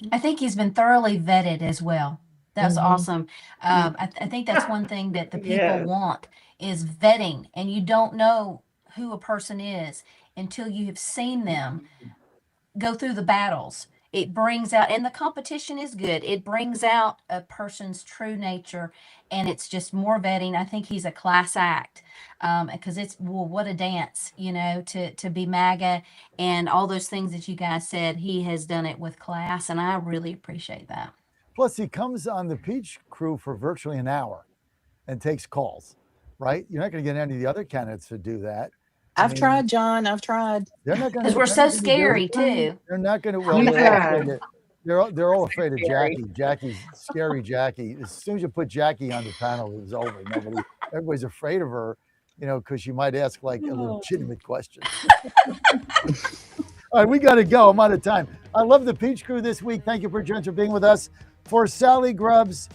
Speaker 6: I think he's been thoroughly vetted as well. That's awesome. I think that's one thing that the people
Speaker 7: Yes.
Speaker 6: want is vetting, and you don't know who a person is until you have seen them go through the battles. It brings out, and the competition is good. It brings out a person's true nature, and it's just more vetting. I think he's a class act, because it's, well, what a dance, you know, to be MAGA and all those things that you guys said. He has done it with class, and I really appreciate that.
Speaker 2: Plus, he comes on the Peach crew for virtually an hour and takes calls, right? You're not going to get any of the other candidates to do that.
Speaker 20: I've tried, John. I've tried.
Speaker 2: They're not going
Speaker 6: Because we're so scary too.
Speaker 2: They're not going to. Well, they're all afraid of Jackie. Jackie's scary. Jackie. As soon as you put Jackie on the panel, it was over. Everybody's afraid of her, you know, because she might ask like a legitimate question. All right, we got to go. I'm out of time. I love the Peach crew this week. Thank you for being with us. For Sally Grubbs,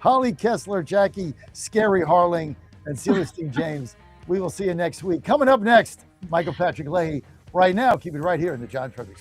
Speaker 2: Holly Kessler, Jackie Scary Harling, and Celestine James, we will see you next week. Coming up next, Michael Patrick Leahy. Right now, keep it right here in the John Fredericks